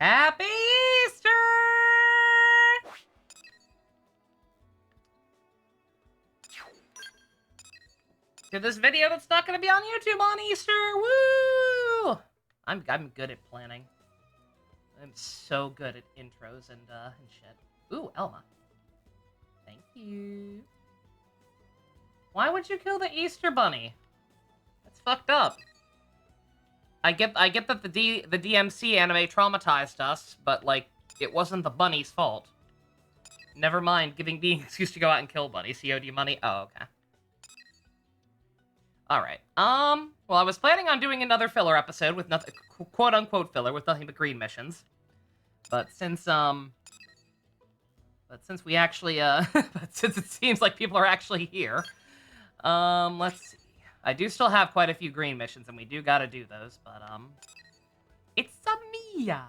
Happy Easter! To this video that's not going to be on YouTube on Easter. Woo! I'm good at planning. I'm so good at intros and shit. Ooh, Elma. Thank you. Why would you kill the Easter Bunny? That's fucked up. I get that the DMC anime traumatized us, but like it wasn't the bunny's fault. Never mind giving the excuse to go out and kill bunnies. COD money. Oh, okay. Alright, well, I was planning on doing another filler episode with nothing, quote-unquote filler, with nothing but green missions. But since we actually, but since it seems like people are actually here, let's see. I do still have quite a few green missions, and we do gotta do those, but, it's a Mia!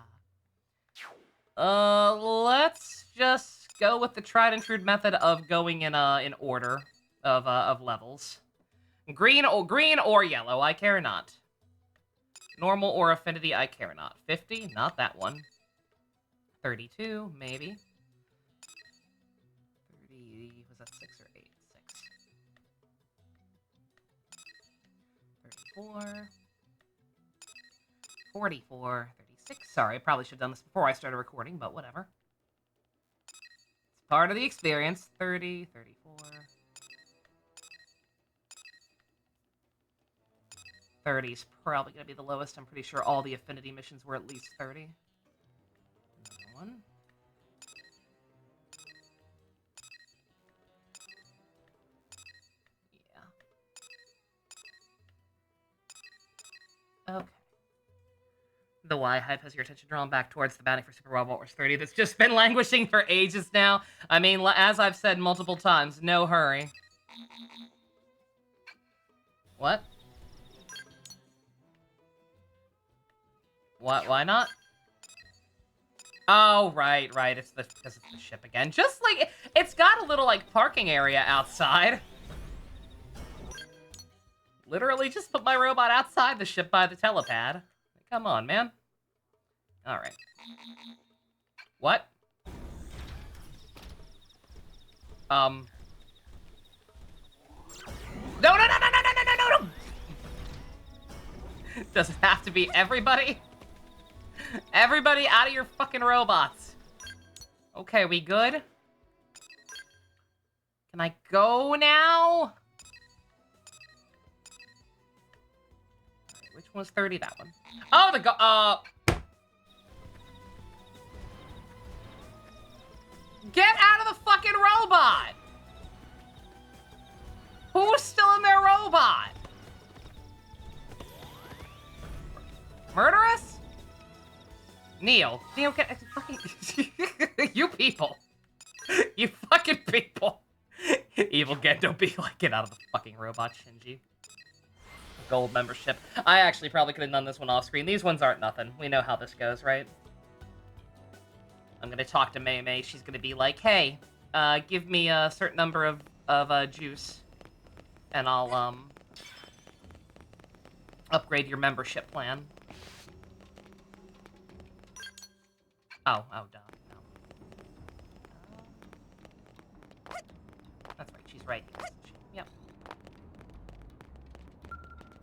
Let's just go with the tried and true method of going in order of levels. Green or yellow, I care not. Normal or affinity, I care not. 50, not that one. 32, maybe. 30, was that 6 or 8? 6. 34. 44, 36. Sorry, I probably should have done this before I started recording, but whatever. It's part of the experience. 30, 34. 30 is probably going to be the lowest. I'm pretty sure all the affinity missions were at least 30. Another one. Yeah. Okay. The Y hype has your attention drawn back towards the bounty for Super Robot Wars 30 that's just been languishing for ages now. I mean, as I've said multiple times, no hurry. What? What? Why not? Oh, right. It's because it's the ship again. Just like it's got a little like parking area outside. Literally, just put my robot outside the ship by the telepad. Come on, man. All right. What? No! Does it have to be everybody? Everybody out of your fucking robots. Okay, we good? Can I go now? Right, which one's 30? That one. Oh, Get out of the fucking robot! Who's still in their robot? Murderous? Neil, get fucking you people. You fucking people. Evil Gendo be like, get out of the fucking robot, Shinji. Gold membership. I actually probably could have done this one off screen. These ones aren't nothing. We know how this goes, right? I'm gonna talk to Mei Mei. She's gonna be like, hey, give me a certain number of juice, and I'll upgrade your membership plan. Oh, duh. No. That's right, she's right here. Yep.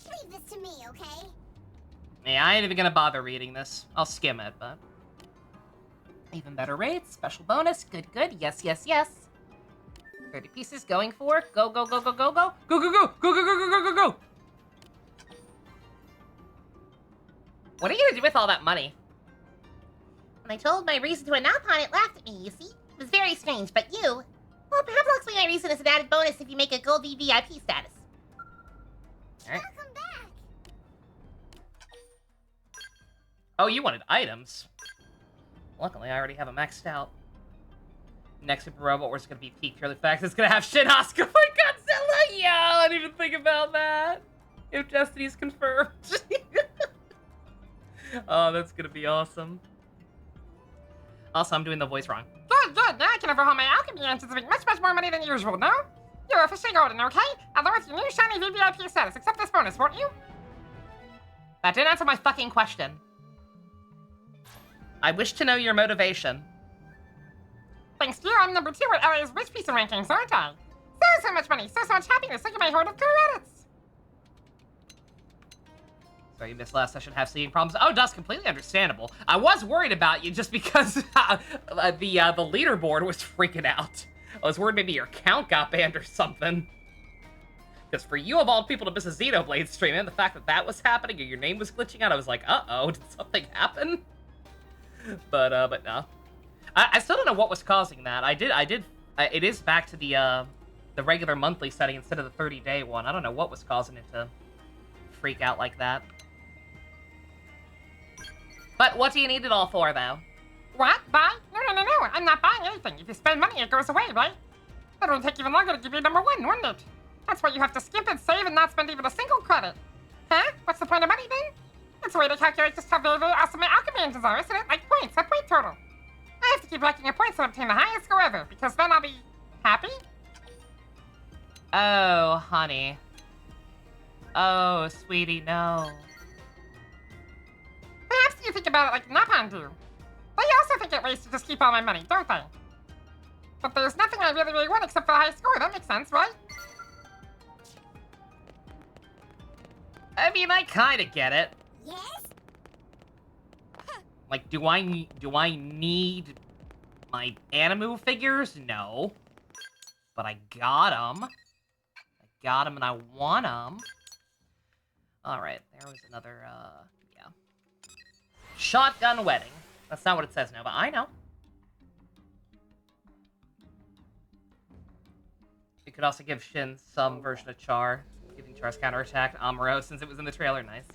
Leave this to me, okay? Yeah, I ain't even gonna bother reading this. I'll skim it, but... Even better rates, special bonus, good, yes. 30 pieces, going for it. Go. Go. What are you gonna do with all that money? When I told my reason to a knock on it, laughed at me, you see? It was very strange, but you... Well, perhaps I'll explain my reason as an added bonus if you make a gold VVIP status. Alright. Welcome back! Oh, you wanted items. Luckily, I already have them maxed out. Next Super Robot Wars is gonna be peak purely facts. It's gonna have Shin Asuka for Godzilla! Yo, I didn't even think about that. If Destiny's confirmed. Oh, that's gonna be awesome. Also, I'm doing the voice wrong. Good. Now I can overhaul my alchemy engines to make much more money than usual, no? You're officially golden, okay? I'll go with your new shiny VVIP status. Accept this bonus, won't you? That didn't answer my fucking question. I wish to know your motivation. Thanks to you, I'm number 2 at LA's rich pizza rankings, aren't I? So much money, so much happiness, look at my hoard of credits. Sorry, you missed last session, have sleeping problems. Oh, that's completely understandable. I was worried about you just because the leaderboard was freaking out. I was worried maybe your account got banned or something. Because for you of all people to miss a Xenoblade stream, and the fact that that was happening and your name was glitching out, I was like, uh-oh, did something happen? But no. I still don't know what was causing that. It is back to the regular monthly setting instead of the 30-day one. I don't know what was causing it to freak out like that. But what do you need it all for, though? What? Buy? No, I'm not buying anything. If you spend money, it goes away, right? It'll take even longer to give you number 1, wouldn't it? That's why you have to skip and save and not spend even a single credit. Huh? What's the point of money, then? It's a way to calculate just how very awesome my alchemy engines are, isn't it? Like points, a point total. I have to keep racking up points and obtain the highest score ever, because then I'll be happy. Oh, honey. Oh, sweetie, no. Perhaps you think about it like Napon do. They also think it ways to just keep all my money, don't they? But there's nothing I really want except for the high score. That makes sense, right? I mean, I kind of get it. Yes? Like, do I need my Animu figures? No. But I got them. I got them and I want them. Alright, there was another, yeah. Shotgun wedding. That's not what it says now, but I know. You could also give Shin some version of Char. Giving Char's counterattack Amuro since it was in the trailer. Nice.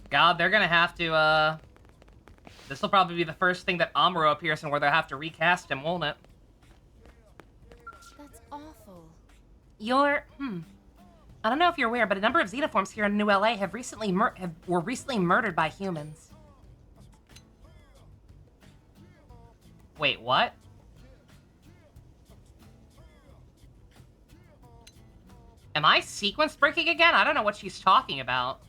God, they're gonna have to, this will probably be the first thing that Amuro appears in where they'll have to recast him, won't it? That's awful. I don't know if you're aware, but a number of xenoforms here in New LA were recently murdered by humans. Wait, what? Am I sequence breaking again? I don't know what she's talking about.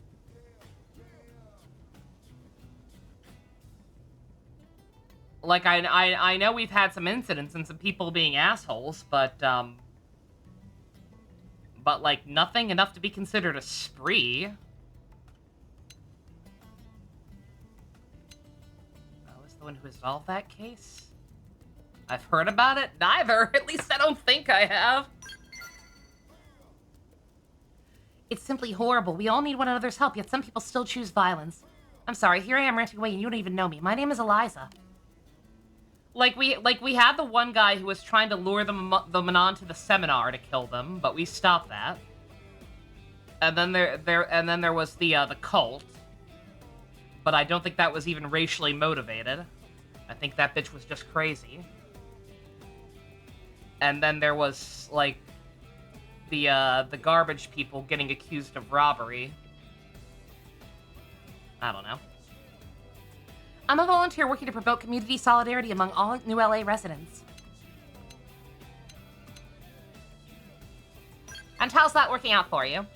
Like, I know we've had some incidents and some people being assholes, but like, nothing enough to be considered a spree. I was the one who resolved that case? I've heard about it? Neither. At least I don't think I have. It's simply horrible. We all need one another's help, yet some people still choose violence. I'm sorry, here I am ranting away and you don't even know me. My name is Eliza. Like we had the one guy who was trying to lure them on to the seminar to kill them, but we stopped that. And then there was the cult. But I don't think that was even racially motivated. I think that bitch was just crazy. And then there was, like, the garbage people getting accused of robbery. I don't know. I'm a volunteer working to promote community solidarity among all New LA residents. And how's that working out for you?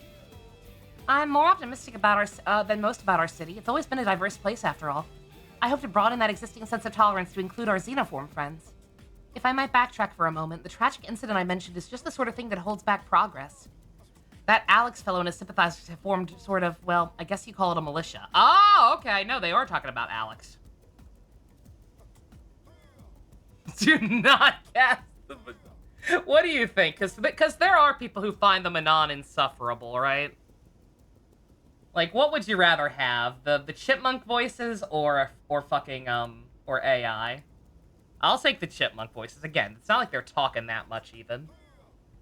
I'm more optimistic about than most about our city. It's always been a diverse place, after all. I hope to broaden that existing sense of tolerance to include our xenoform friends. If I might backtrack for a moment, the tragic incident I mentioned is just the sort of thing that holds back progress. That Alex fellow and his sympathizers have formed sort of, well, I guess you call it a militia. Oh, okay, no, they are talking about Alex. Do not cast the Manon. What do you think? Because there are people who find the Manon insufferable, right? Like, what would you rather have? The chipmunk voices or fucking, or AI? I'll take the chipmunk voices. Again, it's not like they're talking that much, even.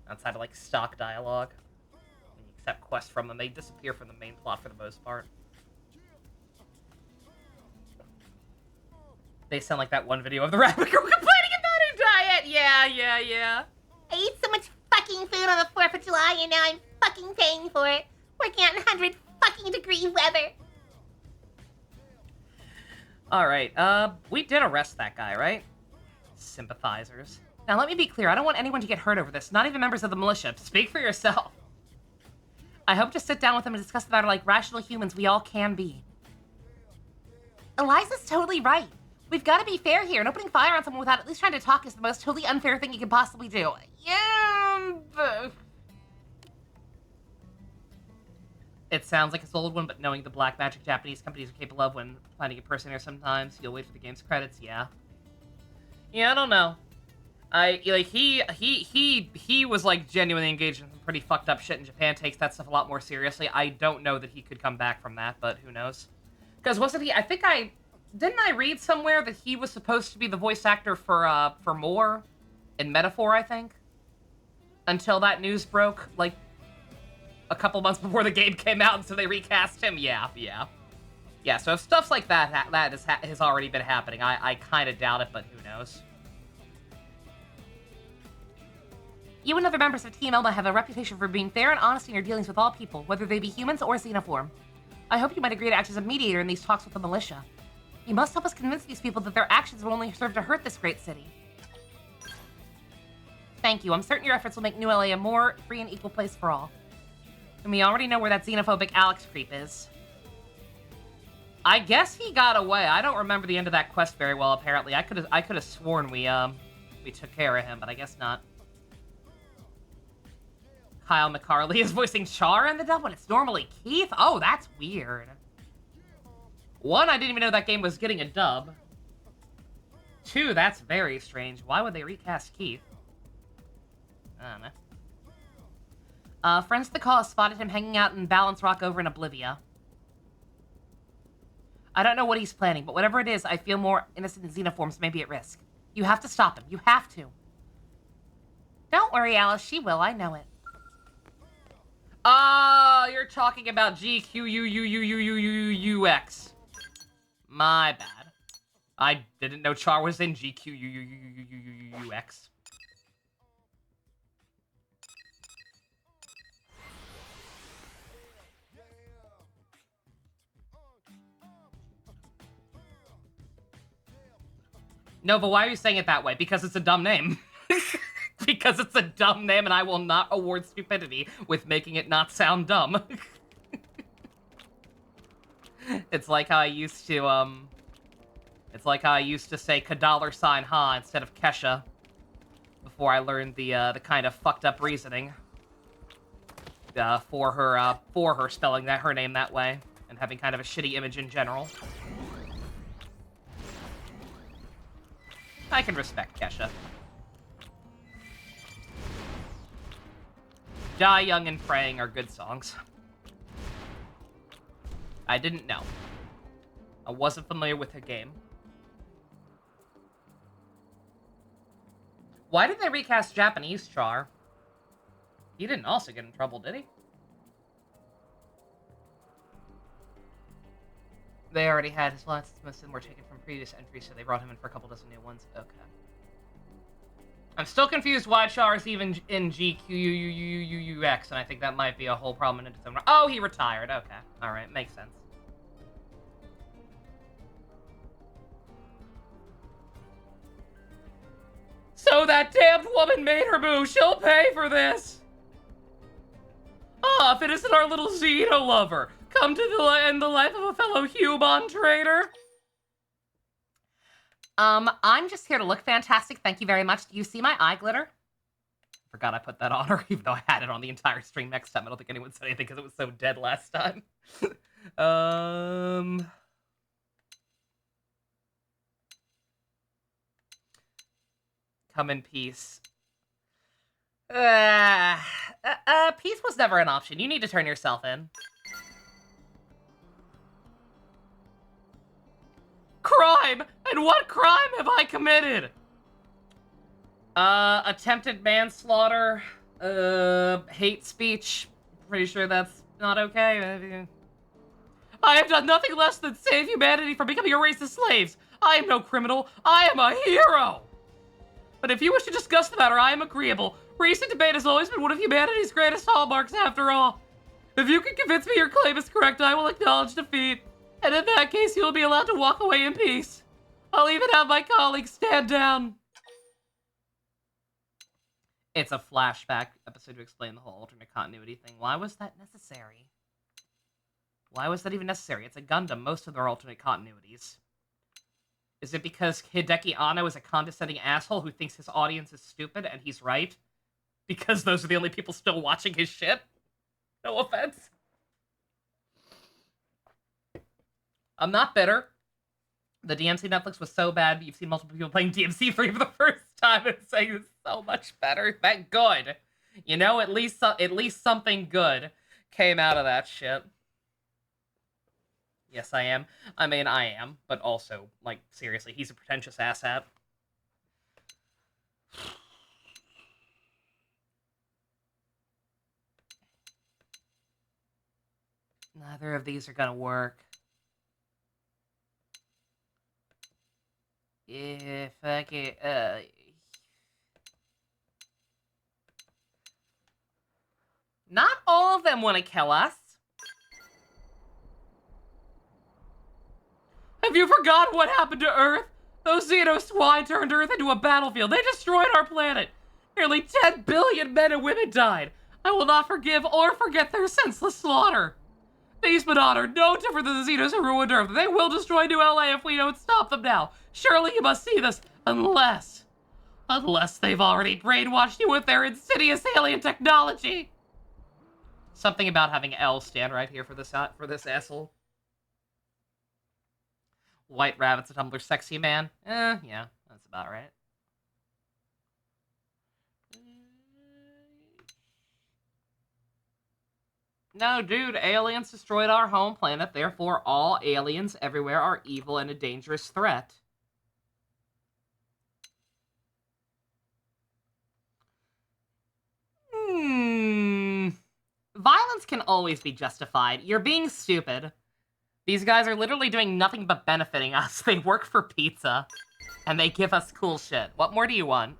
Outside of, like, stock dialogue. When you accept quests from them, they disappear from the main plot for the most part. They sound like that one video of the rabbit girl complaining about her diet! Yeah. I ate so much fucking food on the 4th of July and now I'm fucking paying for it. Working out in 100 fucking degree weather. Alright, we did arrest that guy, right? Sympathizers. Now, let me be clear. I don't want anyone to get hurt over this. Not even members of the militia. Speak for yourself. I hope to sit down with him and discuss the matter like rational humans we all can be. Eliza's totally right. We've got to be fair here, and opening fire on someone without at least trying to talk is the most totally unfair thing you can possibly do. Yeah, but... It sounds like a solid one, but knowing the black magic Japanese companies are capable of when finding a person here sometimes, you'll wait for the game's credits, yeah. Yeah, I don't know. He was, like, genuinely engaged in some pretty fucked up shit in Japan, takes that stuff a lot more seriously. I don't know that he could come back from that, but who knows. Because wasn't he, didn't I read somewhere that he was supposed to be the voice actor for More in Metaphor, I think? Until that news broke, like, a couple months before the game came out, and so they recast him? Yeah. Yeah, so if stuff like that has already been happening, I kind of doubt it, but who knows. You and other members of Team Elma have a reputation for being fair and honest in your dealings with all people, whether they be humans or xenoform. I hope you might agree to act as a mediator in these talks with the militia. You must help us convince these people that their actions will only serve to hurt this great city. Thank you. I'm certain your efforts will make New LA a more free and equal place for all. And we already know where that xenophobic Alex creep is. I guess he got away. I don't remember the end of that quest very well, apparently. I could have sworn we took care of him, but I guess not. Kyle McCarley is voicing Char in the dub when it's normally Keith? Oh, that's weird. One, I didn't even know that game was getting a dub. Two, that's very strange. Why would they recast Keith? I don't know. Friends of the Cause spotted him hanging out in Balance Rock over in Oblivia. I don't know what he's planning, but whatever it is, I feel more innocent xenoforms may be at risk. You have to stop him. You have to. Don't worry, Alice. She will. I know it. Oh, you're talking about GQUUUUUUUX. My bad. I didn't know Char was in GQUUUUUUX. No, but why are you saying it that way? Because it's a dumb name. Because it's a dumb name, and I will not award stupidity with making it not sound dumb. It's like how I used to, It's like how I used to say $sign ha instead of Kesha. Before I learned the kind of fucked up reasoning. For her spelling her name that way. And having kind of a shitty image in general. I can respect Kesha. Die Young and Praying are good songs. I didn't know. I wasn't familiar with the game. Why did they recast Japanese Char? He didn't also get in trouble, did he? They already had his last. Most of them were taken from previous entries, so they brought him in for a couple dozen new ones. Okay. I'm still confused why Char is even in GQUUUUUX, and I think that might be a whole problem in its own right. Oh, he retired. Okay. Alright, makes sense. So that damned woman made her move. She'll pay for this. Ah, if it isn't our little Xeno lover. Come to end the life of a fellow human trader. I'm just here to look fantastic. Thank you very much. Do you see my eye glitter? Forgot I put that on her, even though I had it on the entire stream next time. I don't think anyone said anything because it was so dead last time. Come in peace. Peace was never an option. You need to turn yourself in. Crime! And what crime have I committed? Attempted manslaughter, hate speech. Pretty sure that's not okay. I have done nothing less than save humanity from becoming a race of slaves. I am no criminal. I am a hero. But if you wish to discuss the matter, I am agreeable. Recent debate has always been one of humanity's greatest hallmarks, after all. If you can convince me your claim is correct, I will acknowledge defeat. And in that case, you will be allowed to walk away in peace. I'll even have my colleagues stand down. It's a flashback episode to explain the whole alternate continuity thing. Why was that necessary? Why was that even necessary? It's a Gundam. Most of them are alternate continuities. Is it because Hideki Anno is a condescending asshole who thinks his audience is stupid and he's right? Because those are the only people still watching his shit? No offense. I'm not bitter. The DMC Netflix was so bad, you've seen multiple people playing DMC3 for the first time and saying it's so much better. Thank good. You know, at least something good came out of that shit. Yes, I am. I mean, I am, but also, like, seriously, he's a pretentious asshat. Neither of these are gonna work. If I get, not all of them want to kill us. Have you forgotten what happened to Earth? Those Xeno swine turned Earth into a battlefield. They destroyed our planet. Nearly 10 billion men and women died. I will not forgive or forget their senseless slaughter. These Madon are no different than the Xenos who ruined Earth. They will destroy New LA if we don't stop them now. Surely you must see this, unless they've already brainwashed you with their insidious alien technology. Something about having L stand right here for this asshole. White rabbits, a Tumblr sexy man. Yeah, that's about right. No, dude, aliens destroyed our home planet, therefore all aliens everywhere are evil and a dangerous threat. Violence can always be justified. You're being stupid. These guys are literally doing nothing but benefiting us. They work for pizza, and they give us cool shit. What more do you want?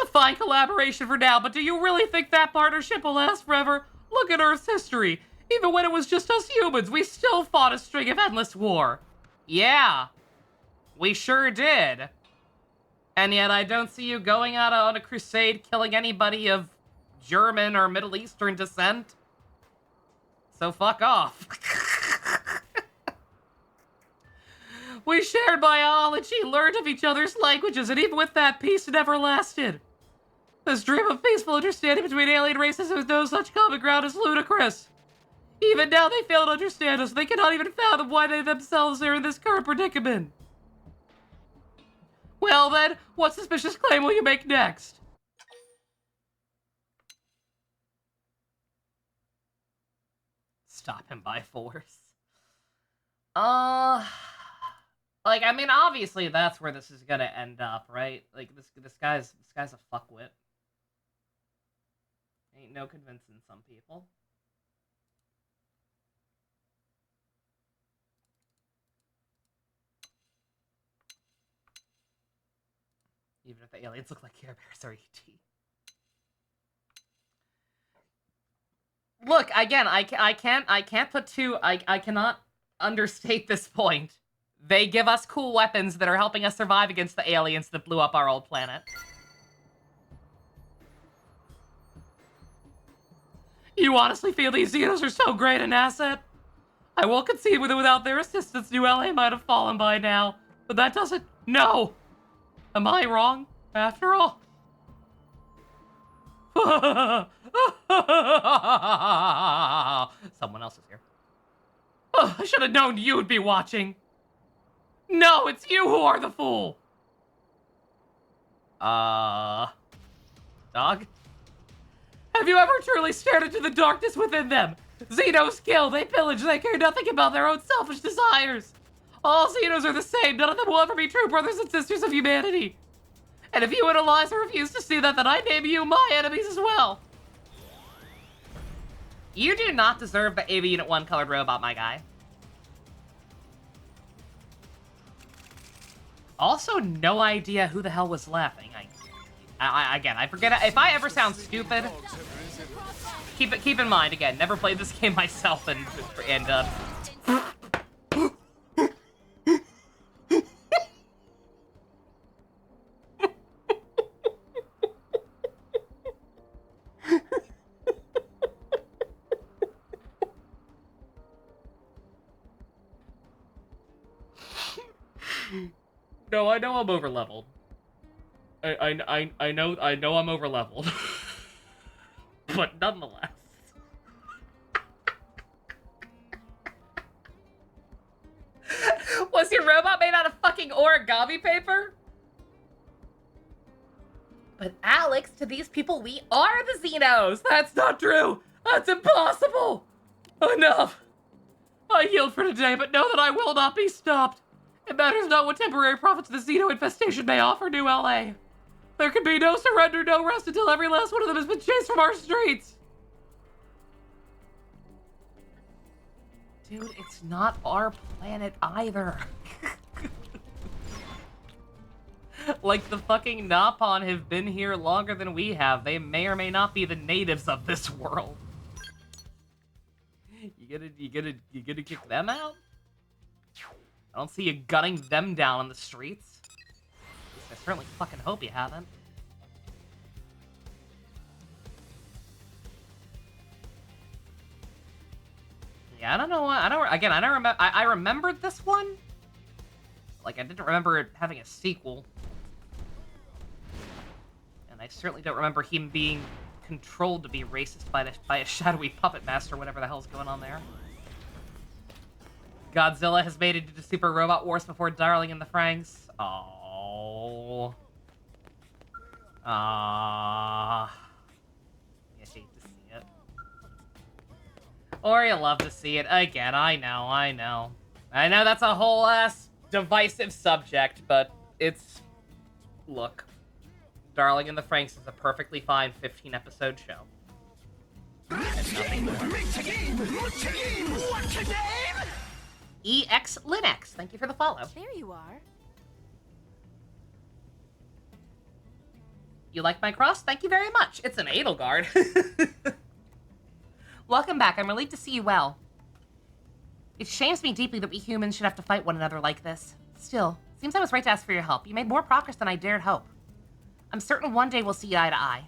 A fine collaboration for now, but do you really think that partnership will last forever? Look at Earth's history. Even when it was just us humans, we still fought a string of endless war. Yeah, we sure did. And yet I don't see you going out on a crusade killing anybody of German or Middle Eastern descent. So fuck off. We shared biology, learned of each other's languages, and even with that, peace never lasted. This dream of peaceful understanding between alien races with no such common ground is ludicrous. Even now they fail to understand us. They cannot even fathom why they themselves are in this current predicament. Well then, what suspicious claim will you make next? Stop him by force. Like, I mean, obviously that's where this is gonna end up, right? Like, this guy's a fuckwit. Ain't no convincing some people. Even if the aliens look like Care Bears or E.T. Look, again, I can't put two, I cannot understate this point. They give us cool weapons that are helping us survive against the aliens that blew up our old planet. You honestly feel these Xenos are so great an asset? I will concede that without their assistance, New LA might have fallen by now. But that doesn't... No! Am I wrong, after all? Someone else is here. Oh, I should have known you'd be watching. No, it's you who are the fool! Dog? Have you ever truly stared into the darkness within them? Xenos kill, they pillage, they care nothing about their own selfish desires. All Xenos are the same, none of them will ever be true brothers and sisters of humanity. And if you and Eliza refuse to see that, then I name you my enemies as well. You do not deserve the AV Unit 1 colored robot, my guy. Also, no idea who the hell was laughing. Again, I forget. If I ever sound stupid, keep in mind. Again, never played this game myself, and No, I know I'm over-leveled. I know I'm over-leveled. But nonetheless. Was your robot made out of fucking origami paper? But Alex, to these people, we are the Xenos! That's not true! That's impossible! Enough! I yield for today, but know that I will not be stopped. It matters not what temporary profits the Xeno infestation may offer New LA. There can be no surrender, no rest until every last one of them has been chased from our streets. Dude, it's not our planet either. Like, the fucking Napon have been here longer than we have. They may or may not be the natives of this world. You gonna kick them out? I don't see you gunning them down on the streets. I certainly fucking hope you haven't. Yeah, I don't know why. I remembered this one. Like, I didn't remember it having a sequel. And I certainly don't remember him being controlled to be racist by a shadowy puppet master, whatever the hell's going on there. Godzilla has made it into Super Robot Wars before Darling in the Franxx. Oh. Ah. You hate to see it. Or you love to see it. Again, I know. I know that's a whole ass divisive subject, but it's... Look. Darling in the Franxx is a perfectly fine 15-episode show. EX Linux, thank you for the follow. There you are. You like my cross? Thank you very much. It's an Edelgard. Welcome back. I'm relieved to see you well. It shames me deeply that we humans should have to fight one another like this. Still, it seems I was right to ask for your help. You made more progress than I dared hope. I'm certain one day we'll see eye to eye.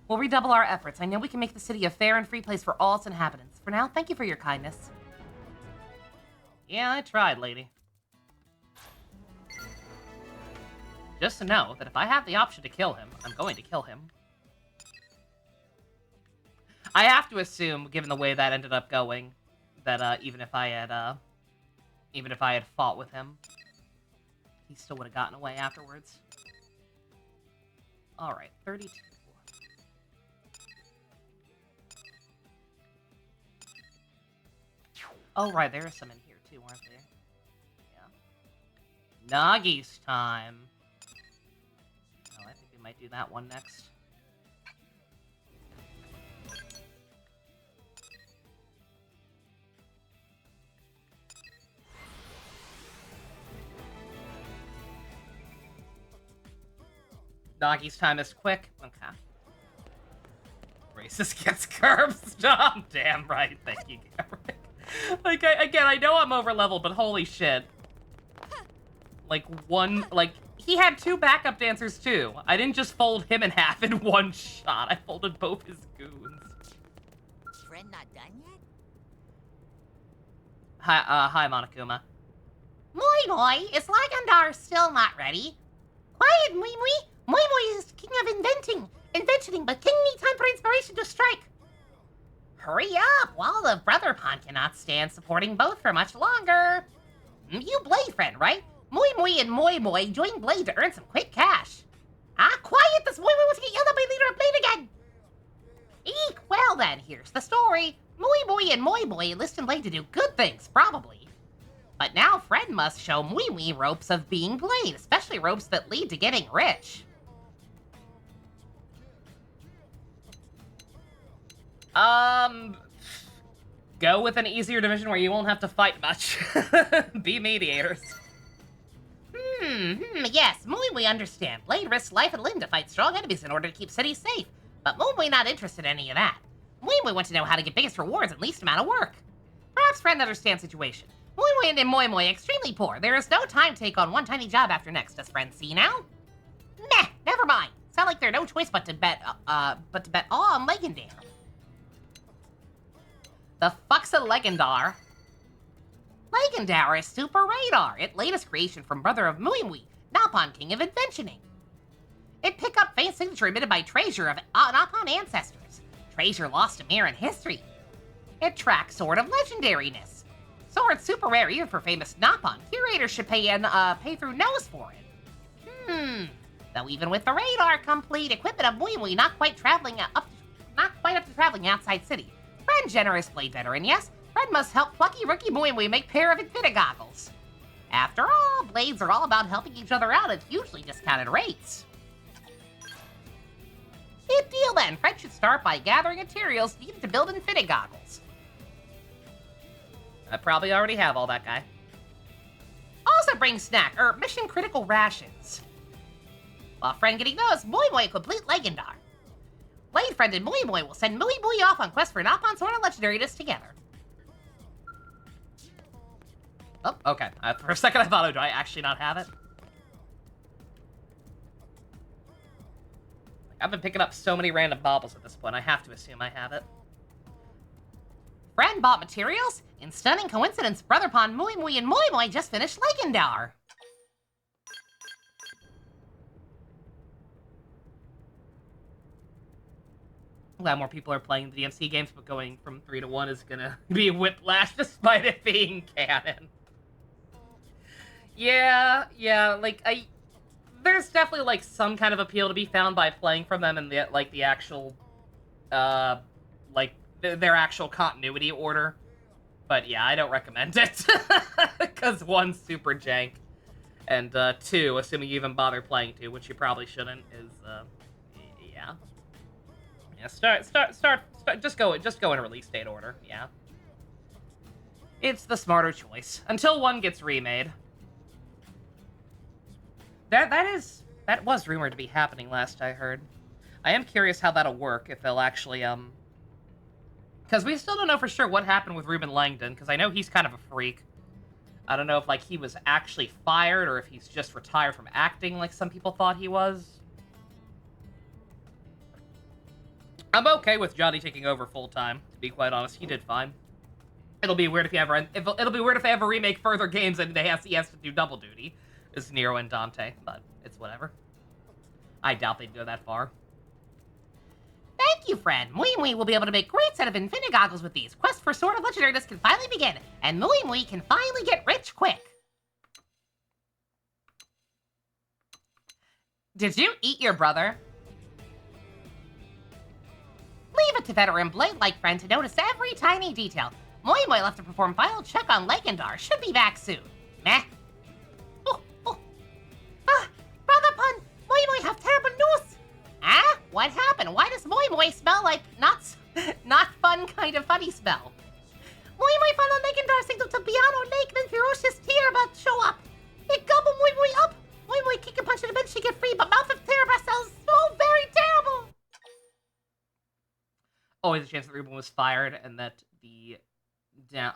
We'll redouble our efforts. I know we can make the city a fair and free place for all its inhabitants. For now, thank you for your kindness. Yeah, I tried, lady. Just to know that if I have the option to kill him, I'm going to kill him. I have to assume, given the way that ended up going, that even if I had fought with him, he still would have gotten away afterwards. All right, 32. Oh right, there are some in here too, aren't there? Yeah. Nagi's time. Oh, I think we might do that one next. Nagi's time is quick. Okay. Racist gets curbs. Oh, damn right. Thank you, Garrick. Like, again, I know I'm over leveled, but holy shit. Like, he had two backup dancers too. I didn't just fold him in half in one shot. I folded both his goons. Friend not done yet? Hi, Monokuma. Moi, is Lagandar still not ready? Quiet, Moi. Moi is king of inventioning, but king needs time for inspiration to strike. Hurry up, while the brother pawn cannot stand supporting both for much longer. You Blade friend, right? Moi and Moi join Blade to earn some quick cash. Quiet, this Moi wants to get yelled at by leader of Blade again. Eek, well then, here's the story. Moi and Moi enlist in Blade to do good things, probably. But now Fred must show Moi ropes of being Blade, especially ropes that lead to getting rich. Go with an easier division where you won't have to fight much. Be mediators. Yes, Moi understand. Blade risks life and limb to fight strong enemies in order to keep cities safe. But Moi not interested in any of that. Moi want to know how to get biggest rewards and least amount of work. Perhaps Friend understands situation. Moi and Moi extremely poor. There is no time to take on one tiny job after next. Does Friend see now? Meh, never mind. Sound like there's no choice but to bet all on Legendar. The fuck's a Legendar? Legendar is Super Radar, its latest creation from brother of Muimui, Napon King of Inventioning. It pick up faint signature emitted by Treasure of Napon ancestors. Treasure lost to mirror in history. It tracks Sword of Legendariness. Sword super rare even for famous Napon. Curators should pay through nose for it. Though even with the radar complete, equipment of Muimui not quite up to traveling outside city. Friend generous blade veteran, yes. Friend must help plucky rookie Muimui make pair of infinite goggles. After all, blades are all about helping each other out at hugely discounted rates. Good deal then. Friend should start by gathering materials needed to build infinite goggles. I probably already have all that, guy. Also bring mission critical rations. While Friend getting those, Muimui complete Legendar. Blade Friend and Muimui will send Muimui off on quest for Napon Sword of Legendariness together. Oh, okay. For a second I thought, do I actually not have it? I've been picking up so many random baubles at this point, I have to assume I have it. Friend bought materials? In stunning coincidence, Brother Pond, Muimui, and Muimui just finished Legendar. Glad more people are playing the DMC games, but going from 3 to 1 is gonna be whiplash despite it being canon. Yeah, like, there's definitely, like, some kind of appeal to be found by playing from them in the, like, the actual, like, their actual continuity order. But yeah, I don't recommend it. Because 1, super jank. And 2, assuming you even bother playing 2, which you probably shouldn't, is, yeah. Yeah, start, just go in release date order, yeah. It's the smarter choice. Until 1 gets remade. That was rumored to be happening last I heard. I am curious how that'll work, if they'll actually, because we still don't know for sure what happened with Ruben Langdon, because I know he's kind of a freak. I don't know if, like, he was actually fired, or if he's just retired from acting like some people thought he was. I'm okay with Johnny taking over full-time, to be quite honest. He did fine. It'll be weird if he ever, it'll be weird if they ever remake further games and he has to do double duty. It's Nero and Dante, but it's whatever. I doubt they'd go that far. Thank you, Friend. Muimui will be able to make great set of infinite goggles with these. Quest for Sword of Legendariness can finally begin, and Muimui can finally get rich quick. Did you eat your brother? Leave it to veteran blade-like Friend to notice every tiny detail. Muimui will have to perform final check on Legendar. Should be back soon. Meh. Brother Pun, Muimui have terrible news. Ah? What happened? Why does Muimui smell like not fun kind of funny smell? Muimui found a Legendar signal to Piano Lake, then ferocious Teraba show up. It gobble Muimui up. Muimui kick and punch in the bench, she get free, but mouth of Teraba sounds so very terrible. Always a chance that Ruben was fired and that the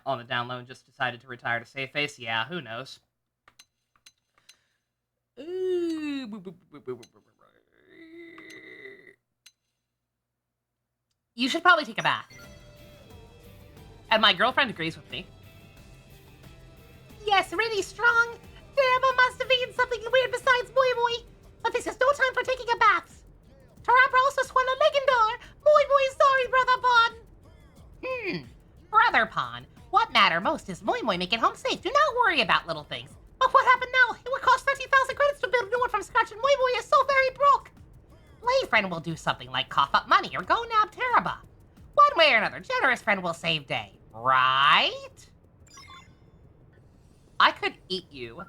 on the down low just decided to retire to save face. Yeah, who knows? You should probably take a bath. And my girlfriend agrees with me. Yes, really strong. Teraba must have eaten something weird besides Muimui. But this is no time for taking a bath. Tarabra also swallowed Legendar. Muimui is sorry, Brother Pon. Brother Pon, what matter most is Muimui making home safe. Do not worry about little things. But what happened now? It would cost 30,000 credits to build a new one from scratch, and Muimui is so very broke. Blade Friend will do something like cough up money or go nab Teraba. One way or another, Generous Friend will save day. Right? I could eat you.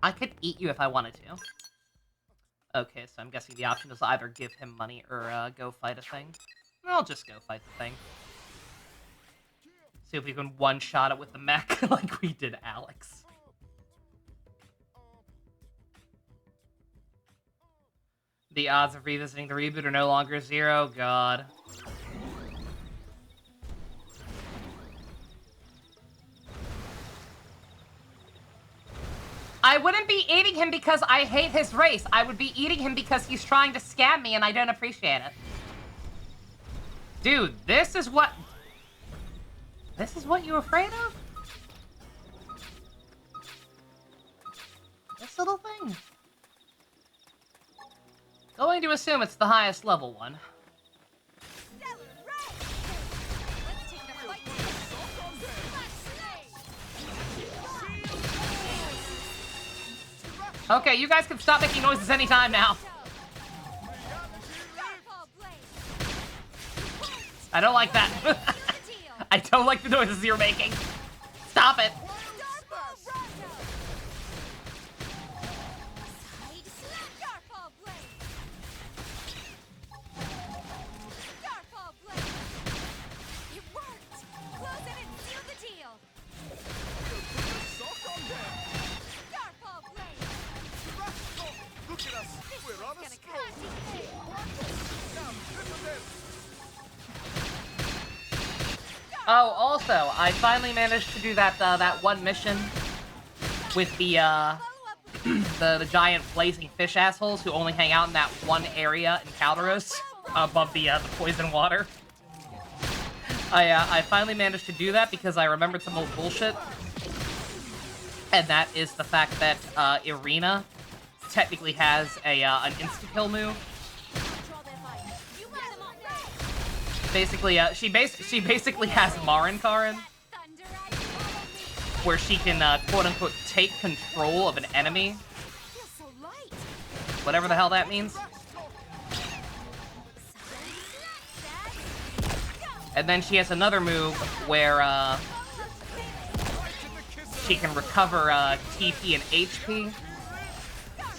I could eat you if I wanted to. Okay, so I'm guessing the option is either give him money or go fight a thing. I'll just go fight the thing. See if we can one-shot it with the mech like we did Alex. The odds of revisiting the reboot are no longer 0. God. I wouldn't be eating him because I hate his race. I would be eating him because he's trying to scam me and I don't appreciate it. Dude, this is what... This is what you're afraid of? This little thing? Going to assume it's the highest level one. Okay, you guys can stop making noises anytime now. I don't like that. I don't like the noises you're making. Stop it. Oh, also, I finally managed to do that that one mission with the the giant blazing fish assholes who only hang out in that one area in Calderos above the poison water. I finally managed to do that because I remembered some old bullshit, and that is the fact that Irina technically has a an insta-kill move. Basically, she basically has Marin Karin, where she can quote unquote take control of an enemy, whatever the hell that means. And then she has another move where she can recover TP and HP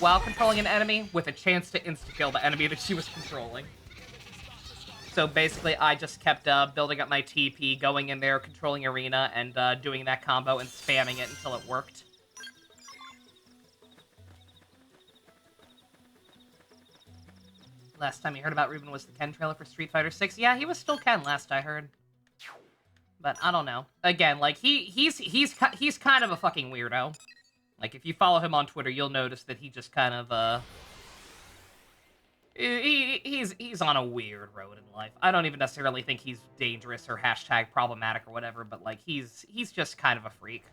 while controlling an enemy with a chance to insta-kill the enemy that she was controlling. So basically, I just kept building up my TP, going in there, controlling Arena, and doing that combo and spamming it until it worked. Last time you heard about Ruben was the Ken trailer for Street Fighter 6. Yeah, he was still Ken last I heard. But I don't know. Again, like he's kind of a fucking weirdo. Like if you follow him on Twitter, you'll notice that he just kind of he's on a weird road in life. I don't even necessarily think he's dangerous or hashtag problematic or whatever, but like he's just kind of a freak.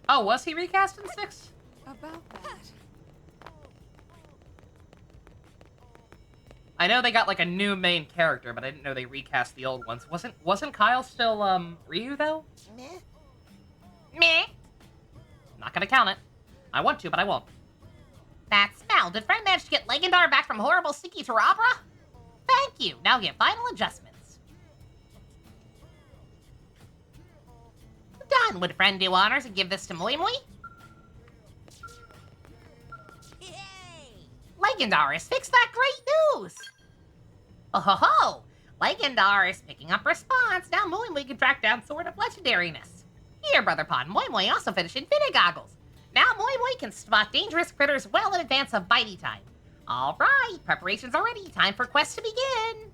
Oh, was he recast in 6? About that. I know they got like a new main character, but I didn't know they recast the old ones. Wasn't Kyle still Ryu though? Meh. Meh. Not gonna count it. I want to, but I won't. That smell. Did Fred manage to get Legendar back from horrible sticky Tarabra? Thank you. Now get final adjustments. Done. Would Friend do honors and give this to Moi Moi? Yay! Legendaris, fix that great news! Oh ho ho! Legendaris picking up response. Now Moi Moi can track down Sword of Legendariness. Here, Brother Pod, Moi Moi also finished Infinite Goggles. Now Moi Moi can spot dangerous critters well in advance of bitey time. Alright, preparations are ready. Time for quest to begin.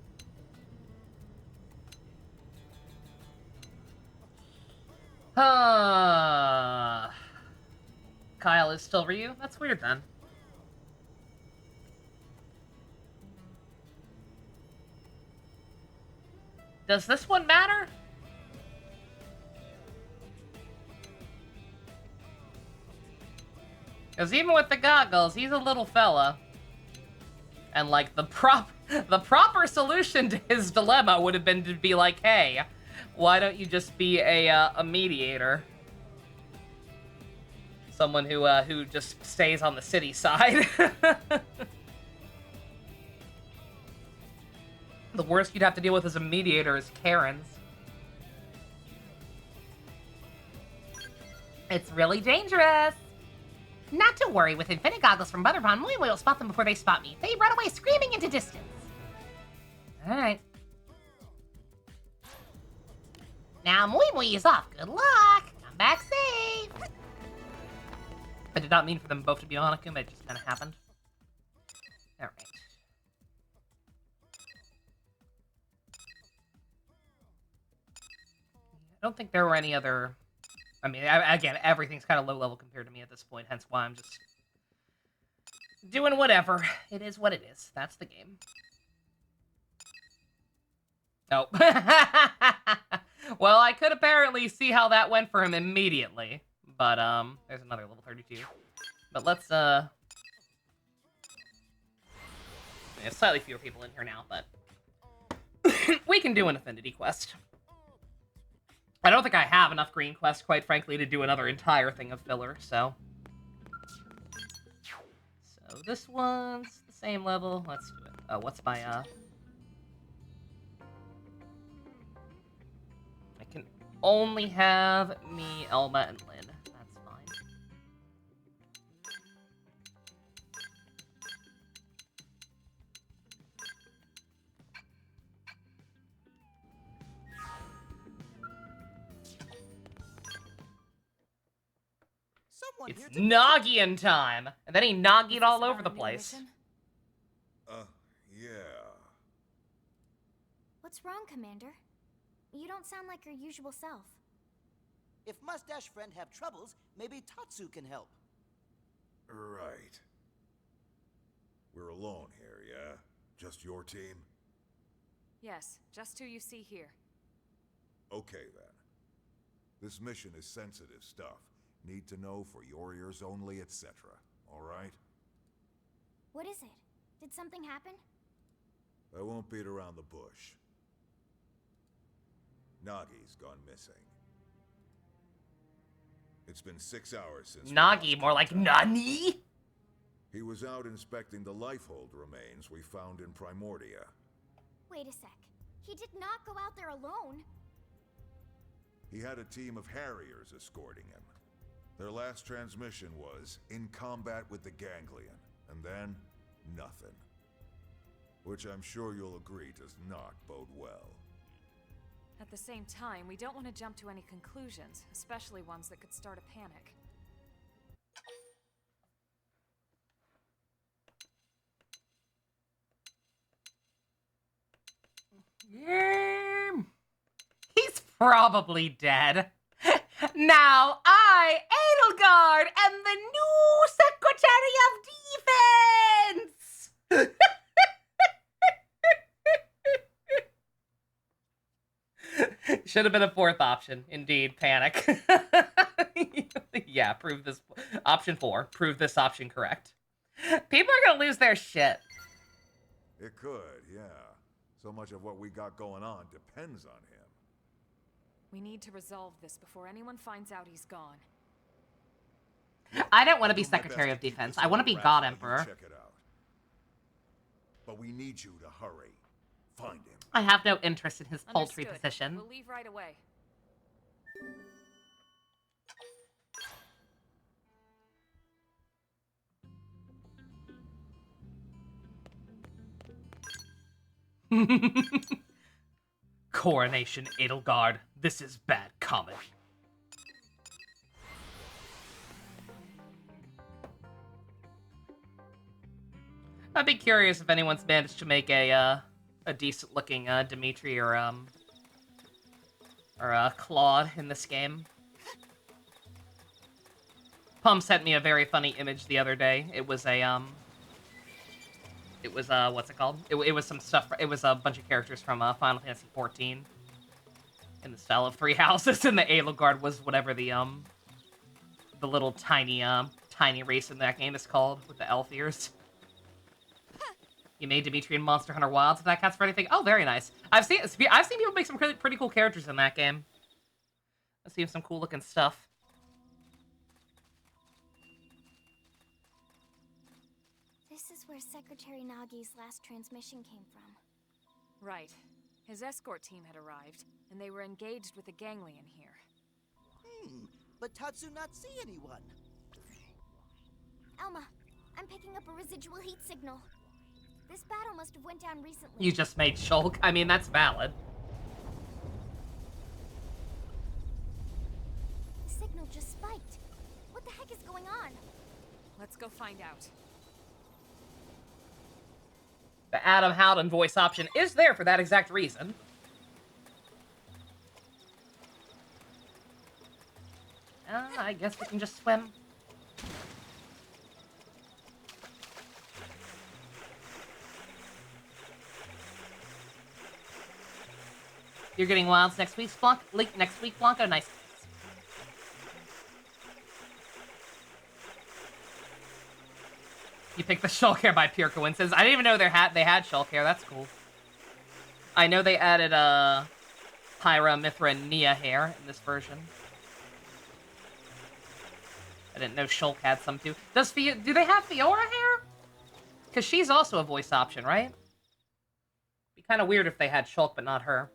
Kyle is still Ryu? That's weird then. Does this one matter? Because even with the goggles, he's a little fella. And like the proper solution to his dilemma would have been to be like, hey, why don't you just be a mediator? Someone who just stays on the city side. The worst you'd have to deal with as a mediator is Karens. It's really dangerous. Not to worry, with Infinite Goggles from Butterbond, Moi Moi will spot them before they spot me. They run away screaming into distance. Alright. Now Moi Moi is off. Good luck. Come back safe. I did not mean for them both to be on Akuma, it just kind of happened. Alright. I don't think there were any other... I mean, again, everything's kind of low level compared to me at this point, hence why I'm just Doing whatever. It is what it is. That's the game. Oh. Well, I could apparently see how that went for him immediately. But, there's another level 32. But let's, there's slightly fewer people in here now, but we can do an affinity quest. I don't think I have enough green quests, quite frankly, to do another entire thing of filler, so... So this one's the same level. Let's do it. Oh, what's my, I can only have me, Elma, and Lynn. That's fine. Someone It's here to Nagi-in time! And then he Nagi'd all over the New place. mission? Yeah. What's wrong, Commander? You don't sound like your usual self. If Mustache Friend have troubles, maybe Tatsu can help. Right. We're alone here, yeah? Just your team? Yes, just who you see here. Okay, then. This mission is sensitive stuff. Need to know for your ears only, etc. Alright? What is it? Did something happen? I won't beat around the bush. Nagi's gone missing. It's been 6 hours since... we Nagi, lost more like contact. Nani? He was out inspecting the lifehold remains we found in Primordia. Wait a sec. He did not go out there alone. He had a team of Harriers escorting him. Their last transmission was in combat with the Ganglion, and then nothing. Which I'm sure you'll agree does not bode well. At the same time, we don't want to jump to any conclusions, especially ones that could start a panic. He's probably dead. Now, I, Edelgard, am the new Secretary of Defense! Should have been a fourth option. Indeed, panic. Yeah, prove this. Option 4. Prove this option correct. People are gonna lose their shit. It could, yeah. So much of what we got going on depends on him. We need to resolve this before anyone finds out he's gone. I don't want to be I'll do my Secretary best of to keep Defense. this I want to under be wraps God while you Emperor. Check it out. But we need you to hurry. Find him. I have no interest in his poultry Understood. position. We'll leave right away. Coronation Edelgard. This is bad comic. I'd be curious if anyone's managed to make a decent looking Dimitri or Claude in this game. Pum sent me a very funny image the other day. It was a what's it called? It was some stuff. It was a bunch of characters from Final Fantasy XIV in the style of 3 houses, and the Edelgard was whatever the little tiny race in that game is called with the elf ears. You made Dimitri in Monster Hunter Wilds, if that counts for anything. Oh, very nice. I've seen people make some pretty cool characters in that game. I've seen some cool looking stuff. This is where Secretary Nagi's last transmission came from. Right. His escort team had arrived, and they were engaged with the Ganglion here. But Tatsu not see anyone. Elma, I'm picking up a residual heat signal. This battle must have went down recently. You just made Shulk. I mean, that's valid. The signal just spiked. What the heck is going on? Let's go find out. The Adam Howden voice option is there for that exact reason. I guess we can just swim. You're getting wilds next week, next week, Blanco. Nice. You picked the Shulk hair by pure coincidence. I didn't even know they had Shulk hair. That's cool. I know they added Pyra, Mithra, and Nia hair in this version. I didn't know Shulk had some too. Do they have Fiora hair? Because she's also a voice option, right? Be kind of weird if they had Shulk but not her.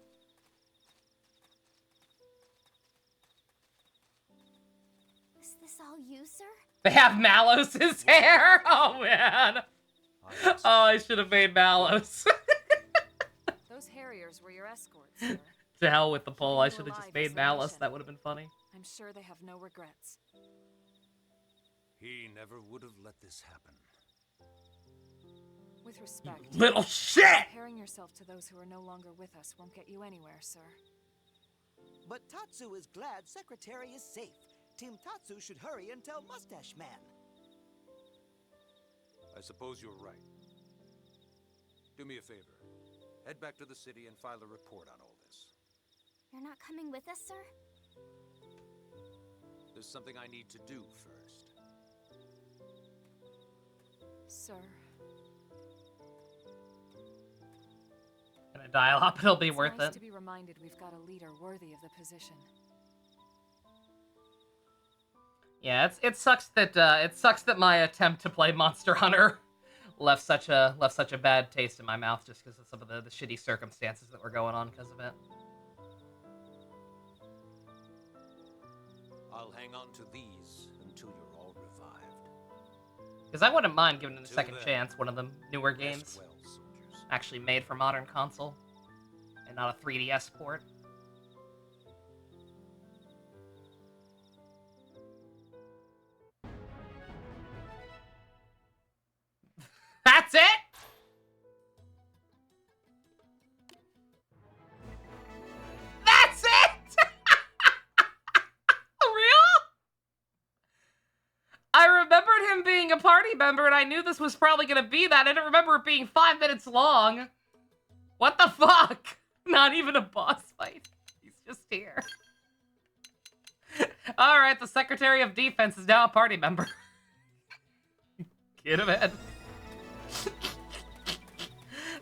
Is this all you, sir? They have Malos's hair? Oh, man. Oh, I should have made Malos. Those Harriers were your escorts, sir. To hell with the poll. I should have Alive just made is the Malos. mission. That would have been funny. I'm sure they have no regrets. He never would have let this happen. With respect, Little shit! comparing yourself to those who are no longer with us won't get you anywhere, sir. But Tatsu is glad Secretary is safe. Team Tatsu should hurry and tell Mustache Man. I suppose you're right. Do me a favor. Head back to the city and file a report on all this. You're not coming with us, sir? There's something I need to do first. Sir, Gonna dial up. It'll be it's worth nice it. to be reminded we've got a leader worthy of the position. Yeah, it sucks that my attempt to play Monster Hunter left such a bad taste in my mouth just because of some of the shitty circumstances that were going on because of it. I'll hang on to these until you're all revived. Because I wouldn't mind giving it a Till second then, chance. One of the newer Rest games well, soldiers. actually made for modern console and not a 3DS port. That's it? That's it? Real? I remembered him being a party member, and I knew this was probably going to be that. I didn't remember it being 5 minutes long. What the fuck? Not even a boss fight. He's just here. Alright, the Secretary of Defense is now a party member. Get him in.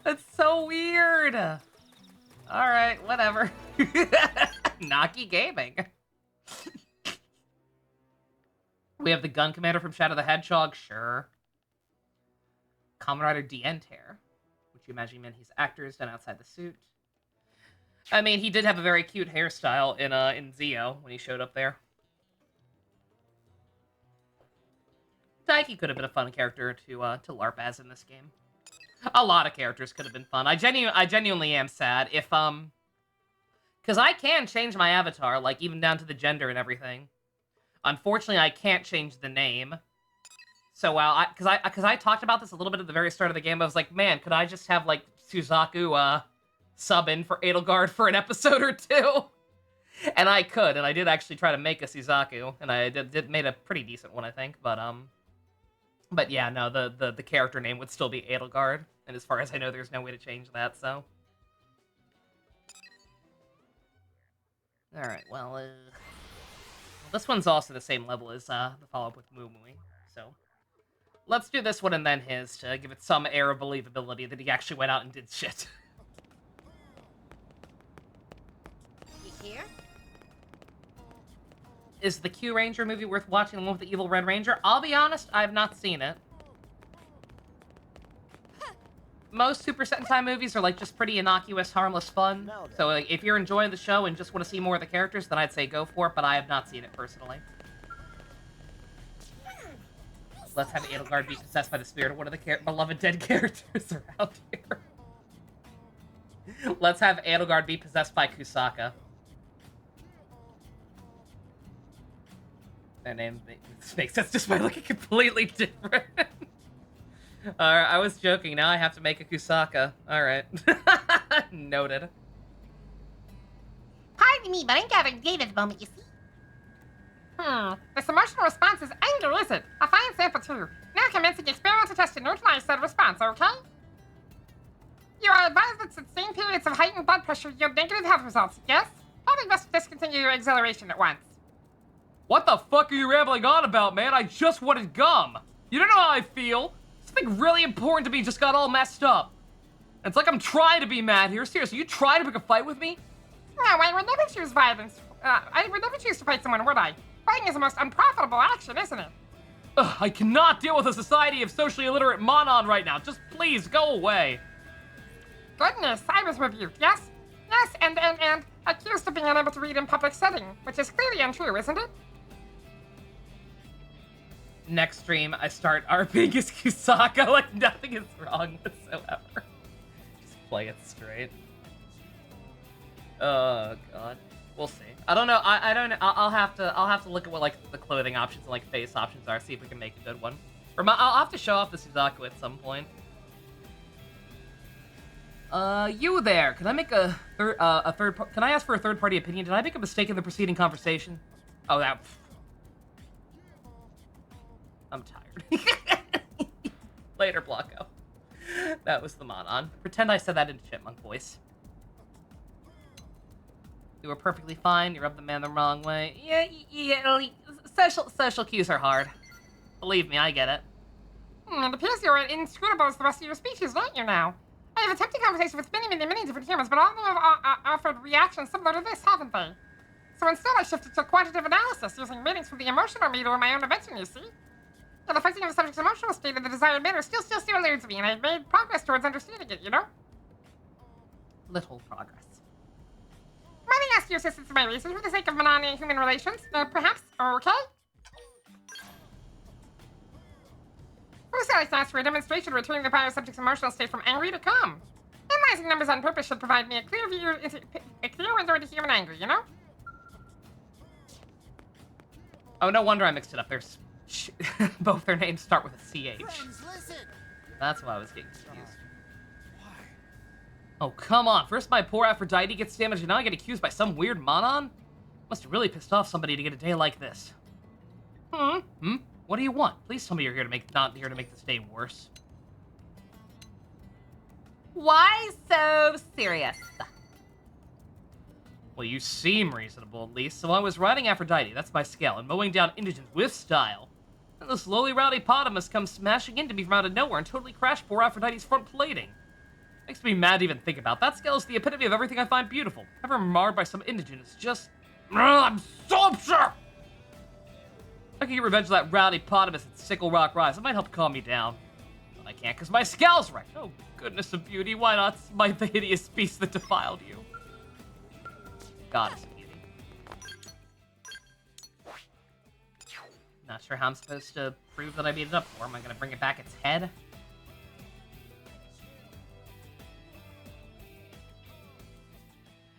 That's so weird. Alright, whatever. Nagi Gaming. We have the gun commander from Shadow the Hedgehog, sure. Kamen Rider Dienter, which you imagine meant he's actors done outside the suit. I mean, he did have a very cute hairstyle in Zio when he showed up there. Daiki could have been a fun character to LARP as in this game. A lot of characters could have been fun. I genuinely am sad if because I can change my avatar, like even down to the gender and everything. Unfortunately, I can't change the name. So while because I talked about this a little bit at the very start of the game, I was like, man, could I just have like Suzaku sub in for Edelgard for an episode or two? And I could, and I did actually try to make a Suzaku, and I did made a pretty decent one, I think. But yeah, no, the character name would still be Edelgard, and as far as I know, there's no way to change that. So, all right, well, this one's also the same level as the follow-up with Mumui, so let's do this one and then his to give it some air of believability that he actually went out and did shit. You here? Is the Q Ranger movie worth watching along with the Evil Red Ranger? I'll be honest, I've not seen it. Most Super Sentai movies are like just pretty innocuous, harmless fun. So like, if you're enjoying the show and just want to see more of the characters, then I'd say go for it, but I have not seen it personally. Let's have Edelgard be possessed by the spirit of one of the beloved dead characters around here. Let's have Edelgard be possessed by Kusaka. Their name makes sense just by looking completely different. Alright, I was joking. Now I have to make a Kusaka. Alright. Noted. Pardon me, but I'm gathering data at the moment, you see. This emotional response is anger, is it? A fine sample too. Now commencing experimental test to neutralize said response, okay? You are advised to But sustained periods of heightened blood pressure yield negative health results, yes? Probably best discontinue your exhilaration at once. What the fuck are you rambling on about, man? I just wanted gum. You don't know how I feel. Something really important to me just got all messed up. It's like I'm trying to be mad here. Seriously, you try to pick a fight with me? No, I would never choose violence. I would never choose to fight someone, would I? Fighting is the most unprofitable action, isn't it? Ugh, I cannot deal with a society of socially illiterate monon right now. Just please, go away. Goodness, I was rebuked, yes? Yes, and accused of being unable to read in public setting, which is clearly untrue, isn't it? Next stream, I start RPing as Kusaka like nothing is wrong whatsoever. Just play it straight. Oh god, we'll see. I don't know. I don't know. I'll have to look at what like the clothing options and like face options are. See if we can make a good one. Or I'll have to show off the Suzaku at some point. You there? Can I make can I ask for a third-party opinion? Did I make a mistake in the preceding conversation? Oh, that. I'm tired. Later, Blocko. That was the Monon. Pretend I said that in chipmunk voice. You were perfectly fine. You rubbed the man the wrong way. Yeah. Social cues are hard. Believe me, I get it. It appears you're as inscrutable as the rest of your species, aren't you now? I have attempted conversation with many different humans, but all of them have offered reactions similar to this, haven't they? So instead, I shifted to quantitative analysis, using readings from the emotional meter in my own invention, you see? The affecting of the subject's emotional state in the desired manner still eludes me, and I've made progress towards understanding it, you know? Little progress. Let me ask your assistance in my research for the sake of non-human relations, perhaps? Okay? First, I'd like to ask for a demonstration returning the prior subject's emotional state from angry to calm. Analyzing numbers on purpose should provide me a clear window into human anger, you know? Oh, no wonder I mixed it up. There's both their names start with a CH. Friends, listen! That's why I was getting confused. Oh, come on. First my poor Aphrodite gets damaged, and now I get accused by some weird monon? Must have really pissed off somebody to get a day like this. What do you want? Please tell me you're not here to make this day worse. Why so serious? Well, you seem reasonable, at least. So I was riding Aphrodite, that's my scale, and mowing down indigents with style. And this lowly rowdy potamus comes smashing into me from out of nowhere and totally crashed poor Aphrodite's front plating. Makes me mad to even think about. That scale is the epitome of everything I find beautiful. Ever marred by some indigent, it's just... I'm so upset! I can get revenge of that rowdy potamus at Sickle Rock Rise. It might help calm me down. But I can't, because my scale's wrecked. Oh, goodness of beauty, why not smite the hideous beast that defiled you? Goddess of beauty. Not sure how I'm supposed to prove that I beat it up for. Am I going to bring it back its head?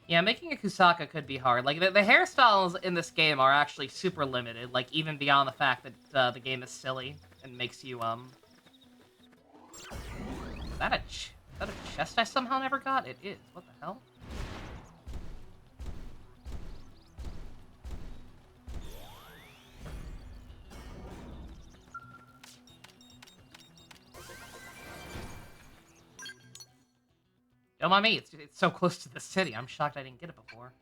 Yeah, making a Kusaka could be hard. Like, the hairstyles in this game are actually super limited, like, even beyond the fact that the game is silly and makes you, Is that a chest I somehow never got? It is. What the hell? Don't mind me, it's so close to the city. I'm shocked I didn't get it before.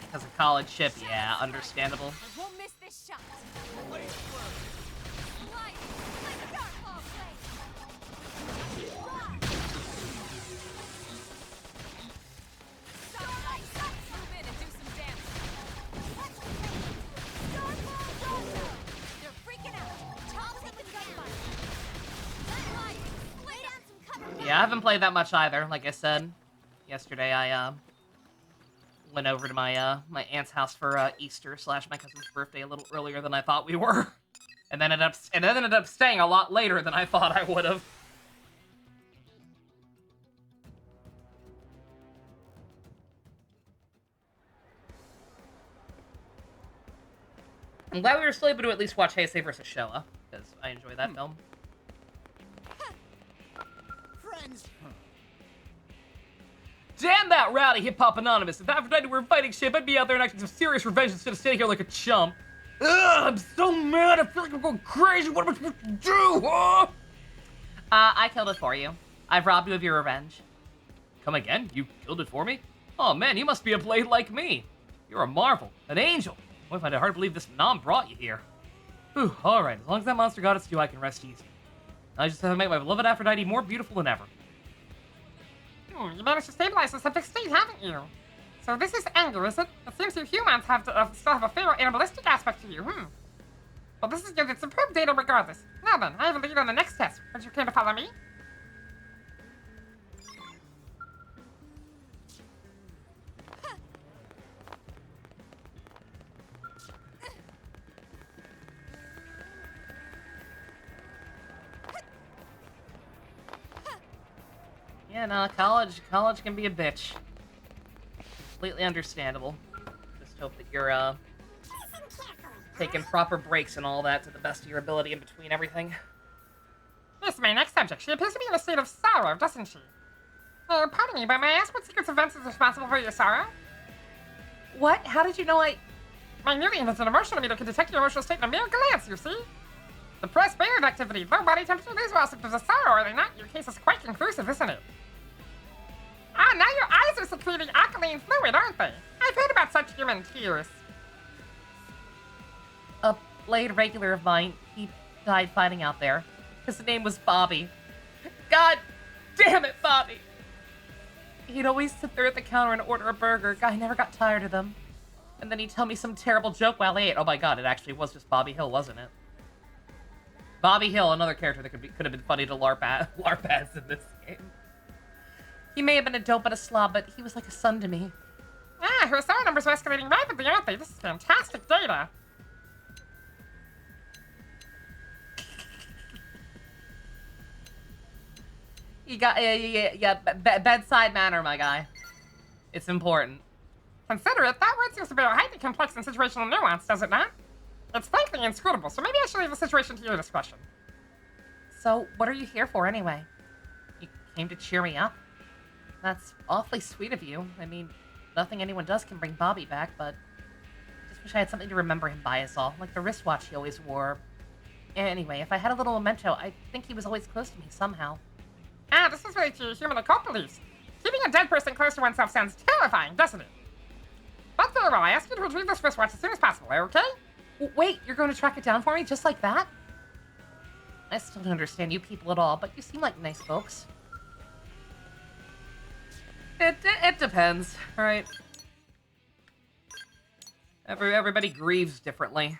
Because of college ship, yeah, understandable. I won't miss this shot. Yeah, I haven't played that much either. Like I said, yesterday I went over to my my aunt's house for Easter / my cousin's birthday a little earlier than I thought we were, and then ended up staying a lot later than I thought I would have. I'm glad we were still able to at least watch Heisei vs. Showa, because I enjoy that film. Friends! Damn that rowdy hip-hop anonymous! If Aphrodite were fighting shit, I'd be out there enacting some serious revenge instead of standing here like a chump. I'm so mad. I feel like I'm going crazy. What am I supposed to do? Huh? I killed it for you. I've robbed you of your revenge. Come again? You killed it for me? Oh man, you must be a blade like me. You're a marvel, an angel. I find it hard to believe this Nom brought you here. Whew, alright, as long as that monster got its due, I can rest easy. I just have to make my beloved Aphrodite more beautiful than ever. You managed to stabilize the subject state, haven't you? So this is anger, is it? It seems you humans have to, still have a fatal animalistic aspect to you, Well, this is yielded superb data regardless. Now then, I have a lead on the next test. Would you care to follow me? Yeah, no, college can be a bitch. Completely understandable. Just hope that you're, taking proper breaks and all that to the best of your ability in between everything. This is my next subject. She appears to be in a state of sorrow, doesn't she? Pardon me, but may I ask what secret events is responsible for your sorrow? What? How did you know I... My Nagi-in is an emotional meter can detect your emotional state in a mere glance, you see? Depressed barrier activity, low body temperature, these are all symptoms of sorrow, are they not? Your case is quite conclusive, isn't it? Ah, now your eyes are secreting alkaline fluid, aren't they? I've heard about such human tears. A blade regular of mine, he died fighting out there. His name was Bobby. God damn it, Bobby! He'd always sit there at the counter and order a burger. Guy never got tired of them. And then he'd tell me some terrible joke while he ate. Oh my god, it actually was just Bobby Hill, wasn't it? Bobby Hill, another character that could have been funny to LARP as in this game. He may have been a dope and a slob, but he was like a son to me. Ah, her sorrow numbers are escalating rapidly, aren't they? This is fantastic data. You got, bedside manner, my guy. It's important. Consider it, that word seems to be highly complex and situational nuance, does it not? It's frankly inscrutable, so maybe I should leave the situation to your discretion. So, what are you here for anyway? You came to cheer me up? That's awfully sweet of you. I mean, nothing anyone does can bring Bobby back, but I just wish I had something to remember him by is all, like the wristwatch he always wore. Anyway, if I had a little memento, I think he was always close to me somehow. Ah, this is related to your human occult beliefs. Keeping a dead person close to oneself sounds terrifying, doesn't it? But very well, I ask you to retrieve this wristwatch as soon as possible, okay? Wait, you're going to track it down for me just like that? I still don't understand you people at all, but you seem like nice folks. It depends, right? Everybody grieves differently.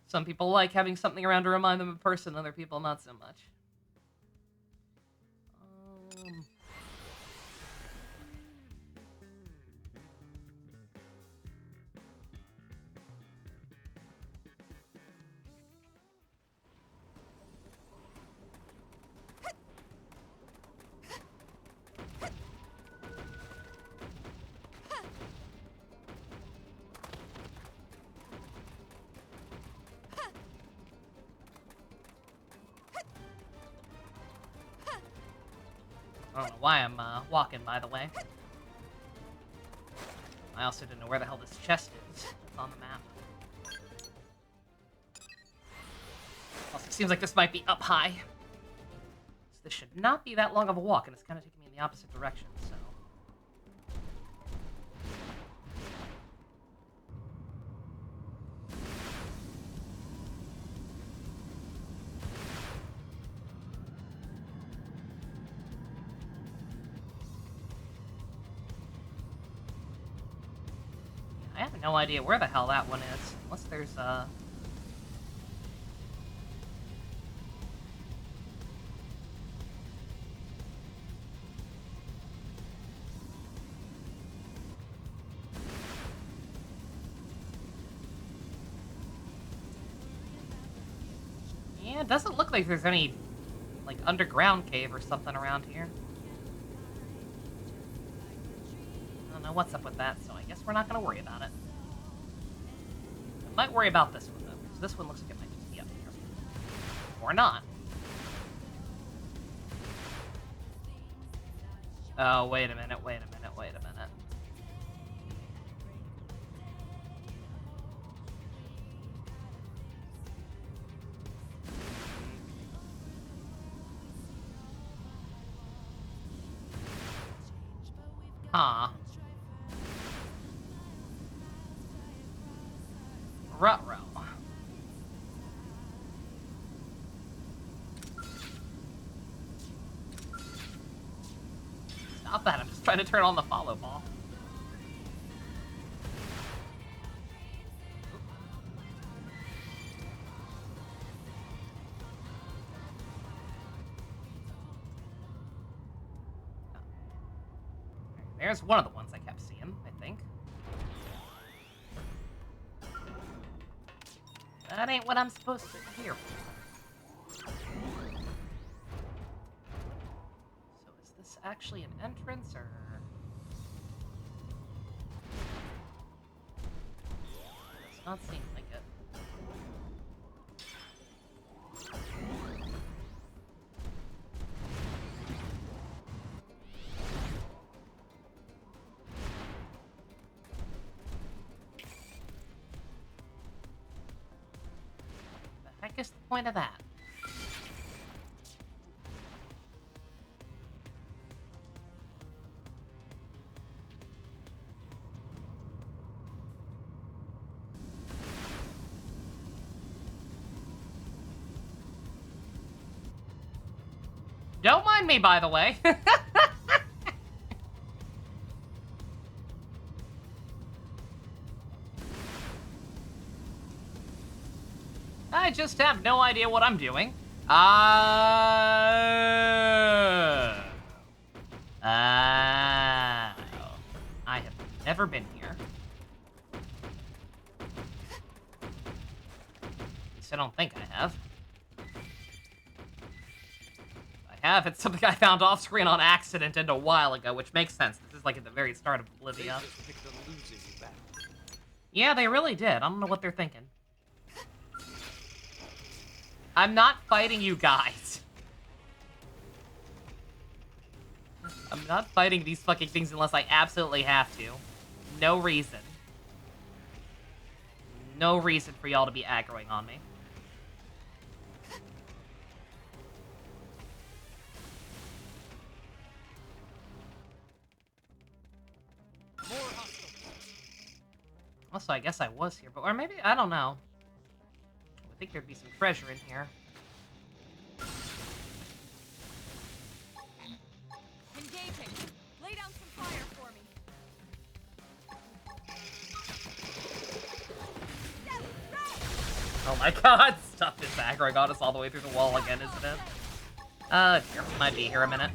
Some people like having something around to remind them of a person, other people not so much. I don't know why I'm walking, by the way. I also didn't know where the hell this chest is on the map. Also, it seems like this might be up high. So this should not be that long of a walk, and it's kind of taking me in the opposite direction, so... I have no idea where the hell that one is, unless there's Yeah, it doesn't look like there's any, like, underground cave or something around here. I don't know what's up with that, so I guess we're not gonna worry about it. I might worry about this one, though, because this one looks like it might just be up here. Or not. Oh, wait a minute, wait a minute, wait a minute. huh? Ruh-roh. Stop that, I'm just trying to turn on the follow ball. There's one of the ones I kept seeing, I think. That ain't what I'm supposed to hear. So is this actually an entrance, or...? Does not seem like it. The heck is the point of that? Don't mind me, by the way. I just have no idea what I'm doing. I have never been here. At least I don't think I have. If I have, it's something I found off screen on accident and a while ago, which makes sense. This is like at the very start of Oblivion. Yeah, they really did. I don't know what they're thinking. I'm not fighting you guys. I'm not fighting these fucking things unless I absolutely have to. No reason. No reason for y'all to be aggroing on me. Also, I guess I was here, but or maybe I don't know. I think there'd be some treasure in here. Engaging. Lay down some fire for me. Oh my god, stuff is aggroing on us all the way through the wall again, isn't it? Here, might be here a minute.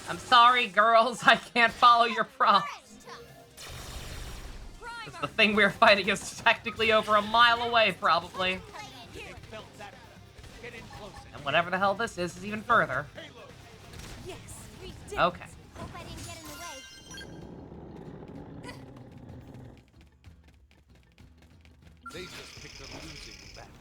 I'm sorry, girls, I can't follow your prompts. The thing we're fighting is technically over a mile away, probably. And whatever the hell this is even further. Okay. Hope I didn't get in the way. They just picked a losing battle.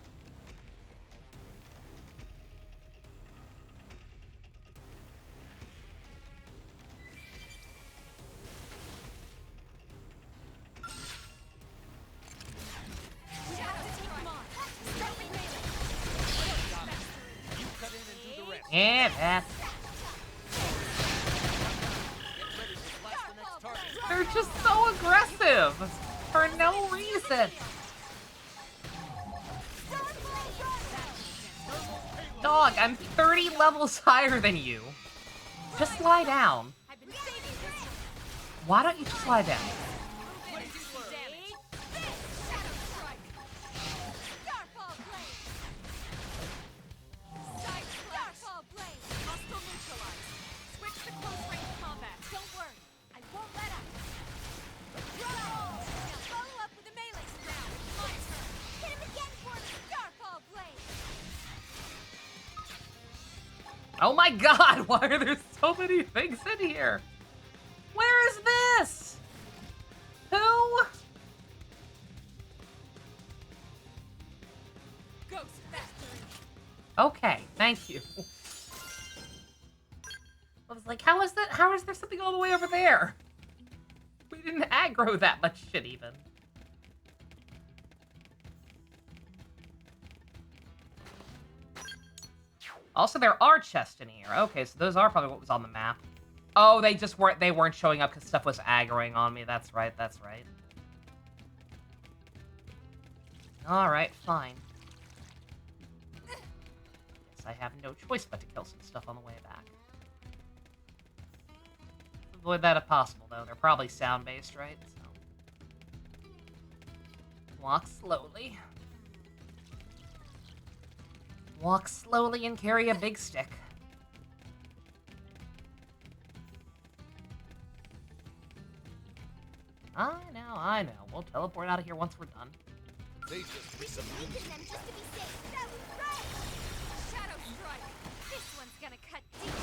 Yeah, that. They're just so aggressive for no reason. Dog, I'm 30 levels higher than you. Just lie down. Why don't you just lie down? Switch to close range combat. Don't worry. Oh my god, why are there so many things in here? Where is this? Who? Ghost Factory. Okay, thank you. I was like, how is there something all the way over there? We didn't aggro that much shit even. Also, there are chests in here. Okay, so those are probably what was on the map. Oh, they weren't showing up because stuff was aggroing on me. That's right, that's right. Alright, fine. Guess I have no choice but to kill some stuff on the way back. Avoid that if possible, though. They're probably sound-based, right? So. Walk slowly. Walk slowly and carry a big stick. I know. We'll teleport out of here once we're done. They just We should weaken them just to be safe. That was right. Shadow Strike. This one's gonna cut deep.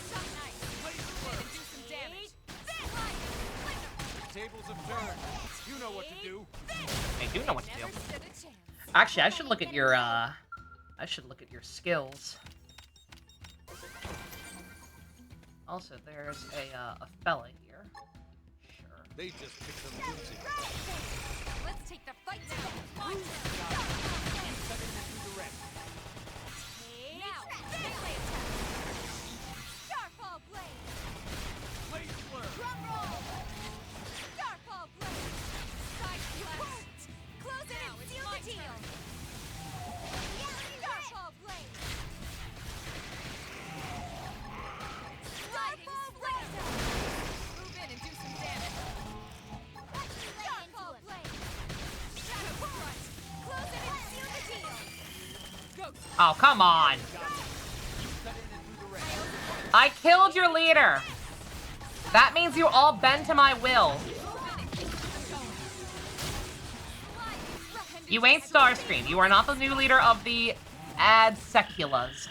Some nice. And do some damage. tables have turned. You know what to do. I do know what to do. Never stood a chance. Actually, I should look at your skills. Also, there's a fella here. Sure. They just picked them losing. Let's take the fight now. My turn. Now, melee attack. Starfall Blade. Blade Blur. Drum roll. Starfall Blade. Side blast. Close it and seal the deal. Starfall Blade. Starfall Blade. Move in and do some damage. Starfall Blade. Shadow Front. Close it and seal the deal. Ghost. Oh, come on! I killed your leader! That means you all bend to my will. You ain't Starscream. You are not the new leader of the Adseculas.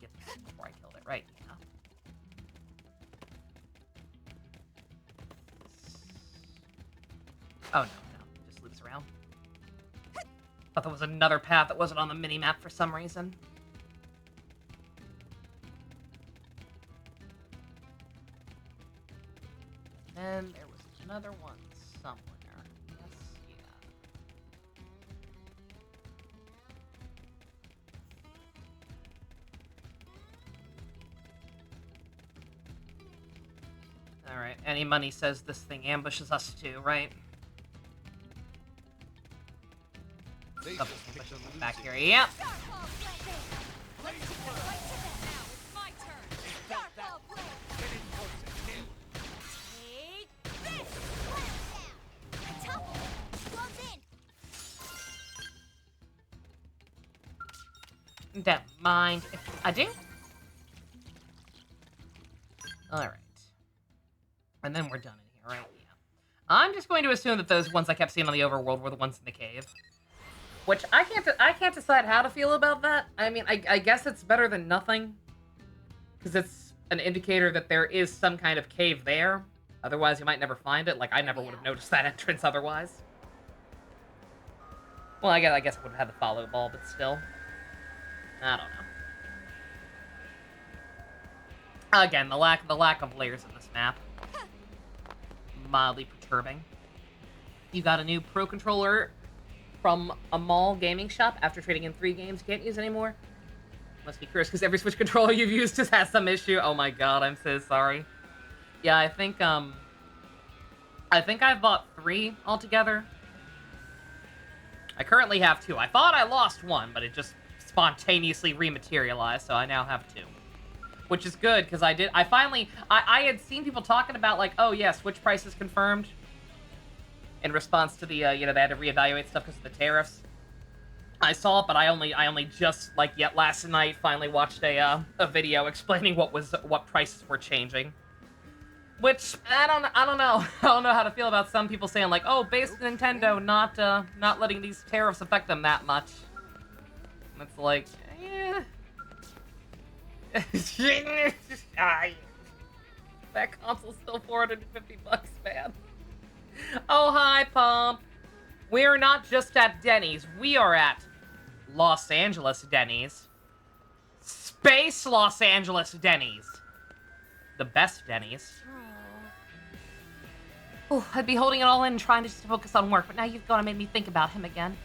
Get this before I killed it, right? Yeah. Oh, no. Just loops around. Thought there was another path that wasn't on the mini-map for some reason. And there was another one somewhere. Yes, yeah. Alright, any money says this thing ambushes us too, right? They Couple just picked them ambushes back losing. here. Yep. Starfall Blade. Let's take the fight to them now. It's my turn. Starfall Blade. Get in close and kill. Take this. Top. Close in. Don't mind if I do. Alright. And then we're done in here, right? Yeah. I'm just going to assume that those ones I kept seeing on the overworld were the ones in the cave. Which, I can't decide how to feel about that. I mean, I guess it's better than nothing. Because it's an indicator that there is some kind of cave there. Otherwise, you might never find it. Like, I never would have noticed that entrance otherwise. Well, I guess I would have had the follow ball, but still. I don't know. Again, the lack of layers in this map. Mildly perturbing. You got a new Pro Controller from a mall gaming shop after trading in 3 games you can't use anymore? Must be curious, because every Switch controller you've used just has some issue. Oh my god, I'm so sorry. Yeah, I think I bought 3 altogether. I currently have 2. I thought I lost 1, but it just spontaneously rematerialized, so I now have 2. Which is good, because I had seen people talking about, like, oh yeah, Switch prices confirmed. In response to the, they had to reevaluate stuff because of the tariffs. I saw it, but I only just, like, yet last night finally watched a video explaining what prices were changing. Which I don't know. I don't know how to feel about some people saying like, "Oh, based Nintendo not letting these tariffs affect them that much." And it's like, yeah. That console's still $450, man. Oh, hi, Pump. We're not just at Denny's. We are at Los Angeles Denny's. Space Los Angeles Denny's. The best Denny's. Oh, I'd be holding it all in trying to just focus on work, but now you've gone and made me think about him again.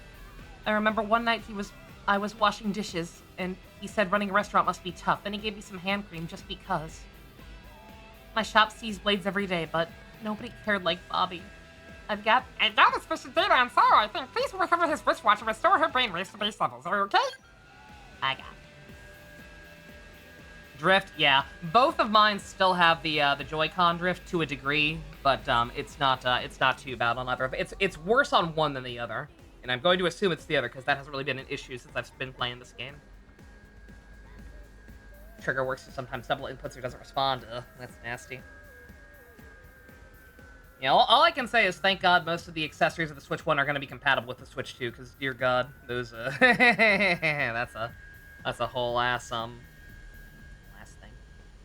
I remember one night I was washing dishes, and he said running a restaurant must be tough. Then he gave me some hand cream just because. My shop sees blades every day, but nobody cared like Bobby. I've got sufficient data on Sorrow, I think. Please recover his wristwatch and restore her brainwaves to base levels. Are you okay? I got Drift, yeah. Both of mine still have the Joy-Con drift to a degree, but it's not too bad on either. It's worse on one than the other, and I'm going to assume it's the other because that hasn't really been an issue since I've been playing this game. Trigger works to sometimes double inputs or doesn't respond. Ugh, that's nasty. Yeah, all I can say is thank God most of the accessories of the Switch 1 are going to be compatible with the Switch 2, because dear God, those that's a whole ass thing.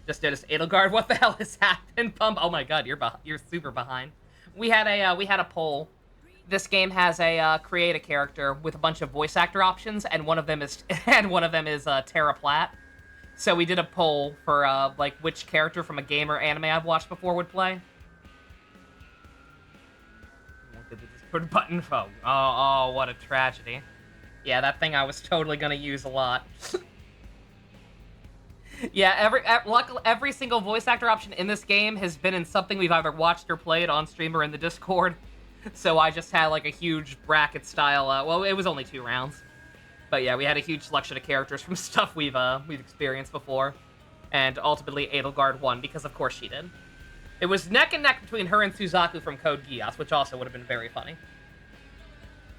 Just noticed Edelgard. What the hell has happened? Pump. Oh my God, you're super behind. We had a poll. This game has a create a character with a bunch of voice actor options, and one of them is Tara Platt. So we did a poll for like which character from a game or anime I've watched before would play. Just put a button. Oh, what a tragedy. Yeah, that thing I was totally gonna use a lot. Yeah, every single voice actor option in this game has been in something we've either watched or played on stream or in the Discord. So I just had like a huge bracket style. Well, it was only 2 rounds, but yeah, we had a huge selection of characters from stuff we've experienced before, and ultimately Edelgard won because of course she did. It was neck and neck between her and Suzaku from Code Geass, which also would have been very funny.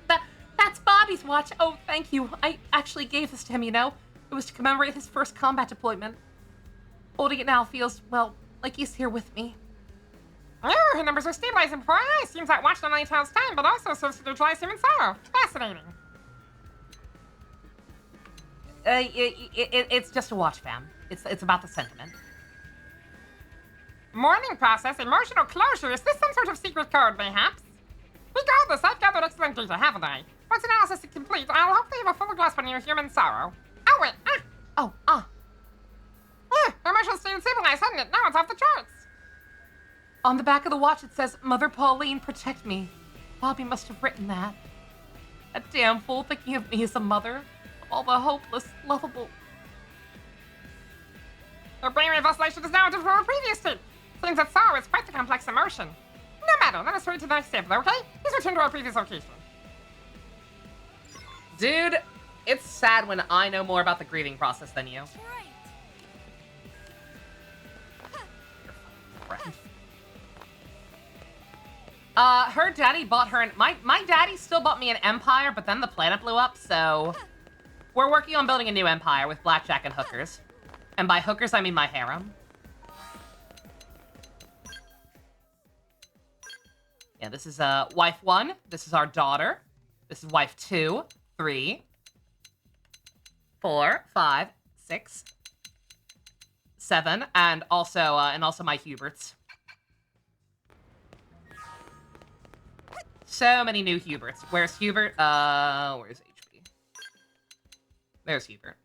That's Bobby's watch. Oh, thank you. I actually gave this to him, you know? It was to commemorate his first combat deployment. Holding it now feels, well, like he's here with me. Oh, her numbers are stabilizing before our eyes. Seems that watch not only tells time, but also serves to neutralize human sorrow. Fascinating. It's just a watch, fam. It's about the sentiment. Mourning process, emotional closure. Is this some sort of secret code, mayhaps? Regardless, I've gathered excellent data, haven't I? Once analysis is complete, I'll hopefully have a full grasp on your human sorrow. Oh, wait, emotional state stabilized, hasn't it? Now it's off the charts. On the back of the watch, it says, Mother Pauline, protect me. Bobby must have written that. A damn fool thinking of me as a mother. Of all the hopeless, lovable. Your brainwave oscillation is now different from a previous state. Seems that sorrow is quite a complex emotion. No matter, let us hurry to the next sample, okay? Please return to our previous location. Dude, it's sad when I know more about the grieving process than you. Her daddy bought her my daddy still bought me an empire, but then the planet blew up, so we're working on building a new empire with blackjack and hookers. And by hookers, I mean my harem. Yeah, this is wife 1. This is our daughter. This is wife 2, 3, 4, 5, 6, 7, and also my Huberts. So many new Huberts. Where's Hubert? Where's HB? There's Hubert.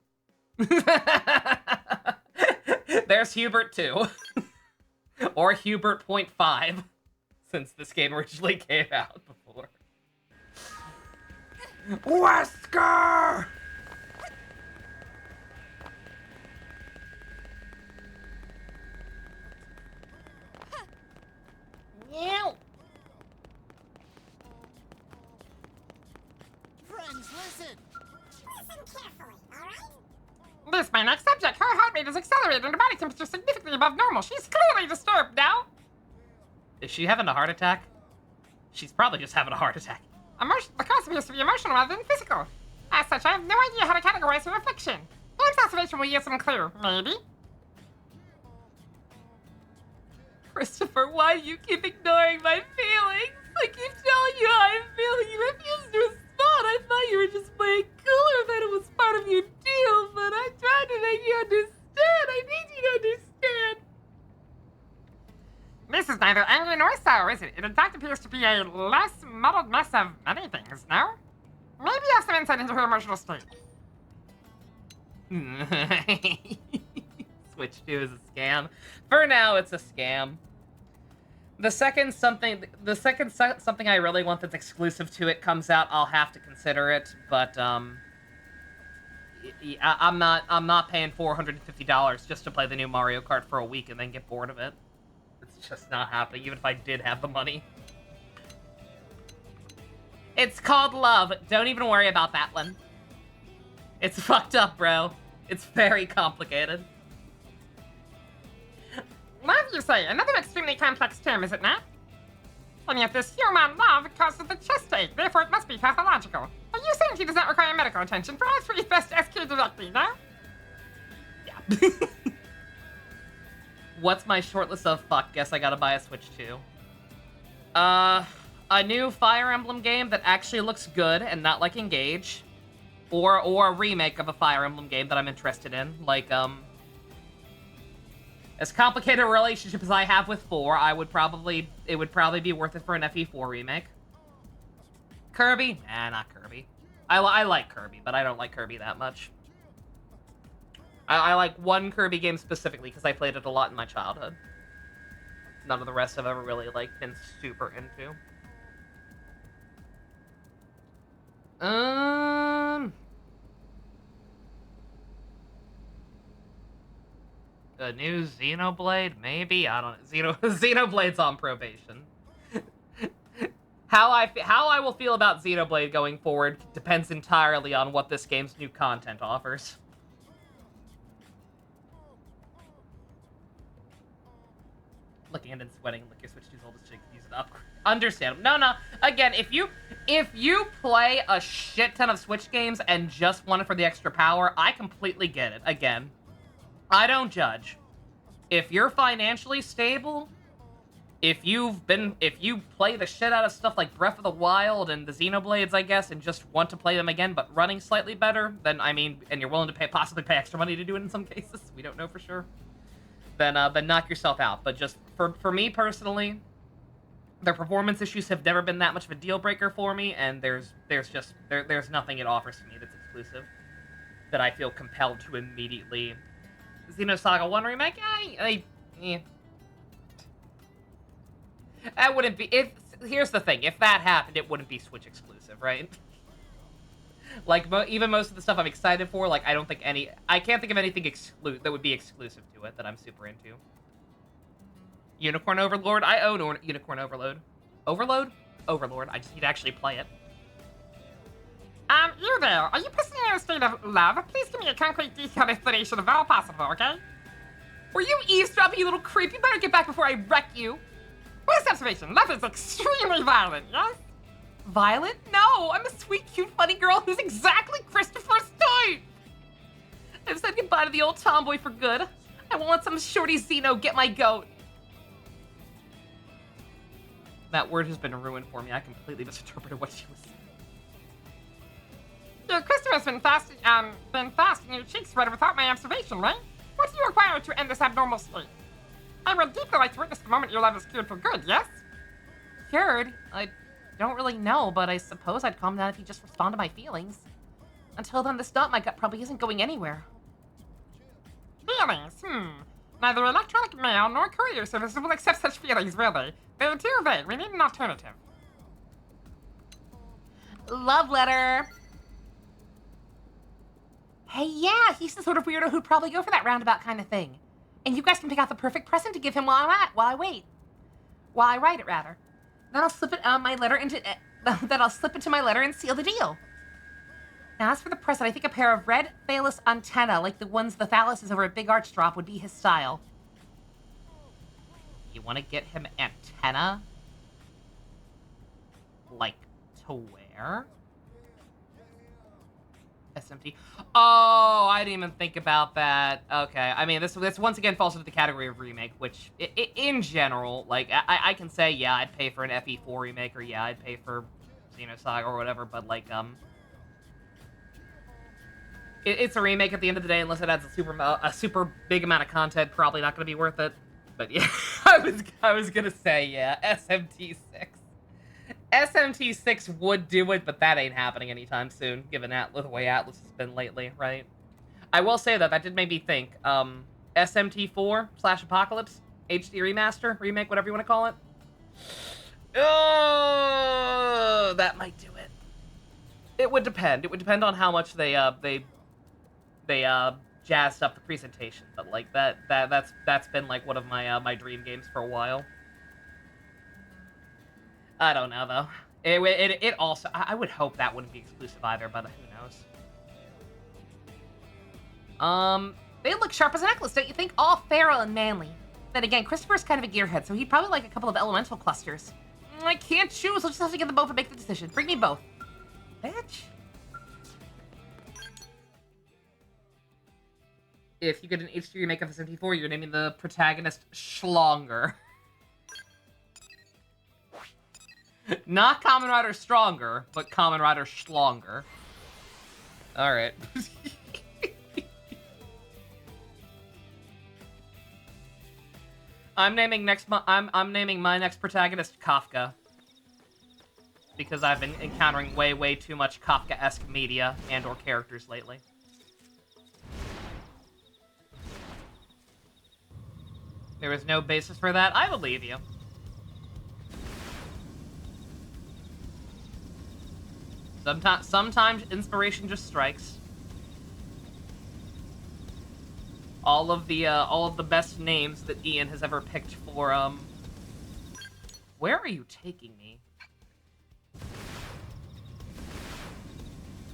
There's Hubert 2. Or Hubert 0.5, since this game originally came out before. Wesker! Meow. Friends, listen. Listen carefully, all right? This is my next subject. Her heart rate is accelerated and her body temperature significantly above normal. She's clearly disturbed now. Is she having a heart attack? She's probably just having a heart attack. The cause appears to be emotional rather than physical. As such, I have no idea how to categorize her affliction. Perhaps observation will yield some clue, maybe? Christopher, why do you keep ignoring my feelings? I keep telling you how I'm feeling. You refuse to respond. I thought you were just playing cooler, that it was part of your deal, but I tried to make you understand. I need you to understand. This is neither angry nor sour, is it? It in fact appears to be a less muddled mess of many things, no? Maybe you have some insight into her emotional state. Switch 2 is a scam. For now, it's a scam. The second something I really want that's exclusive to it comes out, I'll have to consider it. But I'm not paying $450 just to play the new Mario Kart for a week and then get bored of it. It's just not happening, even if I did have the money. It's called love. Don't even worry about that one. It's fucked up, bro. It's very complicated. Love, you say? Another extremely complex term, is it not? And yet this human love causes the chest ache, therefore it must be pathological. Are you saying he does not require medical attention? Perhaps we best SK directly, no? Yeah. What's my short list of fuck? Guess I gotta buy a Switch 2. A new Fire Emblem game that actually looks good and not like Engage. Or a remake of a Fire Emblem game that I'm interested in. Like, as complicated a relationship as I have with 4, it would probably be worth it for an FE4 remake. Kirby? Nah, not Kirby. I like Kirby, but I don't like Kirby that much. I like one Kirby game specifically because I played it a lot in my childhood. None of the rest I've ever really, like, been super into. A new Xenoblade? Maybe? I don't know. Xenoblade's on probation. How I will feel about Xenoblade going forward depends entirely on what this game's new content offers. Looking at it and sweating like your Switch 2's oldest chick, use it up. Understandable. No. Again, if you play a shit ton of Switch games and just want it for the extra power, I completely get it. Again, I don't judge. If you're financially stable, if you play the shit out of stuff like Breath of the Wild and the Xenoblades, I guess, and just want to play them again, but running slightly better, then, I mean, and you're willing to possibly pay extra money to do it in some cases, we don't know for sure, then knock yourself out. But just, for me personally, their performance issues have never been that much of a deal breaker for me, and there's nothing it offers to me that's exclusive that I feel compelled to immediately. Xenosaga 1 remake? That wouldn't be. Here's the thing: if that happened, it wouldn't be Switch exclusive, right? Like even most of the stuff I'm excited for, like I can't think of anything that would be exclusive to it that I'm super into. Unicorn Overlord? I own Unicorn Overload. Overlord. I just need to actually play it. You there. Are you personally in a state of love? Please give me a concrete, detailed explanation of all possible, okay? Were you eavesdropping, you little creep? You better get back before I wreck you. First observation, love is extremely violent, yes? Violent? No, I'm a sweet, cute, funny girl who's exactly Christopher's type. I've said goodbye to the old tomboy for good. I won't let some shorty Xeno get my goat. That word has been ruined for me. I completely misinterpreted what she was saying. Your Christopher's been fast and your cheeks red without my observation, right? What do you require to end this abnormal state? I would deeply like to witness the moment your love is cured for good, yes? Cured? I don't really know, but I suppose I'd calm down if you just respond to my feelings. Until then, this nut in my gut probably isn't going anywhere. Feelings? Neither electronic mail nor courier services will accept such feelings, will they? They're too vague. We need an alternative. Love letter. Hey, yeah, he's the sort of weirdo who'd probably go for that roundabout kind of thing. And you guys can pick out the perfect present to give him while I write it, rather. Then I'll slip it into my letter and seal the deal. Now, as for the present, I think a pair of red phallus antennae, like the ones the phallus is over a big arch drop, would be his style. You want to get him antenna? Like, to wear? SMT. Oh, I didn't even think about that. Okay, I mean, this once again falls into the category of remake, which, in general, like, I can say, yeah, I'd pay for an FE4 remake, or yeah, I'd pay for Xenosaga or whatever, but, like, it's a remake at the end of the day, unless it adds a super big amount of content, probably not going to be worth it. But yeah, I was gonna say, yeah, SMT6. SMT6 would do it, but that ain't happening anytime soon, given the way Atlas has been lately, right? I will say, though, that did make me think, SMT4/Apocalypse, HD Remaster, Remake, whatever you want to call it. Oh, that might do it. It would depend. It would depend on how much they jazzed up the presentation, but, like, that's been, like, one of my, my dream games for a while. I don't know, though. It also... I would hope that wouldn't be exclusive either, but who knows. They look sharp as a necklace, don't you think? All feral and manly. Then again, Christopher's kind of a gearhead, so he'd probably like a couple of elemental clusters. I can't choose, I'll just have to get them both and make the decision. Bring me both. Bitch. If you get an HD remake of SMT4, you're naming the protagonist Schlonger. Not Kamen Rider Stronger, but Kamen Rider Schlonger. Alright. I'm naming my next protagonist Kafka. Because I've been encountering way too much Kafka-esque media and or characters lately. There is no basis for that. I believe you. Sometimes inspiration just strikes. All of the best names that Ian has ever picked for where are you taking me?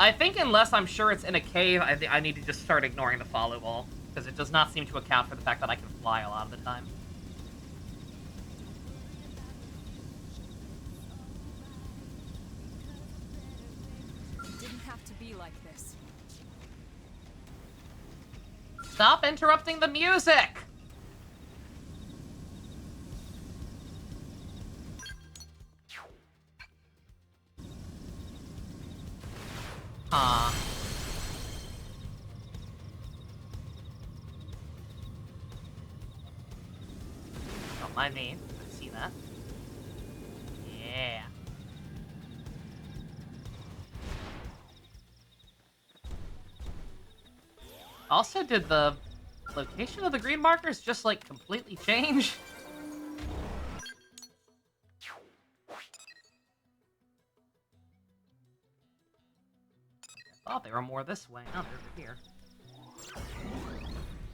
I think unless I'm sure it's in a cave, I need to just start ignoring the follow wall, because it does not seem to account for the fact that I can fly a lot of the time. It didn't have to be like this. Stop interrupting the music! Huh. Don't mind me. I see that. Yeah. Also, did the location of the green markers just, like, completely change? I thought they were more this way. Oh, they're over here.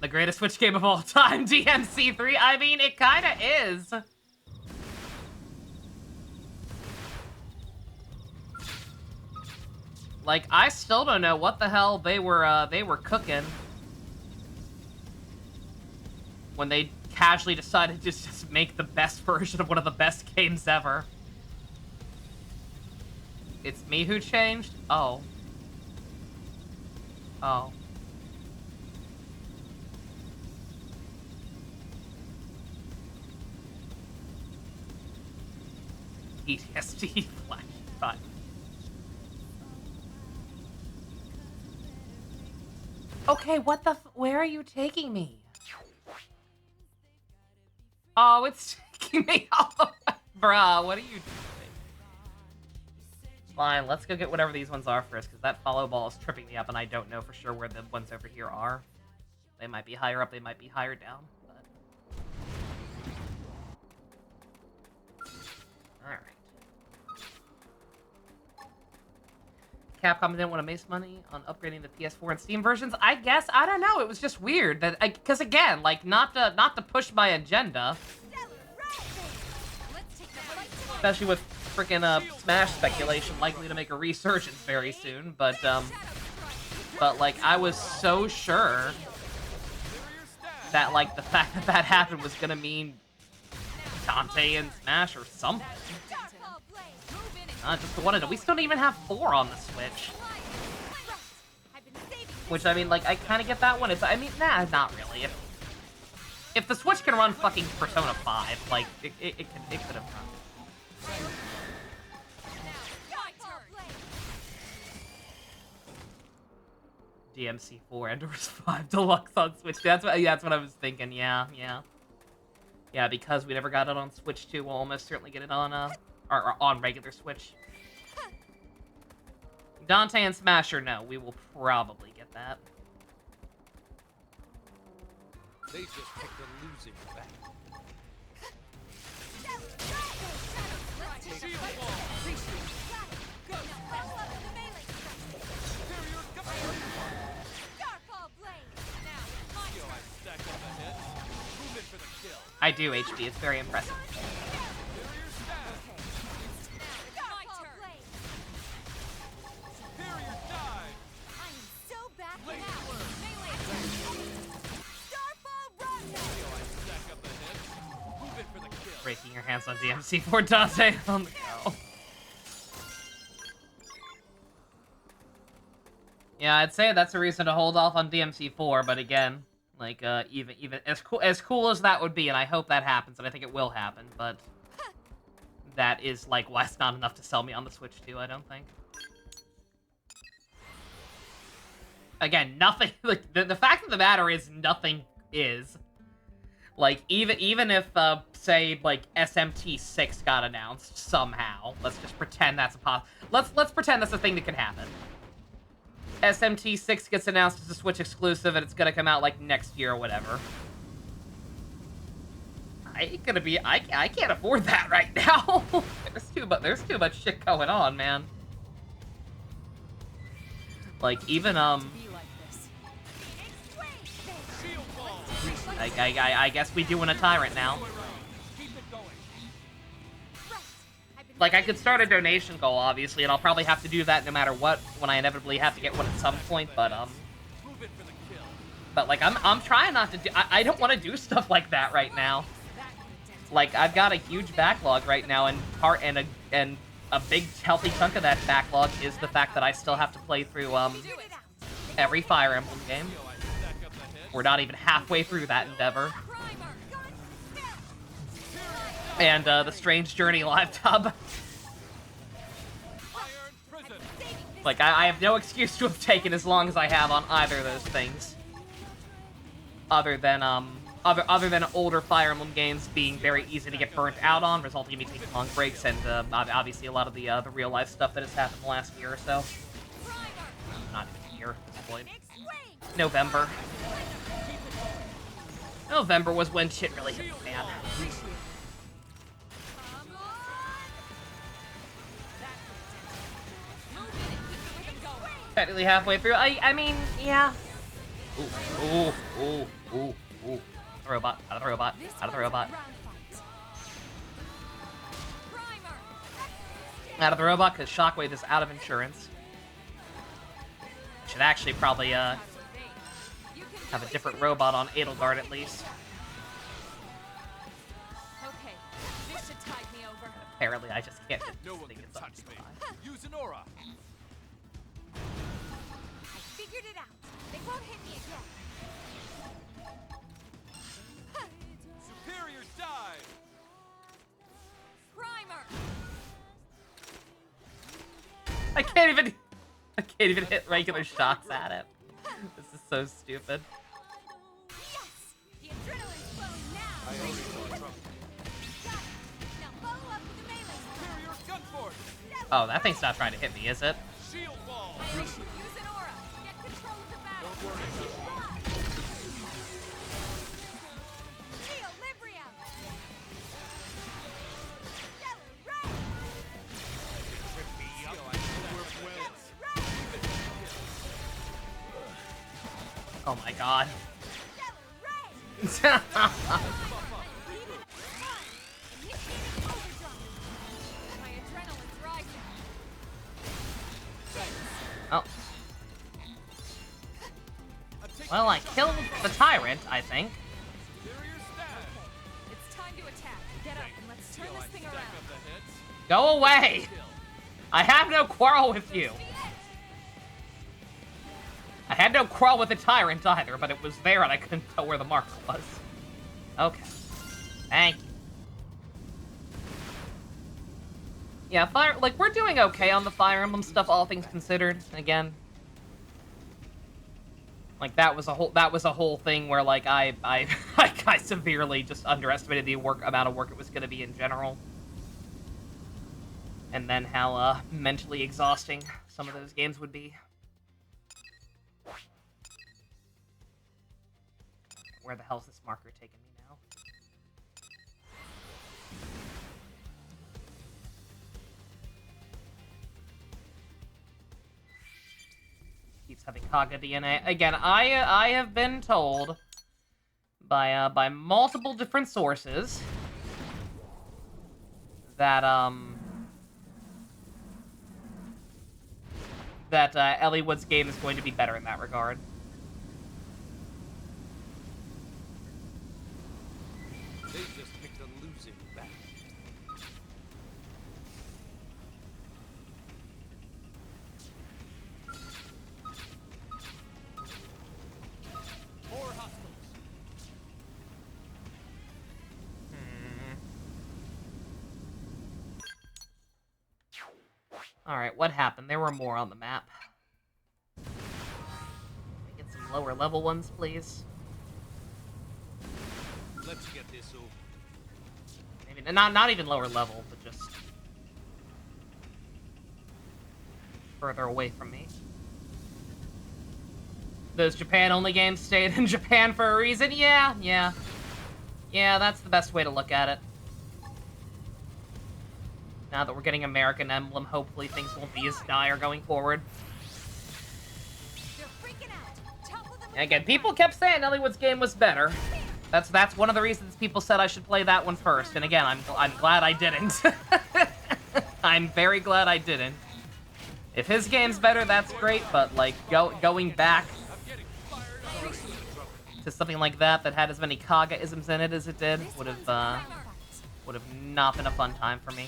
The greatest Switch game of all time, DMC3. I mean, it kinda is. Like, I still don't know what the hell they were cooking when they casually decided to just make the best version of one of the best games ever. It's me who changed? Oh. Oh. PTSD flashback. Okay, what the where are you taking me? Oh, it's taking me all the way. Bruh, what are you doing? Fine, let's go get whatever these ones are first, because that follow ball is tripping me up, and I don't know for sure where the ones over here are. They might be higher up, they might be higher down, but... Alright. Capcom didn't want to waste money on upgrading the PS4 and Steam versions? I guess, I don't know, it was just weird. That because again, like, not to push my agenda. Especially with freaking Smash speculation likely to make a resurgence very soon, but like, I was so sure that, like, the fact that that happened was gonna mean Dante and Smash or something. Just wanted to. We still don't even have 4 on the Switch. Which, I mean, like, I kind of get that one. I mean, nah, not really. If the Switch can run fucking Persona 5, like, it could have run. DMC4 and 5 Deluxe on Switch. That's what I was thinking. Yeah. Yeah, because we never got it on Switch 2, we'll almost certainly get it on, or on regular Switch. Dante and Smasher, no, we will probably get that. They just picked a losing back. I do, HD. It's very impressive. Breaking your hands on DMC4 Dante on the go. Yeah, I'd say that's a reason to hold off on DMC4, but again, like, even as cool as that would be, and I hope that happens, and I think it will happen, but that is likewise not enough to sell me on the Switch 2, I don't think. Again, nothing, like, the fact of the matter is nothing is. Like, even if, say, like, SMT6 got announced somehow, let's just pretend that's let's pretend that's a thing that can happen. SMT6 gets announced as a Switch exclusive, and it's gonna come out, like, next year or whatever. I can't afford that right now. There's too much shit going on, man. Like, even, I guess we do win a Tyrant now. Like, I could start a donation goal, obviously, and I'll probably have to do that no matter what when I inevitably have to get one at some point, but, like, I'm trying not to do... I don't want to do stuff like that right now. Like, I've got a huge backlog right now, and a big, healthy chunk of that backlog is the fact that I still have to play through, every Fire Emblem game. We're not even halfway through that endeavor. And, the Strange Journey live tub. Like, I have no excuse to have taken as long as I have on either of those things. Other than older Fire Emblem games being very easy to get burnt out on, resulting in me taking long breaks, and, obviously a lot of the real-life stuff that has happened the last year or so. Not even a year at this point. November. November was when shit really hit the fan. Technically halfway through. I mean, yeah. Ooh. The robot. Out of the robot. Out of the robot. Out of the robot, because Shockwave is out of insurance. Should actually probably, have a different robot on Edelgard, at least. Okay, this should tide me over. Apparently, I just can't No one think can it's touch me. up. Use an aura. I figured it out. They won't hit me again. Superior dive. Primer. I can't even hit regular shots at it. This is so stupid. Yes! The adrenaline's flowing now! I already saw trouble. Got it! Now follow up with the melee Superior gun force. Oh, that thing's not trying to hit me, is it? Shield wall. Use an aura. Get control of the battle. Don't worry. Equilibrium! Stellar Ray! Trip me up. Oh my god. Stellar Ray! Initiating overdrive! My adrenaline's rising. Oh. Well, I killed the Tyrant, I think. Superior stab. It's time to attack. Get up and let's turn this thing Stack around. up the hits. Go away! I have no quarrel with you. I had no quarrel with the Tyrant either, but it was there and I couldn't tell where the marker was. Okay. Thank you. Yeah, we're doing okay on the Fire Emblem stuff, all things considered. Again, like, that was a whole thing where, like, I severely just underestimated the amount of work it was going to be in general. And then how, mentally exhausting some of those games would be. Where the hell's this marker taking me now? Keeps having Kaga DNA. Again, I have been told by multiple different sources that Elliewood's game is going to be better in that regard. They just picked a losing battle. More hostiles. Alright, what happened? There were more on the map. Can we get some lower level ones, please? Let's get this over. Maybe not even lower level, but just further away from me. Those Japan-only games stayed in Japan for a reason? Yeah, that's the best way to look at it. Now that we're getting American Emblem, hopefully things won't be as dire going forward. They're freaking out. Topple them with Again, people kept saying Elliewood's game was better. That's one of the reasons people said I should play that one first. And again, I'm glad I didn't. I'm very glad I didn't. If his game's better, that's great. But like going back to something like that had as many Kaga-isms in it as it did would have not been a fun time for me.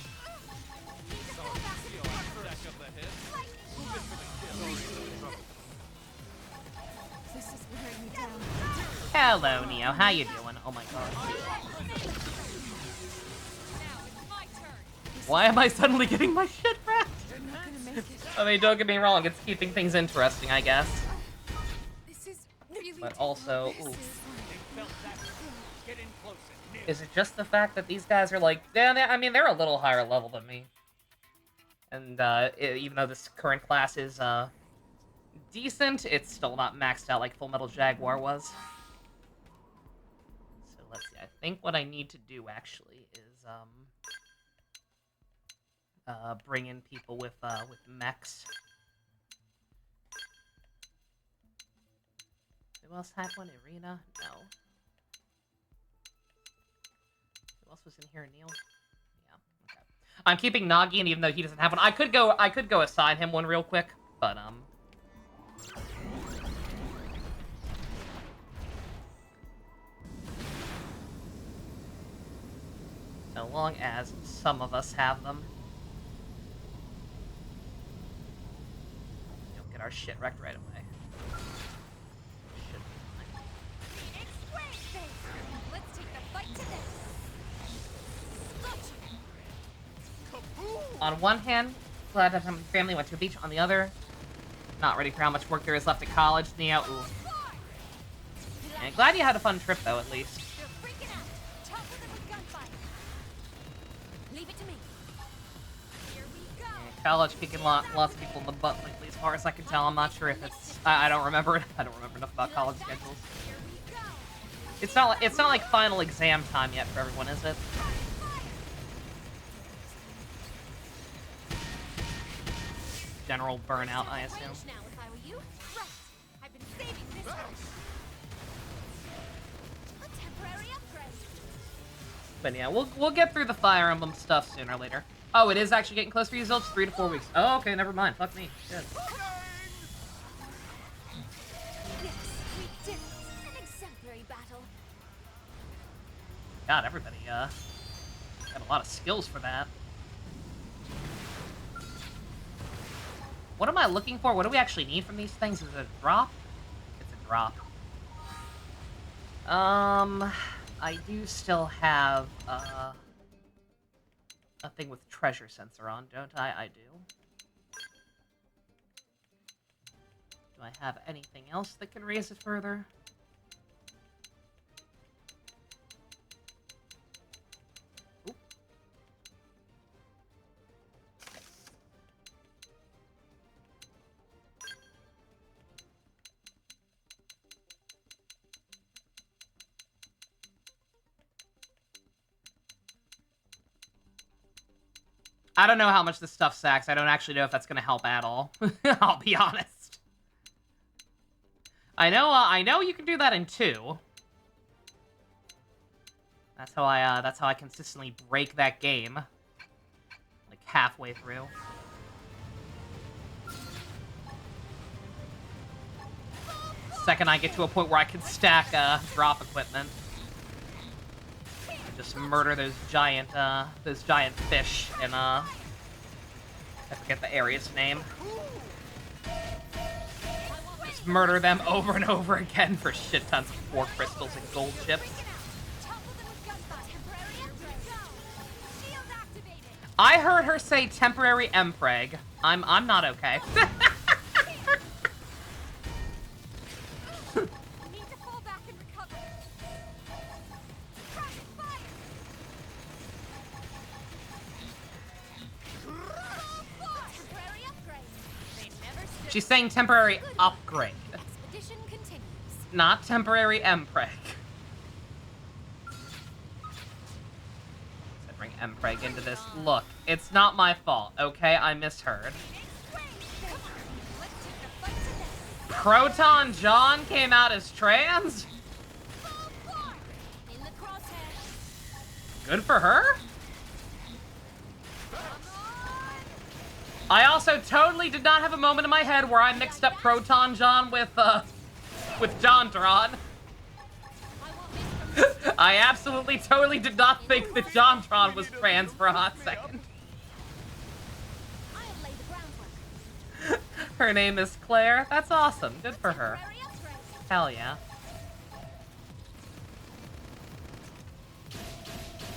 This is wearing me down. Hello, Neo. How you doing? Oh my god. Now it's my turn. Why am I suddenly getting my shit wrecked? I'm not gonna make it. I mean, don't get me wrong. It's keeping things interesting, I guess. This is really But also, This ooh. is Get in closer. Is it just the fact that these guys are like, I mean, they're a little higher level than me. And even though this current class is decent, it's still not maxed out like Full Metal Jaguar was. So let's see. I think what I need to do actually is bring in people with mechs. Who else had one? Irina? No. Who else was in here? Neil? Yeah, okay. I'm keeping Nagi-in even though he doesn't have one. I could go assign him one real quick, but so long as some of us have them. Don't get our shit wrecked right away. Should be fine. Explain things. Let's take the fight to this. Gotcha. On one hand, glad to have my family went to a beach. On the other, not ready for how much work there is left at college. Neo, ooh. And glad you had a fun trip though, at least. They're freaking out. Topple them with gunfire. Leave it to me. Here we go. College kicking lots of people in the butt lately, as far as I can tell. I'm not sure if it's. I don't remember. I don't remember enough about college schedules. Here we go. It's not like final exam time yet for everyone, is it? General burnout, I assume. Now, if I were you, right. I've been saving this house. A temporary upgrade. But yeah, we'll get through the Fire Emblem stuff sooner or later. Oh, it is actually getting close for results. 3 to 4 weeks. Oh, okay, never mind. Fuck me. Shit. Yes, we did it. An exemplary battle. God, everybody got a lot of skills for that. What am I looking for? What do we actually need from these things? Is it a drop? drop. I do still have, a thing with treasure sensor on, don't I? I do. Do I have anything else that can raise it further? Oop. I don't know how much this stuff sacks. I don't actually know if that's gonna help at all. I'll be honest. I know you can do that in 2. That's how I consistently break that game. Like halfway through. Second I get to a point where I can stack drop equipment. Just murder those giant fish in, I forget the area's name. Just murder them over and over again for shit tons of 4 crystals and gold chips. I heard her say temporary empreg. I'm not okay. She's saying temporary upgrade. Expedition continues. Not temporary empreg. I bring empreg into this. Look, it's not my fault, okay? I misheard. Proton John came out as trans? Good for her? I also totally did not have a moment in my head where I mixed up Proton John with Jontron. I absolutely totally did not think that Jontron was trans for a hot second. Her name is Claire. That's awesome. Good for her. Hell yeah.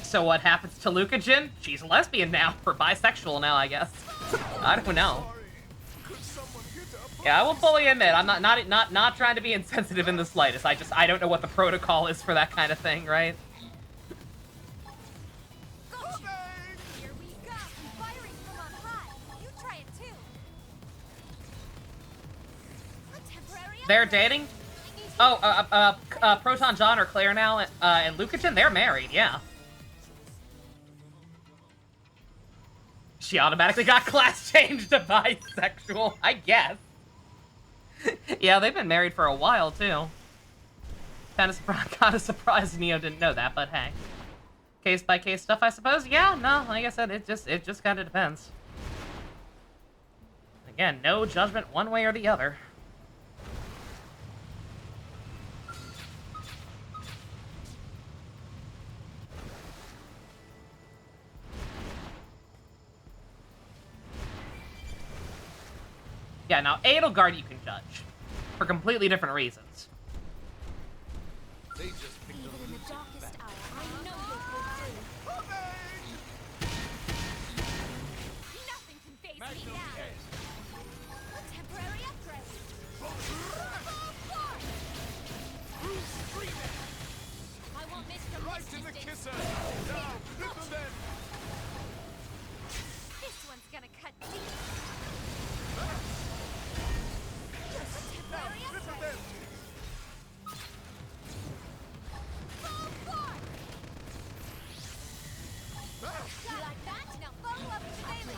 So what happens to Lucajin? She's a lesbian now, or bisexual now, I guess. I don't know. Yeah, I will fully admit, I'm not trying to be insensitive in the slightest. I don't know what the protocol is for that kind of thing, right? Here we go. Firing from on high. You try it too. A temporary They're dating? Oh, Proton John or Claire now, and Lucajin, they're married, yeah. She automatically got class changed to bisexual, I guess. Yeah, they've been married for a while, too. Kinda surprised Neo didn't know that, but hey. Case-by-case stuff, I suppose? Yeah, no, like I said, it just kinda depends. Again, no judgment one way or the other. Yeah, now Edelgard you can judge. For completely different reasons. They just picked Even a in the loser darkest back. hour, I know you'll pull through. Nothing can phase me Magnum now. K. A temporary upgrade. I won't miss from Right this to the distance. kisser. Now, rip them in. This one's gonna cut deep. Now, rip them in. You like that? Now follow up with Technology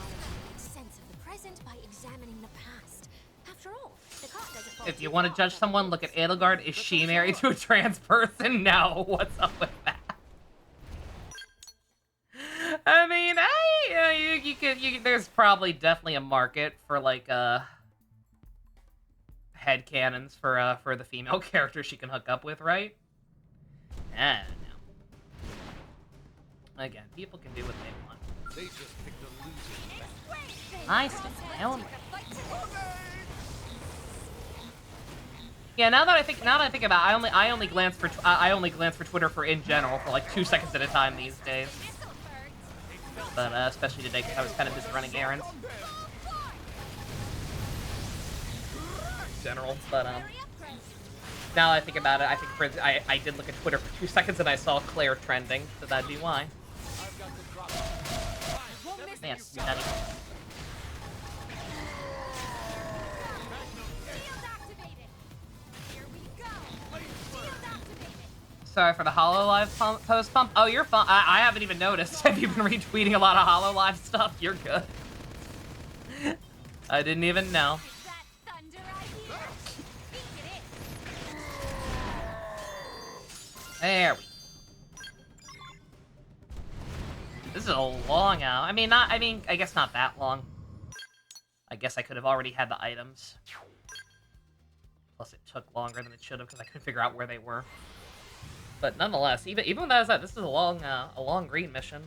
makes sense of the present by examining the past. After all, the clock doesn't fall If you too want to far judge from someone, the look at past. Edelgard. Is she married to a trans person? No. What's up with that? I mean, there's probably definitely a market for, like, headcanons for the female character she can hook up with, right? I don't know. Again, people can do what they want. They just picked a loser back. I stick my own way. Yeah, now that I think about it, I only glance for Twitter for in general for like 2 seconds at a time these days. But especially today because I was kind of busy running errands. In general, but now that I think about it, I think I did look at Twitter for 2 seconds and I saw Claire trending, so that'd be why. Man, nutty. Sorry for the HoloLive post pump. Oh, you're fine. I haven't even noticed. Have you been retweeting a lot of HoloLive stuff? You're good. I didn't even know. There we go. This is a long out. I mean, I guess not that long. I guess I could have already had the items. Plus, it took longer than it should have because I couldn't figure out where they were. But nonetheless, even when that was that, this is a long green mission.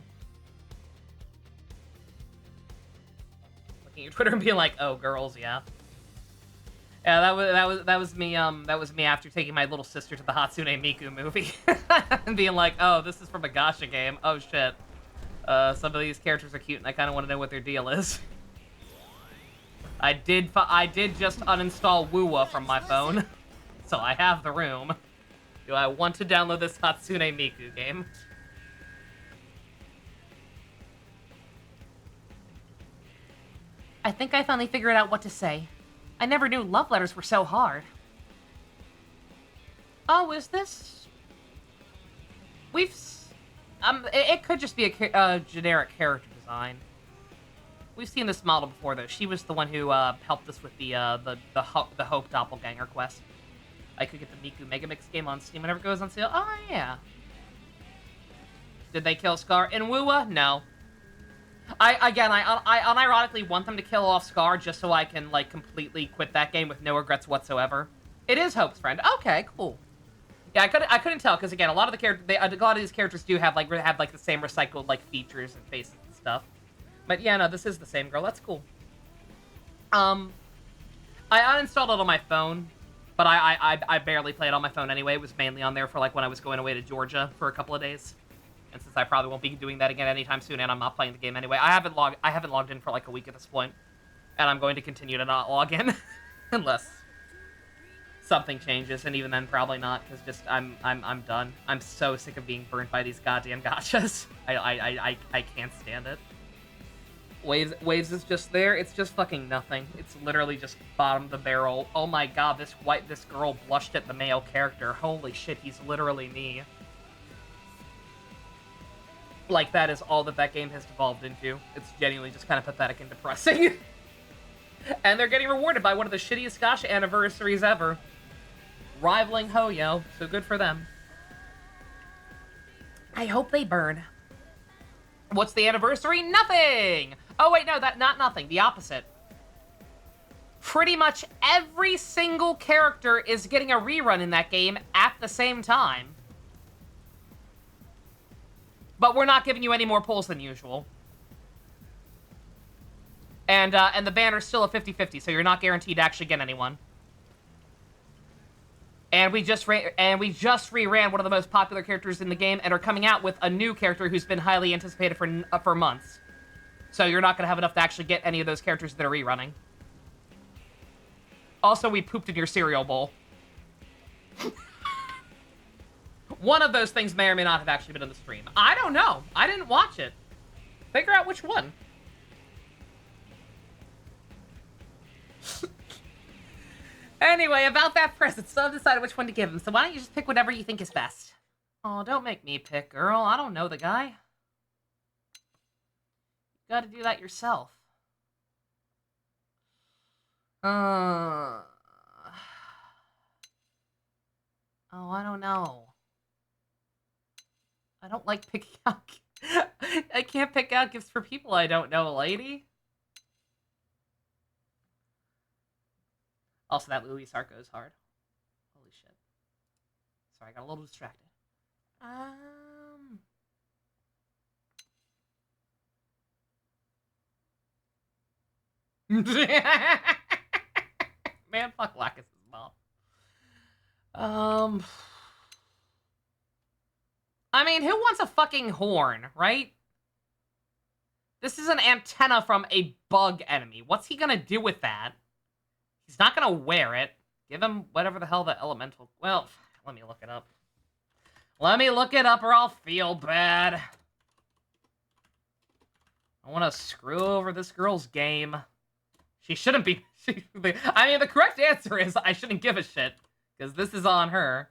Looking at your Twitter and being like, "Oh, girls, yeah." Yeah, that was me after taking my little sister to the Hatsune Miku movie and being like, "Oh, this is from a gacha game. Oh shit. Some of these characters are cute, and I kind of want to know what their deal is." I did just uninstall Wuwa from my phone, so I have the room. Do I want to download this Hatsune Miku game? I think I finally figured out what to say. I never knew love letters were so hard. Oh, is this? It could just be a generic character design. We've seen this model before, though. She was the one who helped us with the Hope Doppelganger quest. I could get the Miku Megamix game on Steam whenever it goes on sale. Oh, yeah. Did they kill Scar in Wuwa? No. I unironically want them to kill off Scar just so I can, like, completely quit that game with no regrets whatsoever. It is Hope's friend. Okay, cool. Yeah, I couldn't tell, because, again, a lot of these characters do have the same recycled, like, features and faces and stuff. But, yeah, no, this is the same girl. That's cool. I uninstalled it on my phone. But I barely play it on my phone anyway. It was mainly on there for, like, when I was going away to Georgia for a couple of days. And since I probably won't be doing that again anytime soon, and I'm not playing the game anyway, I haven't logged in for, like, a week at this point. And I'm going to continue to not log in. Unless something changes, and even then, probably not, because just, I'm done. I'm so sick of being burnt by these goddamn gachas. I can't stand it. Waves is just there. It's just fucking nothing. It's literally just bottom of the barrel. Oh my god, this girl blushed at the male character. Holy shit, he's literally me. Like, that is all that game has devolved into. It's genuinely just kind of pathetic and depressing. And they're getting rewarded by one of the shittiest gacha anniversaries ever. Rivaling Hoyo, so good for them. I hope they burn. What's the anniversary? Nothing! Oh, wait, no, not nothing. The opposite. Pretty much every single character is getting a rerun in that game at the same time. But we're not giving you any more pulls than usual. And the banner's still a 50-50, so you're not guaranteed to actually get anyone. And we just reran one of the most popular characters in the game and are coming out with a new character who's been highly anticipated for months. So you're not going to have enough to actually get any of those characters that are rerunning. Also, we pooped in your cereal bowl. One of those things may or may not have actually been in the stream. I don't know. I didn't watch it. Figure out which one. Anyway, about that present, so I've decided which one to give him. So why don't you just pick whatever you think is best? Oh, don't make me pick, girl. I don't know the guy. You gotta do that yourself. Oh, I don't know. I don't like picking out... I can't pick out gifts for people I don't know, lady. Also, that Louis Sarko is hard. Holy shit. Sorry, I got a little distracted. Man, fuck Lacus' mom. I mean, who wants a fucking horn, right? This is an antenna from a bug enemy. What's he gonna do with that? He's not gonna wear it. Give him whatever the hell the elemental... Well, let me look it up. Let me look it up or I'll feel bad. I want to screw over this girl's game. She shouldn't be... I mean, the correct answer is I shouldn't give a shit. Because this is on her.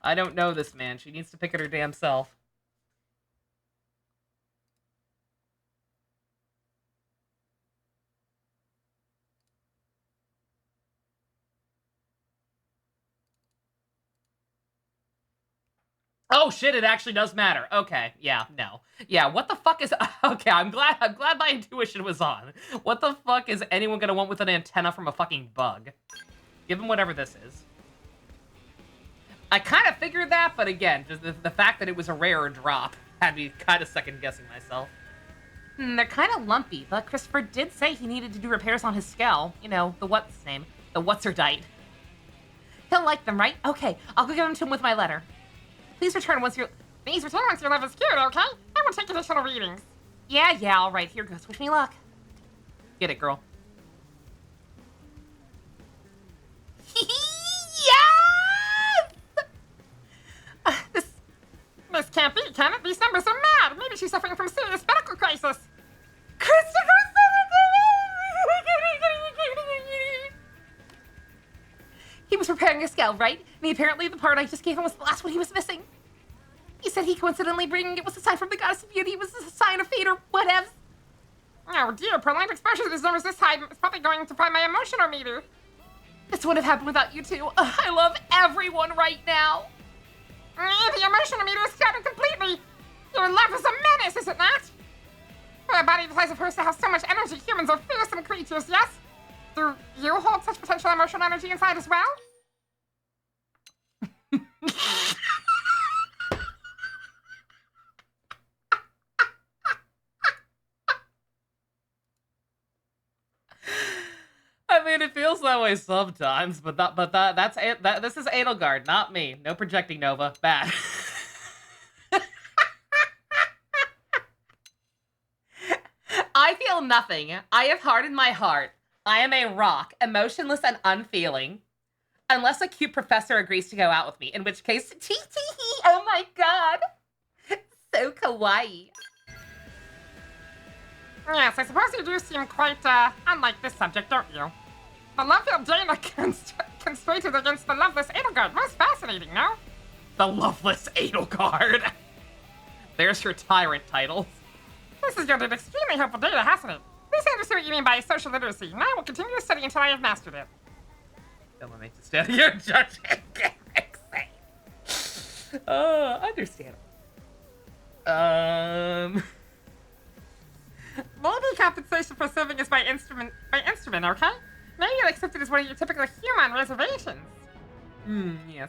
I don't know this, man. She needs to pick it her damn self. Oh shit, it actually does matter. Okay, yeah, no. Yeah, what the fuck is... Okay, I'm glad my intuition was on. What the fuck is anyone gonna want with an antenna from a fucking bug? Give him whatever this is. I kind of figured that, but again, just the fact that it was a rarer drop had me kind of second-guessing myself. They're kind of lumpy, but Christopher did say he needed to do repairs on his skull. You know, the what's name? The what's-her-dite. He'll like them, right? Okay, I'll go give them to him with my letter. Please return once your love is cured, okay? I will take additional readings. Yeah, all right. Here goes. Wish me luck. Get it, girl. Yes! This can't be, can it? These numbers are mad. Maybe she's suffering from serious medical crisis. Christopher! He was repairing a skull, right? And apparently the part I just gave him was the last one he was missing. He said he coincidentally bringing it was a sign from the goddess of beauty. It was a sign of fate or whatevs. Oh dear, prolonged exposure to these numbers this time is probably going to find my emotional meter. This wouldn't have happened without you two. I love everyone right now. The emotional meter is shattered completely. Your love is a menace, is it not? For a body the size of hers to have so much energy, humans are fearsome creatures, yes? Do you hold such potential emotional energy inside as well? I mean, it feels that way sometimes, but that's it. This is Edelgard, not me. No projecting, Nova. Bad. I feel nothing. I have hardened my heart. I am a rock, emotionless and unfeeling. Unless a cute professor agrees to go out with me, in which case, tee-tee-hee, oh my god. So kawaii. Yes, I suppose you do seem quite, unlike this subject, don't you? The love-filled Dana constrained against the loveless Edelgard. Most fascinating, no? The loveless Edelgard. There's her tyrant title. This has yielded extremely helpful data, hasn't it? Please understand what you mean by social literacy, and I will continue to study until I have mastered it. Don't let me stand here judging. Understandable. Maybe compensation for serving is by instrument, okay? Maybe you'll accept it as one of your typical human reservations. Yes.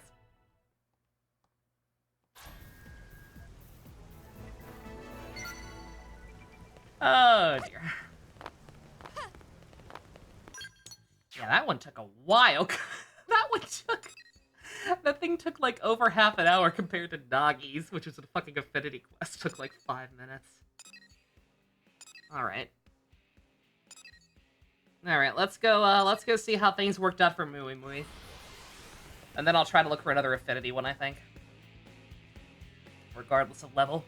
Oh, dear. Yeah, that one took a while. That thing took like over half an hour compared to Nagi's, which was a fucking affinity quest. Took like 5 minutes. Alright. Alright, let's go see how things worked out for Mui Mui. And then I'll try to look for another affinity one, I think. Regardless of level.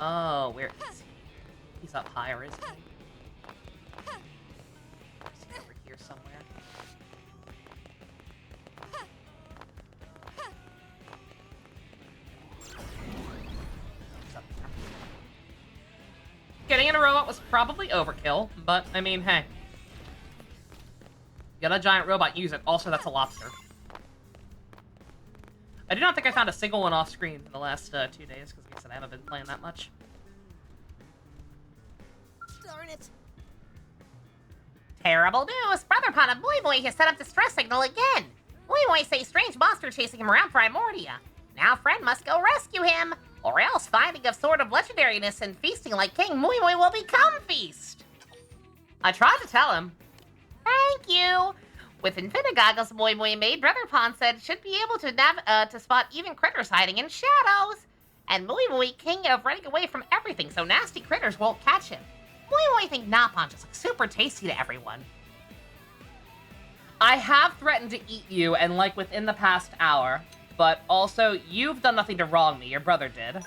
Oh, where is he? He's up higher, isn't he? Is he over here somewhere? He's up here. Getting in a robot was probably overkill, but I mean, hey. Get a giant robot, use it. Also, that's a lobster. I do not think I found a single one off screen in the last 2 days, because like I said, I haven't been playing that much. Darn it. Terrible news! Brother Pawn of Boy Boy has set up distress signal again. Boy Boy says strange monster chasing him around Primordia. Now friend must go rescue him, or else finding of sword of legendariness and feasting like King Boy Boy will become feast. I tried to tell him. Thank you. With infinite goggles Moi Moi made, Brother Pond said should be able to spot even critters hiding in shadows. And Moi Moi king of running away from everything so nasty critters won't catch him. Moi Moi think Napon just looks super tasty to everyone. I have threatened to eat you, and like within the past hour, but also you've done nothing to wrong me. Your brother did.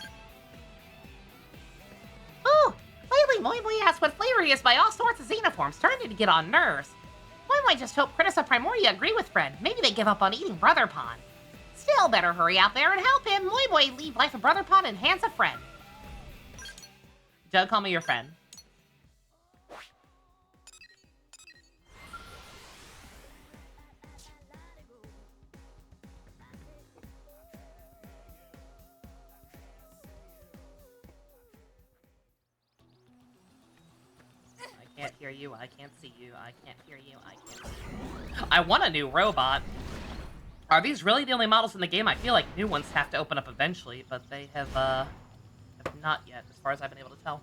Ooh, lately Moi Moi asks what flavor he is by all sorts of xenoforms, starting to get on nerves. Moi Moi just hope Critters of Primoria agree with Friend. Maybe they give up on eating Brother Pond. Still better hurry out there and help him. Moi Moi leave life of Brother Pond in hands of Friend. Don't call me your friend. I can't hear you, I can't see you, I can't hear you, I can't see you. I want a new robot. Are these really the only models in the game? I feel like new ones have to open up eventually, but they have not yet, as far as I've been able to tell.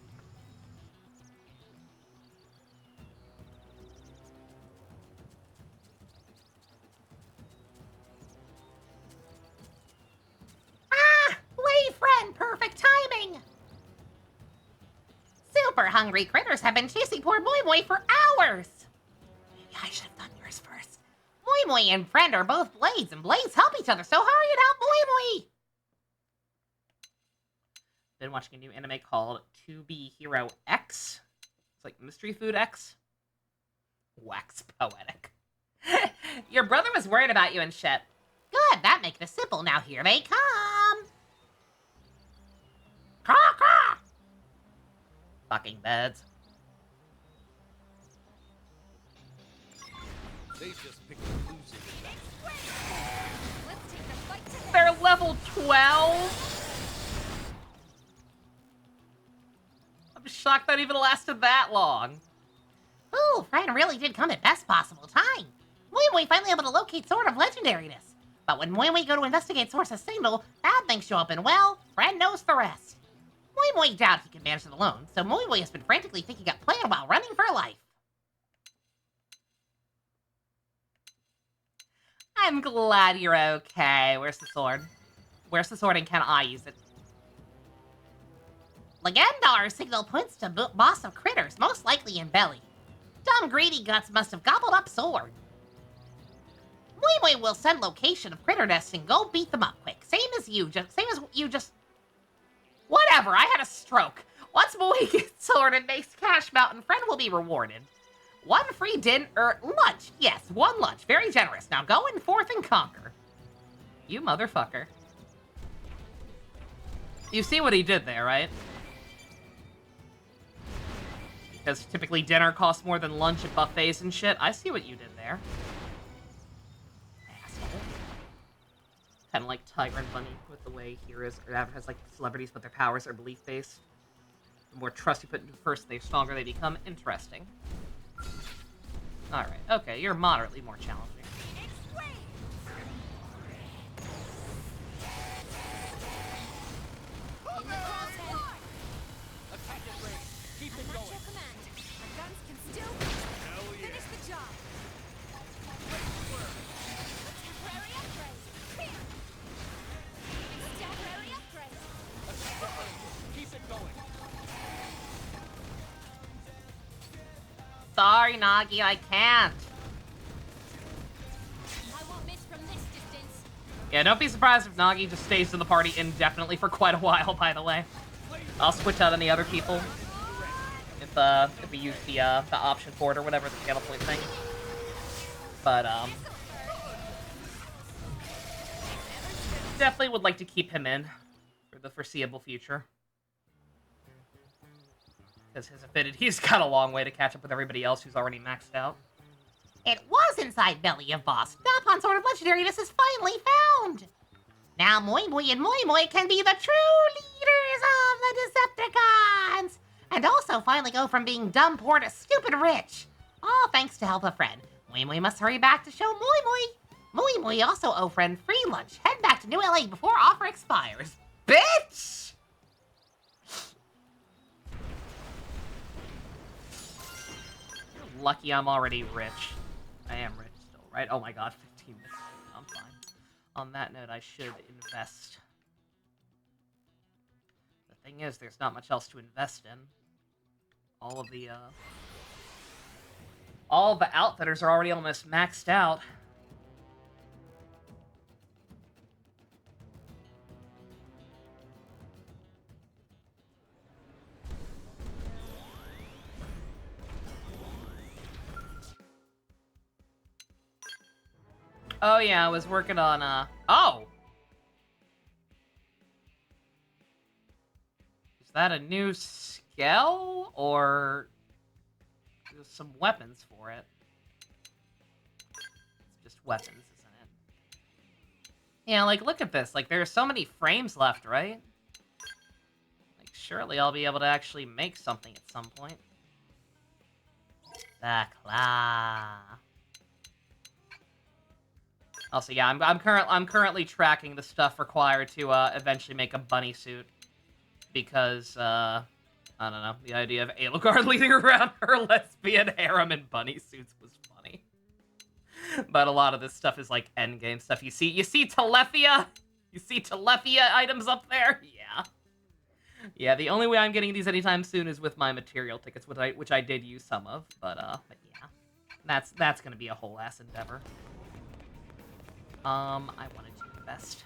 Ah! Wait, Friend! Perfect timing! Super hungry critters have been chasing poor Moi Moi for hours! Maybe I should have done yours first. Moi Moi and Friend are both Blades, and Blades help each other, so hurry and help Moi Moi! Been watching a new anime called To Be Hero X. It's like Mystery Food X. Wax poetic. Your brother was worried about you and shit. Good, that makes it simple. Now here they come! Caw, caw! Fucking beds. They just picked a losing. Let's take the fight to them. They're level 12? I'm shocked that even lasted that long. Ooh, Friend really did come at best possible time. Moi Moi finally able to locate Sword of Legendariness. But when Moi Moi go to investigate Source's signal, bad things show up and well, Friend knows the rest. Moi Moi doubt he can manage it alone, so Moi Moi has been frantically thinking up plan while running for life. I'm glad you're okay. Where's the sword? Where's the sword and can I use it? Legendar signal points to boss of critters, most likely in belly. Dumb greedy guts must have gobbled up sword. Moi Moi will send location of critter nests and go beat them up quick. Same as you just... Whatever, I had a stroke. Once Moi gets sword and makes Cash Mountain, Friend will be rewarded. One free lunch. Yes, one lunch. Very generous. Now go in forth and conquer. You motherfucker. You see what he did there, right? Because typically dinner costs more than lunch at buffets and shit. I see what you did there. Asshole. Kind of like Tiger and Bunny with the way heroes or advertise like celebrities, but their powers are belief-based. The more trust you put into first, the stronger they become. Interesting. Alright, okay, you're moderately more challenging. Keep it going. Our guns can still finish the job. Temporary upgrade. Here. Temporary upgrade. Keep it going. Sorry, Nagi, I can't. I won't miss from this distance. Yeah, don't be surprised if Nagi just stays in the party indefinitely for quite a while, by the way. I'll switch out any other people. If we use the option for it or whatever, the channel point thing. But, definitely would like to keep him in for the foreseeable future. Because his affinity's got a long way to catch up with everybody else who's already maxed out. It was inside Belly of Boss. Napon Sword of Legendariness is finally found! Now Moi Moi and Moi Moi can be the true leaders of the Decepticons! And also finally go from being dumb poor to stupid rich. All thanks to help a friend. Moi Moi must hurry back to show Moi Moi. Moi Moi also owe friend free lunch. Head back to New LA before offer expires. Bitch! lucky I'm already rich. I am rich still, right? Oh my god, 15 minutes. I'm fine. On that note, I should invest. The thing is, there's not much else to invest in. All of the outfitters are already almost maxed out. Oh yeah, I was working on, oh! Is that a new skill, or there's some weapons for it? It's just weapons, isn't it? Yeah, like, look at this. Like, there's so many frames left, right? Like, surely I'll be able to actually make something at some point. The claw. Also, yeah, I'm currently tracking the stuff required to eventually make a bunny suit, because I don't know, the idea of Alucard leading around her lesbian harem in bunny suits was funny. But a lot of this stuff is like endgame stuff. You see Telethia? You see Telethia items up there? Yeah. Yeah, the only way I'm getting these anytime soon is with my material tickets, which I did use some of, but yeah, that's gonna be a whole ass endeavor. I wanted to invest.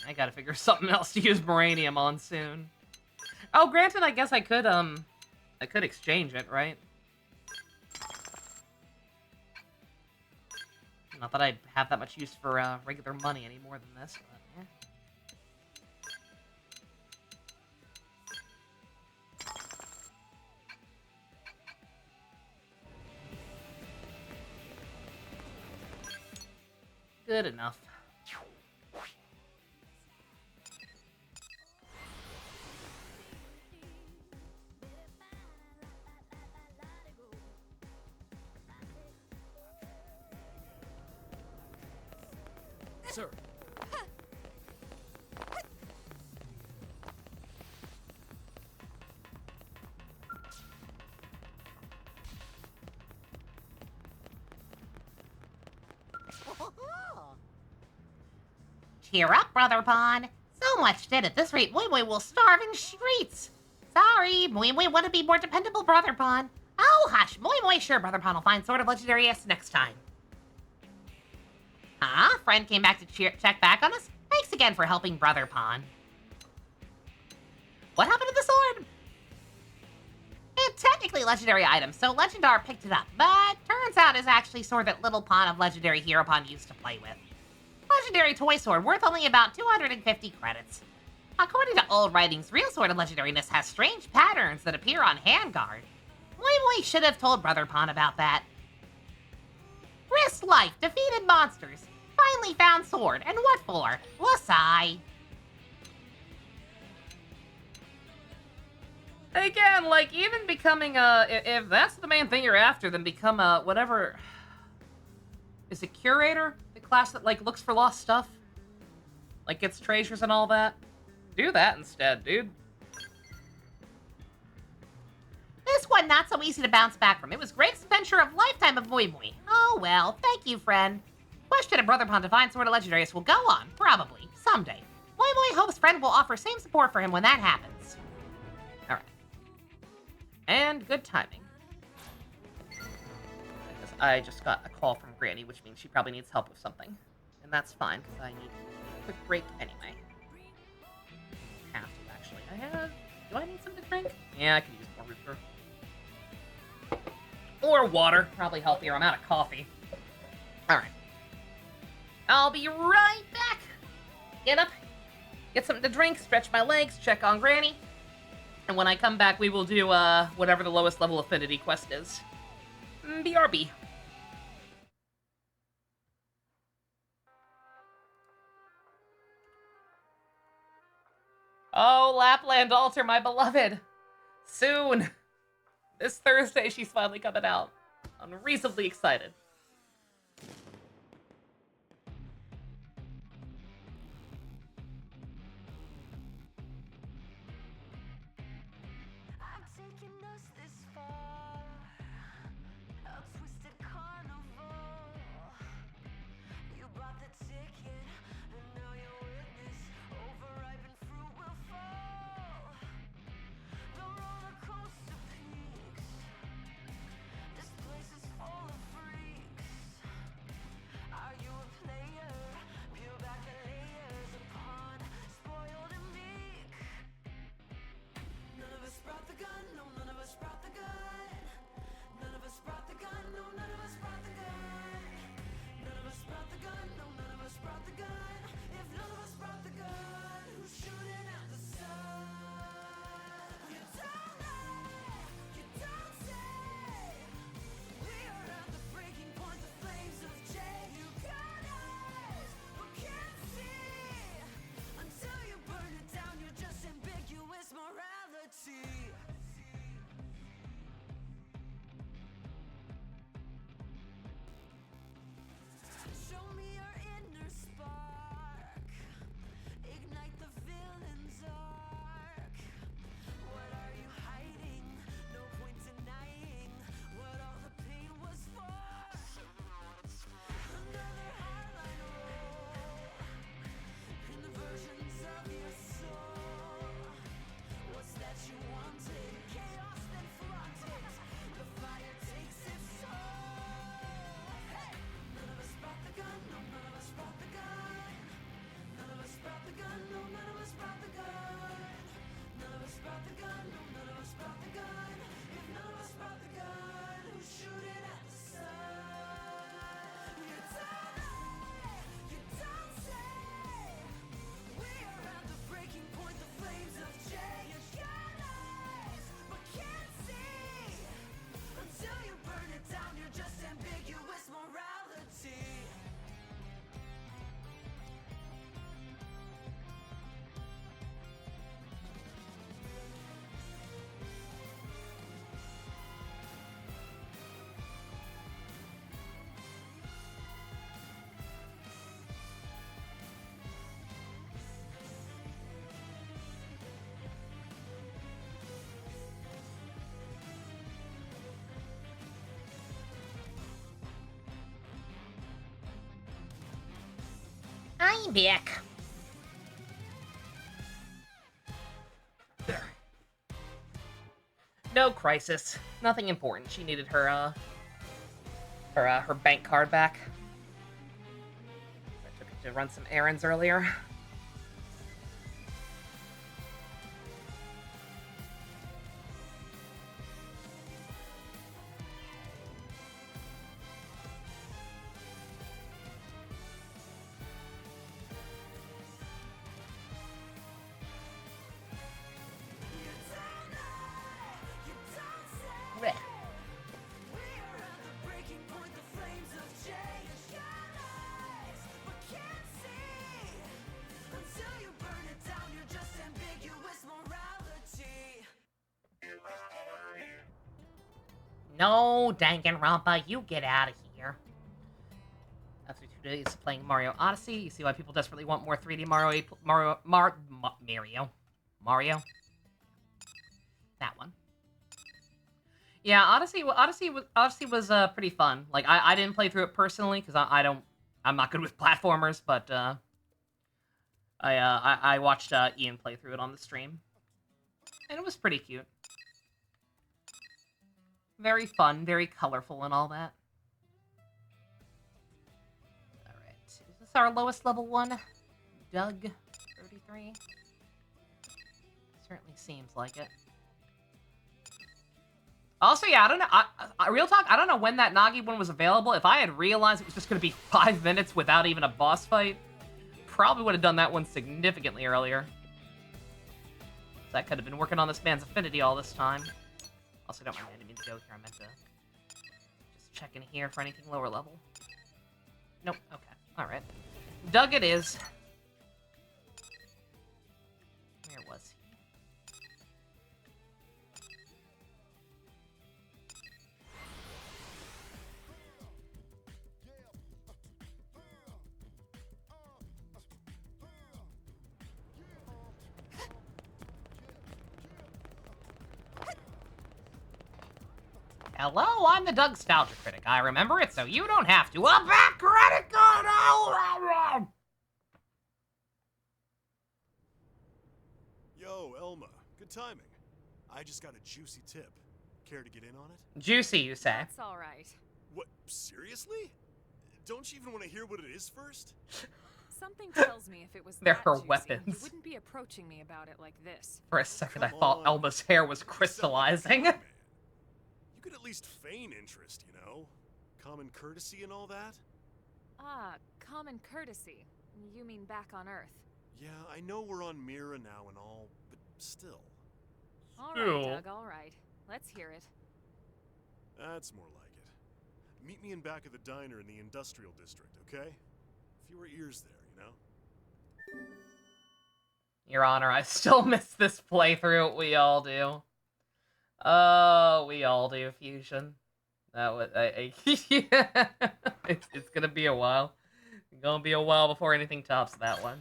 I gotta figure something else to use Moranium on soon. Oh, granted, I guess I could exchange it, right? Not that I have that much use for regular money any more than this, but eh. Good enough. Sir. Cheer up, Brother Pawn. So much debt at this rate, Moi Moi will starve in streets. Sorry, Moi Moi want to be more dependable, Brother Pawn. Oh, hush, Moi Moi sure Brother Pawn will find Sword of Legendary S next time. Huh? Friend came back to check back on us? Thanks again for helping Brother Pawn. What happened to the sword? It's technically legendary item, so Legendar picked it up, but turns out it's actually sword that Little Pawn of Legendary Hero Pawn used to play with. Legendary toy sword worth only about 250 credits. According to old writings, real Sword of Legendariness has strange patterns that appear on handguard. Moi Moi should have told Brother Pawn about that. Risked life, defeated monsters, finally found sword, and what for? Lasai. Again, like, even becoming if that's the main thing you're after, then become whatever. Is it Curator? The class that, like, looks for lost stuff? Like, gets treasures and all that? Do that instead, dude. This one not so easy to bounce back from. It was greatest adventure of lifetime of Moi Moi. Oh well, thank you, friend. Question of Brother Pawn to find Sword of Legendaries will go on, probably, someday. Moi Moi hopes friend will offer same support for him when that happens. Alright. And good timing. Because I just got a call from Granny, which means she probably needs help with something. And that's fine, because I need a quick break anyway. Have to, actually. Do I need something to drink? Yeah, I can use more root beer. Or water. Probably healthier. I'm out of coffee. Alright. I'll be right back. Get up. Get something to drink. Stretch my legs. Check on Granny. And when I come back, we will do, whatever the lowest level affinity quest is. BRB. Oh, Lapland Altar, my beloved. Soon! This Thursday, she's finally coming out. I'm reasonably excited. I've taken us this far, a twisted carnival. You bought the ticket, and now you're witness. Overripened fruit will fall. The roller coaster peaks. This place is full of freaks. Are you a player? Peel back the layers upon spoiled and meek. None of us brought the gun, no, none of us brought the gun. None of us brought the gun, no, none of us brought the gun. None of us brought the gun, no, none of us brought the gun. If none of us brought the gun, who's shooting at the sun? You don't lie, you don't say. We are at the breaking point, the flames of J. You got eyes, but can't see. Until you burn it down, you're just ambiguous morality. Show me your inner spark. Ignite the villain's arc. What are you hiding? No point denying what all the pain was for. Another highlight roll in the versions of your soul. What's that you wanted? Chaos then flaunted. The fire takes its toll. Hey! None of us brought the gun, no, none of us brought the gun. None of us brought the gun, no, none of us brought the gun. None of us brought the gun, no, none of us brought the gun. If none of us brought the gun, who's shooting at the sun? You don't lie, you don't say. We are at the breaking point, the flames of J. You got eyes, but can't see. Until you burn it down, you're just ambiguous morality. I'm back. No crisis. Nothing important. She needed her bank card back. I took it to run some errands earlier. Blech. We are at the breaking point, the flames of J. You got eyes, but can't see. Until you burn it down, you're just ambiguous morality. No, Danganronpa, you get out of here. After 2 days of playing Mario Odyssey, you see why people desperately want more 3D Mario. That one. Yeah, Odyssey was pretty fun. Like I didn't play through it personally because I'm not good with platformers, but I watched Ian play through it on the stream, and it was pretty cute. Very fun, very colorful, and all that. All right, is this our lowest level one? Doug, 33. Certainly seems like it. Also, yeah, I don't know. Real talk, I don't know when that Nagi one was available. If I had realized it was just going to be 5 minutes without even a boss fight, probably would have done that one significantly earlier. So I could have been working on this man's affinity all this time. Also, don't mind me, I didn't mean to go here. I meant to just check in here for anything lower level. Nope. Okay. All right. Doug it is. Where was he? Hello, I'm the Doug Nostalgia Critic. I remember it, so you don't have to. A back credit card! Yo, Elma. Good timing. I just got a juicy tip. Care to get in on it? Juicy, you say? That's all right. What? Seriously? Don't you even want to hear what it is first? Something tells me if it was They're that her juicy, weapons. you wouldn't be approaching me about it like this. For a second, I Come thought on. Elma's hair was You sound like a crystallizing. con man. You could at least feign interest, you know? Common courtesy and all that? Ah, common courtesy. You mean back on Earth. Yeah, I know we're on Mira now and all, but still. All Still. right, Doug, all right. Let's hear it. That's more like it. Meet me in back of the diner in the industrial district, okay? Fewer ears there, you know? Your Honor, I still miss this playthrough. We all do. Oh, we all do, Fusion. That was yeah. It's gonna be a while. It's gonna be a while before anything tops that one.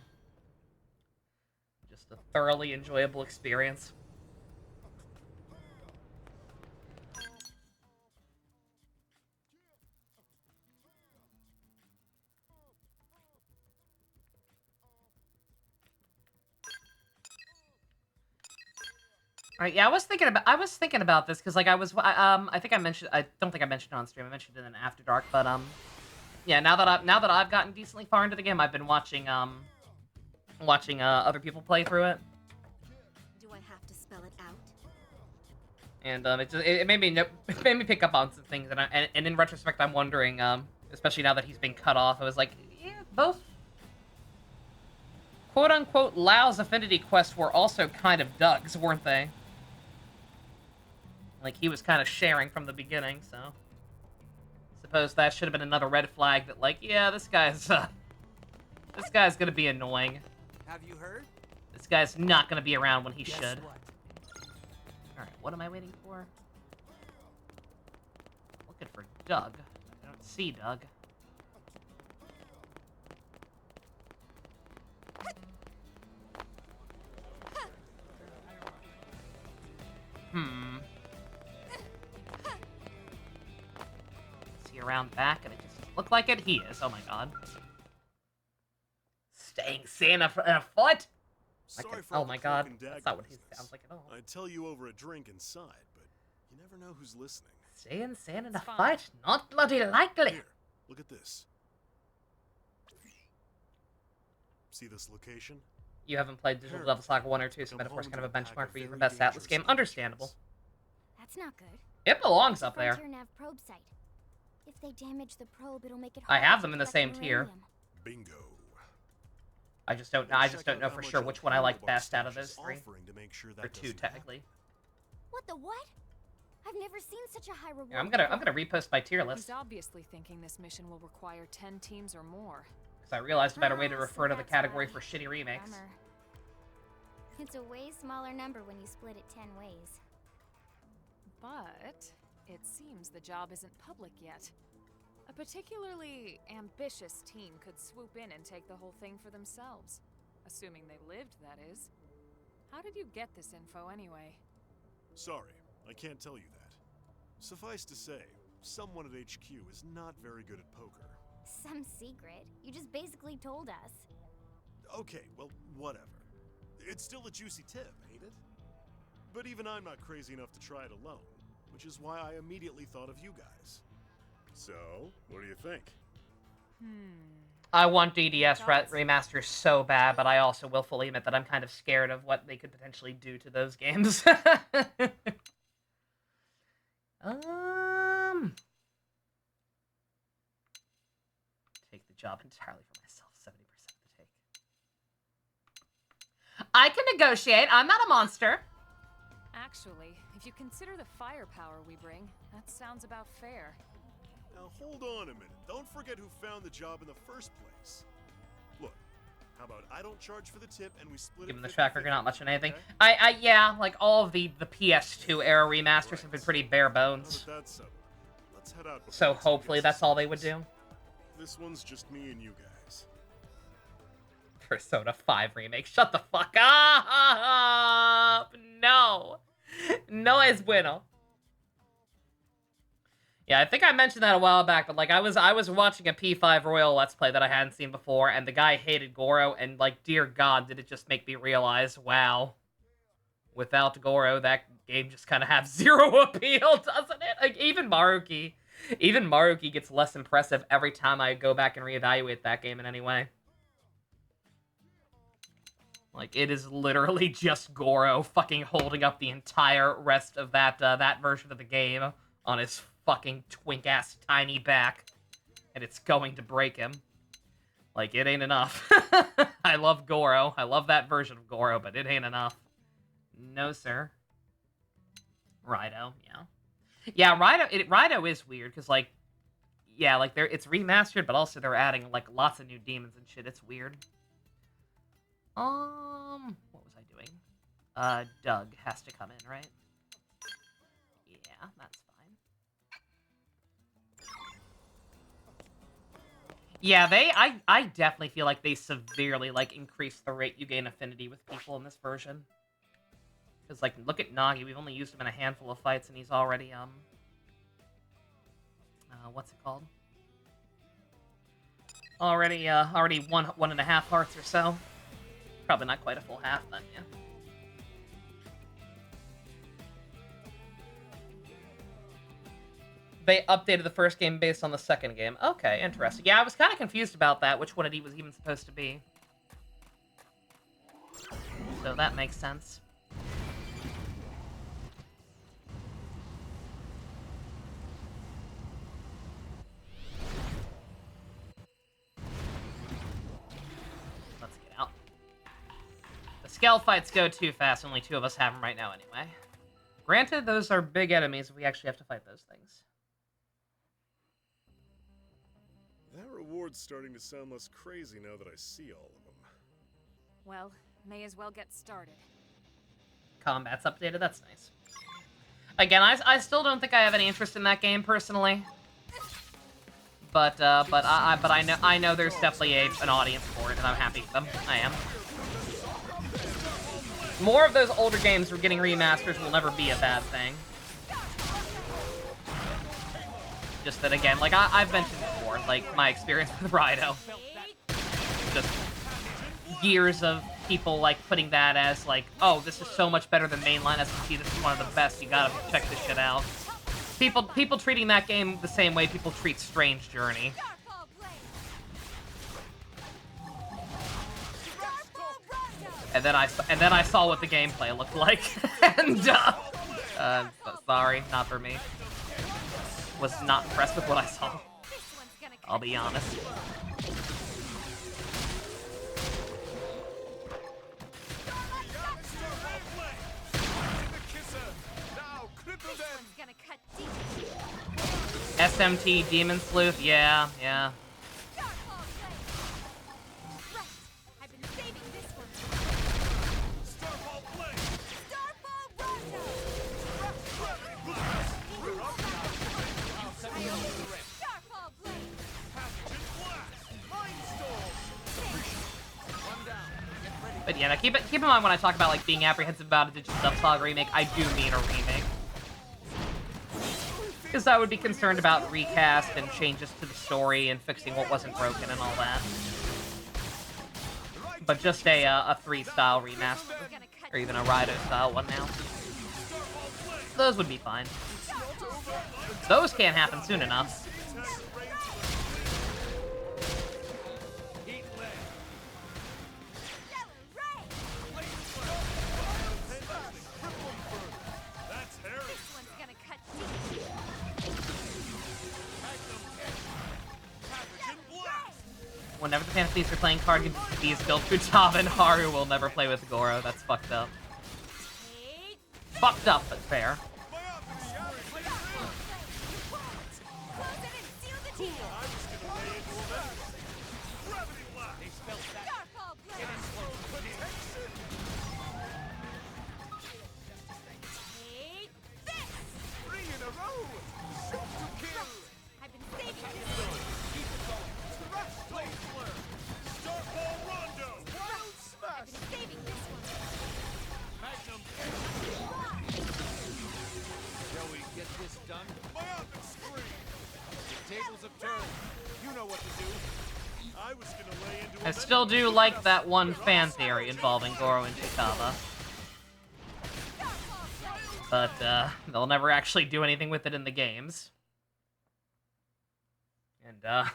Just a thoroughly enjoyable experience. Alright, yeah, I was thinking about this because like I think I don't think I mentioned it on stream. I mentioned it in After Dark, but yeah, now that I've gotten decently far into the game, I've been watching other people play through it. Do I have to spell it out? And it made me pick up on some things, and in retrospect, I'm wondering, especially now that he's been cut off, I was like, yeah, both quote unquote Lau's affinity quests were also kind of Doug's, weren't they? Like he was kind of sharing from the beginning, so suppose that should have been another red flag that, like, yeah, this guy's gonna be annoying. Have you heard? This guy's not gonna be around when he Guess should. what? Alright, what am I waiting for? Looking for Doug. I don't see Doug. Is he around back? And it just doesn't look like it. He is. Oh my god. Staying Santa in a fight? Sorry for Oh all my the god. cloak and dagger That's not what he business. sounds like at all. I'd tell you over a drink inside, but you never know who's listening. Staying Santa in a It's fine. fight? Not bloody likely. Here, look at this. See this location? You haven't played Digital Sure. Devil Saga 1 or 2, so Come Metaphor's home kind of a to a pack benchmark of for you for very best Atlas dangerous game. intelligence. Understandable. That's not good. It belongs The up there. Frontier Nav probe site. If they damage the probe, it'll make it I harder have to them in the collect same tier. uranium. Bingo. I just don't know for sure which one I like best out of those three. Or two, technically. What the what? I've never seen such a high reward. Yeah, I'm gonna repost my tier list. He's obviously thinking this mission will require 10 teams or more. Because I realized a better way to Ah, refer to so the that's category why. for shitty remakes. Bummer. It's a way smaller number when you split it 10 ways. But it seems the job isn't public yet. A particularly ambitious team could swoop in and take the whole thing for themselves. Assuming they lived, that is. How did you get this info anyway? Sorry, I can't tell you that. Suffice to say, someone at HQ is not very good at poker. Some secret. You just basically told us. Okay, well, whatever. It's still a juicy tip, ain't it? But even I'm not crazy enough to try it alone, which is why I immediately thought of you guys. So, what do you think? I want DDS Thoughts? remaster so bad, but I also will fully admit that I'm kind of scared of what they could potentially do to those games. Take the job entirely for myself, 70% of the take. I can negotiate. I'm not a monster. Actually, if you consider the firepower we bring, that sounds about fair. Now, hold on a minute. Don't forget who found the job in the first place. Look, how about I don't charge for the tip and we split Given it the track record, 50-50, not much of anything. okay? Yeah, like all of the PS2 era remasters have been pretty bare Now bones. that that's settled, let's head out. So before someone hopefully gets that's all they would suspicious. do. This one's just me and you guys. Persona 5 remake. Shut the fuck up! No! No es bueno. Yeah, I think I mentioned that a while back, but like I was watching a P5 Royal Let's Play that I hadn't seen before, and the guy hated Goro, and like, dear God, did it just make me realize, wow, without Goro, that game just kind of has zero appeal, doesn't it? Like, even Maruki gets less impressive every time I go back and reevaluate that game in any way. Like, it is literally just Goro fucking holding up the entire rest of that that version of the game on his fucking twink-ass tiny back, and it's going to break him. Like, it ain't enough. I love Goro. I love that version of Goro, but it ain't enough. No, sir. Rido, yeah. Yeah, Rido is weird, because, like, yeah, like, it's remastered, but also they're adding, like, lots of new demons and shit. It's weird. What was I doing? Doug has to come in, right? Yeah, that's fine. Yeah, I definitely feel like they severely, like, increased the rate you gain affinity with people in this version. Because, like, look at Nagi. We've only used him in a handful of fights, and he's already, what's it called? Already 1.5 hearts or so. Probably not quite a full half, then, yeah. They updated the first game based on the second game. Okay, interesting. Yeah, I was kind of confused about that, which one it was even supposed to be. So that makes sense. Let's get out. The scale fights go too fast. Only 2 of us have them right now anyway. Granted, those are big enemies. We actually have to fight those things. That reward's starting to sound less crazy now that I see all of them. Well, may as well get started. Combat's updated. That's nice. Again, I still don't think I have any interest in that game personally. But I know there's definitely an audience for it, and I'm happy for them. I am. More of those older games were getting remasters will never be a bad thing. Just that, again, like I've mentioned before, like my experience with Rido. Just years of people like putting that as like, oh, this is so much better than mainline SMT. This is one of the best. You gotta check this shit out. People treating that game the same way people treat Strange Journey. And then I saw what the gameplay looked like, and sorry, not for me. Was not impressed with what I saw. I'll be honest. SMT Demon Sleuth, yeah. But yeah, now keep in mind when I talk about like being apprehensive about a Digital Subsaga remake, I do mean a remake. Because I would be concerned about recast and changes to the story and fixing what wasn't broken and all that. But just a 3-style remaster, or even a Rido-style one now. Those would be fine. Those can't happen soon enough. Whenever the Pantheons are playing card games, these built Futaba and Haru will never play with Goro. That's fucked up. Fucked up, but fair. Shall we get this done? My optic screen! I was gonna lay into I him still anyway. do like that one fan theory involving Goro and Chikava. But, they'll never actually do anything with it in the games. And, the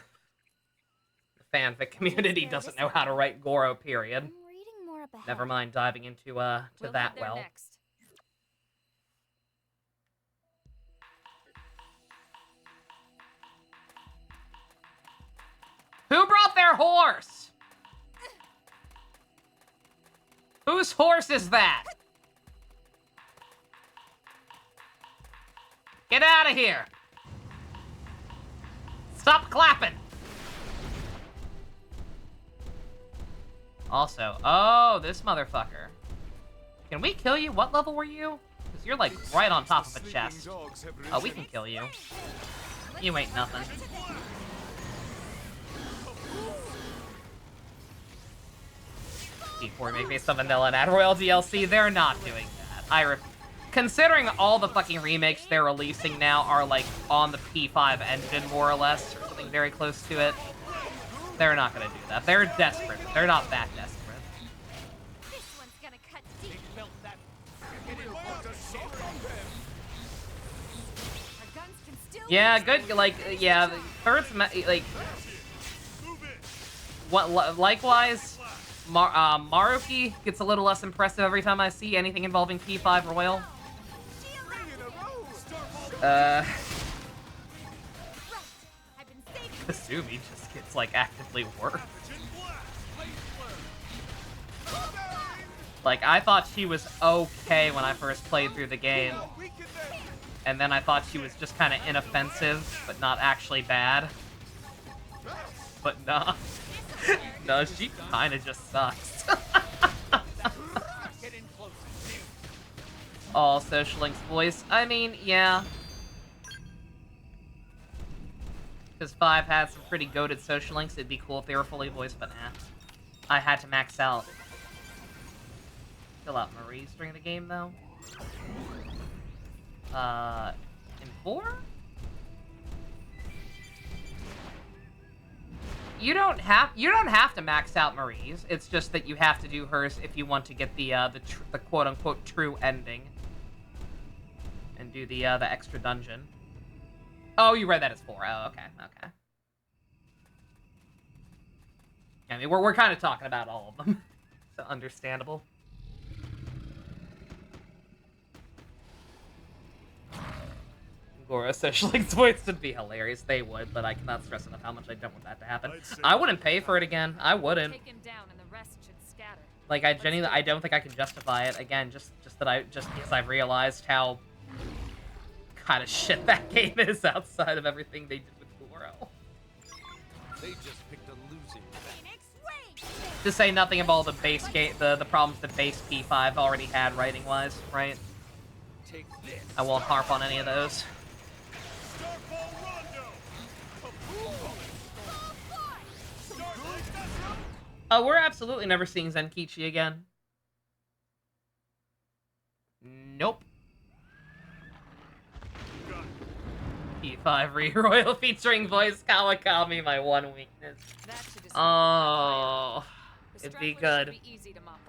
fanfic community doesn't know how to write Goro, period. I'm reading more up ahead. Never mind diving into, to We'll that head there well. next. Who brought their horse? Whose horse is that? Get out of here! Stop clapping! Also, oh, this motherfucker. Can we kill you? What level were you? Because you're like right on top of a chest. Oh, we can kill you. You ain't nothing. Before we make me some vanilla and add Royal DLC, they're not doing that. Considering all the fucking remakes they're releasing now are like on the P5 engine, more or less, or something very close to it, they're not gonna do that. They're desperate. They're not that desperate. This one's gonna cut deep. Our guns can still Yeah, good. Like, yeah, the third's like. What? Likewise, Maruki gets a little less impressive every time I see anything involving P5 Royal. Kasumi just gets like actively worse. Like, I thought she was okay when I first played through the game. And then I thought she was just kind of inoffensive, but not actually bad. But nah. No, she kind of just sucks. All Social Link's voice. I mean, yeah. Because 5 had some pretty goated Social Links. It'd be cool if they were fully voiced, but nah. I had to max out. Fill out Marie's during the game, though. In 4? You don't have to max out Marie's. It's just that you have to do hers if you want to get the quote unquote true ending. And do the extra dungeon. Oh, you read that as 4. Oh, okay, okay. I mean, we're kind of talking about all of them. So understandable. Goro Social Link's voice would be hilarious. They would, but I cannot stress enough how much I don't want that to happen. I wouldn't pay for it again. I wouldn't. Take him down and the rest should scatter. Like, I genuinely, I don't think I can justify it. Again, just because I've realized how kind of shit that game is outside of everything they did with Goro. They just picked a losing bet. To say nothing of all the base game, the problems the base P5 already had writing-wise, right? Take this. I won't harp on any of those. Oh, we're absolutely never seeing Zenkichi again. Nope. P5 Re-Royal featuring voice Kawakami, my one weakness. Oh, it'd be good.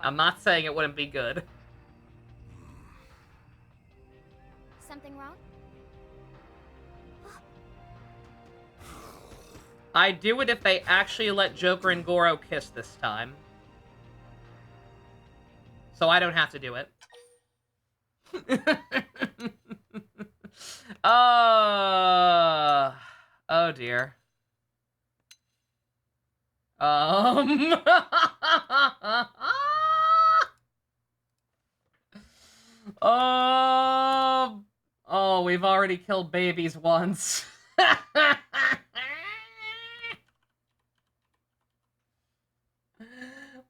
I'm not saying it wouldn't be good. Something wrong? I'd do it if they actually let Joker and Goro kiss this time. So I don't have to do it. Oh dear. Oh, we've already killed babies once.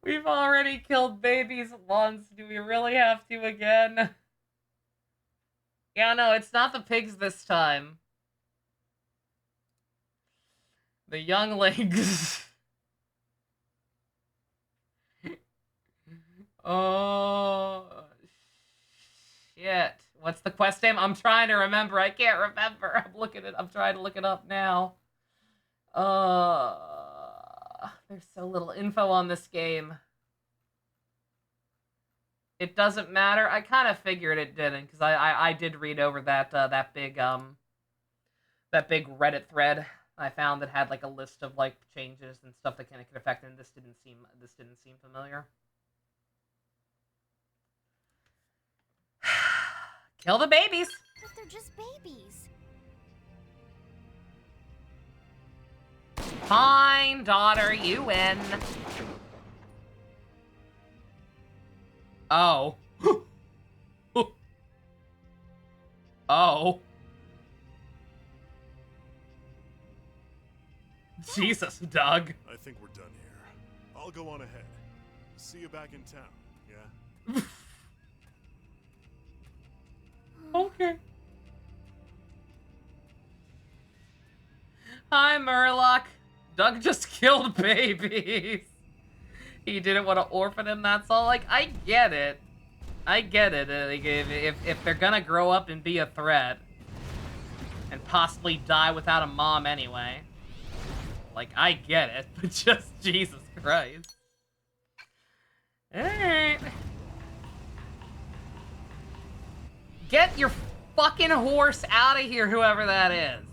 We've already killed babies once. Do we really have to again? Yeah, no, it's not the pigs this time. The younglings. Oh, shit. What's the quest name? I'm trying to remember. I can't remember. I'm trying to look it up now. There's so little info on this game. It doesn't matter. I kind of figured it didn't, because I did read over that big Reddit thread I found that had like a list of like changes and stuff that kind of could affect, and this didn't seem familiar. Kill the babies. But they're just babies. Fine, daughter, you win. Oh. Oh. Jesus, Doug. I think we're done here. I'll go on ahead. See you back in town, yeah? Okay. Hi, Murloc. Doug just killed babies. He didn't want to orphan him, that's all. Like, I get it. I get it. Like, if they're gonna grow up and be a threat, and possibly die without a mom anyway. Like, I get it, but just Jesus Christ. Alright. Get your fucking horse out of here, whoever that is.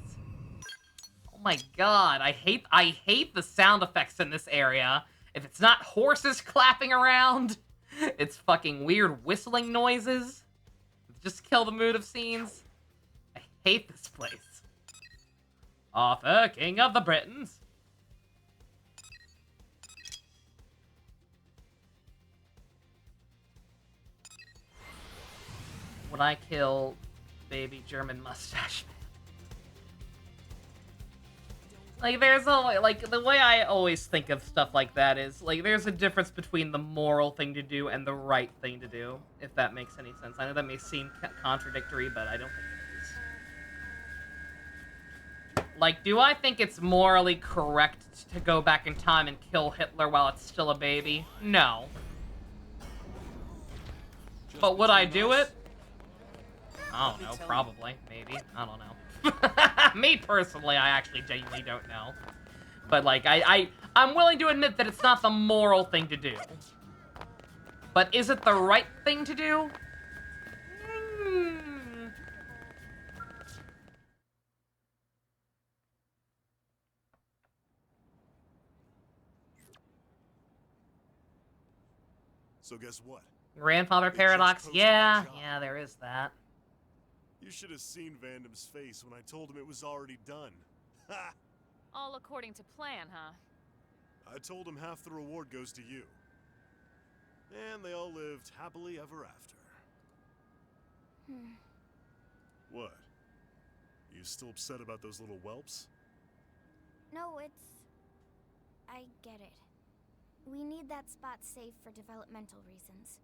Oh my god, I hate the sound effects in this area. If it's not horses clapping around, it's fucking weird whistling noises. Just kill the mood of scenes. I hate this place. Arthur, King of the Britons. Would I kill baby German mustache man? Like, there's always, like, the way I always think of stuff like that is, like, there's a difference between the moral thing to do and the right thing to do, if that makes any sense. I know that may seem contradictory, but I don't think it is. Like, do I think it's morally correct to go back in time and kill Hitler while it's still a baby? No. But would I do it? I don't know, probably, maybe, I don't know. Me personally, I actually genuinely don't know. But like, I'm willing to admit that it's not the moral thing to do. But is it the right thing to do? So guess what? Grandfather paradox? Yeah, there is that. You should have seen Vandam's face when I told him it was already done. Ha! All according to plan, huh? I told him half the reward goes to you. And they all lived happily ever after. What? You still upset about those little whelps? No, I get it. We need that spot safe for developmental reasons.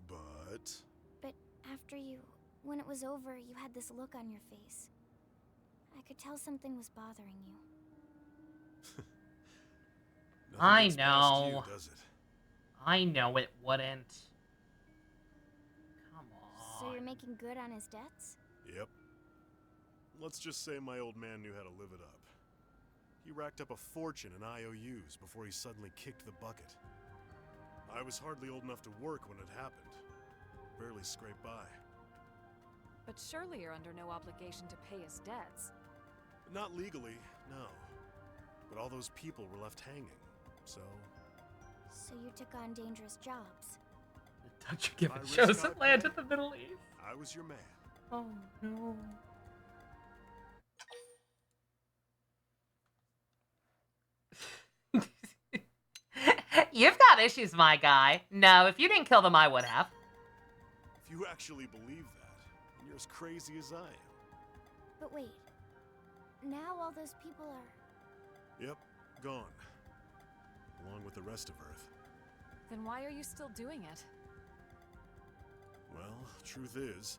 But after when it was over, you had this look on your face. I could tell something was bothering you. I know. You, does it? I know it wouldn't. Come on. So you're making good on his debts? Yep. Let's just say my old man knew how to live it up. He racked up a fortune in IOUs before he suddenly kicked the bucket. I was hardly old enough to work when it happened. Barely scraped by. But surely you're under no obligation to pay his debts. Not legally, no. But all those people were left hanging, so... So you took on dangerous jobs. Don't you give a chosen land in the Middle East? I was your man. Oh, no. You've got issues, my guy. No, if you didn't kill them, I would have. If you actually believe that, then you're as crazy as I am. But wait. Now all those people are... Yep, gone. Along with the rest of Earth. Then why are you still doing it? Well, truth is,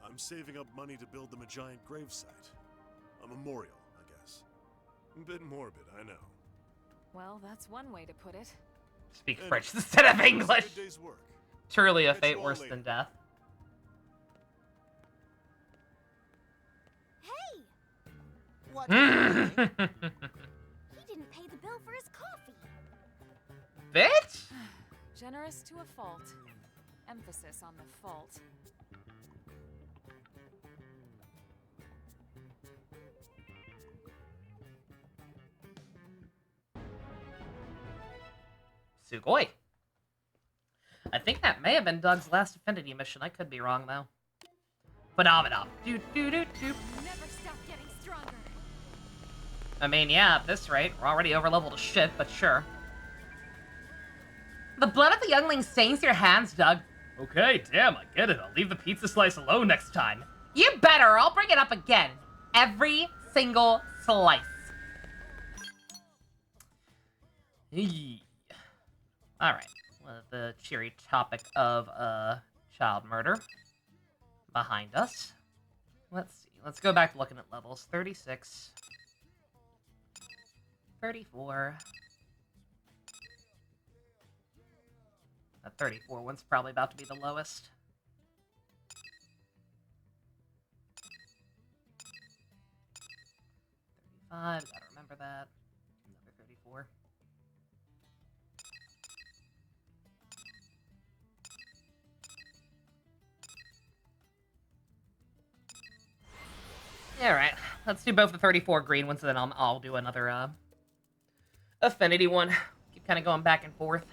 I'm saving up money to build them a giant gravesite. A memorial, I guess. A bit morbid, I know. Well, that's one way to put it. Speak French instead of English. Good day's work. Truly a fate worse than death. Hey! What? He didn't pay the bill for his coffee. Bitch! Generous to a fault. Emphasis on the fault. Sugoi. I think that may have been Doug's last Affinity mission. I could be wrong, though. Phenomenon. Do do do do. Never stop getting stronger. I mean, yeah, at this rate, we're already overleveled as shit, but sure. The blood of the youngling stains your hands, Doug. Okay, damn, I get it. I'll leave the pizza slice alone next time. You better, or I'll bring it up again. Every single slice. Alright, well, the cheery topic of, child murder behind us. Let's see, let's go back to looking at levels. 36. 34. That 34 one's probably about to be the lowest. Gotta remember that. Another 34. Alright, let's do both the 34 green ones, and then I'll do another, Affinity one. Keep kind of going back and forth.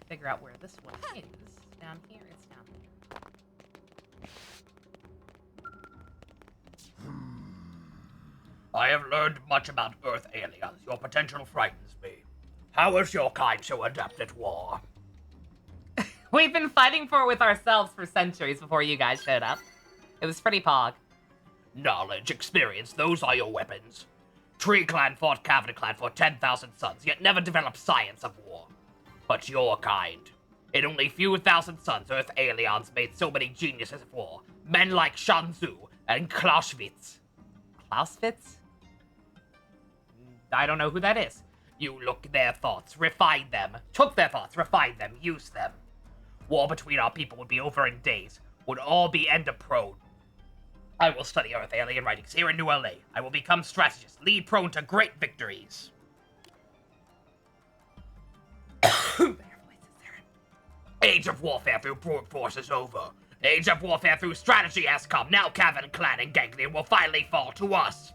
Figure out where this one is. Down here, it's down here. I have learned much about Earth aliens. Your potential frightens me. How is your kind so adept at war? We've been fighting for it with ourselves for centuries before you guys showed up. It was pretty pog. Knowledge, experience, those are your weapons. Tree Clan fought Cavern Clan for 10,000 suns, yet never developed science of war. But your kind. In only few thousand suns, Earth aliens made so many geniuses of war. Men like Shanzu and Clausewitz. Clausewitz? I don't know who that is. You look their thoughts, refine them. Took their thoughts, refined them, used them. War between our people would be over in days. Would all be ender prone. I will study Earth alien writings here in New LA. I will become strategist, lead prone to great victories. Age of warfare through brute force is over. Age of warfare through strategy has come. Now Cavern Clan and Ganglion will finally fall to us.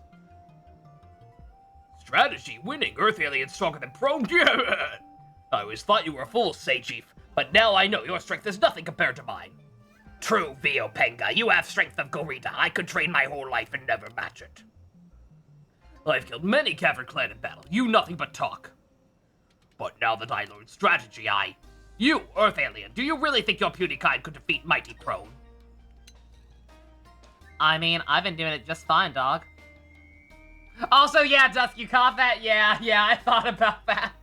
Strategy winning? Earth alien stronger than prone? I always thought you were a fool, Say Chief. But now I know your strength is nothing compared to mine. True, Viopenga, you have strength of Gorita. I could train my whole life and never match it. I've killed many Cavern Clan in battle. You nothing but talk. But now that I learned strategy, You, Earth alien, do you really think your puny kind could defeat mighty prone? I mean, I've been doing it just fine, dog. Also, yeah, Dusk, you caught that? Yeah, I thought about that.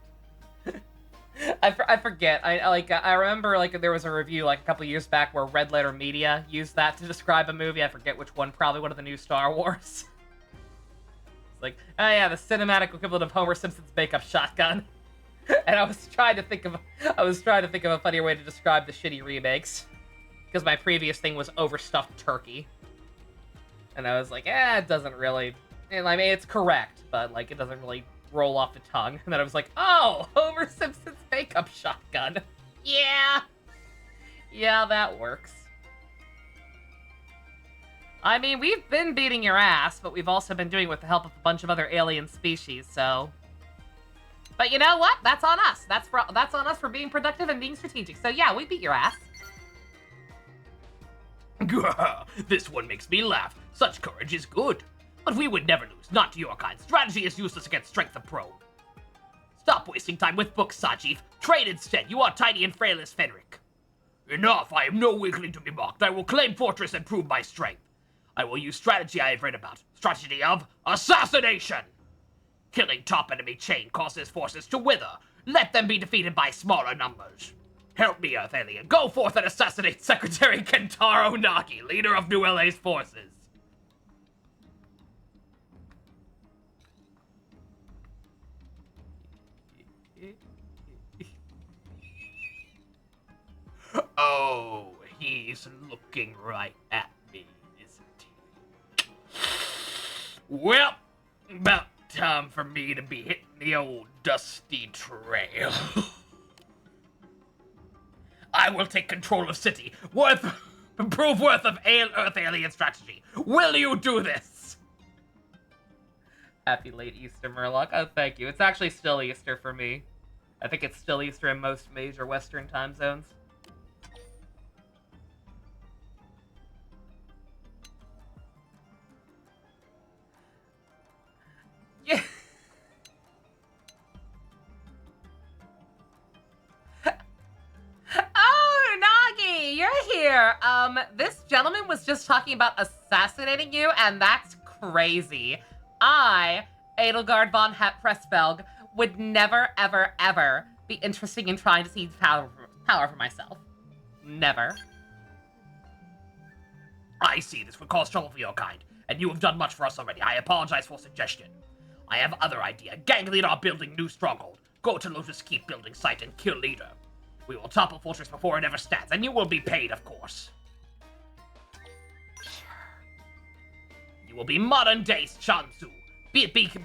I forget. I remember, like, there was a review, like, a couple years back where Red Letter Media used that to describe a movie. I forget which one. Probably one of the new Star Wars. It's like, oh yeah, the cinematic equivalent of Homer Simpson's makeup shotgun. And I was trying to think of a funnier way to describe the shitty remakes. Because my previous thing was overstuffed turkey. And I was like, it doesn't really... And I mean, it's correct, but, like, it doesn't really roll off the tongue. And then I was like, oh, Homer Simpson's makeup shotgun. Yeah, that works. I mean, we've been beating your ass, but we've also been doing it with the help of a bunch of other alien species, so... But you know what? That's on us. That's on us for being productive and being strategic. So yeah, we beat your ass. This one makes me laugh. Such courage is good. But we would never lose, not to your kind. Strategy is useless against strength of prone. Stop wasting time with books, Sajif. Trade instead. You are tiny and frail as Fenric. Enough. I am no weakling to be mocked. I will claim fortress and prove my strength. I will use strategy I have read about. Strategy of assassination. Killing top enemy chain causes forces to wither. Let them be defeated by smaller numbers. Help me, Earth alien. Go forth and assassinate Secretary Kentaro Nagi, leader of New LA's forces. Oh, he's looking right at me, isn't he? Well, about time for me to be hitting the old dusty trail. I will take control of city, prove worth of Earth alien strategy. Will you do this? Happy late Easter, Murloc. Oh, thank you. It's actually still Easter for me. I think it's still Easter in most major Western time zones. Yeah. Oh, Nagi, you're here. This gentleman was just talking about assassinating you, and that's crazy. I, Edelgard von Pressfelg, would never, ever, ever be interested in trying to seize power for myself. Never. I see this would cause trouble for your kind, and you have done much for us already. I apologize for suggestion. I have other idea. Ganglion are building new stronghold. Go to Lotus Keep building site and kill leader. We will topple fortress before it ever stands, and you will be paid, of course. You will be modern-day Shansu.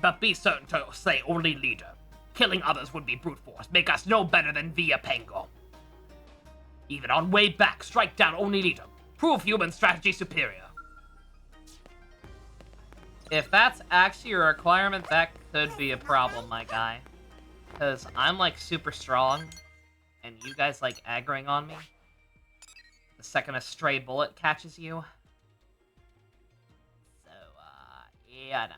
But be certain to say only leader. Killing others would be brute force. Make us no better than Via Pango. Even on way back, strike down only leader. Prove human strategy superior. If that's actually a requirement, that could be a problem, my guy. Because I'm, like, super strong, and you guys like aggroing on me. The second a stray bullet catches you. So, you know.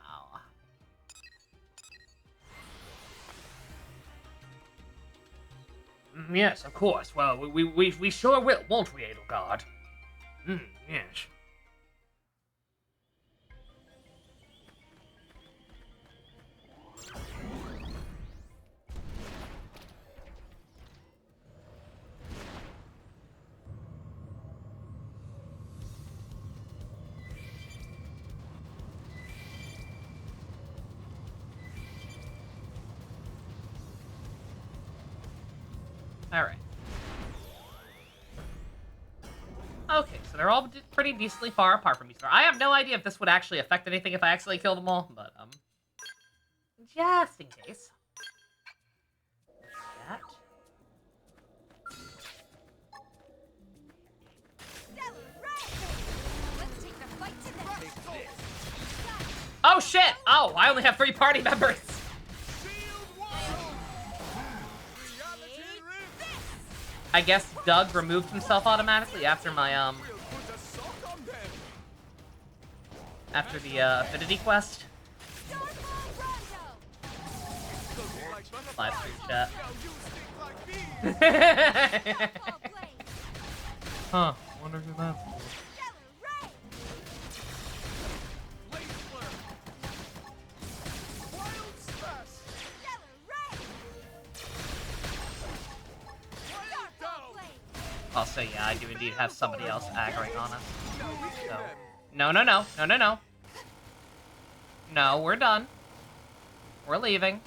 Yes, of course. Well, we sure will, won't we, Edelgard? Yes. Alright. Okay, so they're all pretty decently far apart from each other. I have no idea if this would actually affect anything if I actually kill them all, but, just in case. That. Oh, shit! Oh, I only have 3 party members! I guess Doug removed himself automatically after my, after the, affinity quest. Live stream chat. Huh, wonder who that's for. Also, yeah, I do indeed have somebody else aggroing on us. So, no. No, we're done. We're leaving.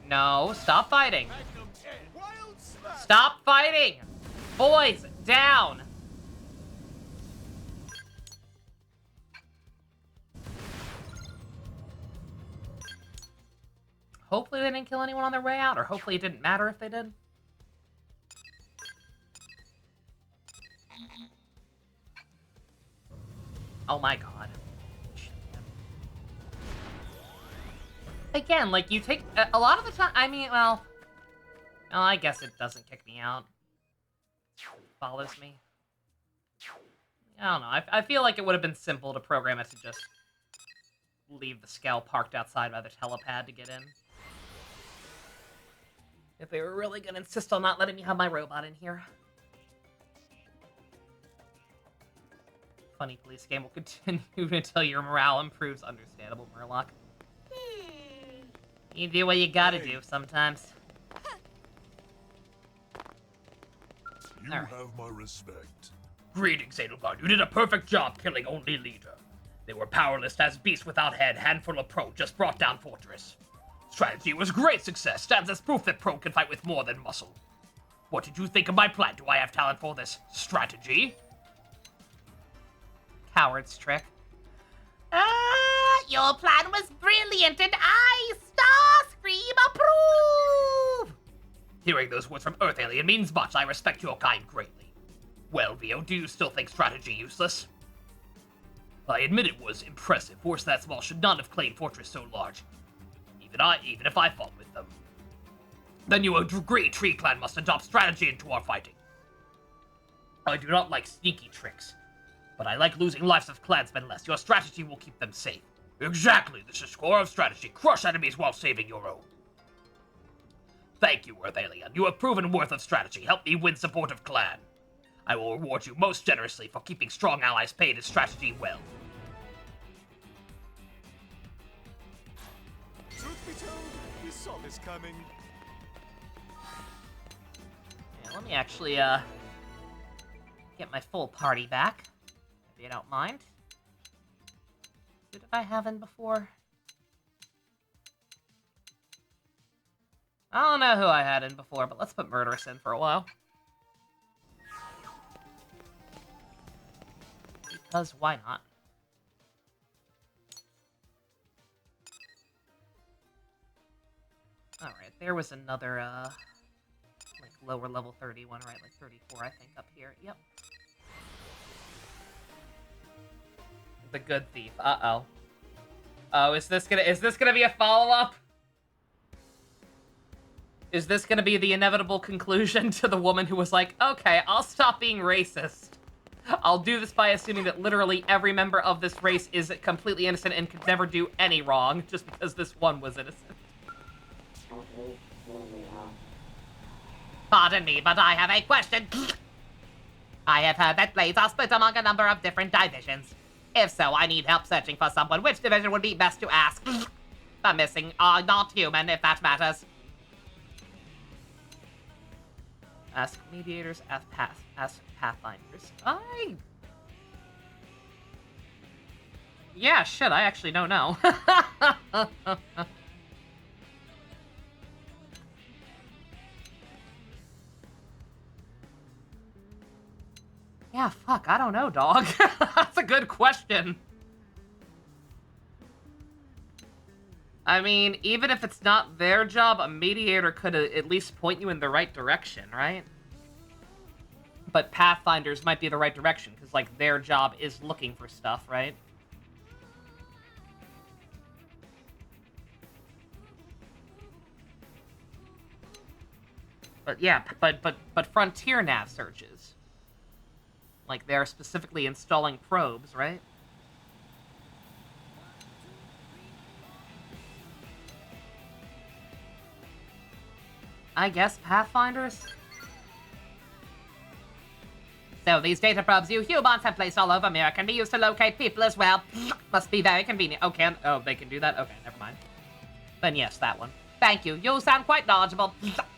No, stop fighting. Stop fighting! Boys, down! Hopefully they didn't kill anyone on their way out, or hopefully it didn't matter if they did. Oh my god. Again, like, you take... a lot of the time... I mean, well... No, I guess it doesn't kick me out. It follows me. I don't know. I feel like it would have been simple to program it to just leave the Scowl parked outside by the telepad to get in. If they were really gonna insist on not letting me have my robot in here. Funny police game will continue until your morale improves. Understandable, Murloc. You do what you gotta do sometimes. You All right. have my respect. Greetings, Edelgard. You did a perfect job killing only leader. They were powerless as beast without head, handful of pro, just brought down fortress. Strategy was great success, stands as proof that pro can fight with more than muscle. What did you think of my plan? Do I have talent for this strategy? coward's trick. Your plan was brilliant, and I, Starscream, approve! Hearing those words from Earth Alien means much. I respect your kind greatly. Well, Rio, do you still think strategy useless? I admit it was impressive. Force that small should not have claimed fortress so large. Even if I fought with them. Then you agree Tree Clan must adopt strategy into our fighting. I do not like sneaky tricks, but I like losing lives of clansmen less. Your strategy will keep them safe. Exactly, this is core of strategy. Crush enemies while saving your own. Thank you, Earth Alien. You have proven worth of strategy. Help me win support of clan. I will reward you most generously for keeping strong allies paid in strategy well. Truth be told, we saw this coming. Yeah, let me actually, get my full party back, if you don't mind. Who did I have in before? I don't know who I had in before, but let's put Murderous in for a while. Because why not? Alright, there was another, like, lower level 31, right? Like 34, I think, up here. Yep. The good thief. Uh-oh. Oh, is this gonna be a follow-up? Is this gonna be the inevitable conclusion to the woman who was like, okay, I'll stop being racist. I'll do this by assuming that literally every member of this race is completely innocent and could never do any wrong, just because this one was innocent. Pardon me, but I have a question. I have heard that blades are split among a number of different divisions. If so, I need help searching for someone. Which division would be best to ask? The missing are not human, if that matters. Ask mediators, ask pathfinders. Yeah, shit, I actually don't know. Yeah, fuck, I don't know, dog. That's a good question. I mean, even if it's not their job, a mediator could at least point you in the right direction, right? But pathfinders might be the right direction, because, like, their job is looking for stuff, right? But yeah, but frontier nav searches. Like, they're specifically installing probes, right? I guess Pathfinders? So these data probes you humans have placed all over Mirror can be used to locate people as well. Must be very convenient. Oh, oh, they can do that? Okay, never mind. Then yes, that one. Thank you. You sound quite knowledgeable.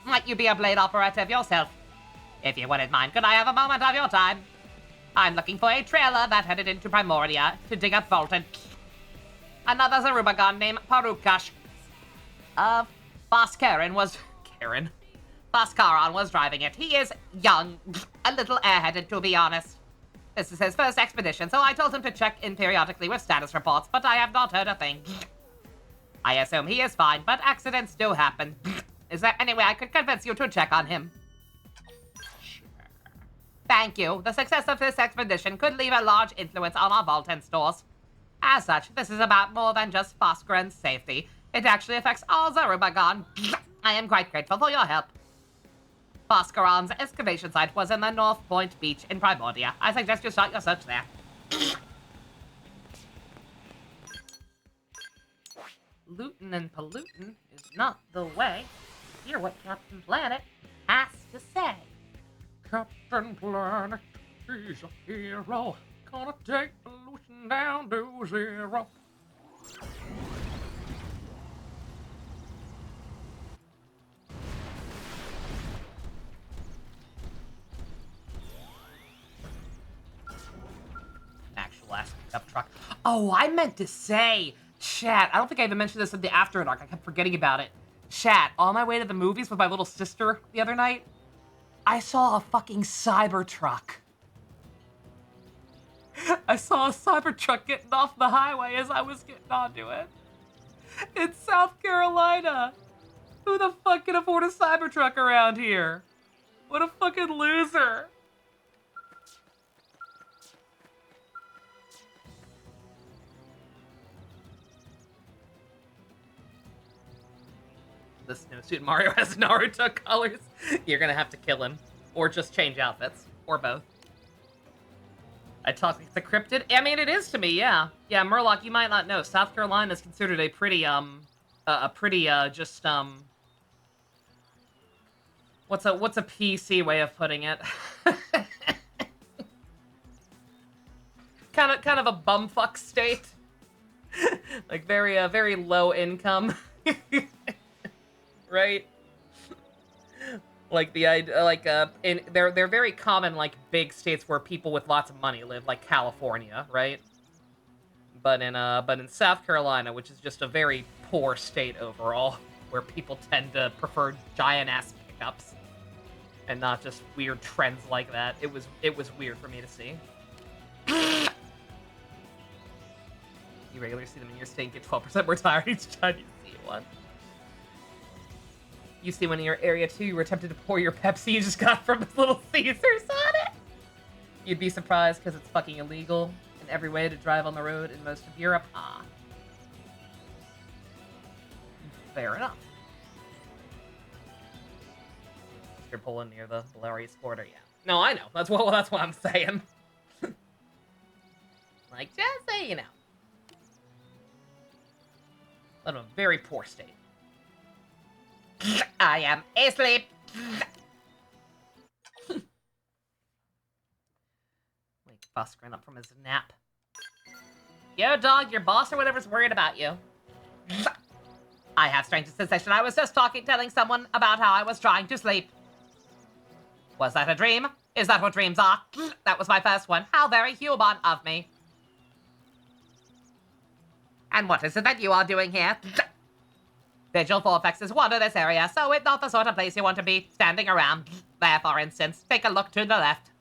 Might you be a blade operative yourself? If you wouldn't mind, could I have a moment of your time? I'm looking for a trailer that headed into Primoria to dig up Volton. Another Zarubagon named Parukash. Bhaskaran was... Bhaskaran was driving it. He is young, a little airheaded, to be honest. This is his first expedition, so I told him to check in periodically with status reports, but I have not heard a thing. I assume he is fine, but accidents do happen. Is there any way I could convince you to check on him? Thank you. The success of this expedition could leave a large influence on our Volton stores. As such, this is about more than just Bhaskaran's safety. It actually affects all Zarubagon. I am quite grateful for your help. Bhaskaran's excavation site was in the North Point Beach in Primordia. I suggest you start your search there. Lootin' and pollutin' is not the way. Hear what Captain Planet has to say. Captain Planet, he's a hero. Gonna take pollution down to zero. Actual ass pickup truck. Oh, I meant to say, chat. I don't think I even mentioned this in the After Dark. I kept forgetting about it. Chat, on my way to the movies with my little sister the other night, I saw a fucking Cybertruck. I saw a Cybertruck getting off the highway as I was getting onto it. It's South Carolina. Who the fuck can afford a Cybertruck around here? What a fucking loser. This new suit Mario has Naruto colors. You're gonna have to kill him. Or just change outfits. Or both. I talk like the cryptid. I mean, it is to me, yeah. Yeah, Murloc, you might not know. South Carolina is considered a pretty, what's a PC way of putting it? kind of a bumfuck state. Like very low income. Right? Like they're very common, like big states where people with lots of money live, like California, right? But in South Carolina, which is just a very poor state overall, where people tend to prefer giant ass pickups and not just weird trends like that. It was weird for me to see. You regularly see them in your state and get 12% more tired each time you see one. You see one in your area too, you were tempted to pour your Pepsi you just got from Little Caesars on it? You'd be surprised because it's fucking illegal in every way to drive on the road in most of Europe. Ah. Fair enough. You're pulling near the Belarus border, yeah. No, I know. That's what I'm saying. Like, just so you know. But a very poor state. I am asleep. Wake Buskrin up from his nap. Yo, dog, your boss or whatever's worried about you. I have strange sensation. I was just telling someone about how I was trying to sleep. Was that a dream? Is that what dreams are? That was my first one. How very human of me. And what is it that you are doing here? Visual vortexes wander this area, so it's not the sort of place you want to be standing around. There, for instance, take a look to the left.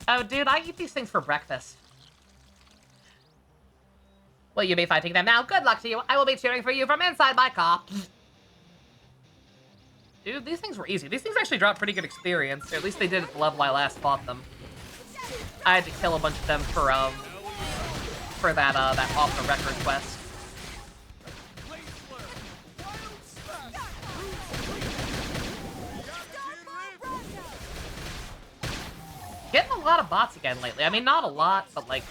Oh, dude, I eat these things for breakfast. Will you be fighting them now? Good luck to you. I will be cheering for you from inside my car. Dude, these things were easy. These things actually dropped pretty good experience. Or at least they did at the level I last fought them. I had to kill a bunch of them for that off-the-record quest. Getting a lot of bots again lately. I mean, not a lot, but like...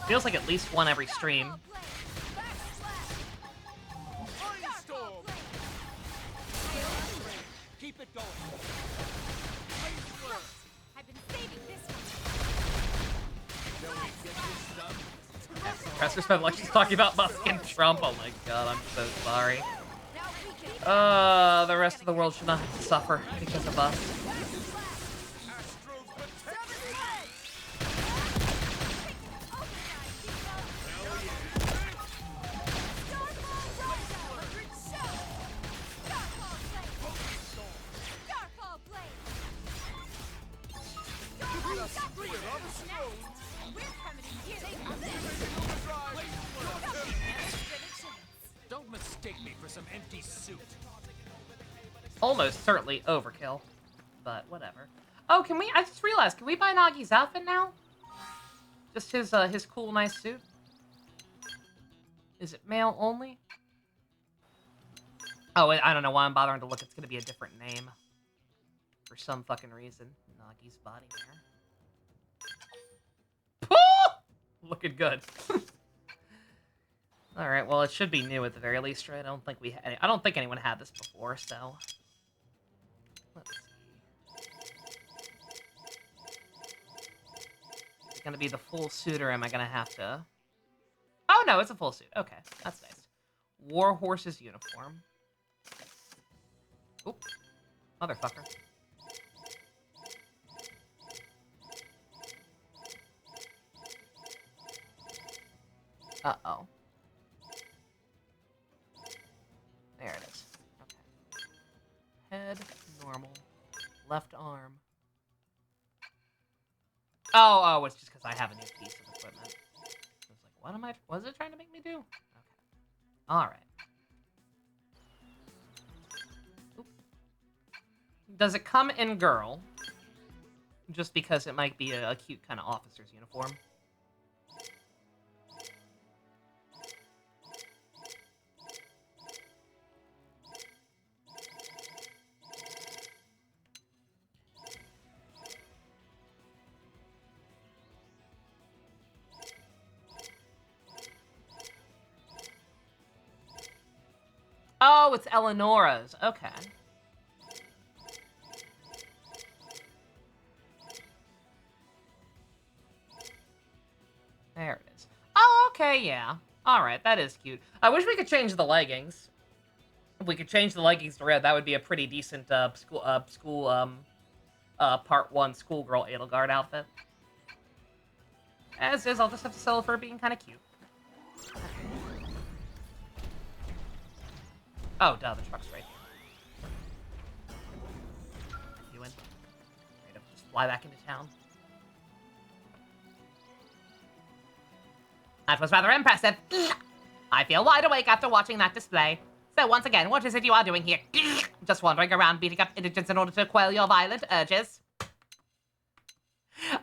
feels like at least one every stream. Keep it going. I've been saving this one. Professor spent like she's talking about Musk and Trump. Oh my god, I'm so sorry. The rest of the world should not have to suffer because of us. Don't mistake me for some empty suit. Almost certainly overkill, but whatever. Oh, can we? I just realized, can we buy Nagi's outfit now? Just his cool, nice suit. Is it male only? Oh, wait, I don't know why I'm bothering to look. It's gonna be a different name for some fucking reason. Nagi's body hair. Looking good. All right, well, it should be new at the very least, right? I don't think anyone had this before, so let's see. Is it gonna be the full suit, or am I gonna have to? Oh no, it's a full suit. Okay, that's nice. War horse's uniform. Oop, motherfucker. Uh-oh. There it is. Okay. Head, normal. Left arm. Oh, it's just because I have a new piece of equipment. I was like, what am I... Was it trying to make me do? Okay. Alright. Does it come in girl? Just because it might be a cute kind of officer's uniform. Oh, it's Eleonora's. Okay. There it is. Oh, okay, yeah. Alright, that is cute. I wish we could change the leggings. If we could change the leggings to red, that would be a pretty decent part 1 schoolgirl Edelgard outfit. As is, I'll just have to settle for being kind of cute. Oh, duh, the truck's right here. You in? Ready to just fly back into town? That was rather impressive. I feel wide awake after watching that display. So once again, what is it you are doing here? Just wandering around beating up indigents in order to quell your violent urges?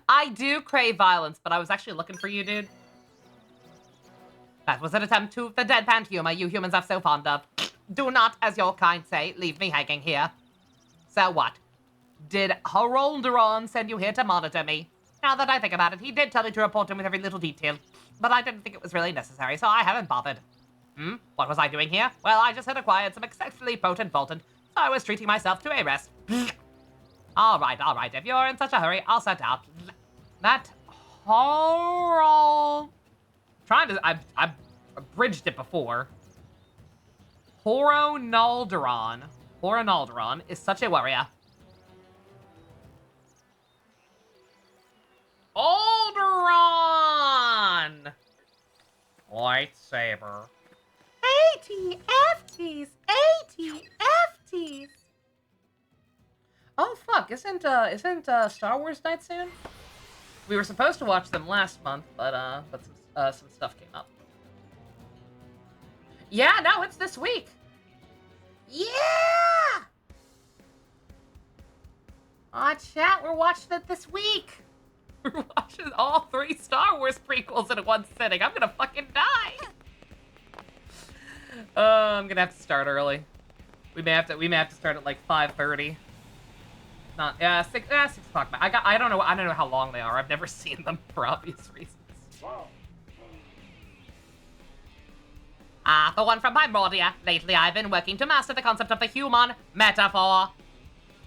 I do crave violence, but I was actually looking for you, dude. That was an attempt to the deadpan humor you humans are so fond of. Do not, as your kind say, leave me hanging here. So what? Did Harolderon send you here to monitor me? Now that I think about it, he did tell me to report him with every little detail. But I didn't think it was really necessary, so I haven't bothered. What was I doing here? Well, I just had acquired some exceptionally potent Bolton, so I was treating myself to a rest. Alright, if you're in such a hurry, I'll set out. That horror... I've bridged it before. Horonalderon is such a warrior. Alderon! Lightsaber. ATFTs! ATFTs! Oh fuck! Isn't Star Wars night soon? We were supposed to watch them last month, but some stuff came up. Yeah, no, it's this week. Yeah! Chat, we're watching it this week. We're watching all 3 Star Wars prequels in one sitting. I'm gonna fucking die. I'm gonna have to start early. We may have to start at like 5:30. Not 6 o'clock. I don't know how long they are. I've never seen them for obvious reasons. The one from Primordia. Lately, I've been working to master the concept of the human metaphor.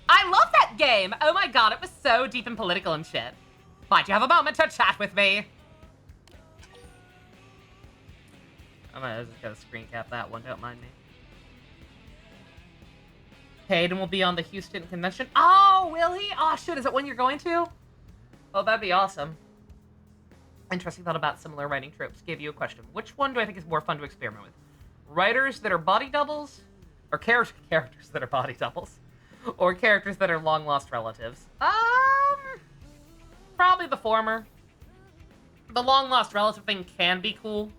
I love that game! Oh my god, it was so deep and political and shit. Might you have a moment to chat with me? I just gotta screen cap that one, don't mind me. Hayden will be on the Houston convention. Oh, will he? Oh, shit, is it when you're going to? Oh, that'd be awesome. Interesting thought about similar writing tropes. Gave you a question. Which one do I think is more fun to experiment with? Writers that are body doubles? Or characters that are body doubles? Or characters that are long-lost relatives? Probably the former. The long-lost relative thing can be cool,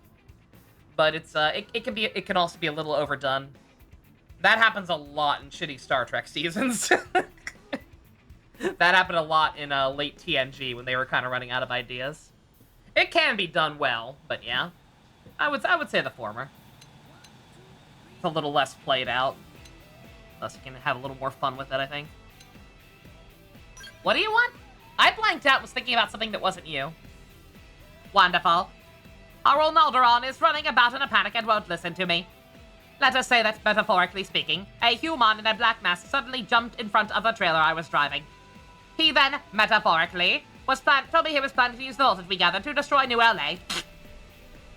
but it's it can also be a little overdone. That happens a lot in shitty Star Trek seasons. That happened a lot in late TNG when they were kind of running out of ideas. It can be done well, but yeah, I would say the former. It's a little less played out. Thus, you can have a little more fun with it, I think. What do you want? I blanked out, was thinking about something that wasn't you. Wonderful. Our Nalderon is running about in a panic and won't listen to me. Let us say that, metaphorically speaking, a human in a black mask suddenly jumped in front of the trailer I was driving. He then, metaphorically, told me he was planning to use the voltage we gathered to destroy New LA.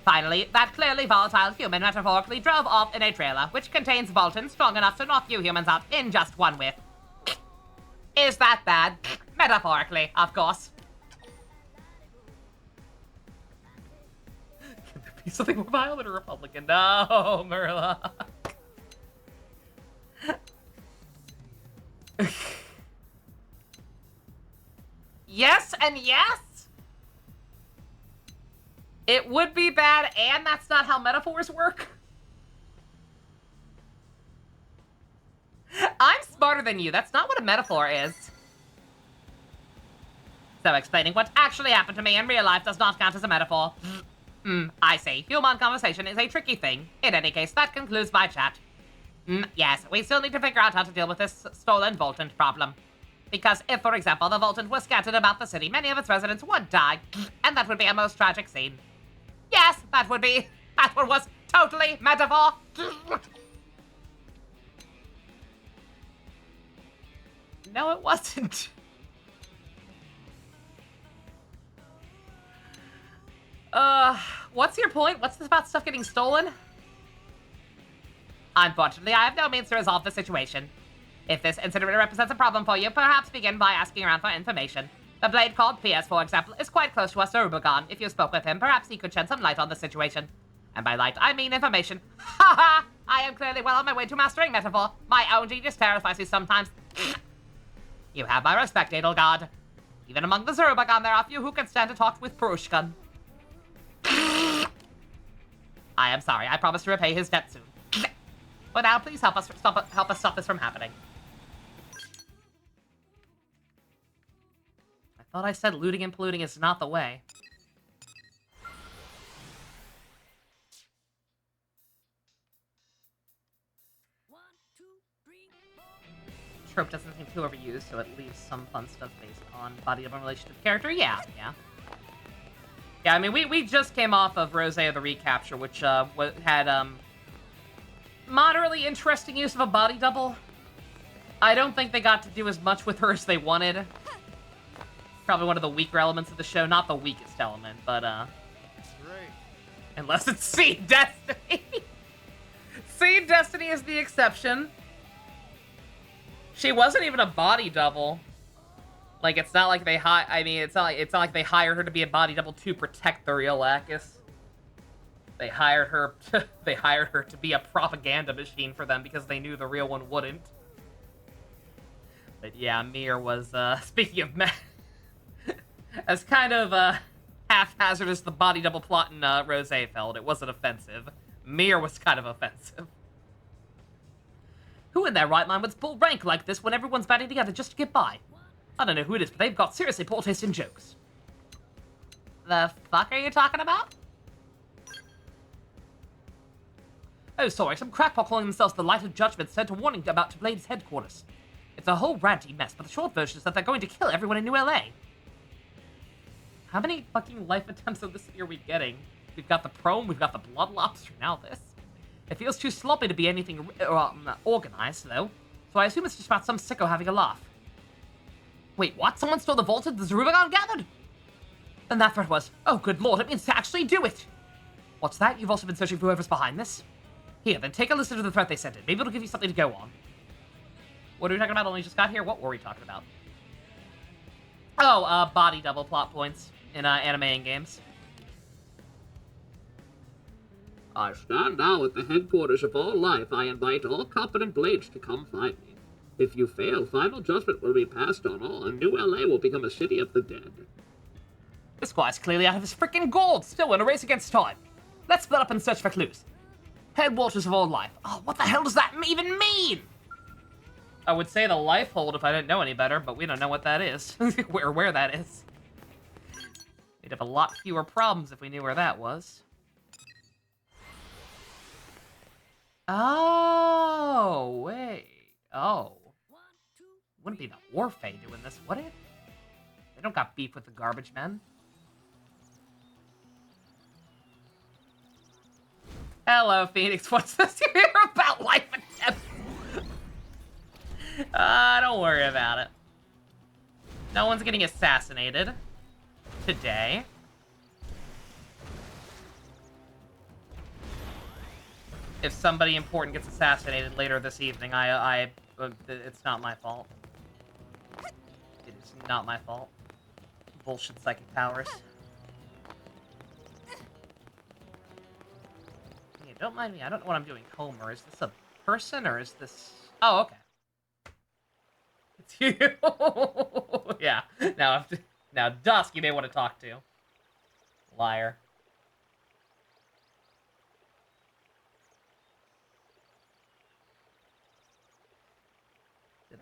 Finally, that clearly volatile human metaphorically drove off in a trailer, which contains Bolton strong enough to knock you humans out in just one whiff. Is that bad? Metaphorically, of course. Can there be something more vile than a Republican? No, Merla. Yes and yes? It would be bad, and that's not how metaphors work. I'm smarter than you. That's not what a metaphor is. So explaining what actually happened to me in real life does not count as a metaphor. I see. Human conversation is a tricky thing. In any case, that concludes my chat. Yes, we still need to figure out how to deal with this stolen Voltant problem. Because if, for example, the Voltant was scattered about the city, many of its residents would die, and that would be a most tragic scene. Yes, that would be. That one was totally metaphor. No, it wasn't. What's your point? What's this about stuff getting stolen? Unfortunately, I have no means to resolve the situation. If this incident represents a problem for you, perhaps begin by asking around for information. The blade called PS, for example, is quite close to us Urubagon. If you spoke with him, perhaps he could shed some light on the situation. And by light, I mean information. Ha ha! I am clearly well on my way to mastering metaphor. My own genius terrifies me sometimes. You have my respect, Edelgard. Even among the Urubagon, there are few who can stand to talk with Purushkan. I am sorry. I promise to repay his debt soon. But now, please help us stop this from happening. I thought I said looting and polluting is not the way. Trope doesn't seem too overused, so it leaves some fun stuff based on body double relation to the character. Yeah. Yeah, I mean, we just came off of Rose of the Recapture, which had moderately interesting use of a body double. I don't think they got to do as much with her as they wanted. Probably one of the weaker elements of the show. Not the weakest element, but Great. unless it's Seed Destiny. Seed Destiny is the exception. She wasn't even a body double. Like, it's not like they it's not like they hired her to be a body double to protect the real Lacus. They hired her to be a propaganda machine for them because they knew the real one wouldn't. But yeah, Mir was speaking of as kind of haphazard as the body double plot in Rose felt. It wasn't offensive. Mir was kind of offensive. Who in their right mind would pull rank like this when everyone's banding together just to get by? I don't know who it is, but they've got seriously poor taste in jokes. The fuck are you talking about? Oh, sorry, some crackpot calling themselves the Light of Judgment sent a warning about Blade's headquarters. It's a whole ranty mess, but the short version is that they're going to kill everyone in New LA. How many fucking life attempts of this are we getting? We've got the Prone, we've got the Blood Lobster, now this. It feels too sloppy to be anything organized, though, so I assume it's just about some sicko having a laugh. Wait, what? Someone stole the vault the Zerubagon gathered? Then that threat was, oh good lord, it means to actually do it! What's that? You've also been searching for whoever's behind this? Here, then take a listen to the threat they sent in. Maybe it'll give you something to go on. What are we talking about? Only just got here? What were we talking about? Oh, body double plot points in anime and games. I stand now at the headquarters of all life. I invite all competent blades to come find me. If you fail, final judgment will be passed on all, and New LA will become a city of the dead. This guy's clearly out of his freaking gourd, still in a race against time. Let's split up and search for clues. Headwaters of all life. Oh, what the hell does that even mean? I would say the life hold if I didn't know any better, but we don't know what that is. where that is. We'd have a lot fewer problems if we knew where that was. Oh, wait. Oh. Wouldn't be the Orphe doing this, would it? They don't got beef with the garbage men. Hello, Phoenix. What's this you hear about life attempts? Don't worry about it. No one's getting assassinated today. If somebody important gets assassinated later this evening, it's not my fault. It is not my fault. Bullshit psychic powers. Hey, don't mind me. I don't know what I'm doing. Homer, is this a person or is this... Oh, okay. It's you. Yeah. Now Dusk, you may want to talk to. Liar.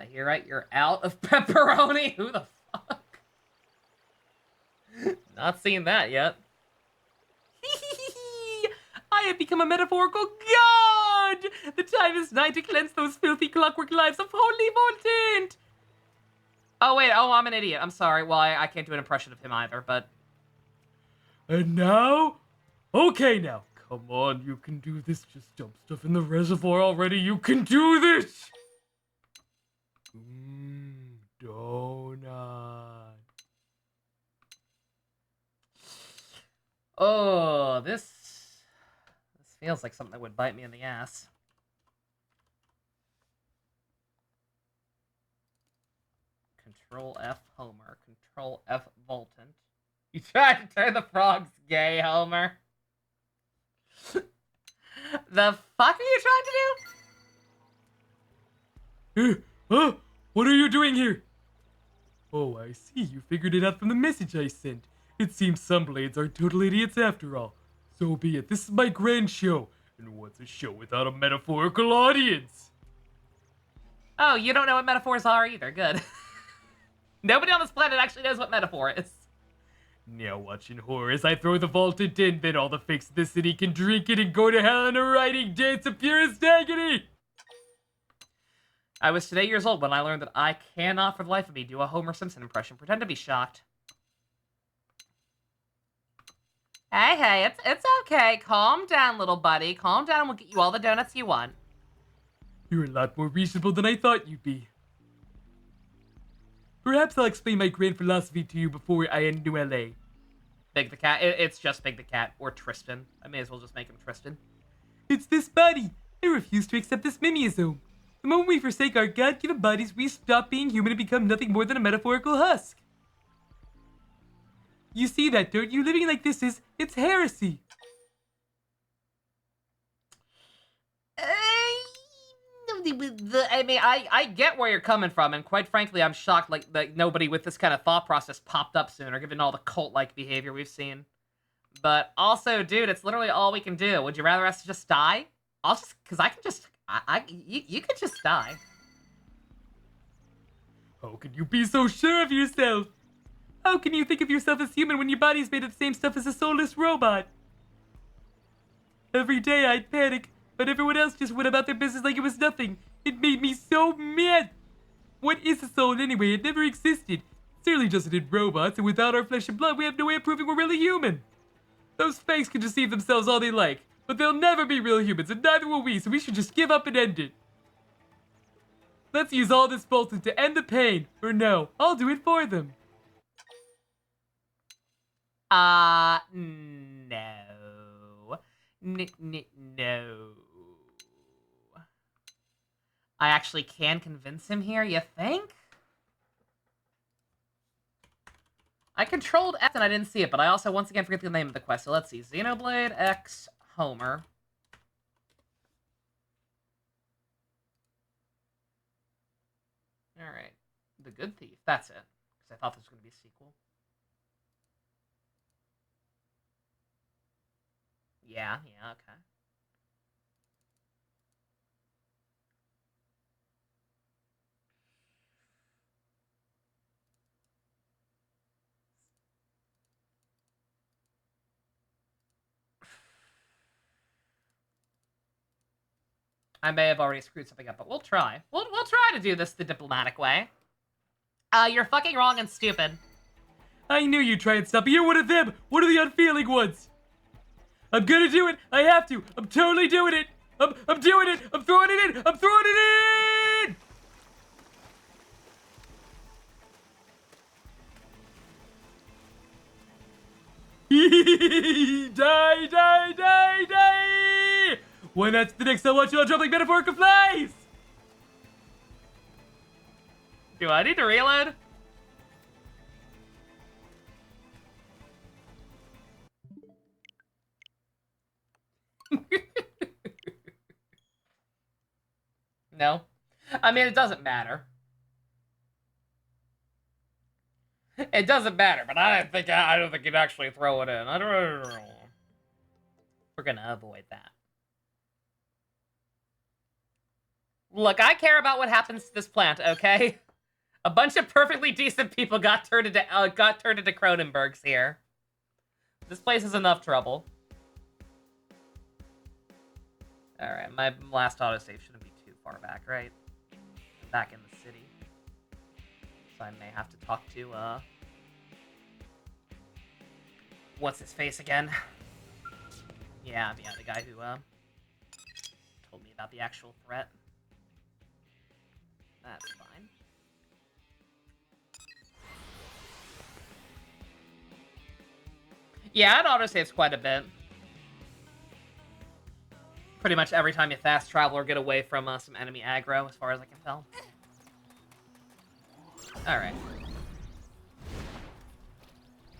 I hear right? You're out of pepperoni? Who the fuck? Not seen that yet. I have become a metaphorical god! The time is nigh to cleanse those filthy clockwork lives of holy Voltant! Oh, wait. Oh, I'm an idiot. I'm sorry. Well, I can't do an impression of him either, but... And now? Okay now. Come on, you can do this. Just dump stuff in the reservoir already. You can do this! Donut. Oh, this feels like something that would bite me in the ass. Control F Homer. Control F Voltant. You tried to turn the frogs gay, Homer. The fuck are you trying to do? Huh? What are you doing here? Oh, I see. You figured it out from the message I sent. It seems some blades are total idiots after all. So be it. This is my grand show. And what's a show without a metaphorical audience? Oh, you don't know what metaphors are either. Good. Nobody on this planet actually knows what metaphor is. Now watching horror as I throw the vaulted in, then all the fakes of the city can drink it and go to hell in a writing dance of purest agony! I was today years old when I learned that I cannot for the life of me do a Homer Simpson impression. Pretend to be shocked. Hey, it's okay. Calm down, little buddy. Calm down and we'll get you all the donuts you want. You're a lot more reasonable than I thought you'd be. Perhaps I'll explain my grand philosophy to you before I end New LA. Big the Cat. It's just Big the Cat. Or Tristan. I may as well just make him Tristan. It's this body. I refuse to accept this mimeism. The moment we forsake our God-given bodies, we stop being human and become nothing more than a metaphorical husk. You see that, don't you? Living like this it's heresy. I mean, I get where you're coming from, and quite frankly, I'm shocked like nobody with this kind of thought process popped up sooner, given all the cult-like behavior we've seen. But also, dude, it's literally all we can do. Would you rather us just die? Because I can just, you could just die. How can you be so sure of yourself? How can you think of yourself as human when your body's made of the same stuff as a soulless robot? Every day I'd panic, but everyone else just went about their business like it was nothing. It made me so mad. What is a soul anyway? It never existed. Certainly doesn't in robots, and without our flesh and blood, we have no way of proving we're really human. Those fakes can deceive themselves all they like, but they'll never be real humans, and neither will we, so we should just give up and end it. Let's use all this Bolton to end the pain. Or no, I'll do it for them. No. No. I actually can convince him here, you think? I controlled F and I didn't see it, but I also once again forget the name of the quest. So let's see. Xenoblade X Homer. Alright. The Good Thief. That's it. Because I thought this was going to be a sequel. Yeah, okay. I may have already screwed something up, but we'll try. We'll try to do this the diplomatic way. You're fucking wrong and stupid. I knew you'd try and stop me. You're one of them. One of the unfeeling ones. I'm gonna do it. I have to. I'm totally doing it. I'm doing it. I'm throwing it in. I'm throwing it in. Die, die, die, die. When that's the next I watch you all jump like metaphorical flies. Do I need to reload? No. I mean, it doesn't matter. It doesn't matter, but I don't think he'd actually throw it in. I don't know. We're gonna avoid that. Look, I care about what happens to this plant, okay? A bunch of perfectly decent people got turned into Cronenbergs here. This place is enough trouble. Alright, my last autosave shouldn't be too far back, right? Back in the city. So I may have to talk to, what's his face again? Yeah, the guy who, told me about the actual threat. That's fine. Yeah, it autosaves quite a bit. Pretty much every time you fast travel or get away from some enemy aggro, as far as I can tell. Alright.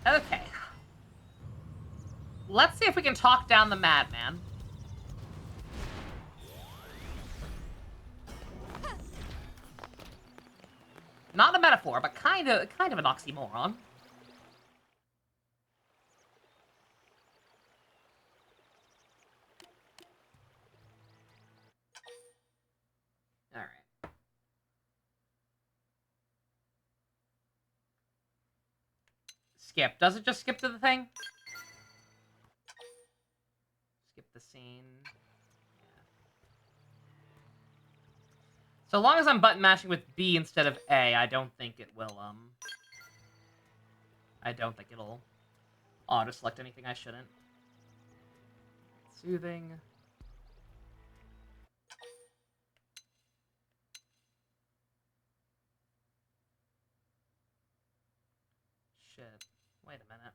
Okay. Let's see if we can talk down the madman. Not a metaphor, but kind of an oxymoron. All right. Skip. Does it just skip to the thing? Skip the scene. So long as I'm button mashing with B instead of A, I don't think it will, I don't think it'll auto-select anything I shouldn't. Soothing. Shit. Wait a minute.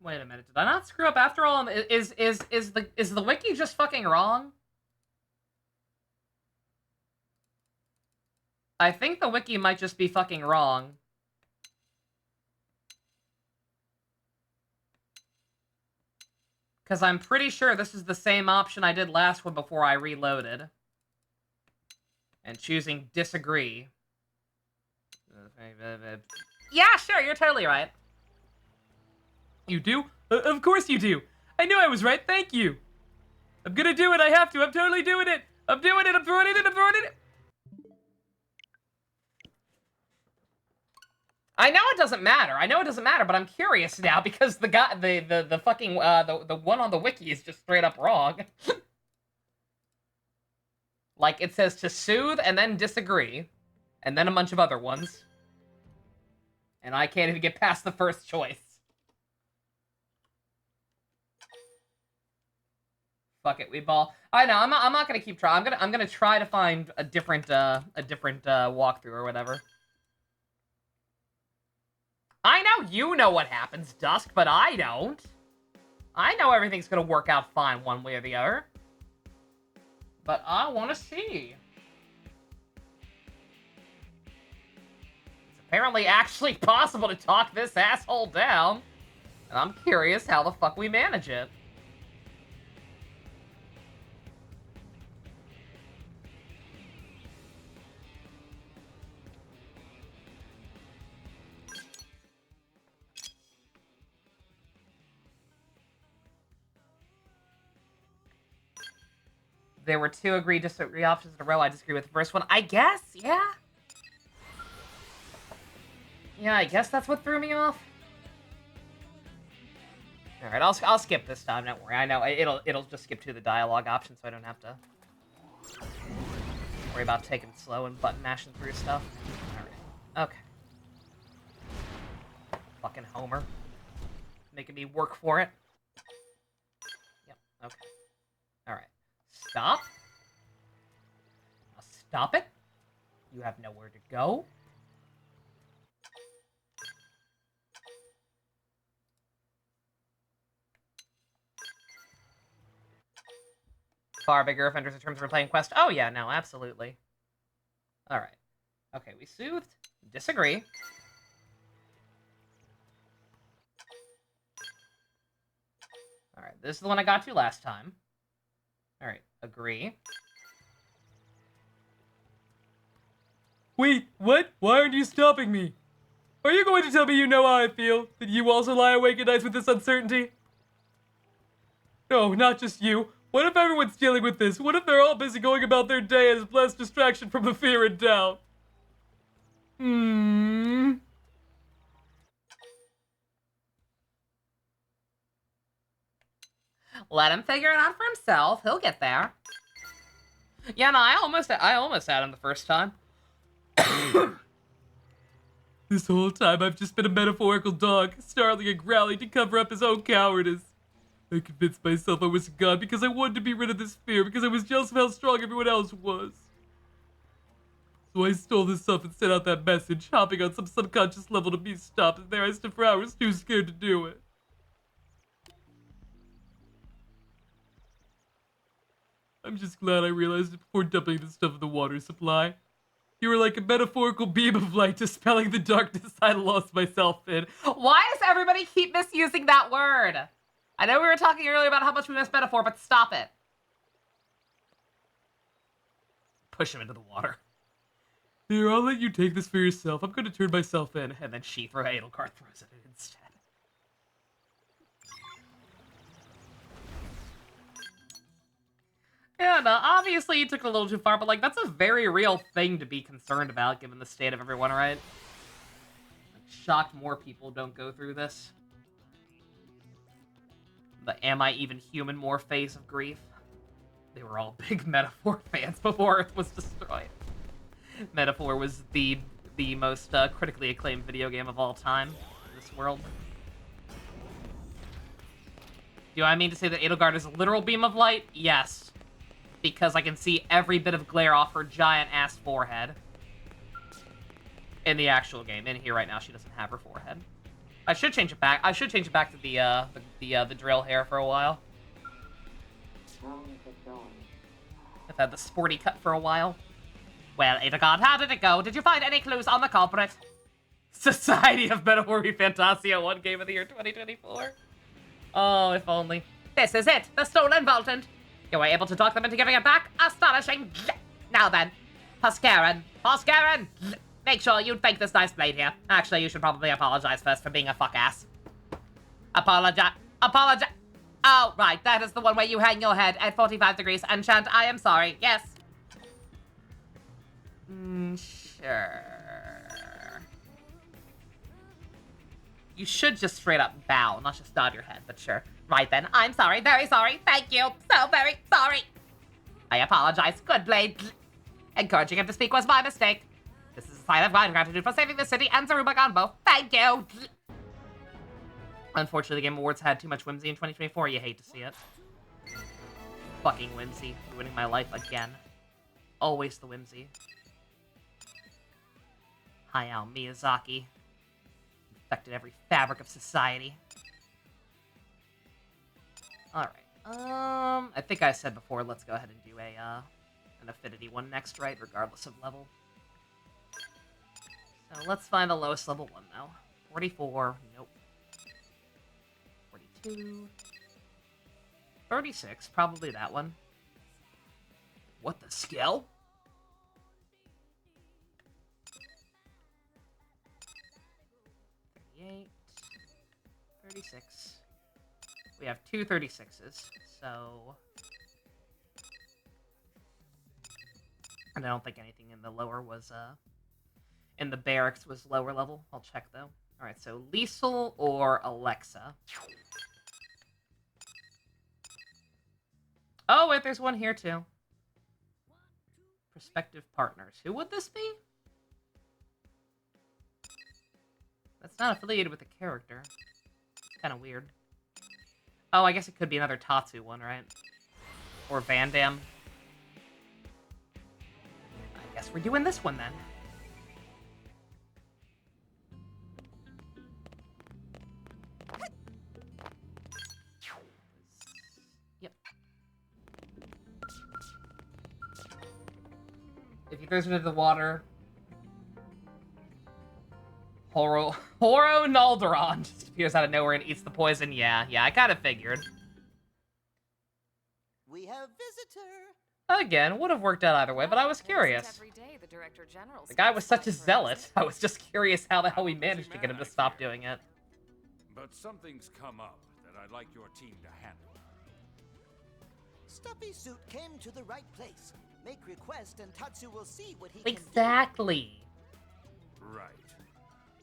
Wait a minute. Did I not screw up after all? Is the wiki just fucking wrong? I think the wiki might just be fucking wrong. Because I'm pretty sure this is the same option I did last one before I reloaded. And choosing disagree. Yeah, sure, you're totally right. You do? Of course you do. I knew I was right, thank you. I'm gonna do it, I have to, I'm totally doing it. I'm doing it, I'm throwing it in, I'm throwing it in. I know it doesn't matter, but I'm curious now because the guy, the fucking, the one on the wiki is just straight up wrong. Like, it says to soothe and then disagree, and then a bunch of other ones. And I can't even get past the first choice. Fuck it, we ball. I know, I'm not gonna keep trying. I'm gonna try to find a different walkthrough or whatever. I know you know what happens, Dusk, but I don't. I know everything's gonna work out fine one way or the other. But I want to see. It's apparently actually possible to talk this asshole down. And I'm curious how the fuck we manage it. There were two agree, disagree options in a row. I disagree with the first one. I guess, yeah. Yeah, I guess that's what threw me off. All right, I'll skip this time. Don't worry. I know it'll just skip to the dialogue option, so I don't have to worry about taking it slow and button mashing through stuff. All right. Okay. Fucking Homer, making me work for it. Yep. Okay. All right. Stop. Now stop it. You have nowhere to go. Far bigger offenders in terms of replaying quest. Oh yeah, no, absolutely. Alright. Okay, we soothed. Disagree. Alright, this is the one I got to last time. Alright, agree. Wait, what? Why aren't you stopping me? Are you going to tell me you know how I feel? That you also lie awake at nights with this uncertainty? No, not just you. What if everyone's dealing with this? What if they're all busy going about their day as less distraction from the fear and doubt? Let him figure it out for himself. He'll get there. Yeah, no, I almost had him the first time. This whole time I've just been a metaphorical dog, snarling and growling to cover up his own cowardice. I convinced myself I was a god because I wanted to be rid of this fear, because I was jealous of how strong everyone else was. So I stole this stuff and sent out that message, hopping on some subconscious level to be stopped, and there I stood for hours too scared to do it. I'm just glad I realized it before dumping the stuff in the water supply. You were like a metaphorical beam of light dispelling the darkness I lost myself in. Why does everybody keep misusing that word? I know we were talking earlier about how much we miss metaphor, but stop it. Push him into the water. Here, I'll let you take this for yourself. I'm gonna turn myself in. And then Edelgard throws it in instead. Yeah, no, obviously you took it a little too far, but, like, that's a very real thing to be concerned about, given the state of everyone, right? I'm shocked more people don't go through this. The am I even human more phase of grief. They were all big Metaphor fans before Earth was destroyed. Metaphor was the most critically acclaimed video game of all time in this world. Do I mean to say that Edelgard is a literal beam of light? Yes. Because I can see every bit of glare off her giant-ass forehead. In the actual game. In here right now, she doesn't have her forehead. I should change it back. I should change it back to the drill hair for a while. I've had the sporty cut for a while. Well, Edelgard, how did it go? Did you find any clues on the culprit? Society of Metaphor Fantasia 1 Game of the Year 2024. Oh, if only. This is it, the stolen Voltant. You were able to talk them into giving it back? Astonishing! Now then, Huskaren, make sure you thank this nice blade here. Actually, you should probably apologize first for being a fuck-ass. Apologize. Oh, right, that is the one where you hang your head at 45 degrees and chant, I am sorry, yes. Sure. You should just straight up bow, not just nod your head, but sure. Right then, I'm sorry, very sorry, thank you, so very sorry. I apologize, good blade. Encouraging him to speak was my mistake. This is a sign of my gratitude for saving the city and Zaruba Ganbo. Thank you. Unfortunately, the Game Awards had too much whimsy in 2024, you hate to see it. Fucking whimsy, ruining my life again. Always the whimsy. Hayao Miyazaki. Infected every fabric of society. Alright. I think I said before, let's go ahead and do an affinity one next, right? Regardless of level. So let's find the lowest level one, though. 44. Nope. 42. 36. Probably that one. What the skill? 38. 36. We have two 36s, so... And I don't think anything in the lower was, in the barracks was lower level. I'll check, though. Alright, so Liesel or Alexa. Oh, wait, there's one here, too. Prospective partners. Who would this be? That's not affiliated with the character. Kind of weird. Oh, I guess it could be another Tatsu one, right? Or Van Damme. I guess we're doing this one, then. Yep. If he throws it into the water... Horo Naldoron just appears out of nowhere and eats the poison. Yeah, I kind of figured. We have visitor. Again, would have worked out either way, but I was curious. The guy was such a zealot. I was just curious how the hell we managed to get him to stop doing it. But something's come up that I'd like your team to handle. stuffy suit came to the right place. Make request and Tatsu will see what he can do. Exactly. Right.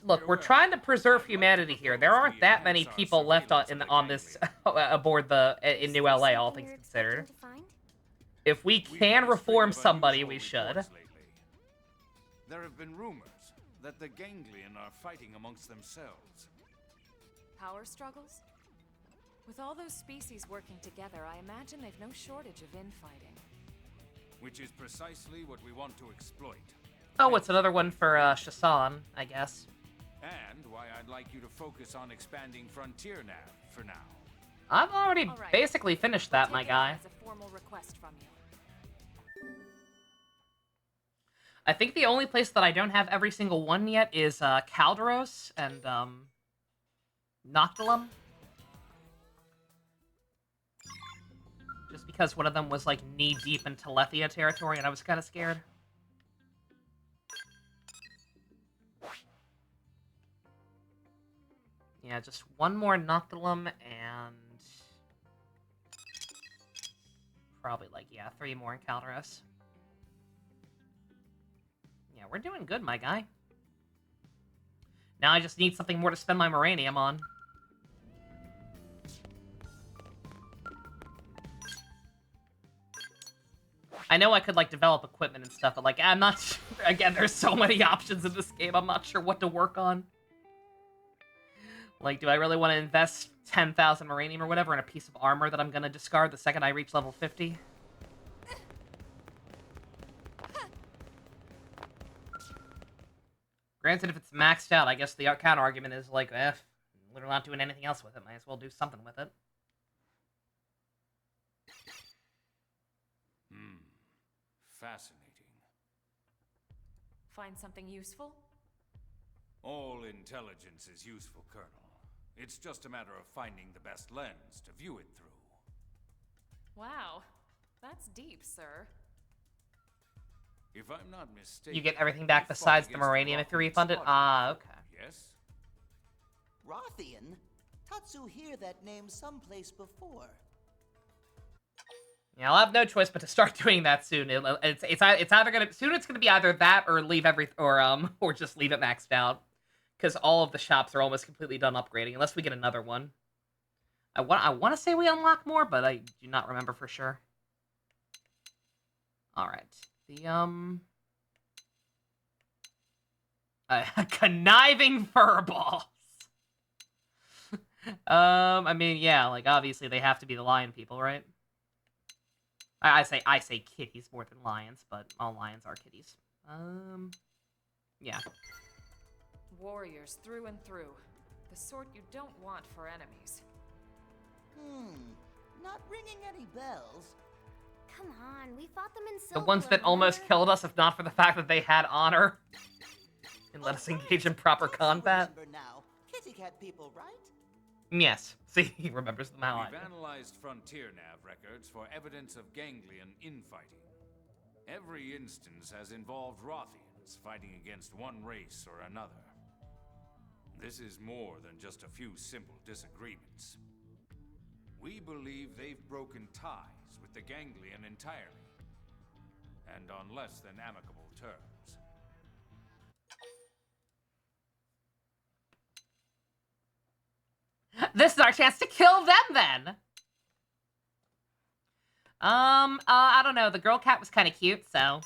Look, we're trying to preserve humanity here. There aren't that many people left on this aboard in New LA, all things considered. If we can reform somebody, we should. There have been rumors that the Ganglion are fighting amongst themselves. Power struggles? With all those species working together, I imagine they've no shortage of infighting. Which is precisely what we want to exploit. Oh, it's another one for Shasan, I guess. And why I'd like you to focus on expanding Frontier Nav for now. I've already All right. basically finished that, my Take it guy. as a formal request from you. I think the only place that I don't have every single one yet is Calderos and Noctilum. Just because one of them was like knee-deep in Telethia territory and I was kind of scared. Yeah, just one more Noctilum and... probably like, yeah, 3 more in Calderos. Yeah, we're doing good, my guy. Now I just need something more to spend my Moranium on. I know I could, like, develop equipment and stuff, but, like, I'm not sure. Again, there's so many options in this game, I'm not sure what to work on. Like, do I really want to invest 10,000 Moranium or whatever in a piece of armor that I'm gonna discard the second I reach level 50? Granted, if it's maxed out, I guess the counter-argument is, like, we're not doing anything else with it. Might as well do something with it. Fascinating. Find something useful? All intelligence is useful, Colonel. It's just a matter of finding the best lens to view it through. Wow, that's deep, sir. If I'm not mistaken... You get everything back besides the Moranium if you refund it? Ah, okay. Yes? Rothian? Tatsu hear that name someplace before. Yeah, I'll have no choice but to start doing that soon. It's either gonna it's gonna be either that or leave or just leave it maxed out, because all of the shops are almost completely done upgrading unless we get another one. I want to say we unlock more, but I do not remember for sure. All right, the conniving furballs. I mean, yeah, like obviously they have to be the lion people, right? I say kitties more than lions, but all lions are kitties. Yeah. Warriors through and through. The sort you don't want for enemies. Not ringing any bells. Come on, we fought them in The Silver. ones that almost killed us, if not for the fact that they had honor and let us engage in proper combat. Remember now, kitty cat people, right? Yes. See, he remembers them how I We've do. analyzed Frontier Nav records for evidence of Ganglion infighting. Every instance has involved Rothians fighting against one race or another. This is more than just a few simple disagreements. We believe they've broken ties with the Ganglion entirely, and on less than amicable terms. This is our chance to kill them, then! I don't know. The girl cat was kind of cute, so...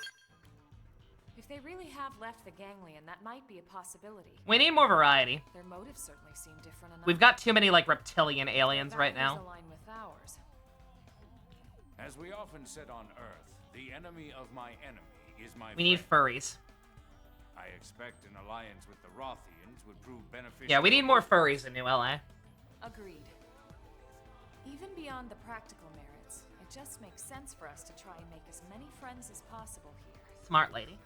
If they really have left the Ganglion, that might be a possibility. We need more variety. Their motives certainly seem different enough. We've got too many, like, reptilian aliens right now. Values align with ours. As we often said on Earth, the enemy of my enemy is my We need friend. furries. I expect an alliance with the Rothians would prove beneficial. Yeah, we need more furries in New LA. Agreed. Even beyond the practical merits, it just makes sense for us to try and make as many friends as possible here. Smart lady.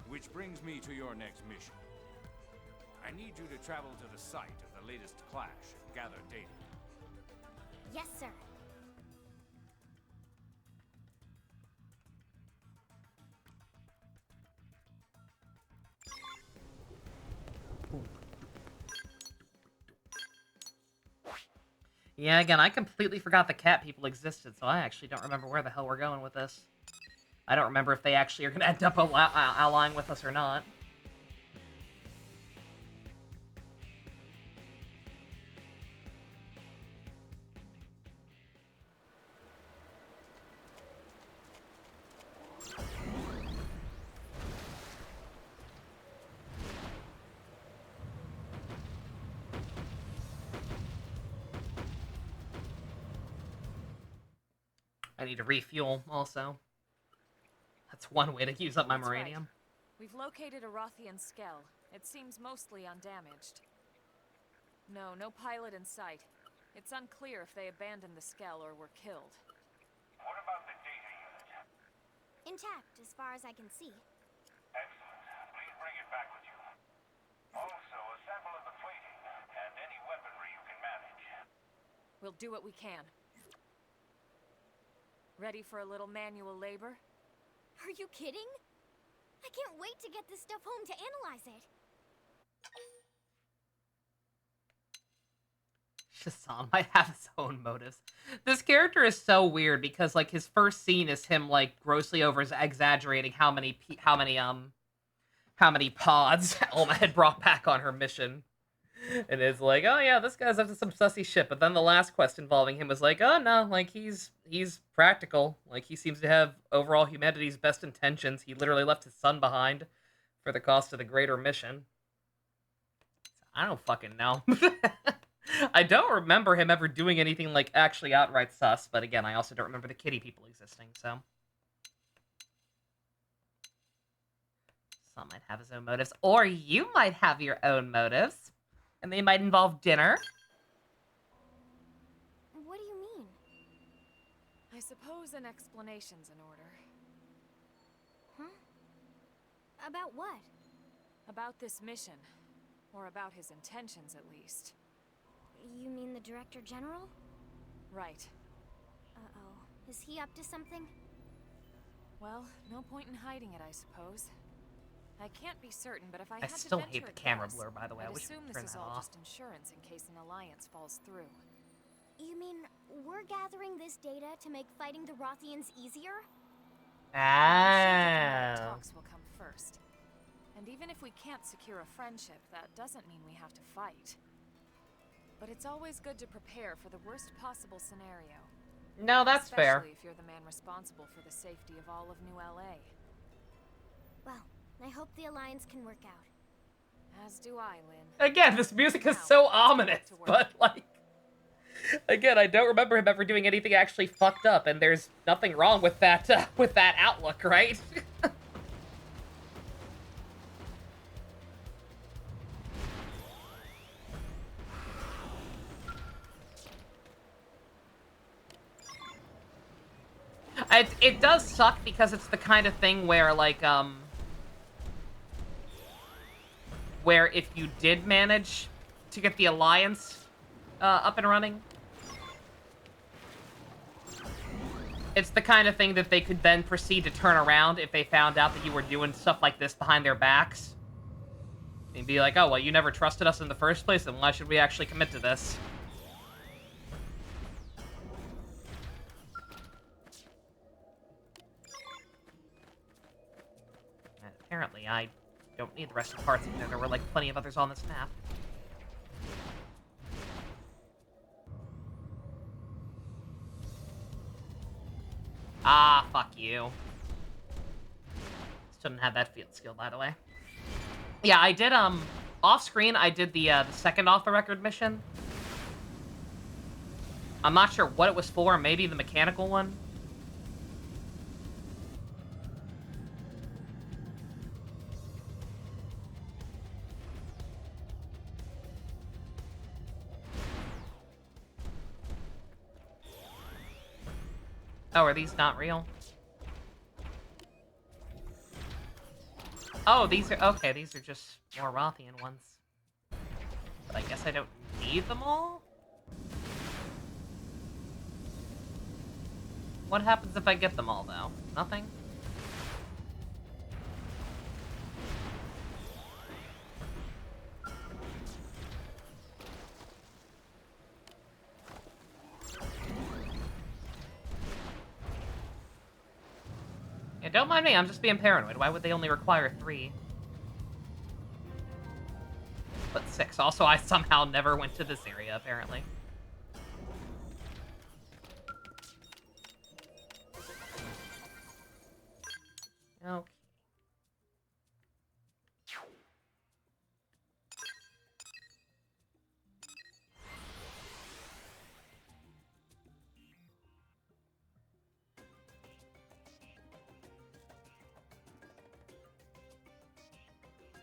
Which brings me to your next mission. I need you to travel to the site of the latest clash and gather data. Yes, sir. Yeah, again, I completely forgot the cat people existed, so I actually don't remember where the hell we're going with this. I don't remember if they actually are going to end up allying with us or not. I need to refuel, also. That's one way to use up my That's right. Moranium. We've located a Rothian skell. It seems mostly undamaged. No pilot in sight. It's unclear if they abandoned the skell or were killed. What about the data unit? Intact, as far as I can see. Excellent. Please bring it back with you. Also, a sample of the plating and any weaponry you can manage. We'll do what we can. Ready for a little manual labor? Are you kidding? I can't wait to get this stuff home to analyze it. Shazam might have his own motives. This character is so weird because, like, his first scene is him, like, grossly exaggerating how many pods Elma had brought back on her mission. And it's like, oh yeah, this guy's up to some sussy shit. But then the last quest involving him was like, oh no, like he's practical. Like he seems to have overall humanity's best intentions. He literally left his son behind for the cost of the greater mission. I don't fucking know. I don't remember him ever doing anything like actually outright sus. But again, I also don't remember the kitty people existing. So some might have his own motives, or you might have your own motives. And they might involve dinner. What do you mean? I suppose an explanation's in order. Huh? About what? About this mission. Or about his intentions, at least. You mean the Director General? Right. Uh-oh. Is he up to something? Well, no point in hiding it, I suppose. I can't be certain, but if I had to still venture hate the a camera guess, blur, by the way. I I'd wish we assume could this turn is that all off. just insurance in case an alliance falls through. You mean we're gathering this data to make fighting the Rothians easier? I'm sure Ah. talks will come first. And even if we can't secure a friendship, that doesn't mean we have to fight. But it's always good to prepare for the worst possible scenario. No, that's fair. Especially if you're the man responsible for the safety of all of New LA. Well, I hope the Alliance can work out. As do I, Lynn. Again, this music is so ominous, but like, again, I don't remember him ever doing anything actually fucked up, and there's nothing wrong with that outlook, right? It does suck because it's the kind of thing where, like, where if you did manage to get the Alliance up and running, it's the kind of thing that they could then proceed to turn around if they found out that you were doing stuff like this behind their backs. And be like, oh, well, you never trusted us in the first place, then why should we actually commit to this? Apparently, I don't need the rest of the parts either. There were, like, plenty of others on this map. Ah, fuck you. Still didn't have that field skill, by the way. Yeah, I did, off-screen, I did the second off-the-record mission. I'm not sure what it was for, maybe the mechanical one. Oh, are these not real? Oh, these are... Okay, these are just more Rothian ones. But I guess I don't need them all? What happens if I get them all, though? Nothing? don't mind me, I'm just being paranoid. Why would they only require 3? But 6. Also, I somehow never went to this area, apparently. Okay.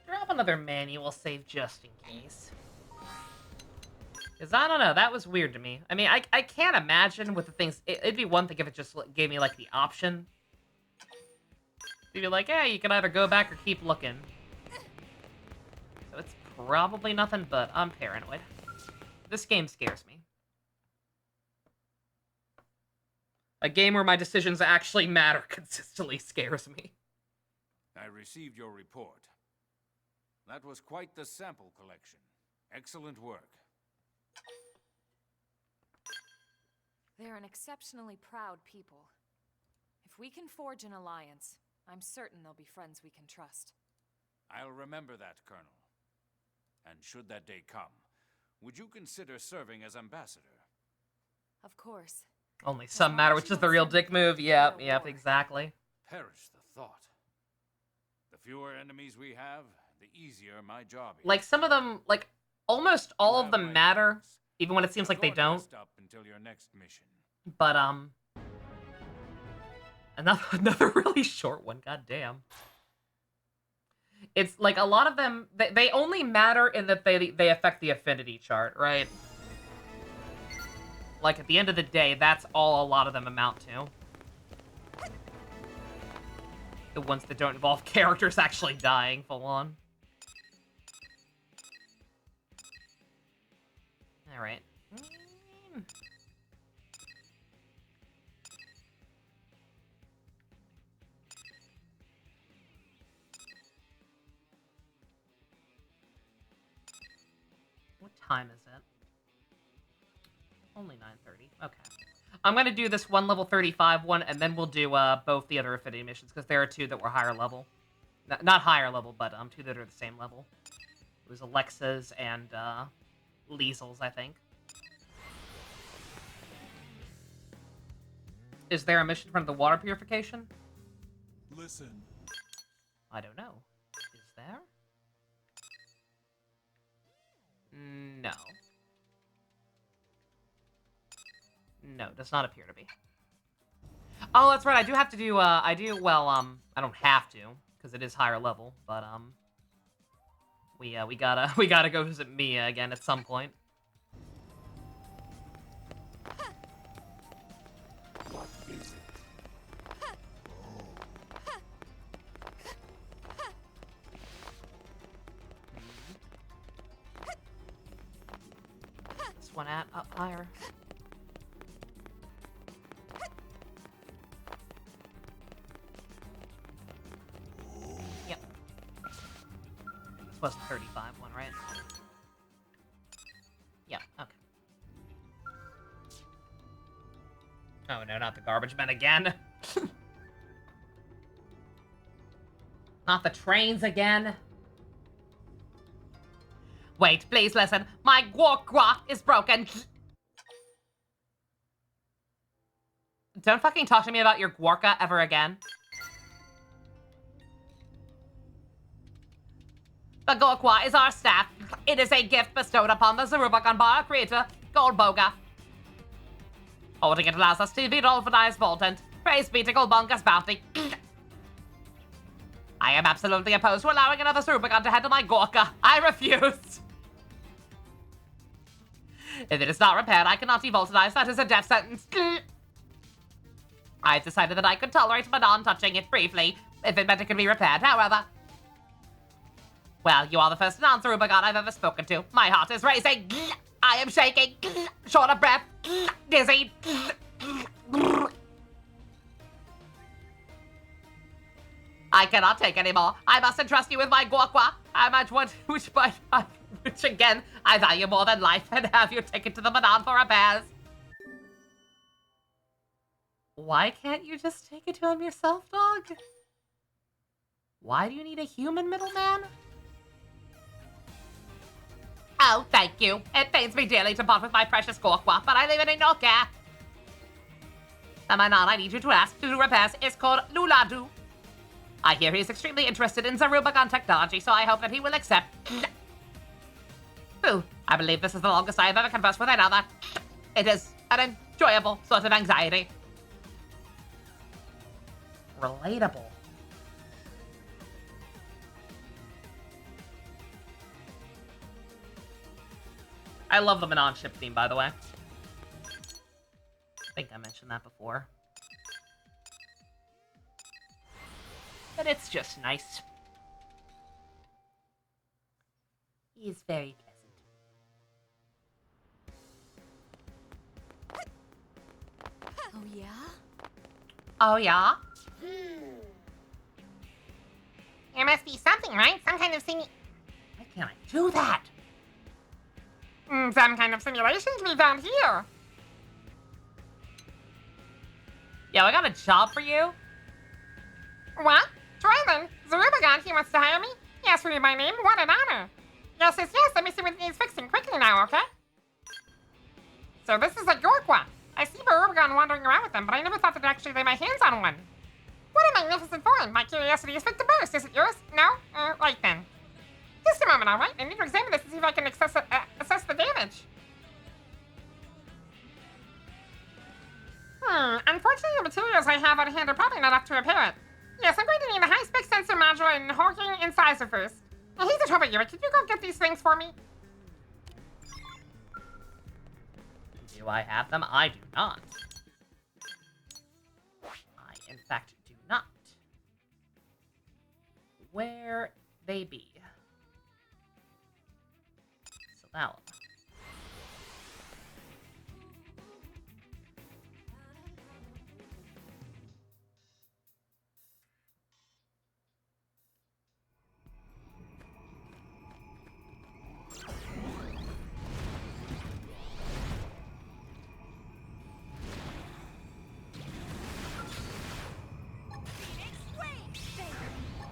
Drop another manual save just in case. Because I don't know, that was weird to me. I mean, I can't imagine with the things... It'd be one thing if it just gave me, like, the option. You'd be like, hey, you can either go back or keep looking. So it's probably nothing, but I'm paranoid. This game scares me. A game where my decisions actually matter consistently scares me. I received your report. That was quite the sample collection. Excellent work. They're an exceptionally proud people. If we can forge an alliance, I'm certain they'll be friends we can trust. I'll remember that, Colonel. And should that day come, would you consider serving as ambassador? Of course. Only some matter, which is the real dick move. Yep, exactly. Perish the thought. The fewer enemies we have, the easier my job is. Like, some of them, like, almost all of them matter, even when it seems like they don't. Up until your next mission. But, another really short one, goddamn. It's, like, a lot of them, they only matter in that they affect the affinity chart, right? Like, at the end of the day, that's all a lot of them amount to. The ones that don't involve characters actually dying full on. Alright. What time is it? Only 9:30. Okay. I'm gonna do this one level 35 one, and then we'll do both the other affinity missions, because there are 2 that were higher level. Not higher level, but 2 that are the same level. It was Alexa's and Liesel's, I think. Is there a mission from the water purification? Listen. I don't know. Is there? No. No, does not appear to be. Oh, that's right. I do have to do, I don't have to, because it is higher level, but, we gotta go visit Mia again at some point. This one up higher. Was the 35 one, right? Yeah, okay. Oh no, not the garbage men again. Not the trains again. Wait, please listen. My guac is broken. Don't fucking talk to me about your guarka ever again. The Gorqua is our staff. It is a gift bestowed upon the Zarubakanbara creator, Goldboga. Holding it allows us to be dolphinized Voltant. Praise be to Golbunga's bounty. I am absolutely opposed to allowing another Zarubakan to handle my Gorka. I refuse. If it is not repaired, I cannot devoltinize. That is a death sentence. I decided that I could tolerate Manon touching it briefly, if it meant it could be repaired, however. Well, you are the first non-Zarubagan I've ever spoken to. My heart is racing. I am shaking. Short of breath. Dizzy. I cannot take anymore. I must entrust you with my Gorqua. Which again, I value more than life, and have you take it to the Manon for repairs. Why can't you just take it to him yourself, dog? Why do you need a human middleman? Oh, thank you. It pains me dearly to part with my precious Gorqua, but I leave it in your care. The man I need you to ask to do repairs is called Luladu. I hear he is extremely interested in Zarubagan technology, so I hope that he will accept. Ooh, I believe this is the longest I have ever conversed with another. It is an enjoyable source of anxiety. Relatable. I love the Manon ship theme, by the way. I think I mentioned that before. But it's just nice. He is very pleasant. Oh, yeah? Oh, yeah? There must be something, right? Some kind of Why can't I do that? some kind of simulation to be found here. Yeah, I got a job for you. What? Dryland, Zarubagan, he wants to hire me? He asked me my name. What an honor. Yes, yes, yes. Let me see what he's fixing quickly now, okay? So this is a Gorqua. I see Zarubagan wandering around with them, but I never thought to actually lay my hands on one. What a magnificent form. My curiosity is fit to burst. Is it yours? No? Right then. Just a moment, all right? I need to examine this and see if I can assess the damage. Unfortunately, the materials I have on hand are probably not enough to repair it. Yes, I'm going to need a high-spec sensor module and Hawking incisor first. Now, here's the trouble, Yuri. Can you go get these things for me? Do I have them? I do not. I, in fact, do not. Where they be? So that one.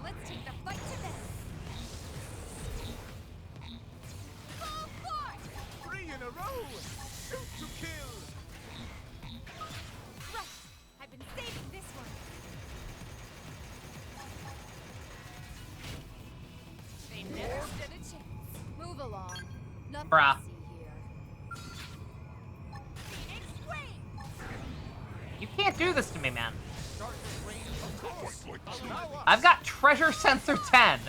Let's take the fight to them. Full force! 3 in a row! Shoot to kill! Right. I've been saving this one. They never stood a chance. Move along. Nothing Bruh. to see here. Phoenix Wing! You can't do this to me, man. I've got Treasure Sensor 10.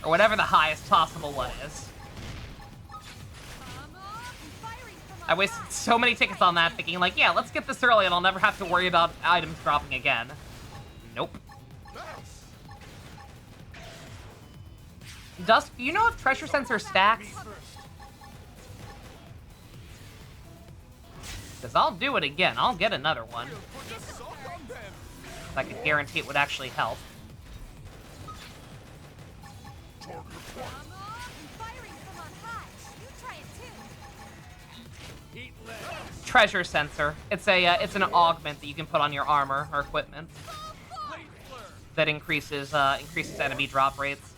Or whatever the highest possible one is. I wasted so many tickets on that thinking like, yeah, let's get this early and I'll never have to worry about items dropping again. Nope. Dusk, do you know if Treasure Sensor stacks? Because I'll do it again. I'll get another one. If I could guarantee it would actually help. Treasure Sensor. It's an augment that you can put on your armor or equipment that increases enemy drop rates.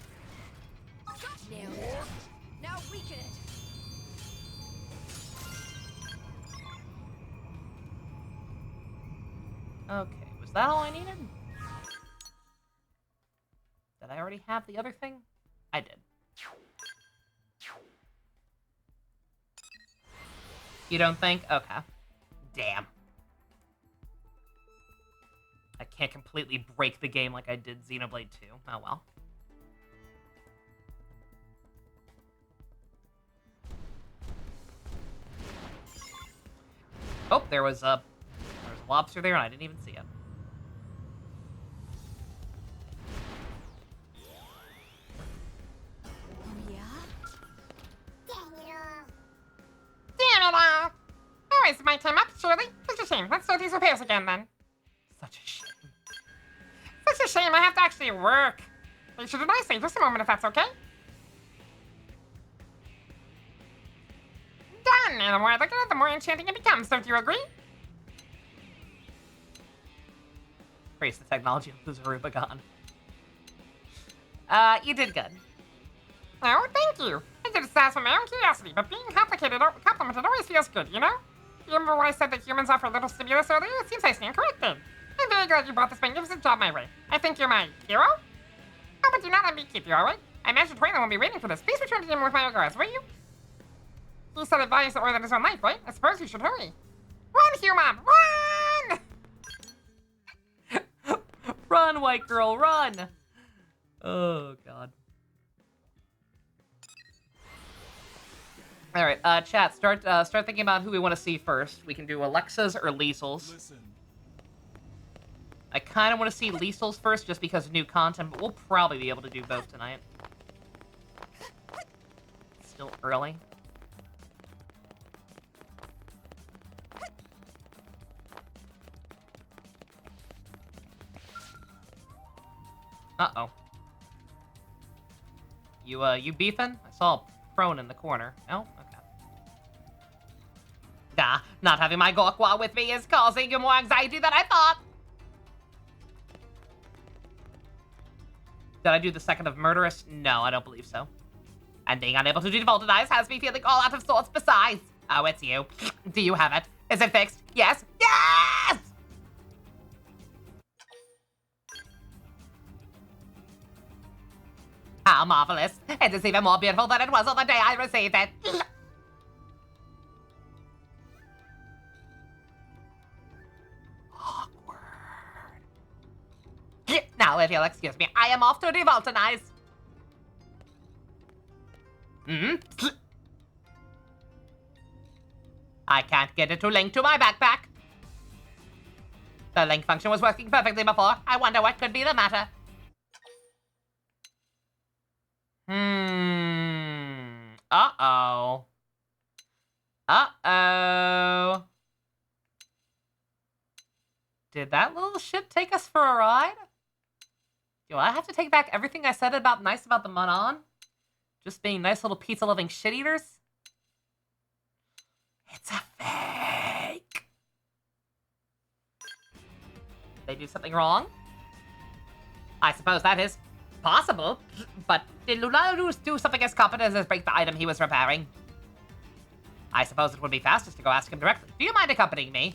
Now weaken it. Okay, was that all I needed? Did I already have the other thing? I did. You don't think? Okay. Damn. I can't completely break the game like I did Xenoblade 2. Oh well. Oh, there was a lobster there and I didn't even see it. Damn it all! Oh, is my time up, surely? Such a shame. Let's start these repairs again, then. Such a shame. Such a shame, I have to actually work. Wait, should I say just a moment if that's okay? Done! And the more I look at it, the more enchanting it becomes, don't you agree? Praise the technology of the Zarubagan. You did good. Oh, thank you. I did it satisfy my own curiosity, but being complimented always feels good, you know? You remember when I said that humans offer little stimulus earlier? It seems I stand corrected. I'm very glad you brought this magnificent job my way. I think you're my hero? Oh, but do not let me keep you, alright? I imagine Toylan will be waiting for this. Please return to him with my regards, will you? He said it values it more than his own life, right? I suppose you should hurry. Run, human! Run! Run, white girl, run! Oh, God. All right, chat. Start thinking about who we want to see first. We can do Alexa's or Liesl's. Listen. I kind of want to see Liesl's first, just because of new content, but we'll probably be able to do both tonight. It's still early. Uh-oh. You beefing? I saw a prone in the corner. No? Okay. Not having my Gorkwa with me is causing you more anxiety than I thought! Did I do the second of murderous? No, I don't believe so. And being unable to devulcanize has me feeling all out of sorts besides. Oh, it's you. Do you have it? Is it fixed? Yes? Yes! How marvelous. It is even more beautiful than it was on the day I received it. Awkward. Now, if you'll excuse me, I am off to devulcanize. I can't get it to link to my backpack. The link function was working perfectly before. I wonder what could be the matter. Uh-oh. Uh-oh. Did that little ship take us for a ride? Do I have to take back everything I said nice about the Manon? Just being nice little pizza-loving shit-eaters? It's a fake! Did they do something wrong? I suppose that is possible, but did Luladu do something as competent as break the item he was repairing? I suppose it would be fastest to go ask him directly. Do you mind accompanying me?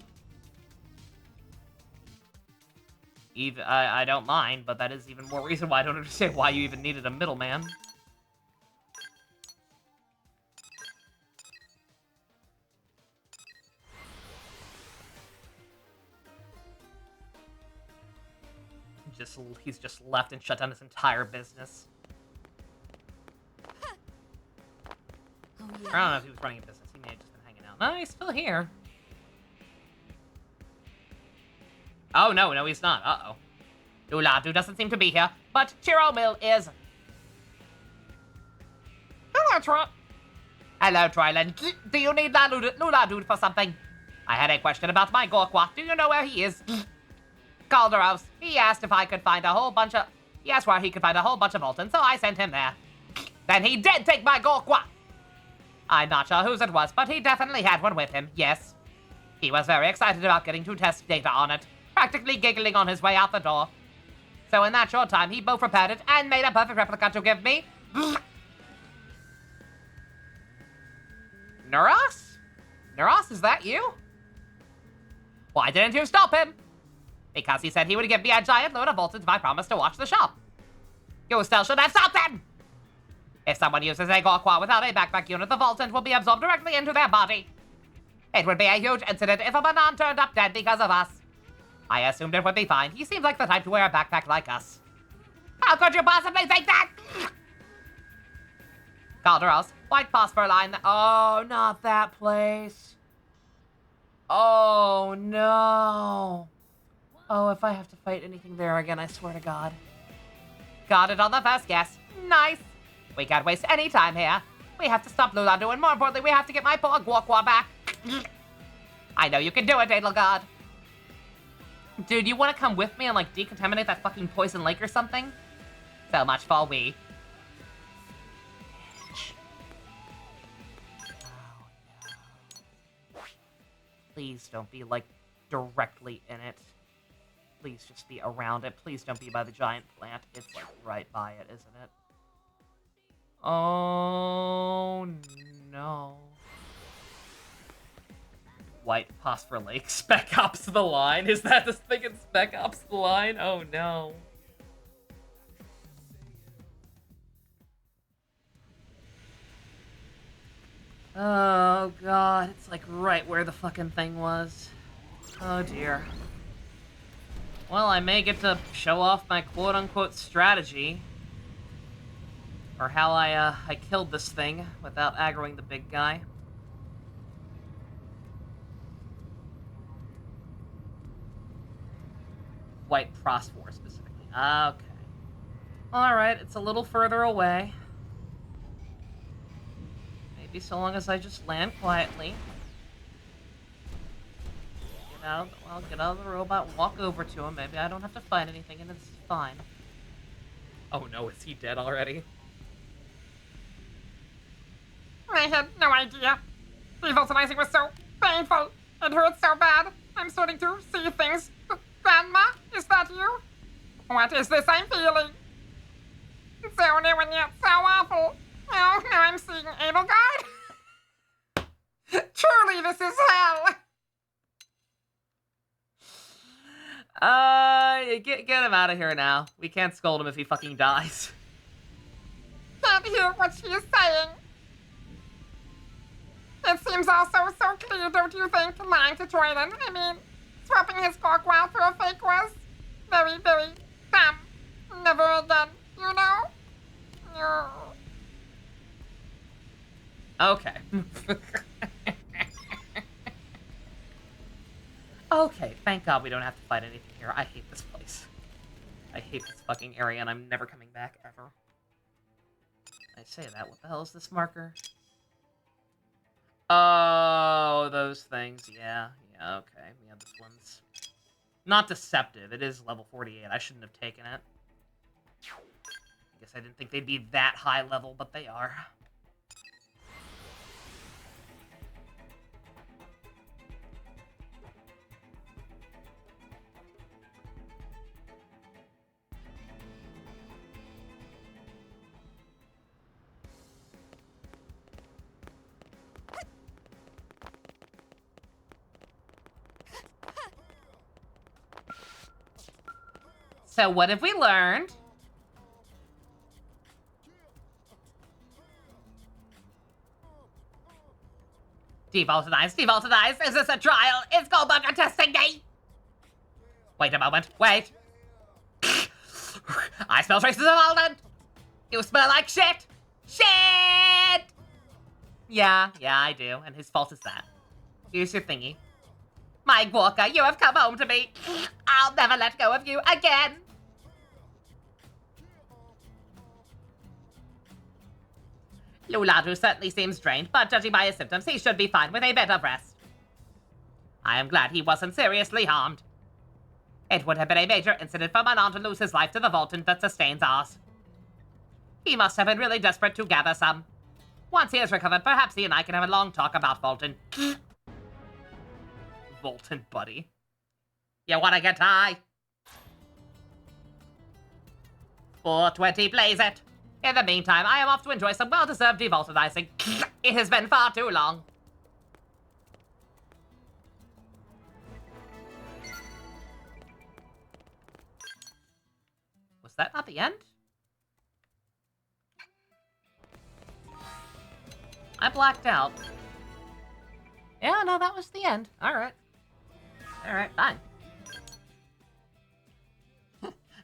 I don't mind, but that is even more reason why I don't understand why you even needed a middleman. He's just left and shut down his entire business. Oh, I yeah. don't know if he was running a business. He may have just been hanging out. No, he's still here. Oh, no, he's not. Uh-oh. Luladu doesn't seem to be here, but Chiro Mill is. Hello, Troy. Hello, Tryland. Do you need Luladu for something? I had a question about my Gorkwa. Do you know where he is? Calderos. He asked if I could find a whole bunch of... He asked where he could find a whole bunch of Voltons, so I sent him there. Then he did take my Gorkwa! I'm not sure whose it was, but he definitely had one with him, yes. He was very excited about getting to test data on it, practically giggling on his way out the door. So in that short time, he both repaired it and made a perfect replica to give me. Neuros? Neuros, is that you? Why didn't you stop him? Because he said he would give me a giant load of Voltons if I promised to watch the shop. You still should have stopped him! If someone uses a Gorkwa without a backpack unit, the Voltant will be absorbed directly into their body. It would be a huge incident if a Manon turned up dead because of us. I assumed it would be fine. He seems like the type to wear a backpack like us. How could you possibly think that? Calderos, white phosphor line. Oh, not that place. Oh, no. Oh, if I have to fight anything there again, I swear to God. Got it on the first guess. Nice. We can't waste any time here. We have to stop Luladu, and more importantly, we have to get my poor Gorkwa back. I know you can do it, Edelgard. Dude, you want to come with me and, like, decontaminate that fucking poison lake or something? So much for we. Oh, no. Please don't be, like, directly in it. please just be around it. Please don't be by the giant plant. It's, like, right by it, isn't it? Oh, no. White Phosphor Lake. Spec Ops the line? Is that this thing in Spec Ops the line? Oh, no. Oh, God. It's, like, right where the fucking thing was. Oh, dear. Well, I may get to show off my quote-unquote strategy. Or how I killed this thing without aggroing the big guy. White Phosphor, specifically. Okay. Alright, it's a little further away. Maybe so long as I just land quietly. Get out of the robot, walk over to him. Maybe I don't have to fight anything, and it's fine. Oh no, is he dead already? I had no idea. Devulcanizing was so painful. It hurt so bad. I'm starting to see things. Grandma, is that you? What is this I'm feeling? So new and yet so awful. Oh, now I'm seeing Edelgard. Truly, this is hell. Get him out of here now. We can't scold him if he fucking dies. Can't hear what she is saying. It seems also so clear, don't you think, lying to Troyden? I mean, swapping his Corkwell for a fake was very, very dumb. Never again, you know? No. Okay. Okay, thank God we don't have to fight anything here. I hate this place. I hate this fucking area, and I'm never coming back, ever. I say that. What the hell is this marker? Oh, those things. Yeah, okay. Yeah, this one's not deceptive. It is level 48. I shouldn't have taken it. I guess I didn't think they'd be that high level, but they are. So what have we learned? Devoltanize. Is this a trial? It's called bunker testing day. Wait a moment. Wait. I smell traces of Alden. You smell like shit. Shit! Yeah, I do. And whose fault is that? Here's your thingy. My Walker, you have come home to me. I'll never let go of you again. Luladu certainly seems drained, but judging by his symptoms, he should be fine with a bit of rest. I am glad he wasn't seriously harmed. It would have been a major incident for Manon to lose his life to the Volton that sustains ours. He must have been really desperate to gather some. Once he has recovered, perhaps he and I can have a long talk about Volton. Volton, buddy. You wanna get high? 420, blaze it. In the meantime, I am off to enjoy some well-deserved devulcanizing. It has been far too long. Was that not the end? I blacked out. Yeah, no, that was the end. Alright. Alright, fine.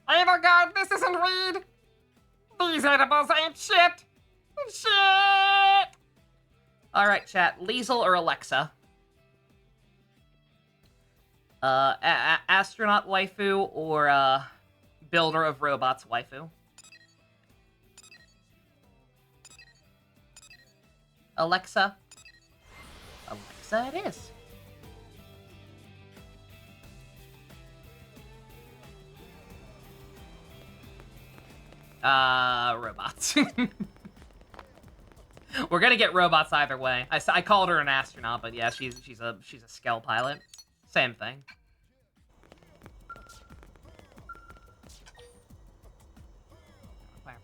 Edelgard, this isn't Reed. These edibles ain't shit. Shit! Alright, chat. Liesel or Alexa? Astronaut waifu or, builder of robots waifu? Alexa? Alexa it is. Robots. We're gonna get robots either way. I called her an astronaut, but yeah, she's a Skell pilot. Same thing.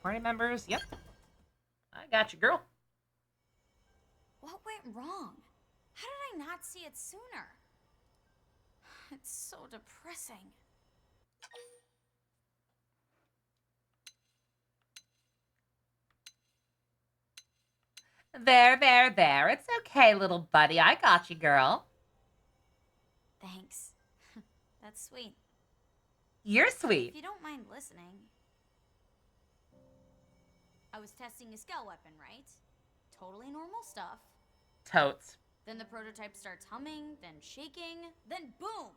Party members. Yep. I got you, girl. What went wrong? How did I not see it sooner? It's so depressing. There. It's okay, little buddy. I got you, girl. Thanks. That's sweet. You're sweet. If you don't mind listening. I was testing a scale weapon, right? Totally normal stuff. Totes. Then the prototype starts humming, then shaking, then boom!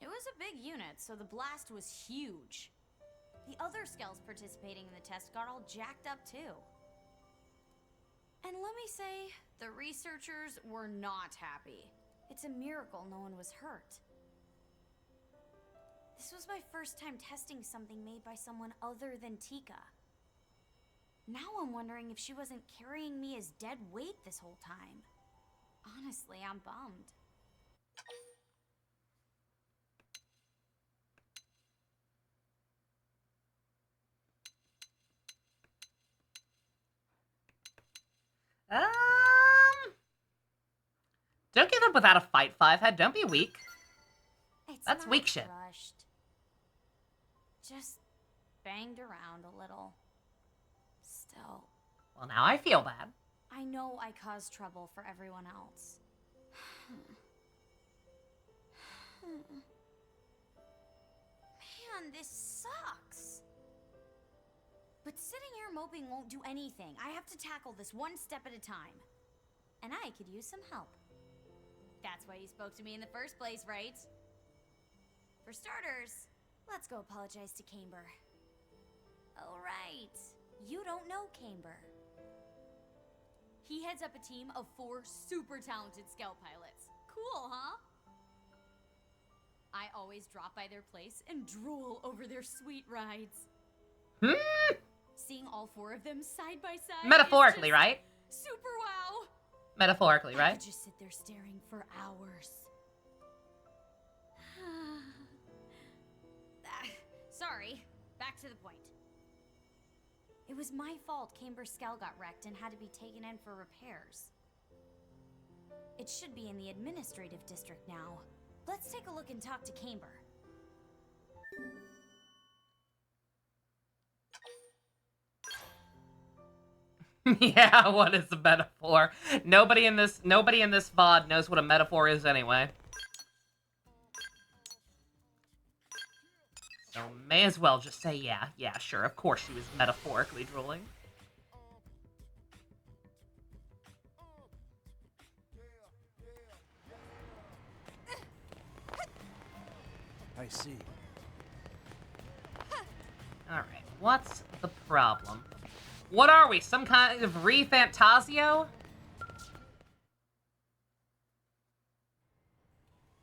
It was a big unit, so the blast was huge. The other skells participating in the test got all jacked up too. And let me say, the researchers were not happy. It's a miracle no one was hurt. This was my first time testing something made by someone other than Tika. Now I'm wondering if she wasn't carrying me as dead weight this whole time. Honestly, I'm bummed. Don't give up without a fight, Fivehead. Don't be weak. That's Not weak shit. Rushed. Just banged around a little. Still. Well, now I feel bad. I know I caused trouble for everyone else. Man, this sucks. But sitting here moping won't do anything. I have to tackle this one step at a time. And I could use some help. That's why you spoke to me in the first place, right? For starters, let's go apologize to Camber. Oh, right. You don't know Camber. He heads up a team of 4 super talented scout pilots. Cool, huh? I always drop by their place and drool over their sweet rides. Seeing all 4 of them side by side. Metaphorically, right? Super wow. Metaphorically, I right? could just sit there staring for hours. Sorry. Back to the point. It was my fault Camber's Scout got wrecked and had to be taken in for repairs. It should be in the administrative district now. Let's take a look and talk to Camber. Yeah, what is a metaphor? Nobody in this VOD knows what a metaphor is anyway. So may as well just say yeah, sure, of course she was metaphorically drooling. I see. Alright, what's the problem? What are we, some kind of re-Fantasio?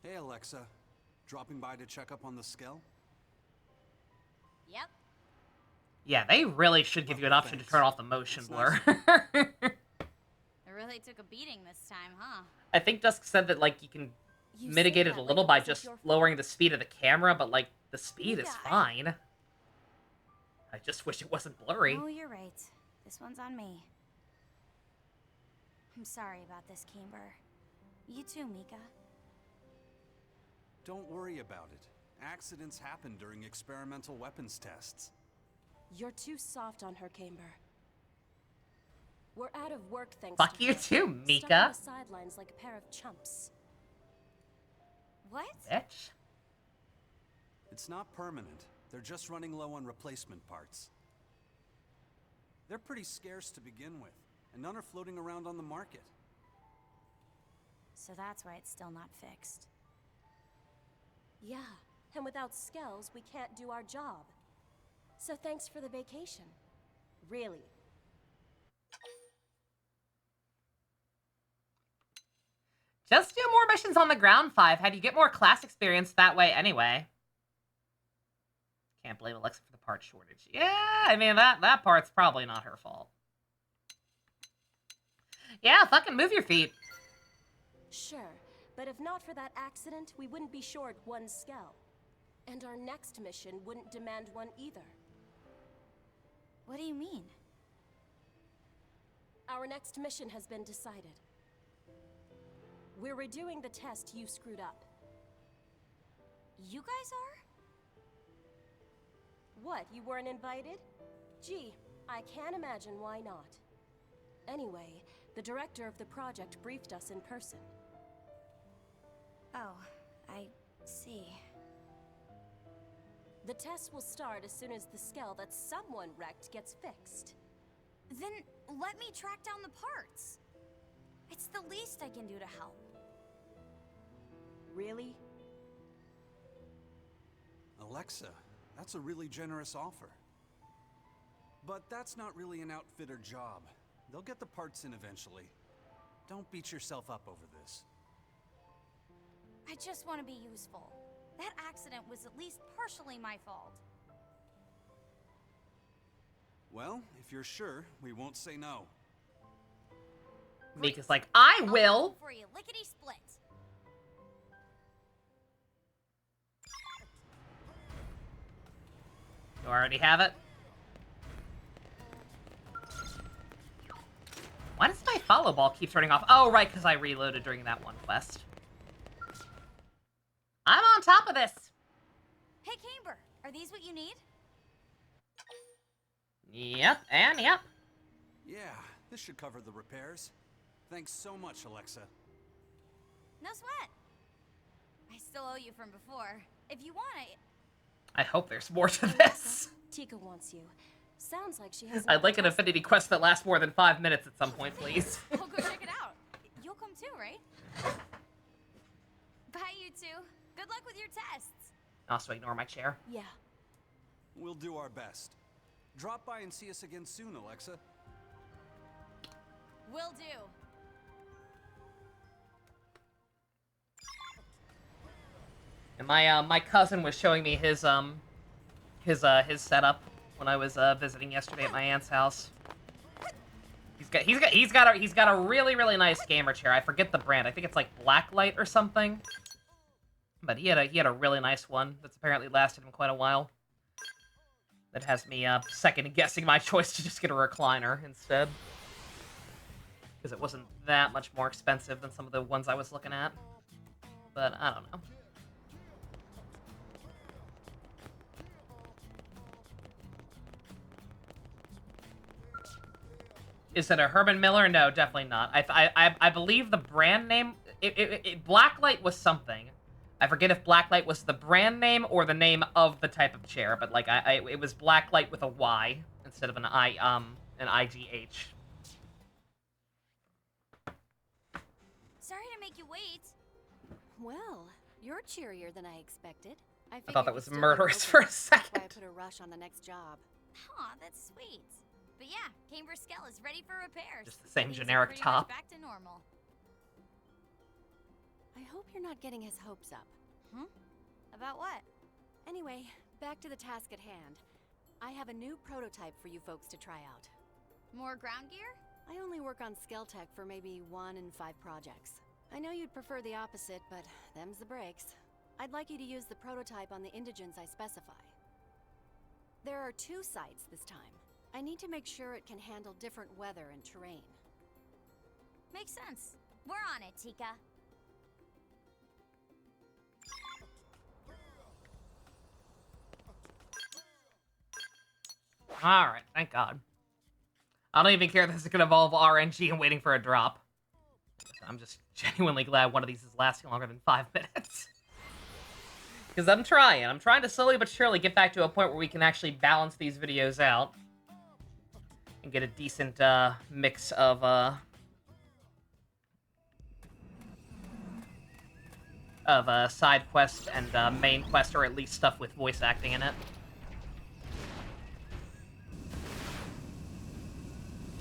Hey, Alexa. Dropping by to check up on the Skell? Yep. Yeah, they really should give you an option to turn off the motion blur. It really took a beating this time, huh? I think Dusk said that, like, you can mitigate it a little by just lowering the speed of the camera, but, like, the speed is fine. I just wish it wasn't blurry. Oh, you're right. This one's on me. I'm sorry about this, Camber. You too, Mika. Don't worry about it. Accidents happen during experimental weapons tests. You're too soft on her, Camber. We're out of work thanks Fuck to you her. too, Stuck Mika. on the sidelines like a pair of chumps. What? Bitch. It's not permanent. They're just running low on replacement parts. They're pretty scarce to begin with, and none are floating around on the market. So that's why it's still not fixed. Yeah, and without Skells, we can't do our job. So thanks for the vacation. Really. Just do more missions on the ground, Fivehead. You get more class experience that way anyway. Can't blame Alexa for the part shortage. Yeah, I mean, that part's probably not her fault. Yeah, fucking move your feet. Sure, but if not for that accident, we wouldn't be short one Skell. And our next mission wouldn't demand one either. What do you mean? Our next mission has been decided. We're redoing the test you screwed up. You guys are? What, you weren't invited? Gee, I can't imagine why not. Anyway, the director of the project briefed us in person. Oh, I see. The test will start as soon as the skell that someone wrecked gets fixed. Then let me track down the parts. It's the least I can do to help. Really? Alexa, that's a really generous offer. But that's not really an outfitter job. They'll get the parts in eventually. Don't beat yourself up over this. I just want to be useful. That accident was at least partially my fault. Well, if you're sure, we won't say no. Mika's like, I will! For you, lickety-split. You already have it? Why does my follow ball keep turning off? Oh, right, because I reloaded during that one quest. I'm on top of this! Hey, Camber, are these what you need? Yep, and yep. Yeah, this should cover the repairs. Thanks so much, Alexa. No sweat. I still owe you from before. If you want it. I hope there's more to this. Tika wants you. Sounds like she has. I'd like an affinity quest that lasts more than 5 minutes at some point, please. I'll go check it out. You'll come too, right? Bye, you two. Good luck with your tests. Also, ignore my chair. Yeah. We'll do our best. Drop by and see us again soon, Alexa. Will do. And my cousin was showing me his setup when I was visiting yesterday at my aunt's house. He's got a really nice gamer chair. I forget the brand. I think it's like Blacklight or something. But he had a really nice one that's apparently lasted him quite a while. That has me second guessing my choice to just get a recliner instead. Because it wasn't that much more expensive than some of the ones I was looking at. But I don't know. Is it a Herman Miller? No, definitely not. I believe the brand name... Blacklight was something. I forget if Blacklight was the brand name or the name of the type of chair, but like it was Blacklight with a Y instead of an IGH. Sorry to make you wait. Well, you're cheerier than I expected. I thought that was murderous for a second. That's why I put a rush on the next job. Aw, that's sweet. But yeah, Camber Skell is ready for repairs. Just the same Things are generic pretty top. much back to normal. I hope you're not getting his hopes up. About what? Anyway, back to the task at hand. I have a new prototype for you folks to try out. More ground gear? I only work on Skell Tech for maybe 1 in 5 projects. I know you'd prefer the opposite, but them's the breaks. I'd like you to use the prototype on the indigens I specify. There are 2 sites this time. I need to make sure it can handle different weather and terrain. Makes sense. We're on it, Tika. Alright, thank God. I don't even care if this is going to involve RNG and waiting for a drop. I'm just genuinely glad one of these is lasting longer than 5 minutes. Because I'm trying to slowly but surely get back to a point where we can actually balance these videos out. And get a decent mix of side quest and main quest, or at least stuff with voice acting in it.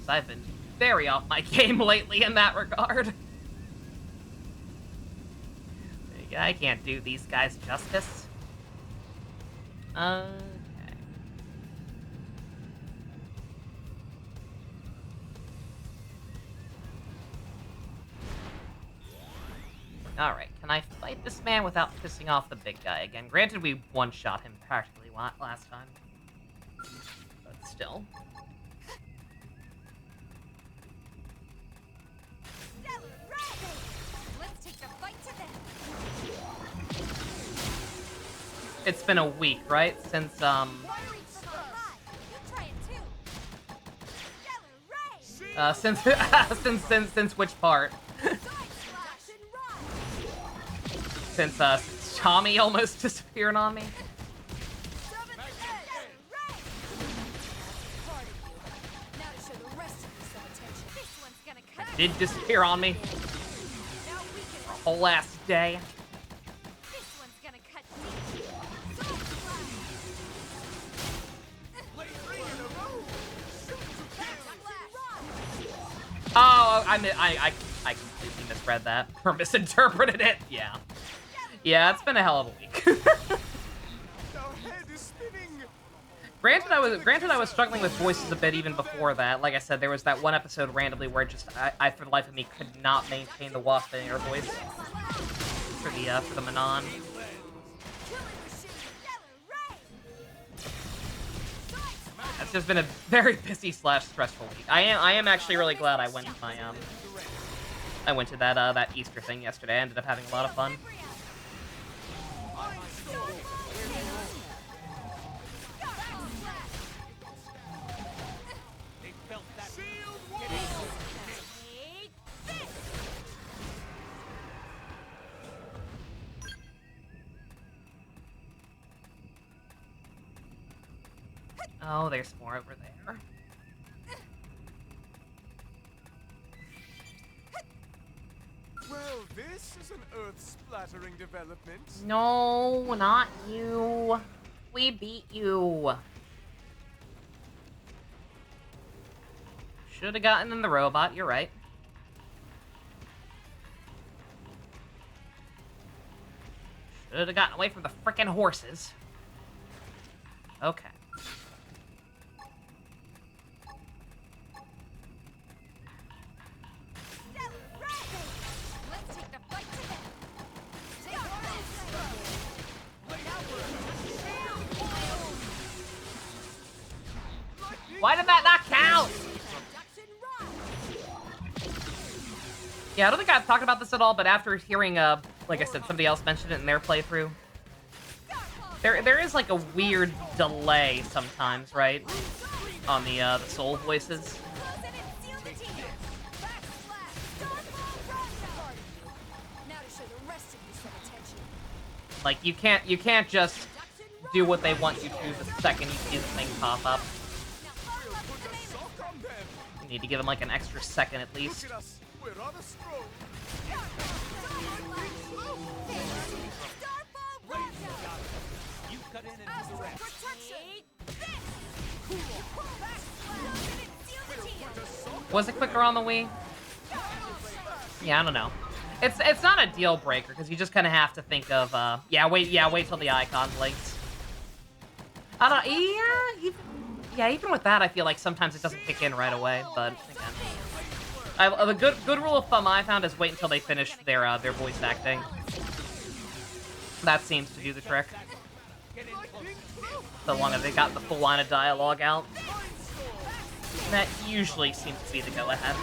I've been very off my game lately in that regard. I can't do these guys justice. Okay. Alright, can I fight this man without pissing off the big guy again? Granted, we one-shot him practically last time. But still. it's been a week, right? Since since which part? Since Tommy almost disappeared on me. Did disappear on me for a whole last day. Oh, I completely misread that or misinterpreted it. Yeah, yeah, it's been a hell of a week. Granted, I was struggling with voices a bit even before that. Like I said, there was that one episode randomly where just I for the life of me could not maintain the Waspinator voice for the Manon. It's just been a very busy / stressful week. I am actually really glad I went to my I went to that Easter thing yesterday. I ended up having a lot of fun. Oh, there's more over there. Well, this is an earth-splattering development. No, not you. We beat you. Should have gotten in the robot, you're right. Should have gotten away from the frickin' horses. Okay. Why did that not count? Yeah, I don't think I've talked about this at all, but after hearing, like I said, somebody else mentioned it in their playthrough, there is like a weird delay sometimes, right? On the soul voices. Like you can't just do what they want you to the second you see the thing pop up. You need to give them like an extra second at least. Was it quicker on the Wii? Yeah, I don't know. It's not a deal breaker because you just kind of have to think of wait till the icon blinks. I don't even with that I feel like sometimes it doesn't kick in right away, but again, the good rule of thumb I found is wait until they finish their voice acting. That seems to do the trick. So long as they got the full line of dialogue out. That usually seems to be the go-ahead.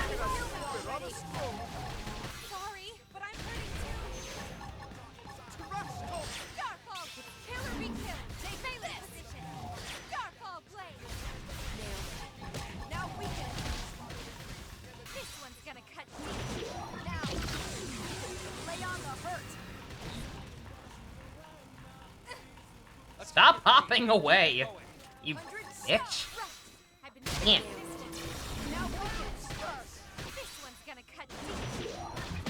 Stop hopping away, you bitch. Yeah.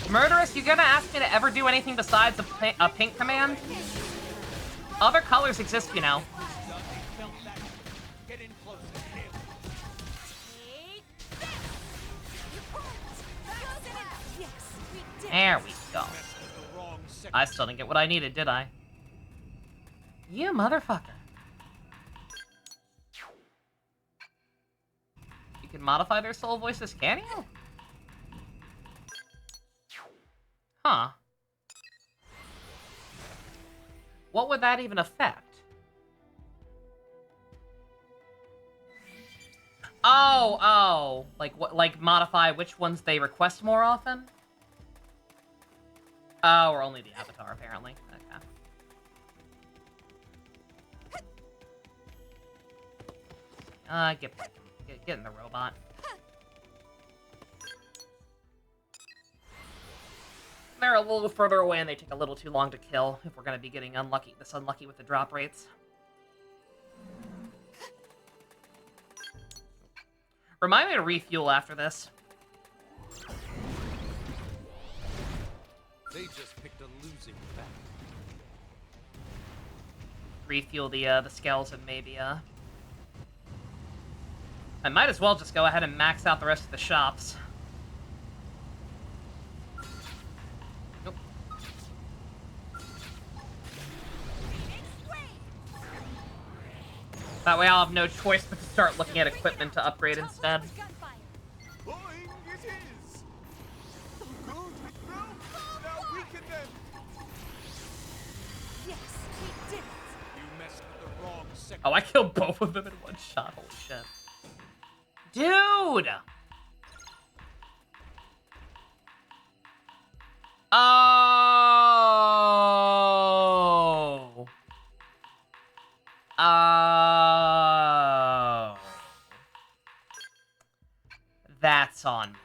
Murderous, you gonna ask me to ever do anything besides a pink command? Other colors exist, you know. There we go. I still didn't get what I needed, did I? You motherfucker. You can modify their soul voices, can you? Huh. What would that even affect? Oh. Like modify which ones they request more often? Oh, or only the avatar, apparently. Okay. Get back. Get in the robot. They're a little further away and they take a little too long to kill if we're gonna be getting unlucky with the drop rates. Remind me to refuel after this. They just picked a losing battle. Refuel the skeleton, maybe, I might as well just go ahead and max out the rest of the shops. Nope. That way I'll have no choice but to start looking at equipment to upgrade instead. Boing it is! Good, it broke! Now weaken them! Yes, we did it. You messed with the wrong sector. Oh, I killed both of them in one shot. Holy shit. Dude! Oh! Oh. That's on me.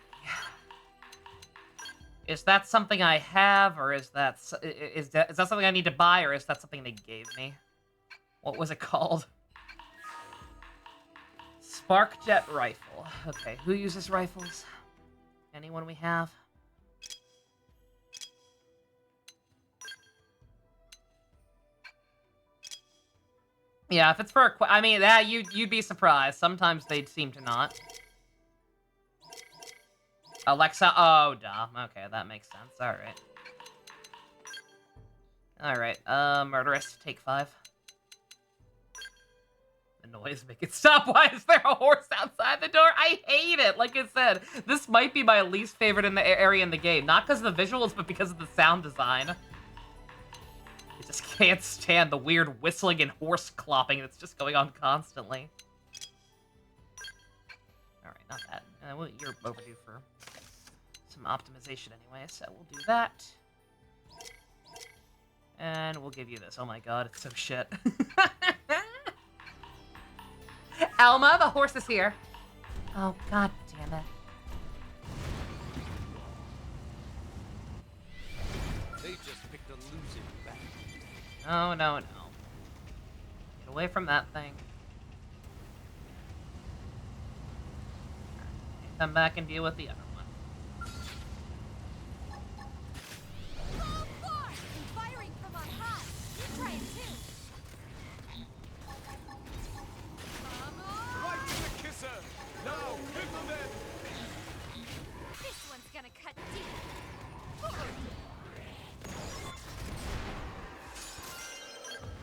Is that something I have, or is that something I need to buy, or is that something they gave me? What was it called? Spark Jet Rifle. Okay, who uses rifles? Anyone we have? Yeah, if it's for a I mean, that you'd be surprised. Sometimes they'd seem to not. Alexa, oh, duh. Okay, that makes sense. Alright. Alright, Murderous, take 5. The noise, make it stop. Why is there a horse outside the door? I hate it. Like I said, this might be my least favorite in the area in the game. Not because of the visuals, but because of the sound design. I just can't stand the weird whistling and horse clopping that's just going on constantly. Alright, not that. Well, you're overdue for some optimization anyway, so we'll do that. And we'll give you this. Oh my god, it's so shit. Alma, the horse is here. Oh, god damn it. They just picked a losing battle. No, no, no. Get away from that thing. Come back and deal with the other one. Firing from on high. You try it too. Right to the kisser! Now, pickle them! This one's gonna cut deep.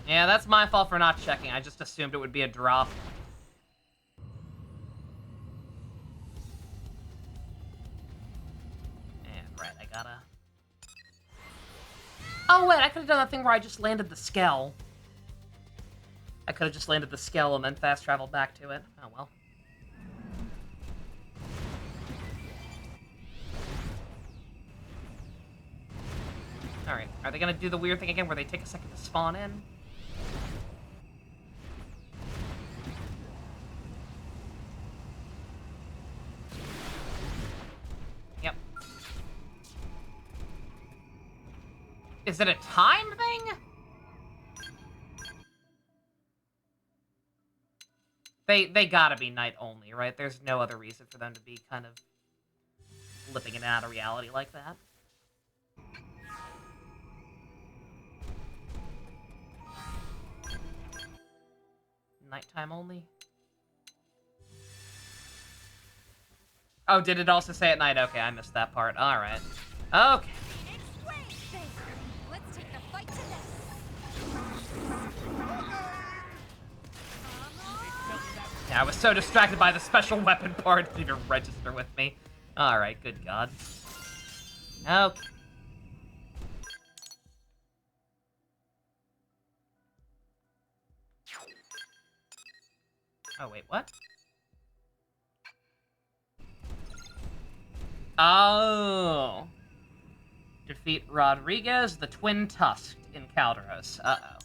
Yeah, that's my fault for not checking. I just assumed it would be a drop. And right, I gotta... Oh, wait, I could have done that thing where I just landed the Skell. I could have just landed the Skell and then fast traveled back to it. Oh, well. Alright, are they gonna do the weird thing again where they take a second to spawn in? Yep. Is it a time thing? They gotta be night only, right? There's no other reason for them to be kind of flipping it out of reality like that. Nighttime only? Oh, did it also say at night? Okay, I missed that part. Alright. Okay. Let's take the fight to this. Yeah, I was so distracted by the special weapon part, it didn't even register with me. Alright, good god. Okay. Oh, wait, what? Oh. Defeat Rodriguez, the Twin Tusked in Calderos. Uh-oh.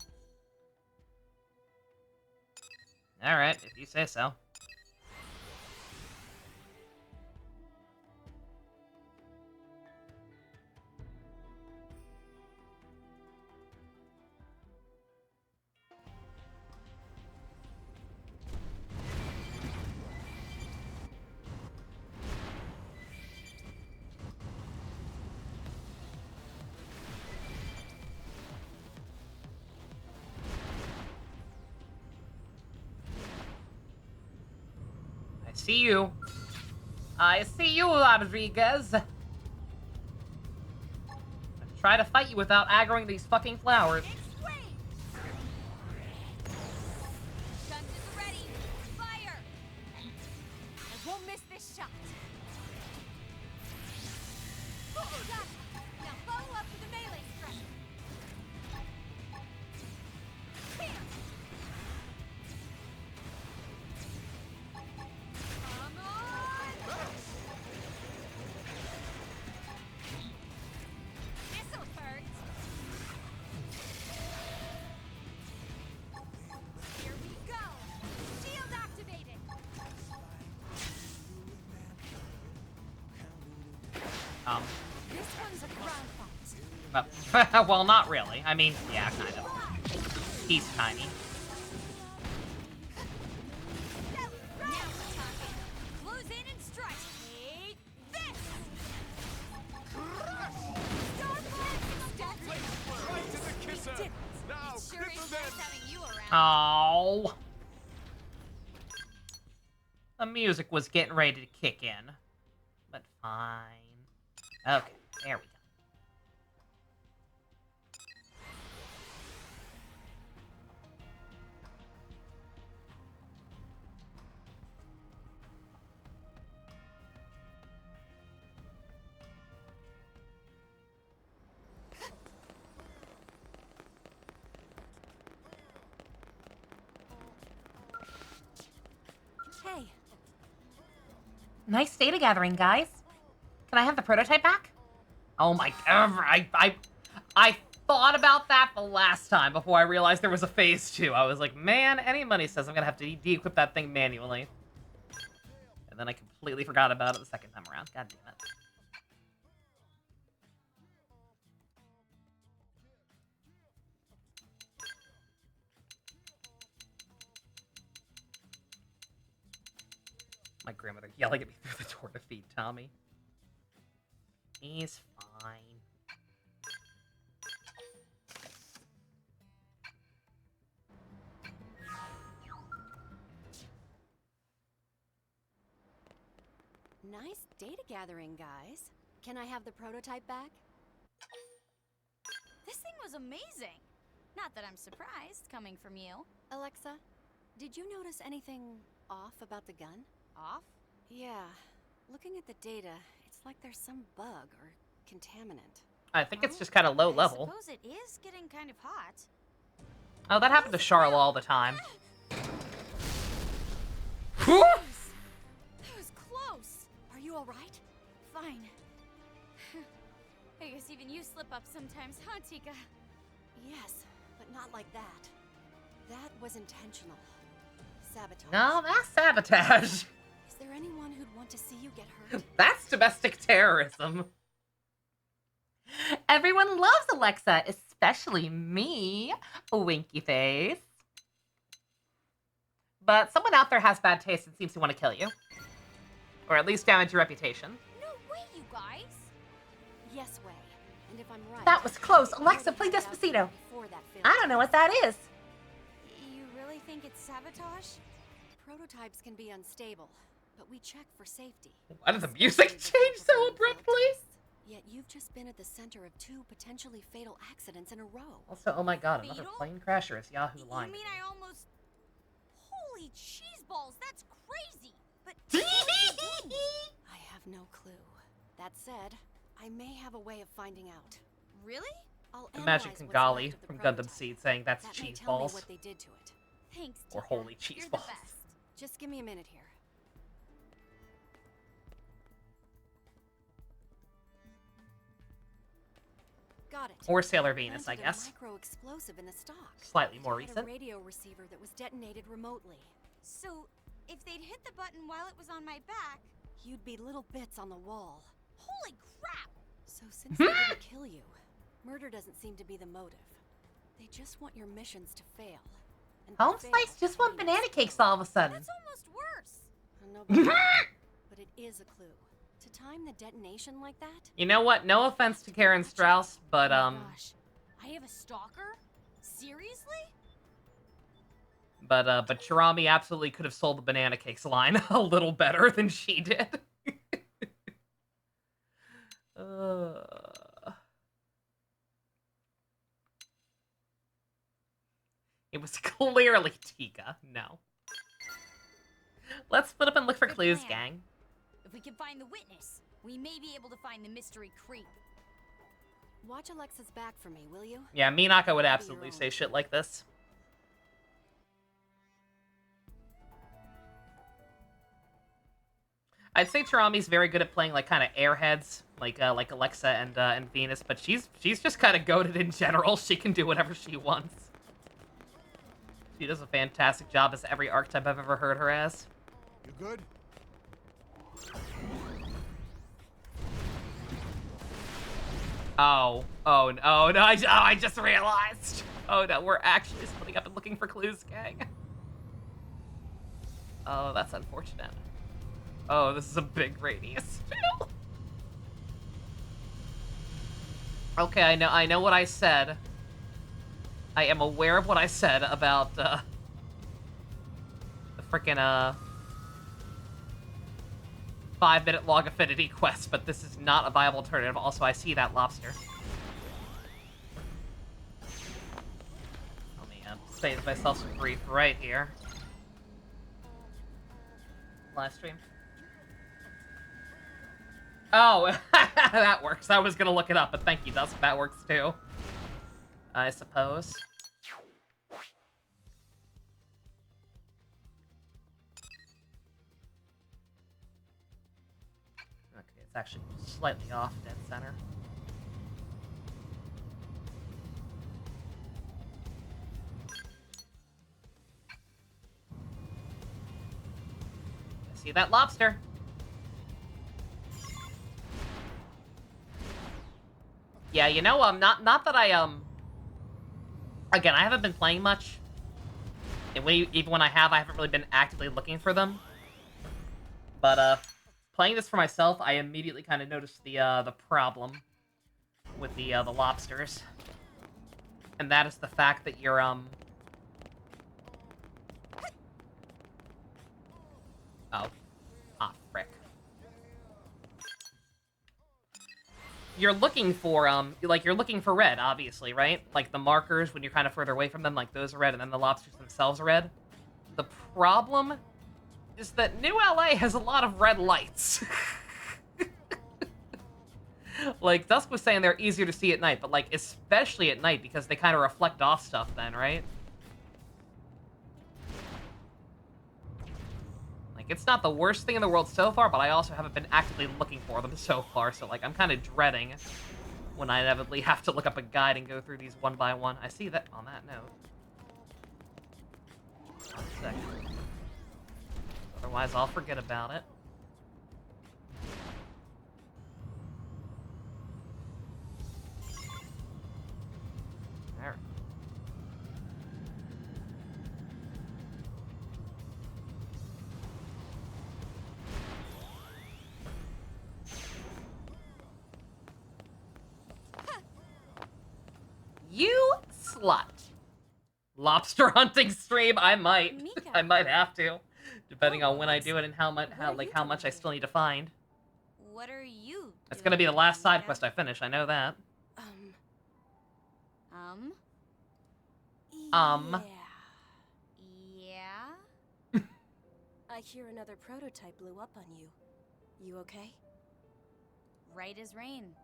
Alright, if you say so. see you. I see you, Rodriguez. Try to fight you without aggroing these fucking flowers. Guns is ready. Fire! I won't miss this shot. Got it. Now follow up with a melee strike. Here. Come on! This'll hurt. Here we go. Shield activated. This one's a ground fight. Well, not really. I mean, yeah, kind of. He's tiny. Now we're talking. Close in and strike. Take this. Right to the kisser. Now, It sure cripple is them. nice having you around. Oh. The music was getting ready to kick in. But fine. Okay, there we go. Hey. Nice data gathering, guys. Can I have the prototype back? Oh my god, I thought about that the last time before I realized there was a phase 2. I was like, man, any money says I'm gonna have to de-equip that thing manually. And then I completely forgot about it the second time around. God damn it. My grandmother yelling at me through the door to feed Tommy. He's fine. Nice data gathering, guys. Can I have the prototype back? This thing was amazing. Not that I'm surprised, coming from you. Alexa, did you notice anything off about the gun? Off? Yeah. Looking at the data, it's like there's some bug or contaminant. I think it's just kind of low I level. suppose it is getting kind of hot. Oh, that happened to Charla all the time. That was close. Are you alright? Fine. I guess even you slip up sometimes, huh, Tika? Yes, but not like that. That was intentional. Sabotage. No, that's sabotage. Is there anyone who'd want to see you get hurt? That's domestic terrorism. Everyone loves Alexa, especially me, Winky Face. But someone out there has bad taste and seems to want to kill you. Or at least damage your reputation. No way, you guys. Yes, Way. And if I'm right... That was close. Alexa, play Despacito. I don't know what that is. You really think it's sabotage? Prototypes can be unstable, but we check for safety. Why did the music change so abruptly? Yet you've just been at the center of 2 potentially fatal accidents in a row. Also, oh my god, another Fatal? plane crasher is Yahoo You line. mean I almost... Holy cheese balls, that's crazy! But... I have no clue. That said, I may have a way of finding out. Really? I'll Imagine analyze what's Kungali left of the from Gundam prototype. Seed saying that's That may cheese tell me balls. what they did to it. Thanks, Or Tika. holy cheese You're balls. the best. Just give me a minute here. Got it. Or Sailor Venus, I Planted guess. a micro-explosive in the stock. Slightly more It had recent. a radio receiver that was detonated remotely. So, if they'd hit the button while it was on my back... You'd be little bits on the wall. Holy crap! So since they didn't kill you, murder doesn't seem to be the motive. They just want your missions to fail. And Home fail Slice just want banana cakes all of a sudden. That's almost worse. No, but it is a clue. To time the detonation like that? You know what? No offense to Karen Strauss, but Oh my gosh. I have a stalker? Seriously? But Chirami absolutely could have sold the banana cakes line a little better than she did. It was clearly Tika. No. Let's split up and look for clues, gang. If we can find the witness, we may be able to find the mystery creep. Watch Alexa's back for me, will you? Yeah, Minako would absolutely say shit like this. I'd say Chirami's very good at playing like kind of airheads, like Alexa and Venus, but she's just kind of goated in general. She can do whatever she wants. She does a fantastic job as every archetype I've ever heard her as. You good? Oh no, I just realized. Oh no, we're actually splitting up and looking for clues, gang. Oh, that's unfortunate. Oh, this is a big radius. Okay, I know what I said. I am aware of what I said about the frickin' 5-minute log affinity quest, but this is not a viable alternative. Also, I see that lobster. Let me save myself some grief right here. Live stream. Oh, that works. I was gonna look it up, but thank you, Dusk. That works too. I suppose. Okay, it's actually slightly off dead center. I see that lobster. Yeah, you know, not that I, again, I haven't been playing much. And even when I haven't really been actively looking for them. But, playing this for myself, I immediately kind of noticed the problem with the lobsters. And that is the fact that you're, Oh. Ah, frick. You're looking for, you're looking for red, obviously, right? Like, the markers, when you're kind of further away from them, like, those are red, and then the lobsters themselves are red. The problem is that New LA has a lot of red lights. Like, Dusk was saying they're easier to see at night, but, like, especially at night, because they kind of reflect off stuff then, right? Like, it's not the worst thing in the world so far, but I also haven't been actively looking for them so far, so, like, I'm kind of dreading when I inevitably have to look up a guide and go through these one by one. I see that on that note. 1 second. Otherwise, I'll forget about it. There. You slut. Lobster hunting stream? I might. I might have to, depending on when I do it and how much I still need to find. What are you? It's gonna be the last side quest I finish. I know that. Yeah. I hear another prototype blew up on you. You okay? Right as rain.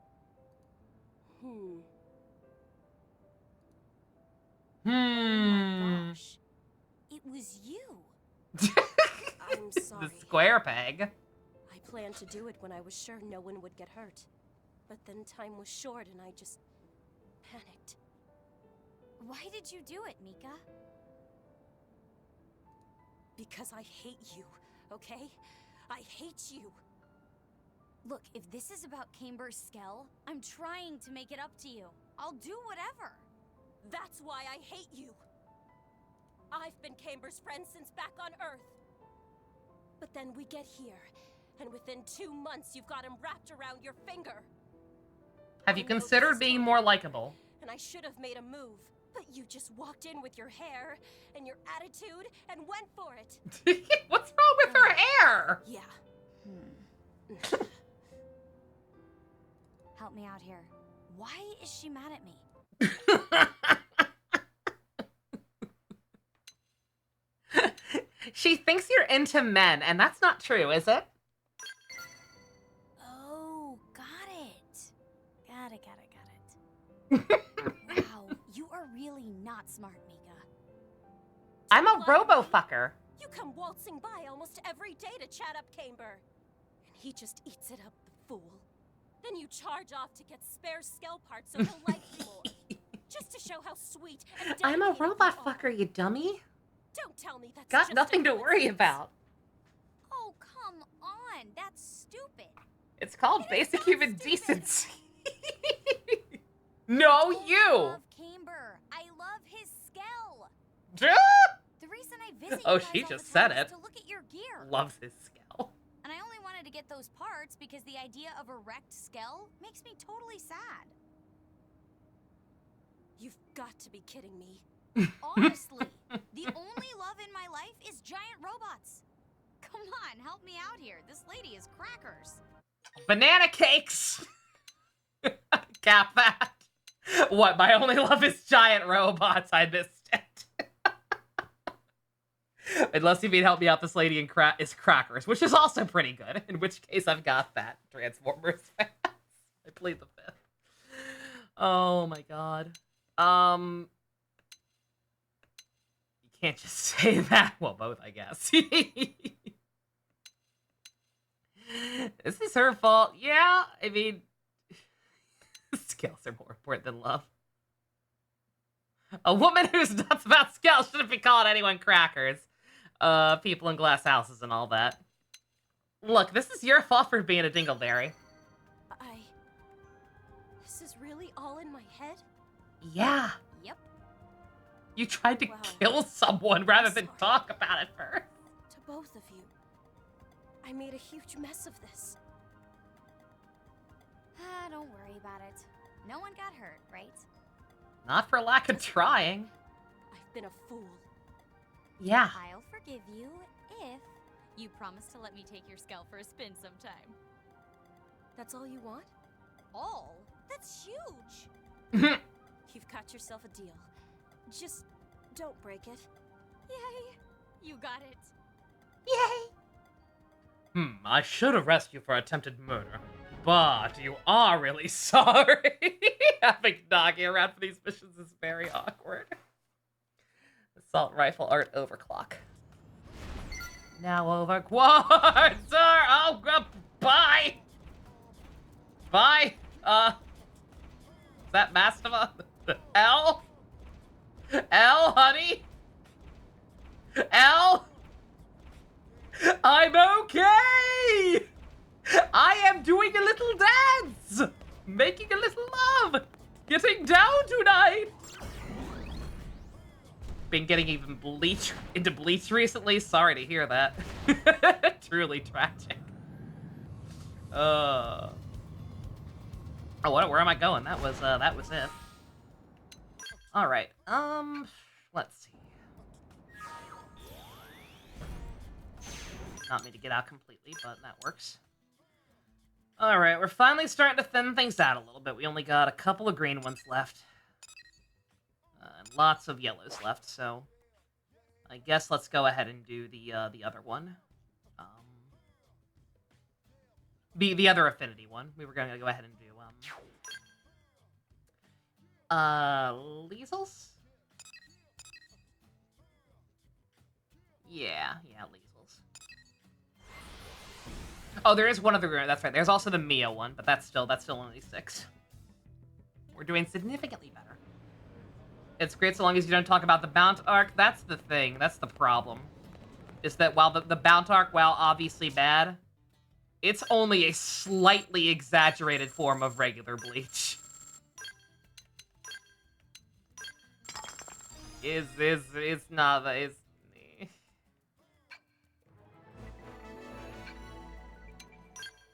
Oh my gosh. It was you. I'm sorry. The square peg. I planned to do it when I was sure no one would get hurt. But then time was short and I just panicked. Why did you do it, Mika? Because I hate you, okay? I hate you. Look, if this is about Camber's Skell, I'm trying to make it up to you. I'll do whatever. That's why I hate you. I've been Camber's friend since back on Earth. But then we get here, and within 2 months you've got him wrapped around your finger. Have you considered being more likable? And I should have made a move. But you just walked in with your hair and your attitude and went for it. What's wrong with her hair? Yeah. Help me out here. Why is she mad at me? She thinks you're into men, and that's not true, is it? Oh, got it. Got it. Wow, you are really not smart, Mika. I'm a robo-fucker. You come waltzing by almost every day to chat up Camber. And he just eats it up, the fool. Then you charge off to get spare skull parts so he'll like you more. Just to show how sweet and I'm a dedicated robot you are. fucker, you dummy. Don't tell me that's Got just nothing a to worry coincidence. about. Oh, come on. That's stupid. It's called basic human decency. No, you! Love Camber. I love his skull. Duh! The reason I visit Oh, you guys she all just the time said is it. to look at your gear. Loves his skull. And I only wanted to get those parts because the idea of a wrecked skull makes me totally sad. You've got to be kidding me. Honestly, the only love in my life is giant robots. Come on, help me out here. This lady is crackers. Banana cakes! Cap that. What, my only love is giant robots? I missed it. Unless you mean help me out, this lady is crackers, which is also pretty good. In which case, I've got that. Transformers fans. I plead the fifth. Oh my god. You can't just say that. Well, both, I guess. This is her fault. Yeah, I mean, skills are more important than love. A woman who's nuts about skills shouldn't be calling anyone crackers. People in glass houses and all that. Look, this is your fault for being a dingleberry. This is really all in my head? Yeah. Yep. You tried to kill someone rather than talk about it first. To both of you. I made a huge mess of this. Don't worry about it. No one got hurt, right? Not for lack of trying. I've been a fool. Yeah. I'll forgive you if you promise to let me take your skull for a spin sometime. That's all you want? All? That's huge! You've got yourself a deal. Just don't break it. Yay! You got it. Yay! I should arrest you for attempted murder. But you are really sorry. Having Nagi around for these missions is very awkward. Assault rifle art overclock. Now over quad, sir! Oh, bye! Bye! Is that Mastava? L? L, honey? L? I'm okay! I am doing a little dance! Making a little love! Getting down tonight! Been getting even into Bleach recently? Sorry to hear that. Truly tragic. Oh, where am I going? That was it. Alright, let's see. Not me to get out completely, but that works. Alright, we're finally starting to thin things out a little bit. We only got a couple of green ones left. And lots of yellows left, so... I guess let's go ahead and do the other one. The other affinity one. We were gonna go ahead and do, Liesels? Yeah, Liesels. Oh, there is one other, that's right. There's also the Mia one, but that's still only 6. We're doing significantly better. It's great so long as you don't talk about the Bount arc. That's the thing. That's the problem. Is that while the Bount arc, while obviously bad, it's only a slightly exaggerated form of regular Bleach. It's not, it's...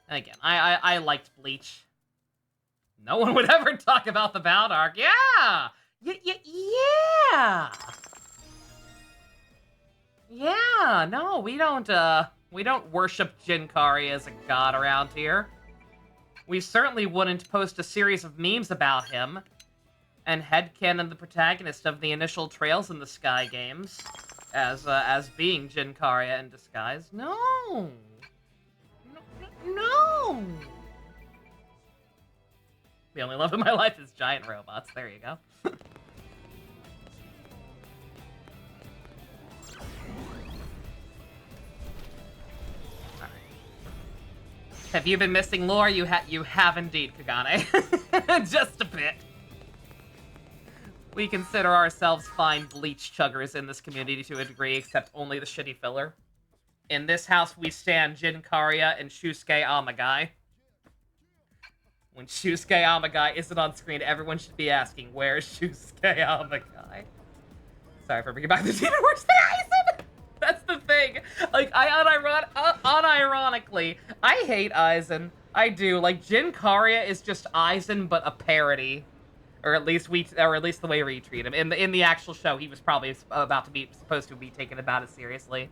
Again, I liked Bleach. No one would ever talk about the Bount arc. Yeah! Yeah. Yeah, no, we don't worship Jinkari as a god around here. We certainly wouldn't post a series of memes about him and headcanon the protagonist of the initial Trails in the Sky games as being Jinkaria in disguise. No. No. The only love in my life is giant robots. There you go. Have you been missing lore? You have indeed, Kagane. Just a bit. We consider ourselves fine bleach chuggers in this community to a degree, except only the shitty filler. In this house, we stand Jinkaria and Shusuke Amagai. When Shusuke Amagai isn't on screen, everyone should be asking, where's Shusuke Amagai? Sorry for bringing back the scene worse than Aizen! That's the thing. Like, unironically, I hate Aizen. I do. Like, Jinkaria is just Aizen, but a parody. Or at least the way we treat him. In the actual show, he was probably supposed to be taken about as seriously.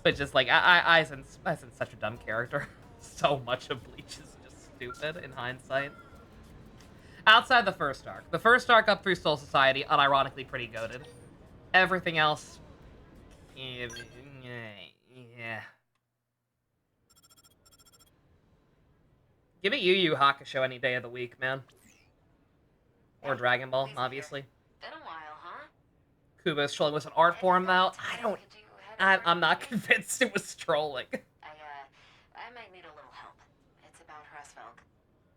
But just like, Aizen's such a dumb character. So much of Bleach is just stupid in hindsight. Outside the first arc. The first arc up through Soul Society, unironically pretty goated. Everything else... Yeah. Give it Yu Yu Hakusho any day of the week, man. Or Dragon Ball, obviously. Been a while, huh? Kubo's trolling was an art form, though. I'm not convinced it was trolling. I might need a little help. It's about Hrasvelg.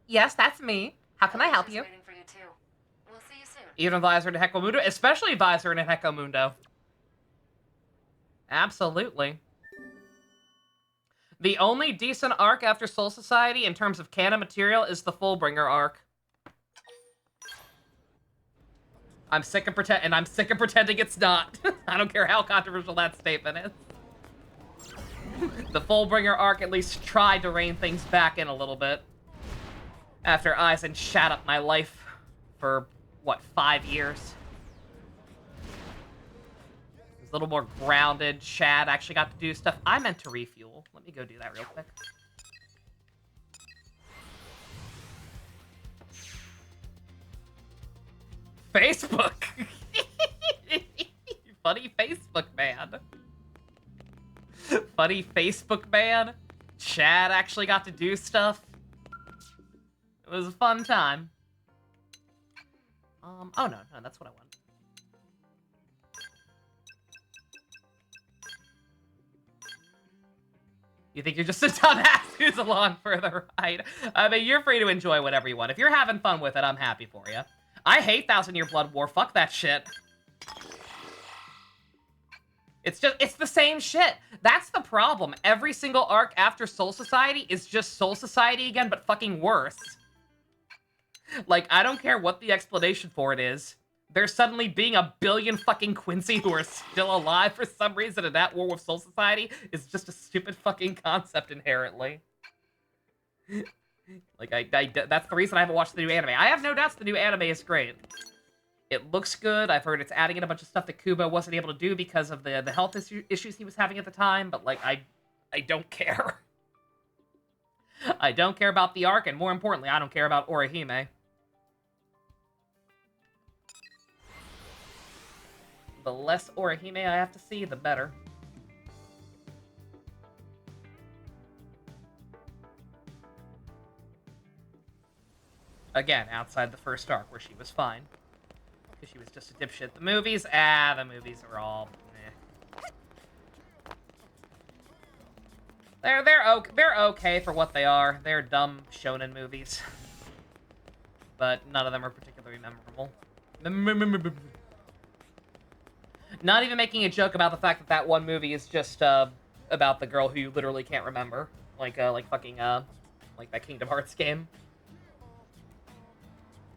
Yes, that's me. How can I help you? Waiting for you too. We'll see you soon. Even Visor and Hecomundo, especially Visor and Hecomundo. Absolutely. The only decent arc after Soul Society in terms of canon material is the Fullbringer arc. I'm sick of pretending it's not. I don't care how controversial that statement is. The Fullbringer arc at least tried to rein things back in a little bit. After Aizen shat up my life for, what, 5 years? It was a little more grounded. Shad actually got to do stuff. I meant to refuel. Let me go do that real quick. Facebook! Funny Facebook man. Funny Facebook man. Chad actually got to do stuff. It was a fun time. Oh no, that's what I want. You think you're just a dumbass who's along for the ride? I mean, you're free to enjoy whatever you want. If you're having fun with it, I'm happy for you. I hate 1000-Year Blood War. Fuck that shit. It's the same shit. That's the problem. Every single arc after Soul Society is just Soul Society again, but fucking worse. Like, I don't care what the explanation for it is. There's suddenly being a billion fucking Quincy who are still alive for some reason, and that war with Soul Society is just a stupid fucking concept inherently. Like, that's the reason I haven't watched the new anime. I have no doubts the new anime is great. It looks good. I've heard it's adding in a bunch of stuff that Kubo wasn't able to do because of the health issues he was having at the time, but, like, I don't care. I don't care about the arc, and more importantly, I don't care about Orihime. The less Orihime I have to see, the better. Again, outside the first arc, where she was fine. Because she was just a dipshit. The movies? The movies are all... eh. They're okay for what they are. They're dumb shonen movies. But none of them are particularly memorable. Not even making a joke about the fact that that one movie is just about the girl who you literally can't remember. Like that Kingdom Hearts game.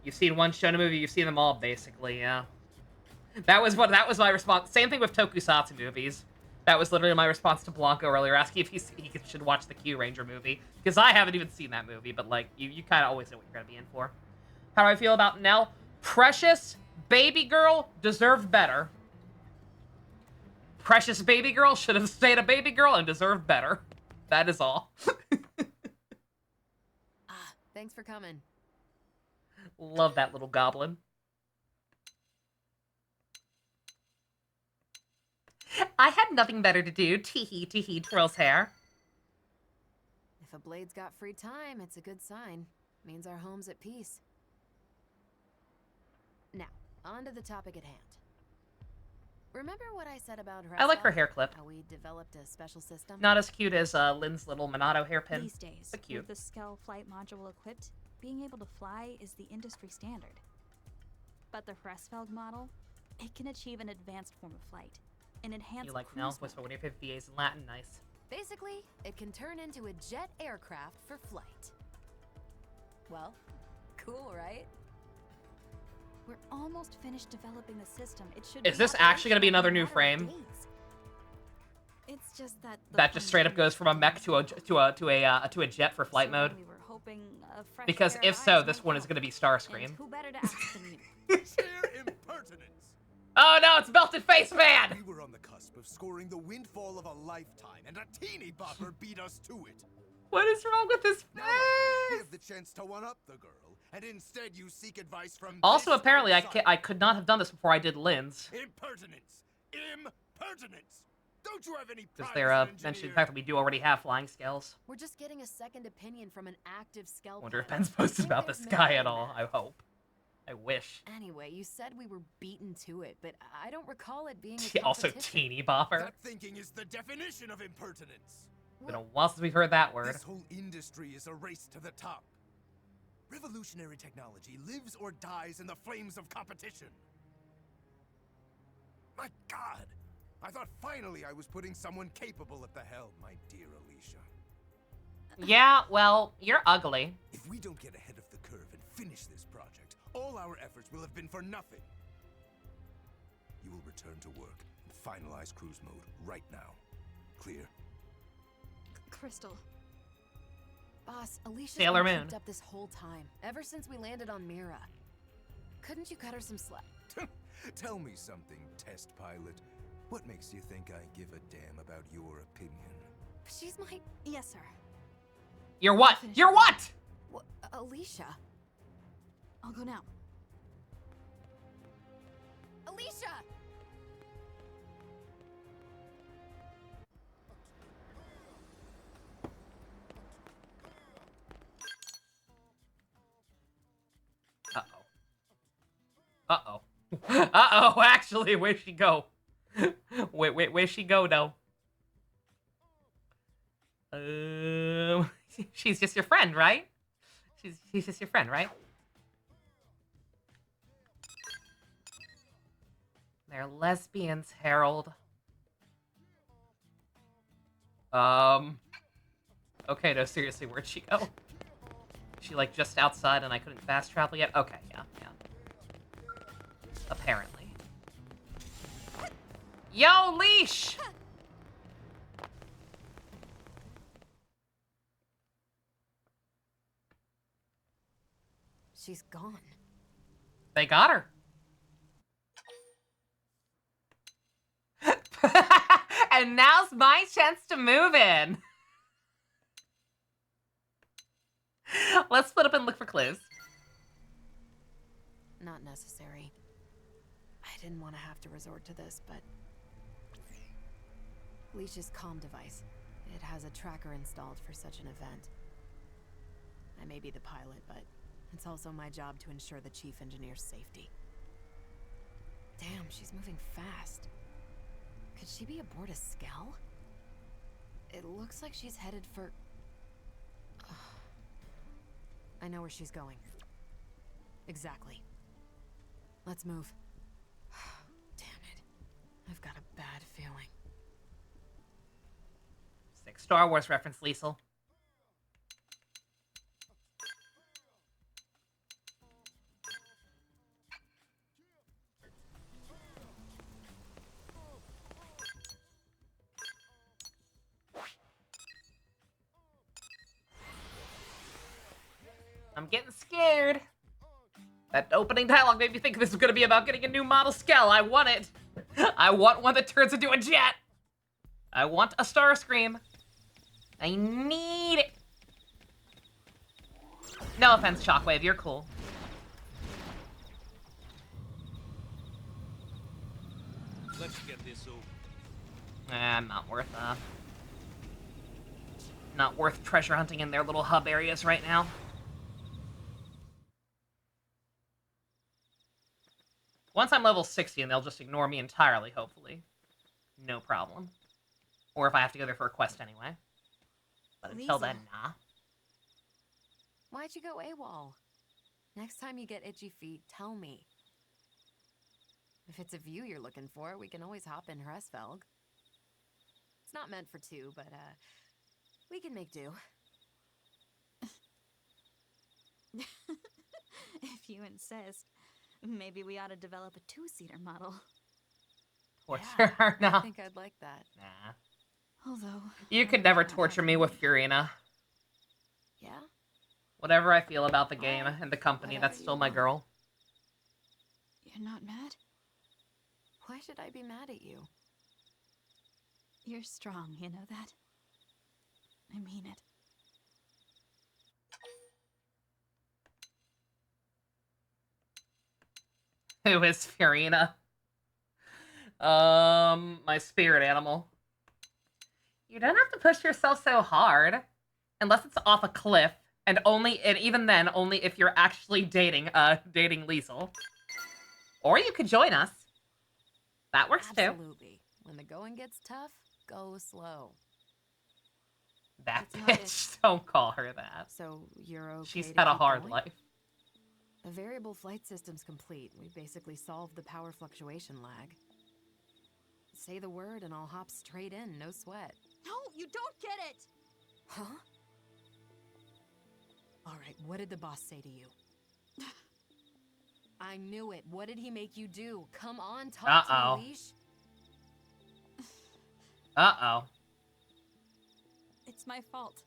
You've seen one shonen movie, you've seen them all, basically, yeah. That was my response. Same thing with tokusatsu movies. That was literally my response to Blanco earlier, asking if he should watch the Q Ranger movie. Because I haven't even seen that movie, but, like, you kind of always know what you're going to be in for. How do I feel about Nell? Precious Baby girl deserved better. Precious baby girl should have stayed a baby girl and deserved better. That is all. Thanks for coming. Love that little goblin. I had nothing better to do. Teehee, teehee, twirls hair. If a blade's got free time, it's a good sign. Means our home's at peace. Now, on to the topic at hand. Remember what I said about her? I like her hair clip. How we developed a special system? Not as cute as Lynn's little Monado hairpin. These days, but cute. with the Skell flight module equipped, being able to fly is the industry standard. But the Fressfeld model, it can achieve an advanced form of flight. An enhanced You like cruise now? mode. What's one of your favorite VAs in Latin? Nice. Basically, it can turn into a jet aircraft for flight. Well, cool, right? We're almost finished developing the system. It should. Is this actually going to be another new frame? It's just that. That just straight up goes from a mech to a jet for flight mode. We were hoping a fresh Because pair if of so, eyes this might one is help. going to be Starscream. And who better to ask than you? Sheer impertinence! Oh no, it's Melted Face Man! We were on the cusp of scoring the windfall of a lifetime, and a teeny bopper beat us to it. What is wrong with this Now I face? have the chance to one-up the girl, and instead you seek advice from Also, this apparently, outsider. I could not have done this before I did Lynn's. Impertinence! Impertinence! Don't you have any Because pride they're as an mentioning the engineer? fact that we do already have flying scales. We're just getting a second opinion from an active Skell. Wonder if pilot. Ben's posted Think about there's this guy merit at in all. that. I hope. I wish. Anyway, you said we were beaten to it, but I don't recall it being a Also, competition. teeny bopper. That thinking is the definition of impertinence. Been a while since we've heard that word. This whole industry is a race to the top. Revolutionary technology lives or dies in the flames of competition. My God! I thought finally I was putting someone capable at the helm, my dear Alicia. Yeah, well, you're ugly. If we don't get ahead of the curve and finish this project, all our efforts will have been for nothing. You will return to work and finalize cruise mode right now. Clear? Crystal. Boss, Alicia's Sailor been Moon. cooped up this whole time, ever since we landed on Mira. Couldn't you cut her some slack? Tell me something, test pilot. What makes you think I give a damn about your opinion? She's my... Yes, sir. You're what? You're what? Alicia. I'll go now. Alicia! Uh-oh. Uh-oh, actually, where'd she go? Where'd she go, though? She's just your friend, right? She's just your friend, right? They're lesbians, Harold. Okay, no, seriously, where'd she go? She, like, just outside and I couldn't fast travel yet? Okay, yeah. Apparently. Yo, Leash! She's gone. They got her. And now's my chance to move in. Let's split up and look for clues. Not necessary. I didn't want to have to resort to this, but... Leash's comm device. It has a tracker installed for such an event. I may be the pilot, but it's also my job to ensure the chief engineer's safety. Damn, she's moving fast. Could she be aboard a Skell? It looks like she's headed for... I know where she's going. Exactly. Let's move. Damn it. I've got a bad feeling. Sick Star Wars reference, Liesel. I'm getting scared. That opening dialogue made me think this was going to be about getting a new model Skell. I want it. I want one that turns into a jet. I want a Starscream. I need it. No offense, Shockwave. You're cool. Let's get this over. Not worth treasure hunting in their little hub areas right now. Once I'm level 60, and they'll just ignore me entirely, hopefully. No problem. Or if I have to go there for a quest anyway. But until then, nah. Why'd you go AWOL? Next time you get itchy feet, tell me. If it's a view you're looking for, we can always hop in Hresfelg. It's not meant for two, but, we can make do. If you insist, maybe we ought to develop a two-seater model. Torture her now. I think I'd like that. Nah. Although... You could never torture me with Furina. Yeah? Whatever I feel about the game and the company, that's still my girl. You're not mad? Why should I be mad at you? You're strong, you know that? I mean it. Who is Furina? My spirit animal. You don't have to push yourself so hard. Unless it's off a cliff. And even then, only if you're actually dating Liesel. Or you could join us. That works too. Absolutely. When the going gets tough, go slow. That bitch. Don't call her that. So you're okay. She's to had a keep hard going? life. The variable flight system's complete. We basically solved the power fluctuation lag. Say the word and I'll hop straight in, no sweat. No, you don't get it! Huh? Alright, what did the boss say to you? I knew it. What did he make you do? Come on, talk to me, Leash. Uh-oh. It's my fault.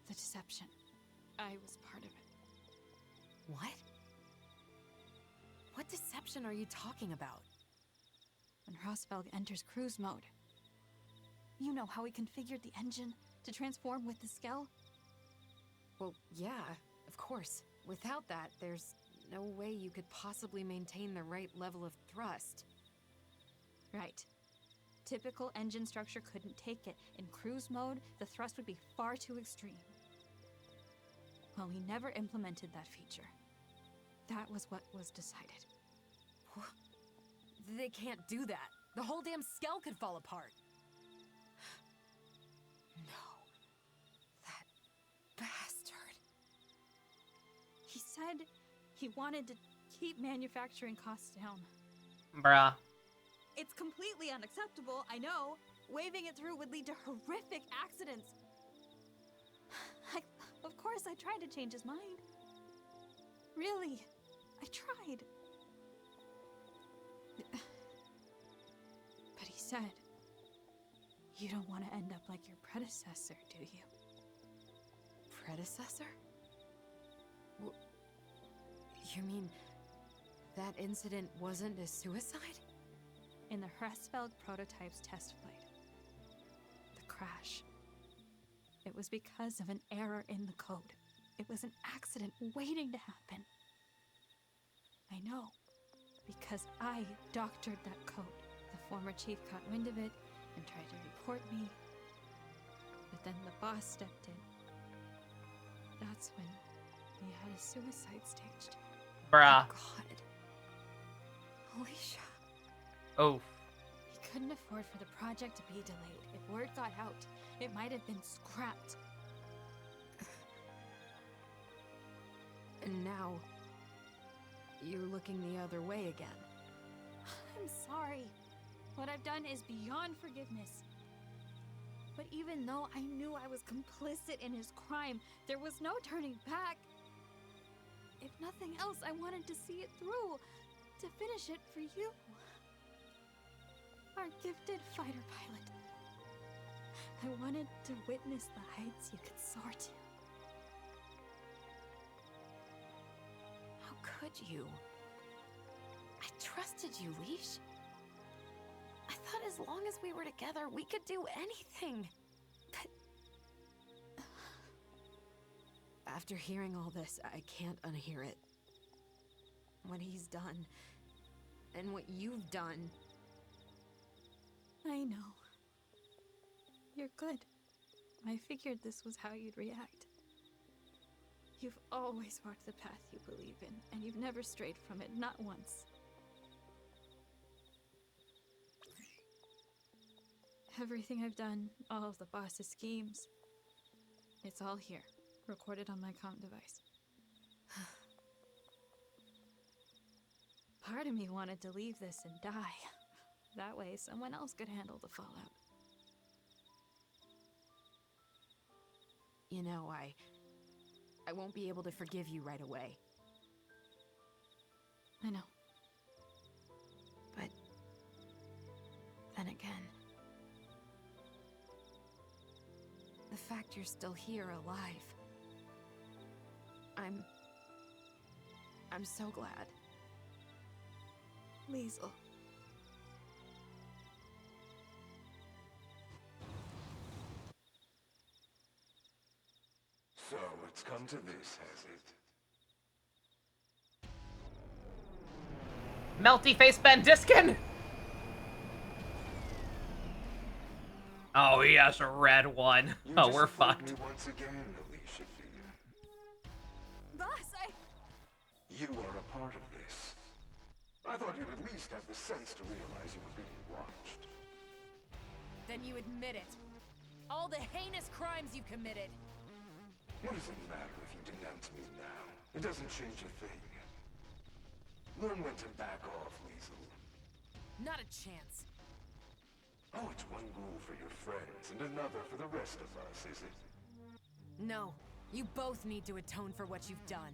The deception. I was part of it. What? What deception are you talking about? When Hresfelg enters cruise mode. You know how we configured the engine to transform with the Skell? Well, yeah, of course. Without that, there's no way you could possibly maintain the right level of thrust. Right. Typical engine structure couldn't take it. In cruise mode, the thrust would be far too extreme. Well, we never implemented that feature. That was what was decided. They can't do that. The whole damn Skell could fall apart. No. That bastard. He said he wanted to keep manufacturing costs down. Bruh. It's completely unacceptable, I know. Waving it through would lead to horrific accidents. Of course, I tried to change his mind. Really, I tried. But he said, you don't want to end up like your predecessor, do you? Predecessor? You mean that incident wasn't a suicide? In the Hresfelg prototype's test flight. The crash. It was because of an error in the code. It was an accident waiting to happen. I know. Because I doctored that code. The former chief caught wind of it and tried to report me. But then the boss stepped in. That's when he had a suicide staged. Bruh. Oh, God. Alicia. Oh. He couldn't afford for the project to be delayed. If word got out, it might have been scrapped. And now, you're looking the other way again. I'm sorry. What I've done is beyond forgiveness. But even though I knew I was complicit in his crime, there was no turning back. If nothing else, I wanted to see it through, to finish it for you. Our gifted fighter pilot. I wanted to witness the heights you could soar to. could you? I trusted you, Leash. I thought as long as we were together, we could do anything. But... After hearing all this, I can't unhear it. What he's done, and what you've done. I know. You're good. I figured this was how you'd react. You've always walked the path you believe in, and you've never strayed from it, not once. Everything I've done, all of the boss's schemes, it's all here, recorded on my comm device. Part of me wanted to leave this and die. That way, someone else could handle the fallout. You know, I won't be able to forgive you right away. I know. But then again, the fact you're still here alive, I'm so glad. Liesel. So it's come to this, has it? Melty face Ben Diskin! Oh, he has a red one. Oh, we're fucked. Once again, Alicia Thea. Boss, You are a part of this. I thought you'd at least have the sense to realize you were being watched. Then you admit it. All the heinous crimes you've committed. What does it matter if you denounce me now? It doesn't change a thing. Learn when to back off, Liesel. Not a chance. Oh, it's one rule for your friends and another for the rest of us, is it? No. You both need to atone for what you've done.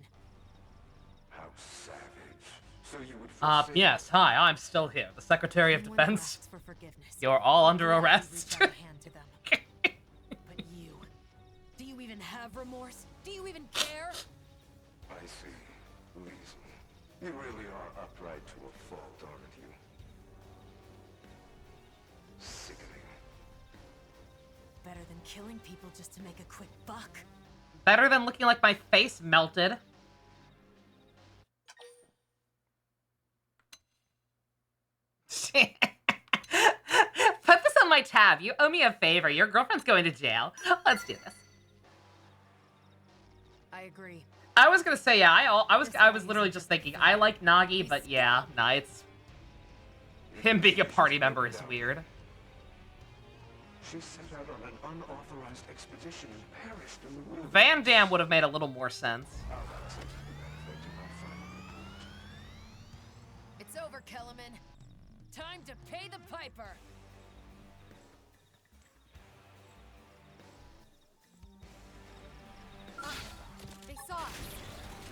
How savage. So you would yes, hi, I'm still here, the Secretary of Defense. For forgiveness. You're all under arrest. But you... Do you even have remorse? Do you even care? I see. Liesel. You really are upright to a fault, aren't you? Sickening. Better than killing people just to make a quick buck. Better than looking like my face melted. Put this on my tab. You owe me a favor. Your girlfriend's going to jail. Let's do this. I agree. I was gonna say, yeah, I was literally just thinking, I like Nagi, but yeah, nah, it's... Him being a party member is weird. She set out on an unauthorized expedition and perished in the wilderness. Van Damme would have made a little more sense. It's over, Kellerman. Time to pay the piper. They saw us.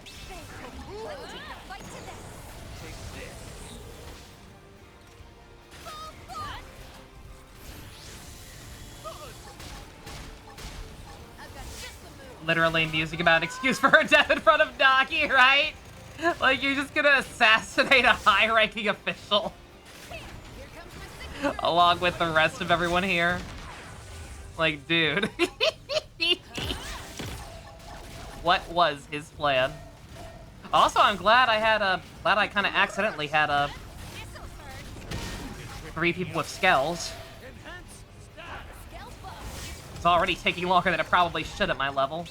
Let's take the fight to them. Take this. Literally musing about an excuse for her death in front of Nagi, right? Like, you're just gonna assassinate a high-ranking official. Along with the rest of everyone here. Like, dude. What was his plan? Also, I'm glad I had glad I kind of accidentally had 3 people with skells. It's already taking longer than it probably should at my level.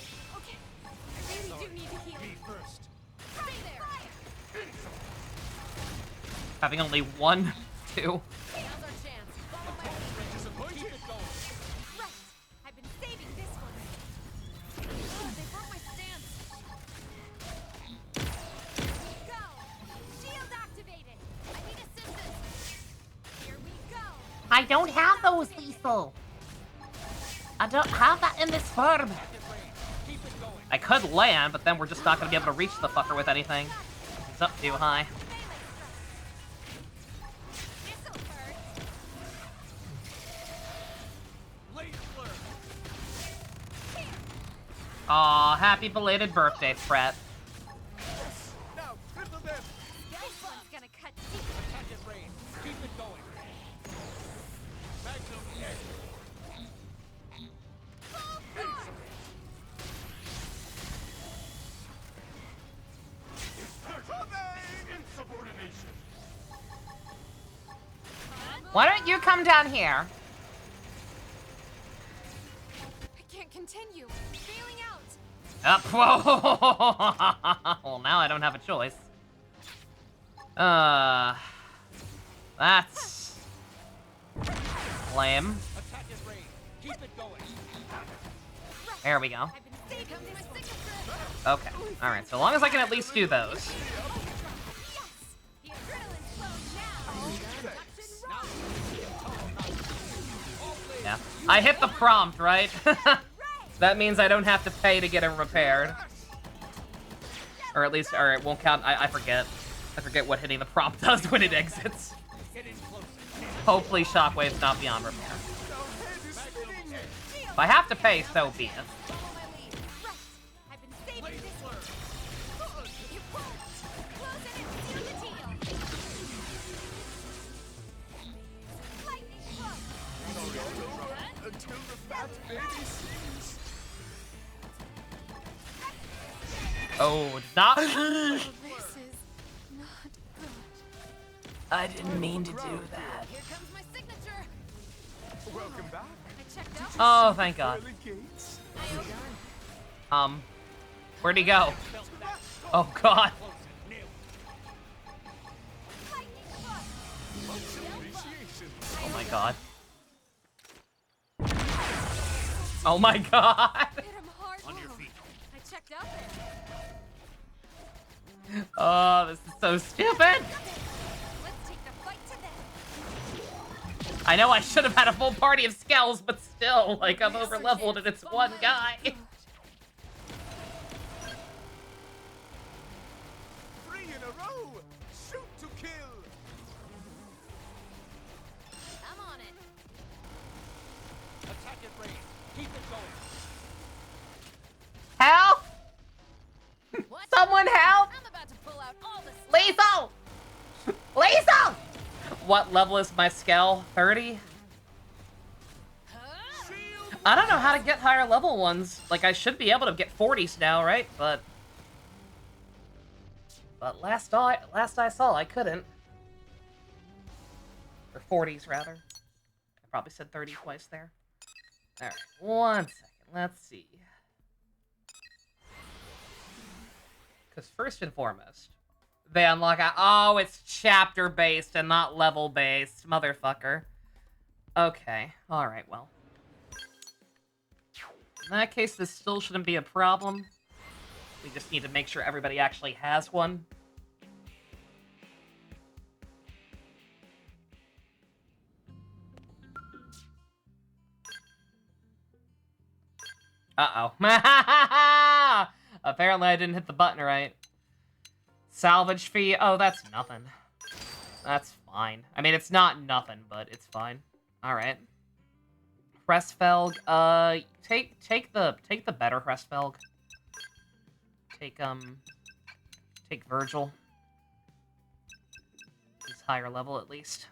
Having only 1, 2. I don't have those, Liesel. I don't have that in this form. I could land, but then we're just not going to be able to reach the fucker with anything. It's up too high. Aw, happy belated birthday, Fret. Why don't you come down here? I can't continue. Bailing out. Up. Whoa. Well, now I don't have a choice. That's lame. There we go. Okay. Alright, so long as I can at least do those. Yeah. I hit the prompt, right? That means I don't have to pay to get it repaired. Or at least, or it won't count. I forget. I forget what hitting the prompt does when it exits. Hopefully Shockwave's not beyond repair. If I have to pay, so be it. Oh, not. This is not good. I didn't mean to do that. Here comes my signature. Welcome back. I checked out. Oh, thank God. Where'd he go? Oh, God. Oh, my God. Oh, my God. On your feet. I checked out there. Oh, this is so stupid. Let's take the fight to them. I know I should have had a full party of Skells, but still, like, I'm over leveled and it's one guy. 3 in a row. Shoot to kill. I'm on it. Attack it, Ray. Keep it going. Help! Someone help! I'm about to pull out all the Lethal! Lethal! What level is my Skell? 30? I don't know how to get higher level ones. Like, I should be able to get 40s now, right? But last I saw, I couldn't. Or 40s, rather. I probably said 30 twice there. Alright, 1 second. Let's see. Because first and foremost, they unlock a... Oh, it's chapter-based and not level-based. Motherfucker. Okay. Alright, well. In that case, this still shouldn't be a problem. We just need to make sure everybody actually has one. Uh-oh. Apparently I didn't hit the button right. Salvage fee? Oh, that's nothing. That's fine. I mean, it's not nothing, but it's fine. Alright. Hrestfelg, take the better Hrestfelg. Take Virgil. He's higher level at least.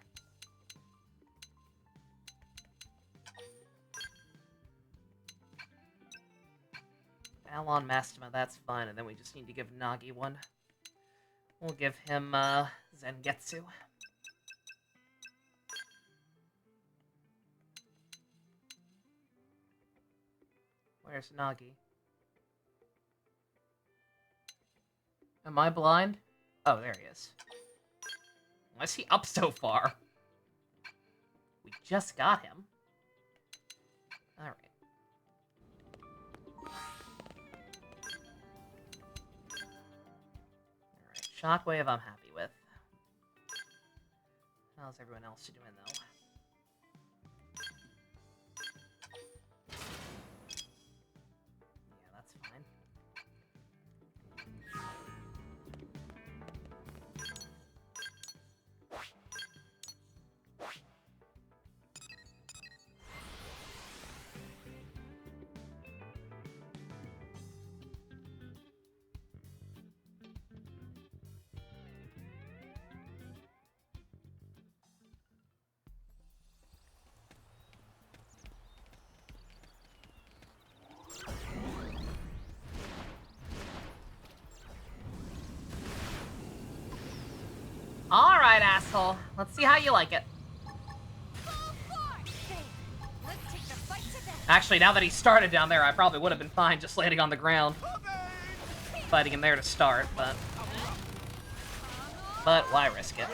Alon Mastema, that's fine, and then we just need to give Nagi one. We'll give him, Zangetsu. Where's Nagi? Am I blind? Oh, there he is. Why is he up so far? We just got him. Alright. Shockwave I'm happy with. How's everyone else doing, though? Yeah, that's fine. Alright, asshole. Let's see how you like it. Actually, now that he started down there, I probably would have been fine just landing on the ground. Fighting him there to start, but why risk it?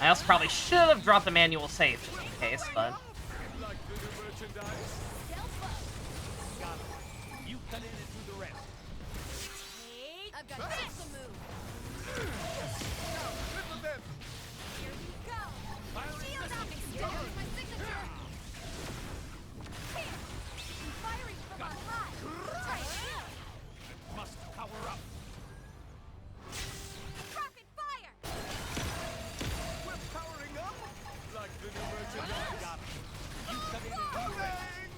I also probably should have dropped a manual save just in case, but... I've got just the move. Here we go. Shield up, extend my signature. Firing from on high. Try it. Must power up. Rocket fire. We're powering up like the new merchandise. Got it. You come in and do it.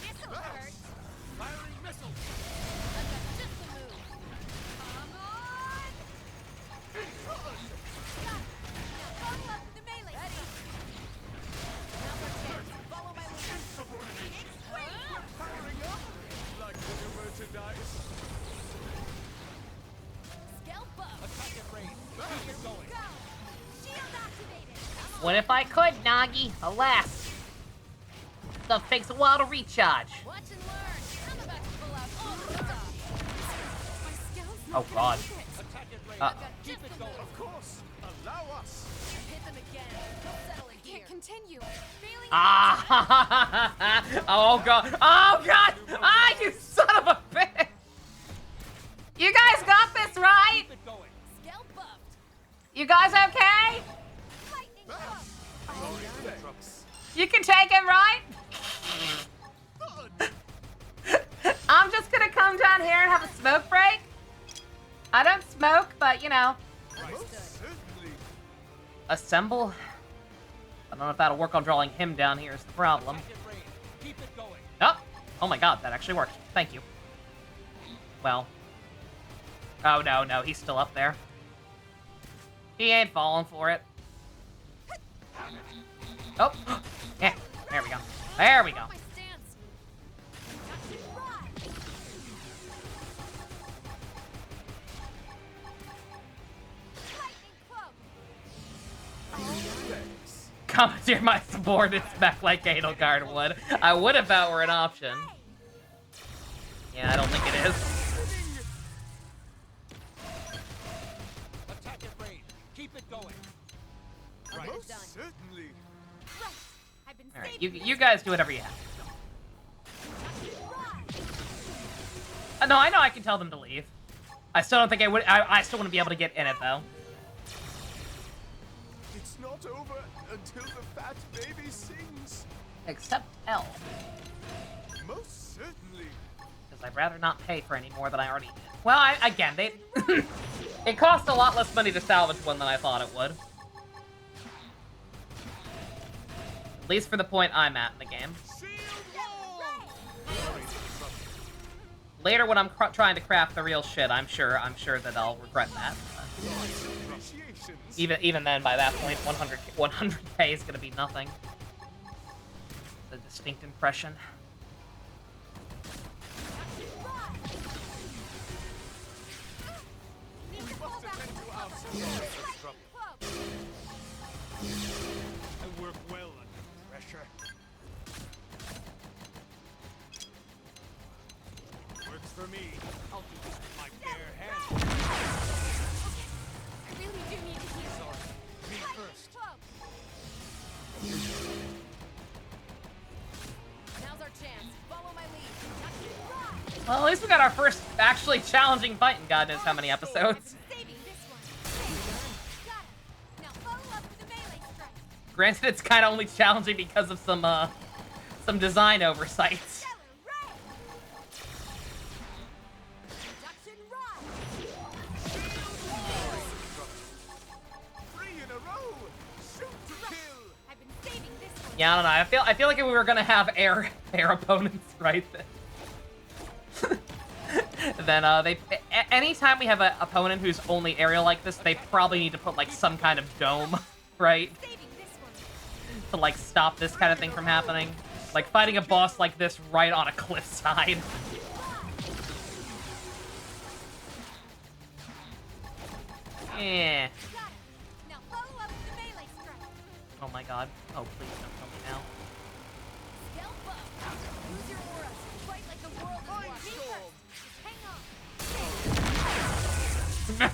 This'll hurt. Firing missile. I've got just the move. Come on. Got it. Now follow up with the melee. Ready. Now's our chance. Follow my lead. Powering up like the new merchandise. Scale buff. Attack at range. Keep it going. Go. Shield activated. What if I could, Nagi? Alas. Stuff takes a while to recharge. Watch and learn. I'm about to pull out all the stuff. My skills Oh, God. Attack at range. Uh. Keep it going. Of course. Allow us. Hit them again. We'll settle it here. can't continue. Feeling Ah! Oh, God. Oh, God! Ah, you son of a bitch! You guys got this, right? Keep it going. Scale buffed. You guys okay? Lightning buff. You can take it, right? I'm just gonna come down here and have a smoke break. I don't smoke, but you know. Assemble? I don't know if that'll work on drawing him down here is the problem. Keep it going. Oh! Oh my god, that actually worked. Thank you. Well. Oh no, no, he's still up there. He ain't falling for it. Oh! Yeah, there we go. There we go. My stance. Lightning cloak. Commandeer my subordinates back like Edelgard would. I would if that were an option. Yeah, I don't think it is. Attack at range. Keep it going. Right. Most Done. certainly. Right. I've been Alright, saving you guys do whatever you have. No, I know I can tell them to leave. I still don't think I would. I still wouldn't be able to get in it though. It's not over until the fat baby sings. Except L. Most certainly. Because I'd rather not pay for any more than I already did. Well, again, they it cost a lot less money to salvage one than I thought it would. At least for the point I'm at in the game. Later, when I'm trying to craft the real shit, I'm sure that I'll regret that. Even then, by that point, 100K is gonna be nothing. The distinct impression. I work well under pressure. Works for me. I'll do this with my bare hands. I really do need to heal. Sorry. Me first. Now's our chance. Follow my lead. Well, at least we got our first actually challenging fight in God knows how many episodes. Saving this one. Got it. Now follow up with the melee strike. Granted, it's kind of only challenging because of some design oversights. Yeah, I don't know. I feel like if we were gonna have air opponents, right? Then anytime we have an opponent who's only aerial like this, they probably need to put like some kind of dome, right? To like stop this kind of thing from happening. Like fighting a boss like this right on a cliffside. Yeah. Oh my god. Oh, please don't kill me now. Stealth up. Use your aura. Fight like the world is watching. Just hang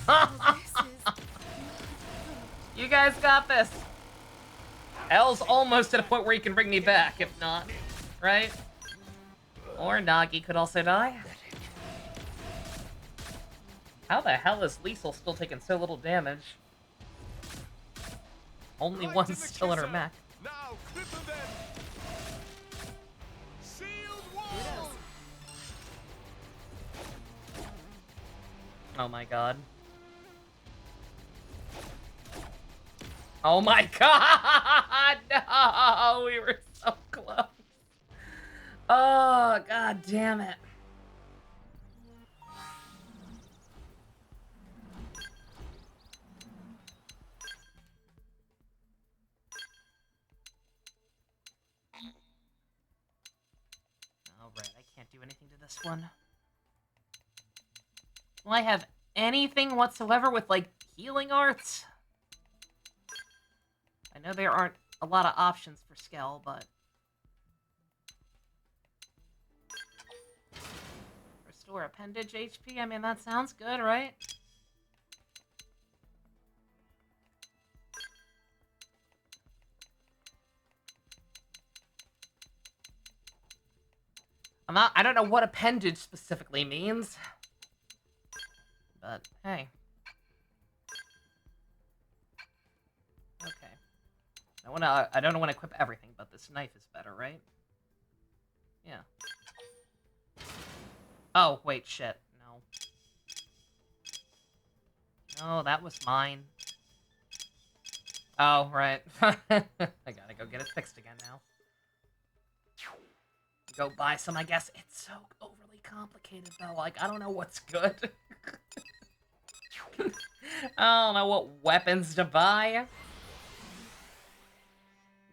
on. You guys got this. L's almost at a point where he can bring me back, if not. Right? Or Nagi could also die. How the hell is Liesel still taking so little damage? Only one's still in her mech. Now, clip him then. Sealed wall. Oh my god. Oh my god! No! We were so close. Oh, god damn it. Alright, I can't do anything to this one. Will I have anything whatsoever with, like, healing arts? I know there aren't a lot of options for Skell, but... Restore appendage HP? I mean, that sounds good, right? I don't know what appendage specifically means. But, hey. Okay. I don't want to equip everything, but this knife is better, right? Yeah. Oh, wait, shit. No. No, that was mine. Oh, right. I gotta go get it fixed again now. Go buy some, I guess. It's so overly complicated, though. Like, I don't know what's good. I don't know what weapons to buy.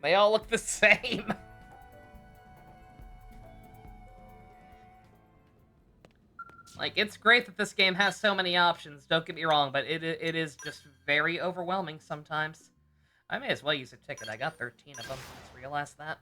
They all look the same. Like, it's great that this game has so many options, don't get me wrong, but it is just very overwhelming sometimes. I may as well use a ticket. I got 13 of them. Just realized that.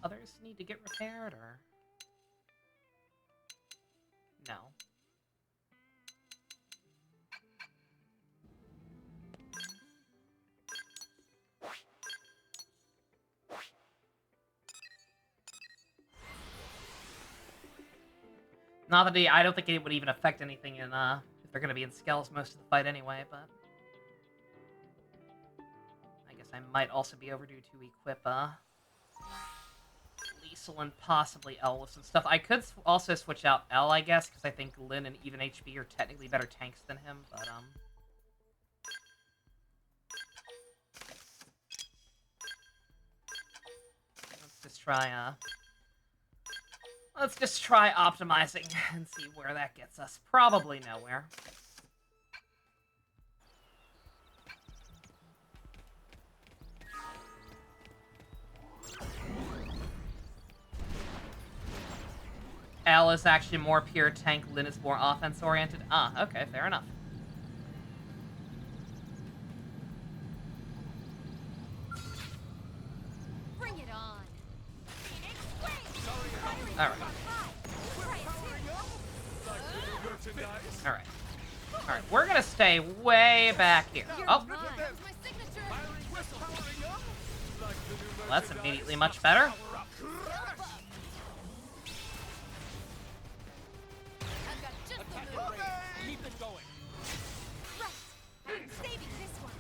Others need to get repaired, or... No. Not that I don't think it would even affect anything in, if they're gonna be in Skells most of the fight anyway, but... I guess I might also be overdue to equip, Liesel and possibly L with some stuff. I could also switch out L, I guess, because I think Lyn and Even HP are technically better tanks than him, but, let's just try optimizing and see where that gets us. Probably nowhere. L is actually more pure tank, Lyn is more offense-oriented. Ah, okay, fair enough. Bring it on. Alright. Alright. Alright, we're gonna stay way back here. Oh! Well, that's immediately much better. Keep it going. Right. Saving this one.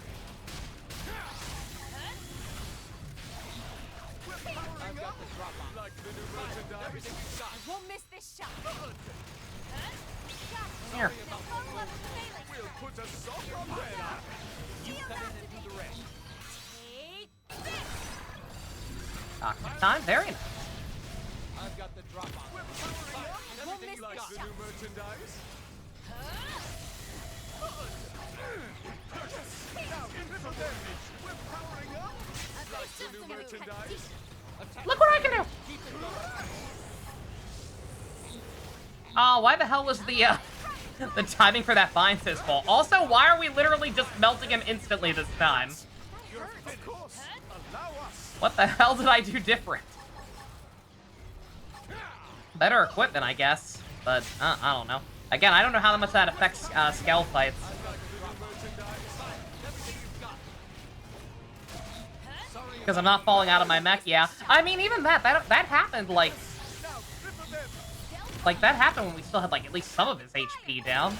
I've got the drop on. Like the new merchandise. Everything you got. I won't miss this shot. Here. We'll put a soft umbrella. You come in and do the rest. Take this. Toxic time, very nice. I've got the drop on. Everything you like the new merchandise? Look what I can do! Oh, why the hell was the the timing for that bind his fault? Also, why are we literally just melting him instantly this time? What the hell did I do different? Better equipment, I guess, but I don't know. Again, I don't know how much that affects scale fights. Because I'm not falling out of my mech, yeah. I mean, even that happened, like that happened when we still had, like, at least some of his HP down.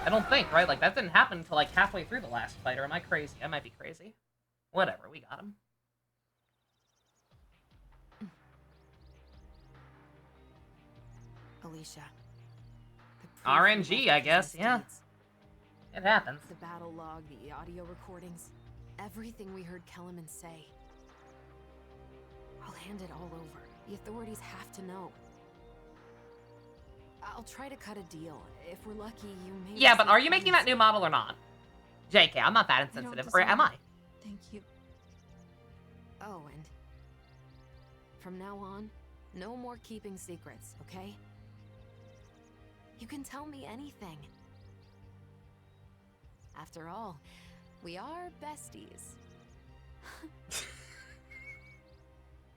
I don't think, right? Like, that didn't happen until, like, halfway through the last fight, or am I crazy? I might be crazy. Whatever, we got him. Alicia. RNG, I guess, yeah. It happens. The battle log, the audio recordings, everything we heard Kellerman say. I'll hand it all over. The authorities have to know. I'll try to cut a deal. If we're lucky, you may... Yeah, but are you making that new model or not? JK, I'm not that insensitive. Or am I? Thank you. Oh, and... from now on, no more keeping secrets, okay? You can tell me anything. After all, we are besties.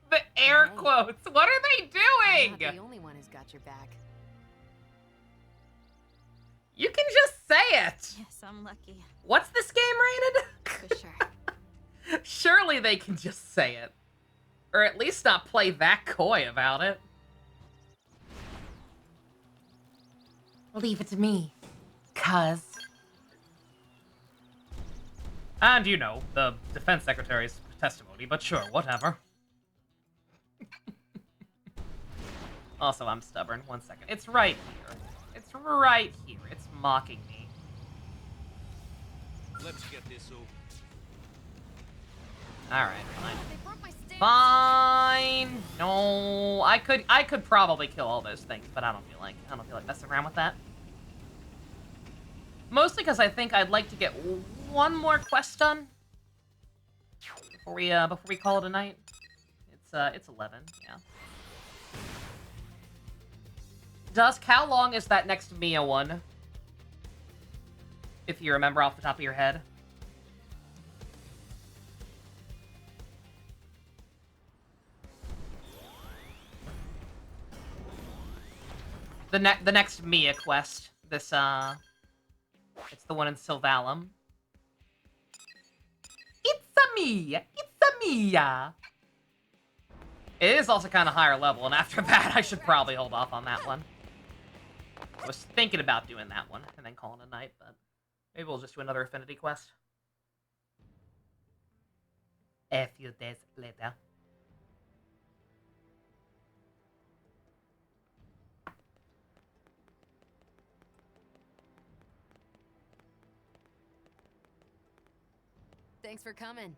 The air quotes. What are they doing? I'm not the only one who's got your back. You can just say it. Yes, I'm lucky. What's this game rated? For sure. Surely they can just say it. Or at least not play that coy about it. Leave it to me, cuz. And, you know, the defense secretary's testimony, but sure, whatever. Also, I'm stubborn. 1 second. It's right here. It's right here. It's mocking me. Let's get this over. Alright, fine. Fine. No, I could probably kill all those things, but I don't feel like messing around with that. Mostly because I think I'd like to get one more quest done before we call it a night. It's 11, yeah. Dusk, how long is that next Mia one? If you remember off the top of your head. The next Mia quest. This, it's the one in Sylvalum. It's-a Mia! It's-a Mia! It is also kind of higher level, and after that, I should probably hold off on that one. I was thinking about doing that one, and then calling it a night, but maybe we'll just do another Affinity quest. A few days later. Thanks for coming.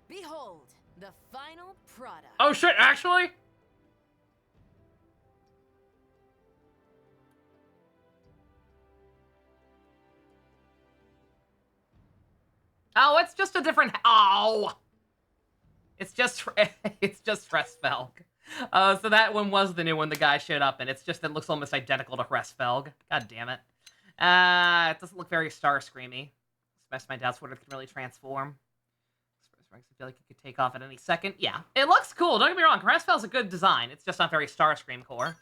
Behold, the final product. Oh shit, actually? Oh, it's just a different... Oh! It's just Hresvelg. Oh, so that one was the new one the guy showed up in. It's just, it looks almost identical to Hresvelg. God damn it. It doesn't look very Starscreamy. Smash my doubts whether it can really transform. I feel like it could take off at any second. Yeah, it looks cool. Don't get me wrong. Hresvelg's a good design. It's just not very Starscream core.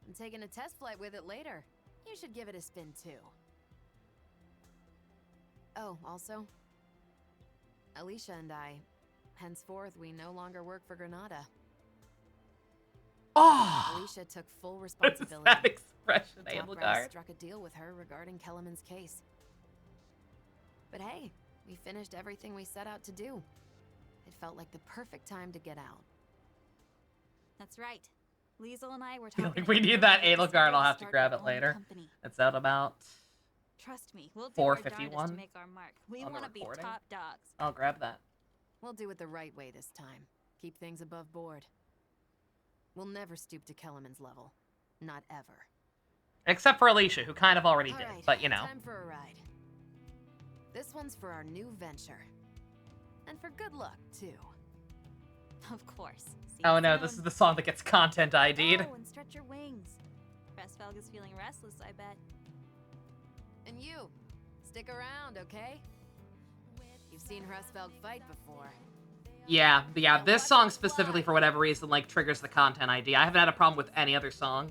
I'm taking a test flight with it later. You should give it a spin too. Oh, also, Alicia and I, henceforth, we no longer work for Granada. Oh! Alicia took full responsibility. That expression, The top Abelgard. brass struck a deal with her regarding Kellerman's case. But hey, we finished everything we set out to do. It felt like the perfect time to get out. That's right. Liesel and I were I feel talking. like we need that Edelgard. I'll have to start grab our it own later. company. It's out about Trust me, we'll do our darndest 451 to make our mark. We on the want to be recording. top dogs. I'll grab that. We'll do it the right way this time. Keep things above board. We'll never stoop to Kellerman's level. Not ever. Except for Alicia, who kind of already All did, right, but you know. time for a ride. This one's for our new venture. And for good luck, too. Of course. See Oh you no, soon. this is the song that gets content ID'd. Oh, and stretch your wings. Restfelg is feeling restless, I bet. And you, stick around, okay? You've seen Restfelg fight before. Yeah, this song specifically, for whatever reason, like, triggers the content ID. I haven't had a problem with any other song.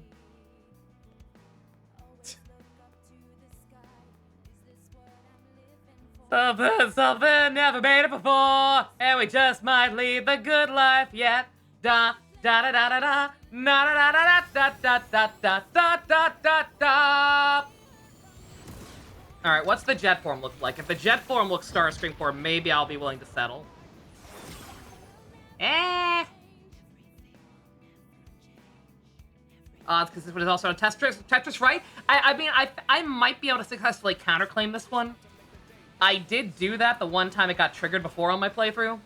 Something never made it before, and we just might lead the good life yet. Da da da da da da, na da da da da da da da da da da. All right, what's the jet form look like? If the jet form looks Starscream form, maybe I'll be willing to settle. It's because this one is also a Tetris, right? I mean, I might be able to successfully counterclaim this one. I did do that the one time it got triggered before on my playthrough.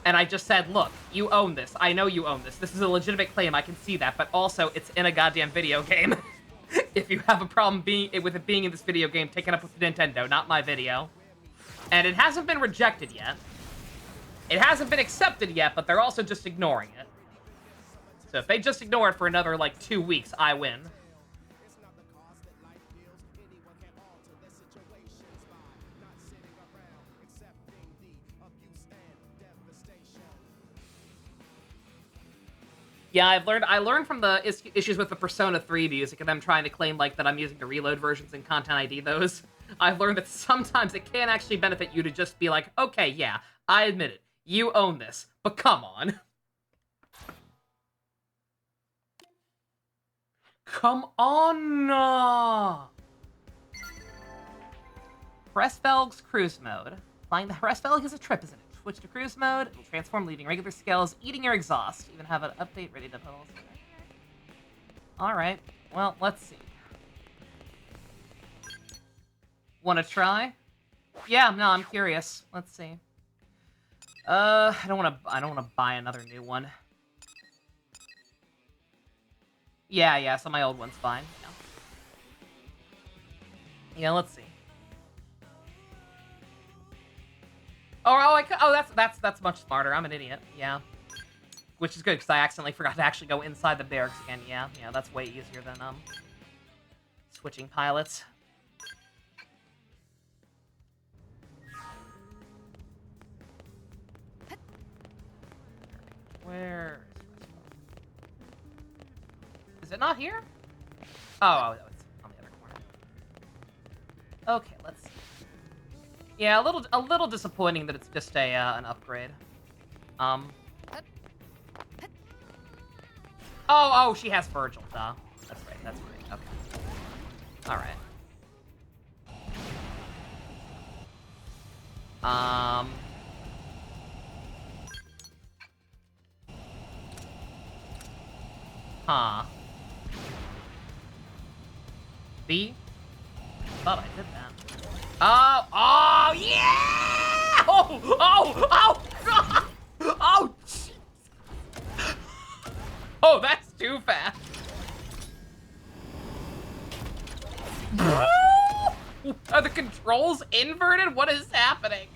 And I just said, look, you own this. I know you own this. This is a legitimate claim. I can see that. But also, it's in a goddamn video game. If you have a problem with it being in this video game, take it up with Nintendo, not my video. And it hasn't been rejected yet. It hasn't been accepted yet, but they're also just ignoring it. So if they just ignore it for another, like, 2 weeks, I win. Yeah, I learned from the issues with the Persona 3 music and them trying to claim, like, that I'm using the reload versions and content ID those. I've learned that sometimes it can actually benefit you to just be like, okay, yeah, I admit it. You own this, but come on. Come on! Restfelg's cruise mode. Flying the Restfelg is a trip, isn't it? Switch to cruise mode, it'll transform, leaving regular scales, eating your exhaust. Even have an update ready to pull. Alright, well, let's see. Wanna try? Yeah, no, I'm curious. Let's see. I don't wanna buy another new one. Yeah, so my old one's fine. Yeah, let's see. That's much smarter. I'm an idiot. Yeah. Which is good, because I accidentally forgot to actually go inside the barracks again. Yeah, that's way easier than, switching pilots. Where is it not here? Oh, it's on the other corner. Okay, let's see. Yeah, a little disappointing that it's just an upgrade. Oh, she has Virgil, duh. That's right, okay. Alright. Huh. B? Thought I did that. Oh, yeah! Oh, God! Oh, jeez. Oh, that's too fast. Are the controls inverted? What is happening?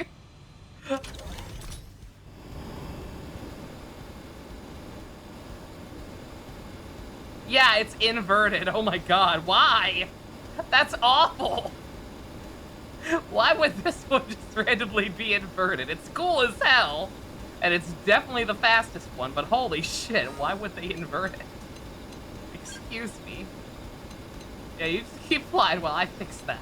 Yeah, it's inverted. Oh my God, why? That's awful. Why would this one just randomly be inverted? It's cool as hell, and it's definitely the fastest one, but holy shit, why would they invert it? Excuse me. Yeah, you just keep flying while I fix that.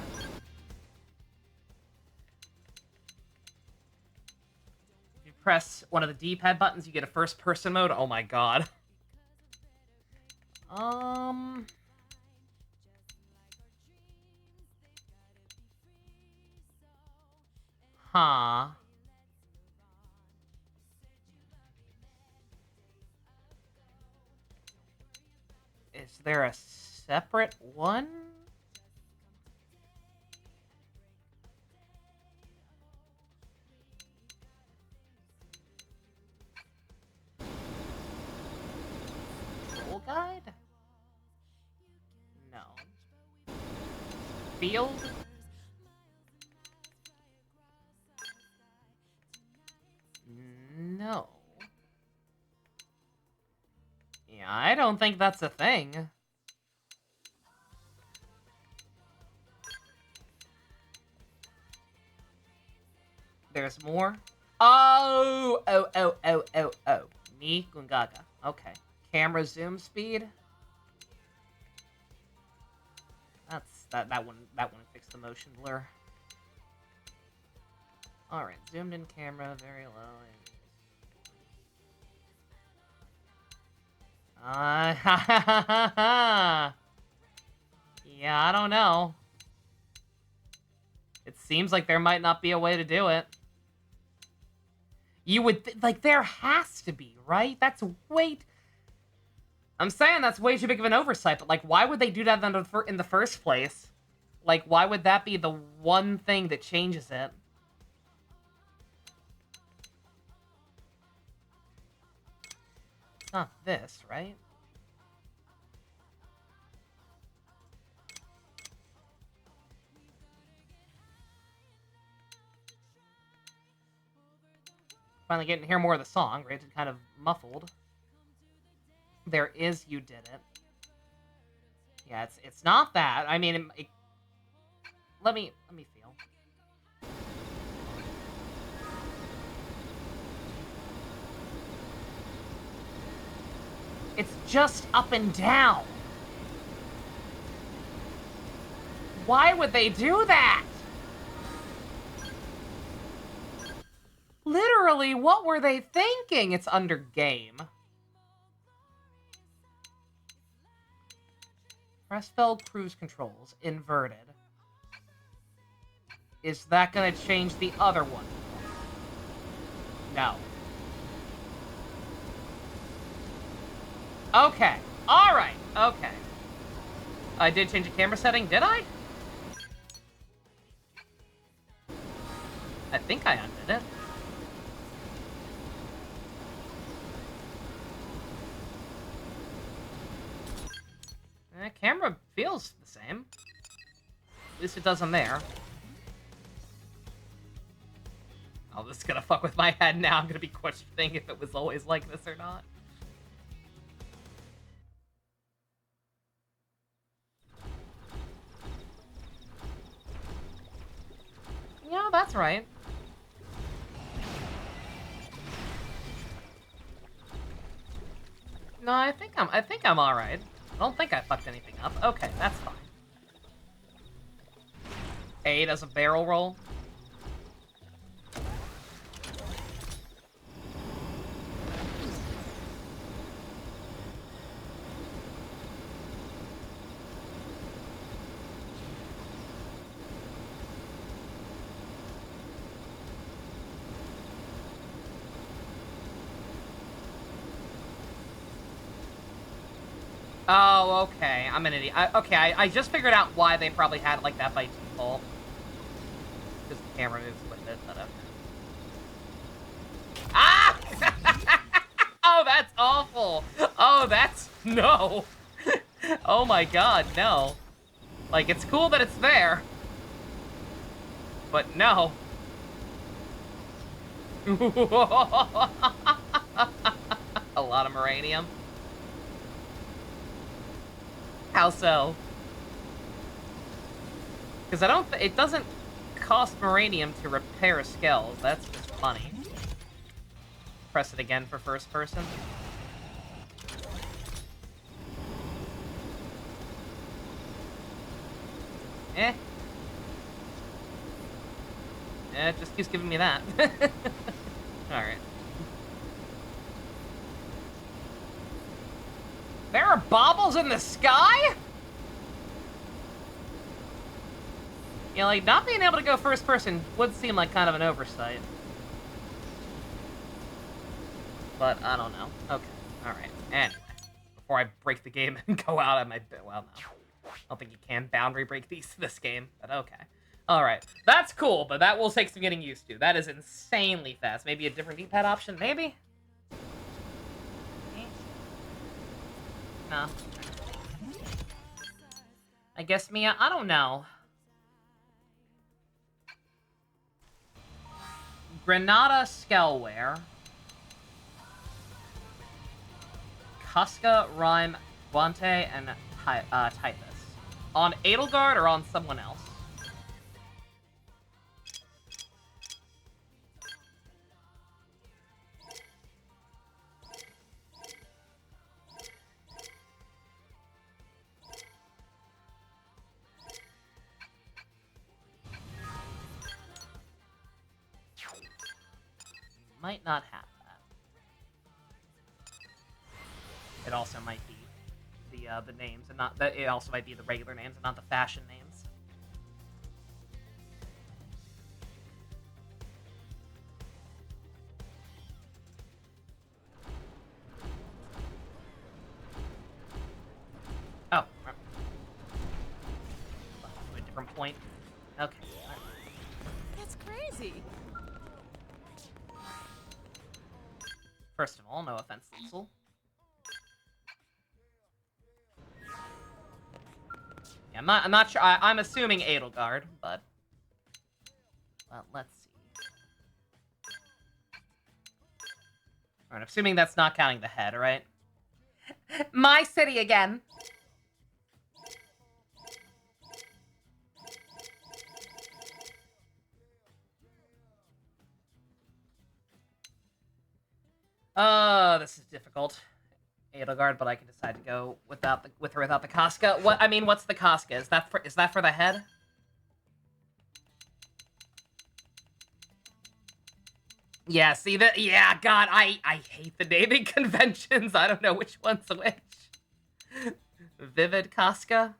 If you press one of the D-pad buttons, you get a first-person mode. Oh my God. Huh. Is there a separate one? guide? No. Field? No. Yeah, I don't think that's a thing. There's more? Oh! Ni Gungaga. Okay. Camera zoom speed? That wouldn't fix the motion blur. Alright, zoomed in camera, very low. Yeah, I don't know. It seems like there might not be a way to do it. You would, like, there has to be, right? That's way... I'm saying that's way too big of an oversight, but, like, why would they do that in the first place? Like, why would that be the one thing that changes it? It's not this, right? Finally getting to hear more of the song. Granted, kind of muffled. There is You Did It. Yeah, it's not that. I mean, let me feel. It's just up and down. Why would they do that? Literally, what were they thinking? It's under game. Press feld cruise controls, inverted. Is that gonna change the other one? No. Okay. Alright. Okay. I did change the camera setting, did I? I think I undid it. Camera feels the same. At least it does on there. Oh, this is gonna fuck with my head now. I'm gonna be questioning if it was always like this or not. Yeah, that's right. No, I think I'm all right. I don't think I fucked anything up. Okay, that's fine. A does a barrel roll. Oh, okay. I'm an idiot. I just figured out why they probably had it like that by default. Because the camera moves with it, but okay. Ah! Oh, that's awful. Oh, that's... No. Oh my god, no. Like, it's cool that it's there. But no. A lot of uranium. How so? Because it doesn't cost uranium to repair skells. That's just funny. Press it again for first person. Eh. It just keeps giving me that. Alright. There are baubles in the sky? You know, like, not being able to go first person would seem like kind of an oversight. But, I don't know. Okay. Alright. Anyway. Before I break the game and go out, I might... Well, no. I don't think you can boundary break this game, but okay. Alright. That's cool, but that will take some getting used to. That is insanely fast. Maybe a different D-pad option? Maybe? Nah. I guess, Mia, I don't know. Granada Skellware. Casca, Rhyme, Guante, and Typhus. On Edelgard or on someone else? Might not have that. It also might be the names and not that. It also might be the regular names and not the fashion names. Oh, to a different point. Okay. That's crazy. First of all, no offense, Liesel. Yeah, I'm not sure. I'm assuming Edelgard, but let's see. Alright, assuming that's not counting the head, right? My city again. This is difficult. Edelgard, but I can decide to go with her without the Casca. What's the Casca? Is that for the head? Yeah, see that? Yeah, God, I hate the naming conventions. I don't know which one's which. Vivid Casca.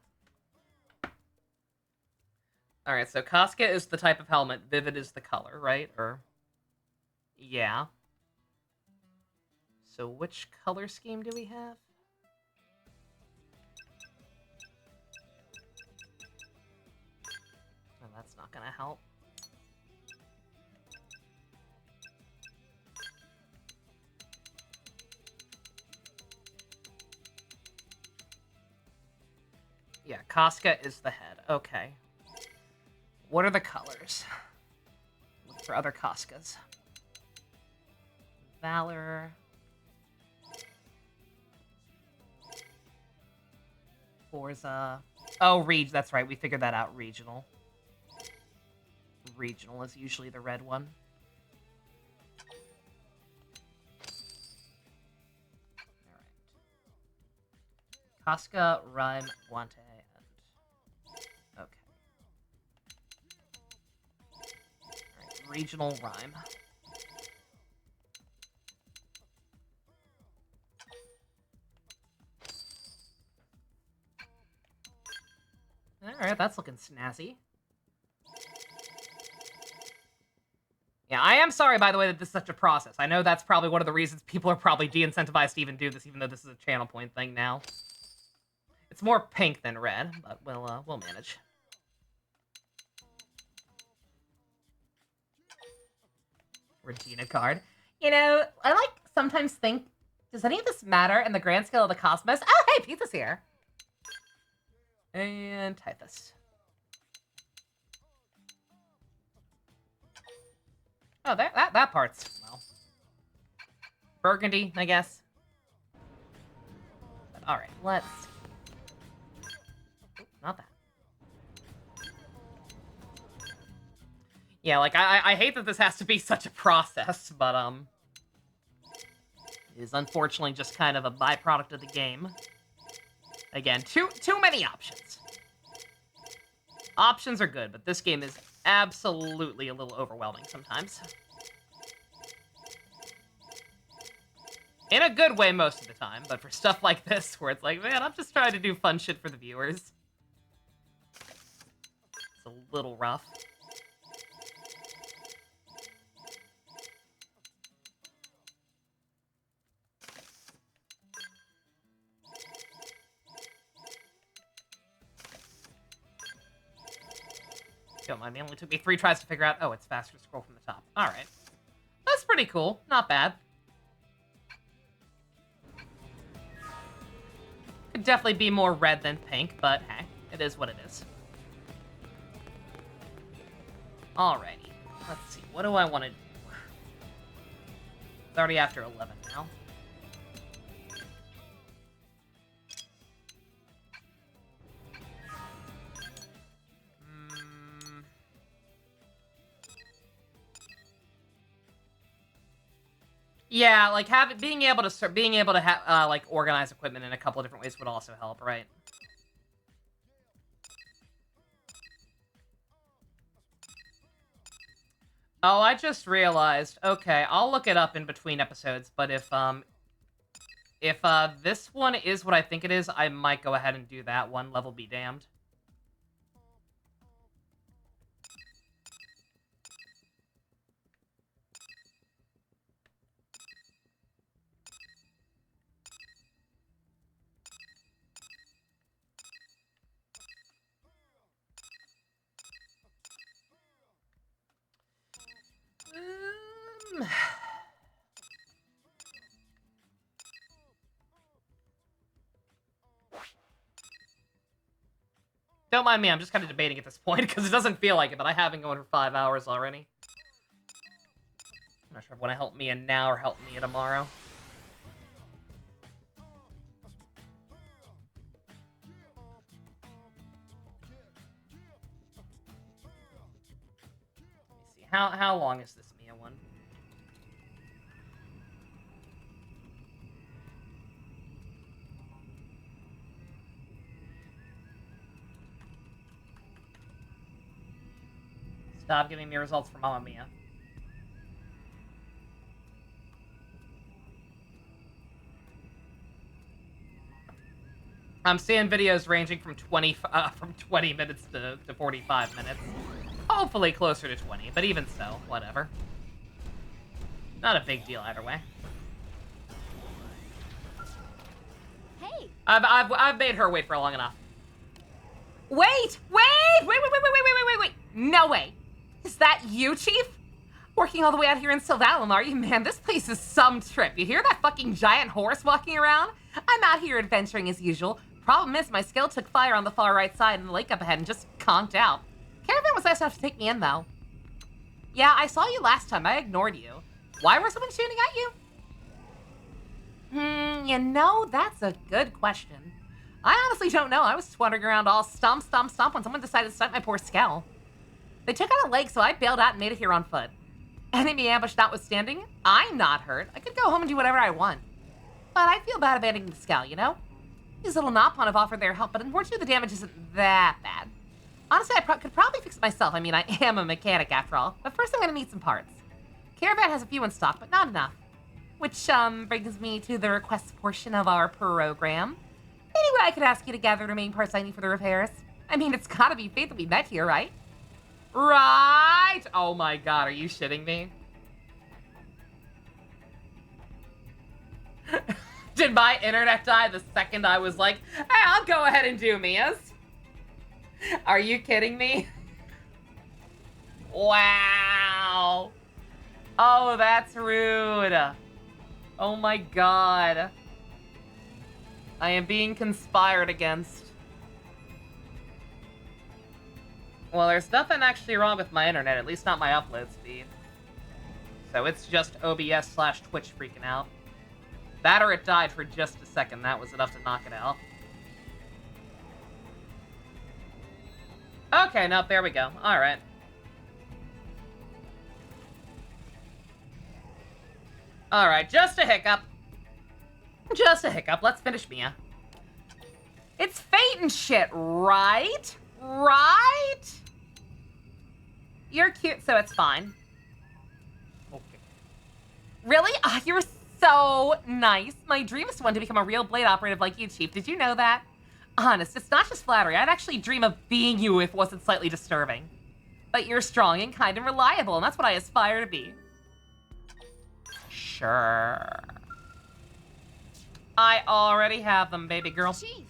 All right, so Casca is the type of helmet. Vivid is the color, right? Or yeah. So which color scheme do we have? Oh, that's not gonna help. Yeah, Casca is the head. Okay. What are the colors? Look for other Cascas. Valor. Forza. Oh, that's right. We figured that out. Regional. Regional is usually the red one. Alright. Casca, Rhyme, Guante, and... Okay. Alright, regional Rhyme. Alright, that's looking snazzy. Yeah, I am sorry, by the way, that this is such a process. I know that's probably one of the reasons people are probably de-incentivized to even do this, even though this is a channel point thing now. It's more pink than red, but we'll manage. Regina card. You know, I sometimes think, does any of this matter in the grand scale of the cosmos? Oh, hey, Pizza's here. And Typhus. Oh, that part's, well, burgundy, I guess. But, all right, let's. Ooh, not that. Yeah, like I hate that this has to be such a process, but it is unfortunately just kind of a byproduct of the game. Again, too many options. Options are good, but this game is absolutely a little overwhelming sometimes. In a good way most of the time, but for stuff like this, where it's like, man, I'm just trying to do fun shit for the viewers. It's a little rough. Don't mind me, it only took me 3 tries to figure out, oh, it's faster to scroll from the top. Alright. That's pretty cool. Not bad. Could definitely be more red than pink, but hey, it is what it is. Alrighty. Let's see. What do I want to do? It's already after 11 now. Yeah, like being able to have like organize equipment in a couple of different ways would also help, right? Oh, I just realized. Okay, I'll look it up in between episodes, but if this one is what I think it is, I might go ahead and do that one. Level be damned. Don't mind me, I'm just kind of debating at this point, because it doesn't feel like it, but I have been going for 5 hours already. I'm not sure if I want to help Mia now or help Mia tomorrow. Let me see, how long is this Mia one? Stop giving me results for Mamma Mia. I'm seeing videos ranging from 20 minutes to 45 minutes. Hopefully closer to 20, but even so, whatever. Not a big deal either way. Hey. I've made her wait for long enough. Wait! No way! Is that you, Chief? Working all the way out here in Sylvalum, are you? Man, this place is some trip. You hear that fucking giant horse walking around? I'm out here adventuring as usual. Problem is, my skill took fire on the far right side in the lake up ahead and just conked out. Caravan was nice enough to take me in, though. Yeah, I saw you last time. I ignored you. Why were someone shooting at you? You know, that's a good question. I honestly don't know. I was wandering around all stomp when someone decided to snipe my poor Skell. They took out a lake, so I bailed out and made it here on foot. Enemy ambush notwithstanding, I'm not hurt. I could go home and do whatever I want. But I feel bad abandoning the Skell, you know? These little Nopon have offered their help, but unfortunately the damage isn't that bad. Honestly, I could probably fix it myself. I mean, I am a mechanic after all. But first I'm gonna need some parts. Caravan has a few in stock, but not enough. Which, brings me to the request portion of our program. Anyway, I could ask you to gather the remaining parts I need for the repairs. I mean, it's gotta be fate that we met here, right? Right! Oh my god, are you shitting me? Did my internet die the second I was like, hey, I'll go ahead and do Mia's? Are you kidding me? Wow. Oh, that's rude. Oh my god. I am being conspired against. Well, there's nothing actually wrong with my internet, at least not my upload speed. So it's just OBS/Twitch freaking out. That or it died for just a second. That was enough to knock it out. Okay, nope, there we go. Alright. Alright, just a hiccup. Just a hiccup. Let's finish Mia. It's fate and shit, right? Right? You're cute, so it's fine. Okay. Really? Ah, you're so nice. My dream is one to become a real blade operative like you, Chief. Did you know that? Honest, it's not just flattery. I'd actually dream of being you if it wasn't slightly disturbing. But you're strong and kind and reliable, and that's what I aspire to be. Sure. I already have them, baby girl. Chief.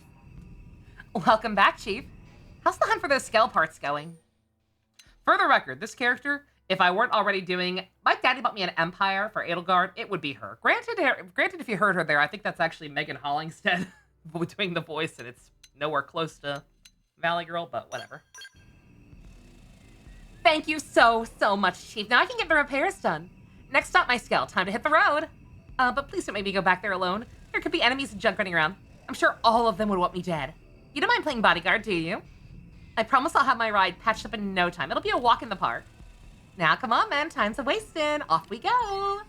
Welcome back, Chief. How's the hunt for those Skell parts going? For the record, this character, if I weren't already doing... My daddy bought me an Empire for Edelgard, it would be her. Granted, if you heard her there, I think that's actually Megan Hollingsted. doing the voice, and it's nowhere close to Valley Girl, but whatever. Thank you so much, Chief. Now I can get the repairs done. Next stop, my Skell. Time to hit the road. But please don't make me go back there alone. There could be enemies and junk running around. I'm sure all of them would want me dead. You don't mind playing bodyguard, do you? I promise I'll have my ride patched up in no time. It'll be a walk in the park. Now, come on, man. Time's a wasting. Off we go.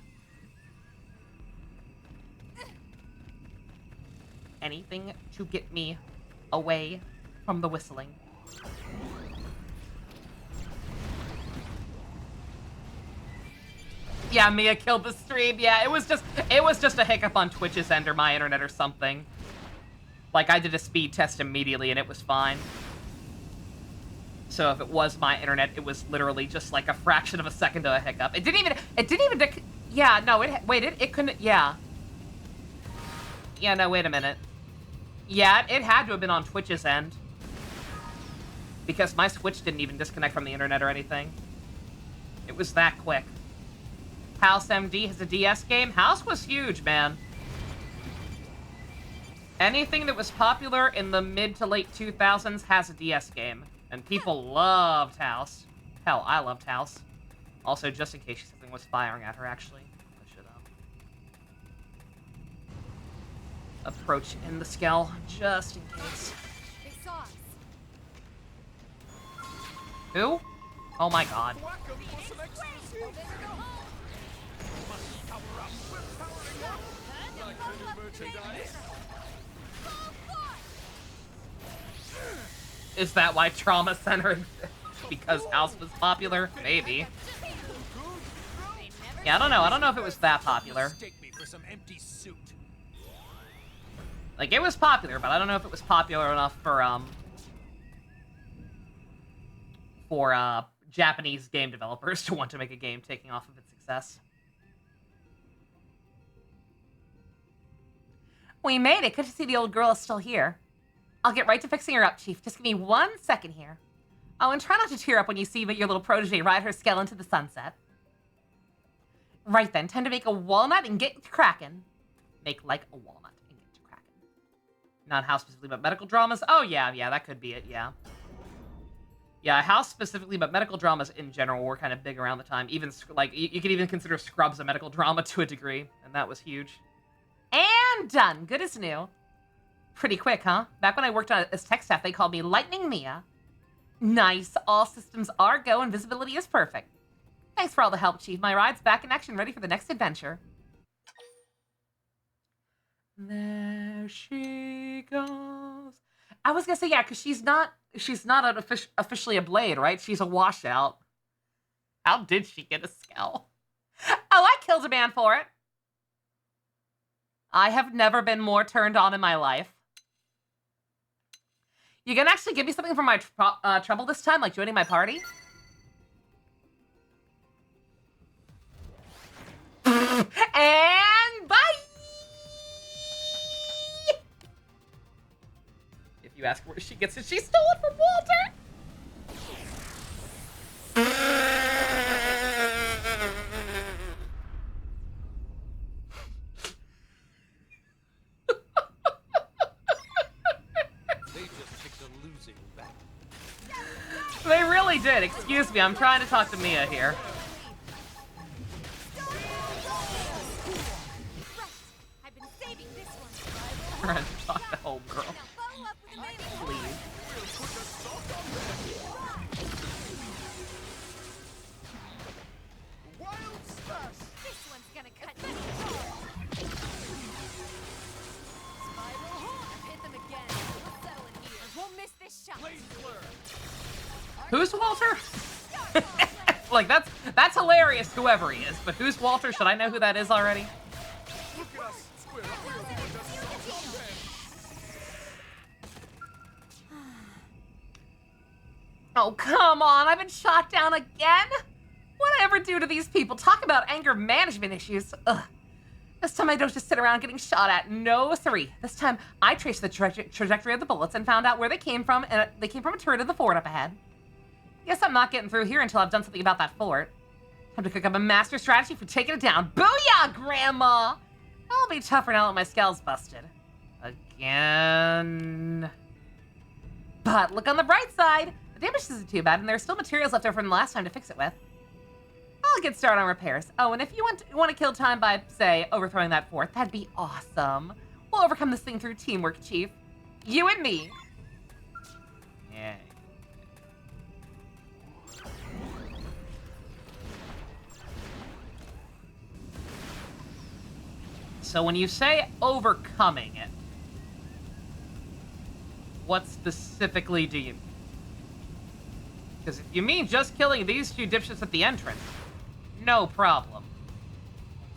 Anything to get me away from the whistling. Yeah, Mia killed the stream. Yeah, it was just a hiccup on Twitch's end or my internet or something. Like, I did a speed test immediately and it was fine. So if it was my internet, it was literally just like a fraction of a second of a hiccup. It didn't even, yeah, no, it couldn't, yeah. Yeah, no, wait a minute. Yeah, it had to have been on Twitch's end. Because my Switch didn't even disconnect from the internet or anything. It was that quick. House MD has a DS game. House was huge, man. Anything that was popular in the mid to late 2000s has a DS game. And people loved House. Hell, I loved House. Also, just in case something was firing at her, actually. I should, approach in the Skell, just in case. Who? Oh my god. Is that why Trauma Center exists? Because House was popular? Maybe. Yeah, I don't know. I don't know if it was that popular. Like, it was popular, but I don't know if it was popular enough for Japanese game developers to want to make a game taking off of its success. We made it. Good to see the old girl is still here. I'll get right to fixing her up, Chief. Just give me 1 second here. Oh, and try not to tear up when you see your little protege ride her Skell into the sunset. Right then, time to make a walnut and get cracking. Make like a walnut and get to cracking. Not House specifically, but medical dramas. Oh, yeah, that could be it, yeah. Yeah, House specifically, but medical dramas in general were kind of big around the time. Even, like, you could even consider Scrubs a medical drama to a degree, and that was huge. And done. Good as new. Pretty quick, huh? Back when I worked as tech staff, they called me Lightning Mia. Nice. All systems are go and visibility is perfect. Thanks for all the help, Chief. My ride's back in action, ready for the next adventure. There she goes. I was gonna say, yeah, because she's not officially a Blade, right? She's a washout. How did she get a Skell? Oh, I killed a man for it. I have never been more turned on in my life. You gonna actually give me something for my trouble this time, like joining my party? And bye! If you ask where she gets it, she stole it from Walter! They really did. Excuse me, I'm trying to talk to Mia here. Trying to talk to homegirl. Please. This one's gonna cut you. Hit them again. We'll settle in here. Won't miss this shot. Who's Walter? Like, that's hilarious, whoever he is. But who's Walter? Should I know who that is already? Oh, come on. I've been shot down again? What did I ever do to these people? Talk about anger management issues. Ugh. This time I don't just sit around getting shot at. No, siree. This time I traced the trajectory of the bullets and found out where they came from, and they came from a turret in the fort up ahead. Guess I'm not getting through here until I've done something about that fort. Time to cook up a master strategy for taking it down. Booyah, Grandma! I'll be tougher now that my Skell's busted. Again. But look on the bright side. The damage isn't too bad, and there's still materials left over from the last time to fix it with. I'll get started on repairs. Oh, and if you want to kill time by, say, overthrowing that fort, that'd be awesome. We'll overcome this thing through teamwork, Chief. You and me. Yeah. So when you say overcoming it, what specifically do you mean? Because if you mean just killing these two dipshits at the entrance, no problem.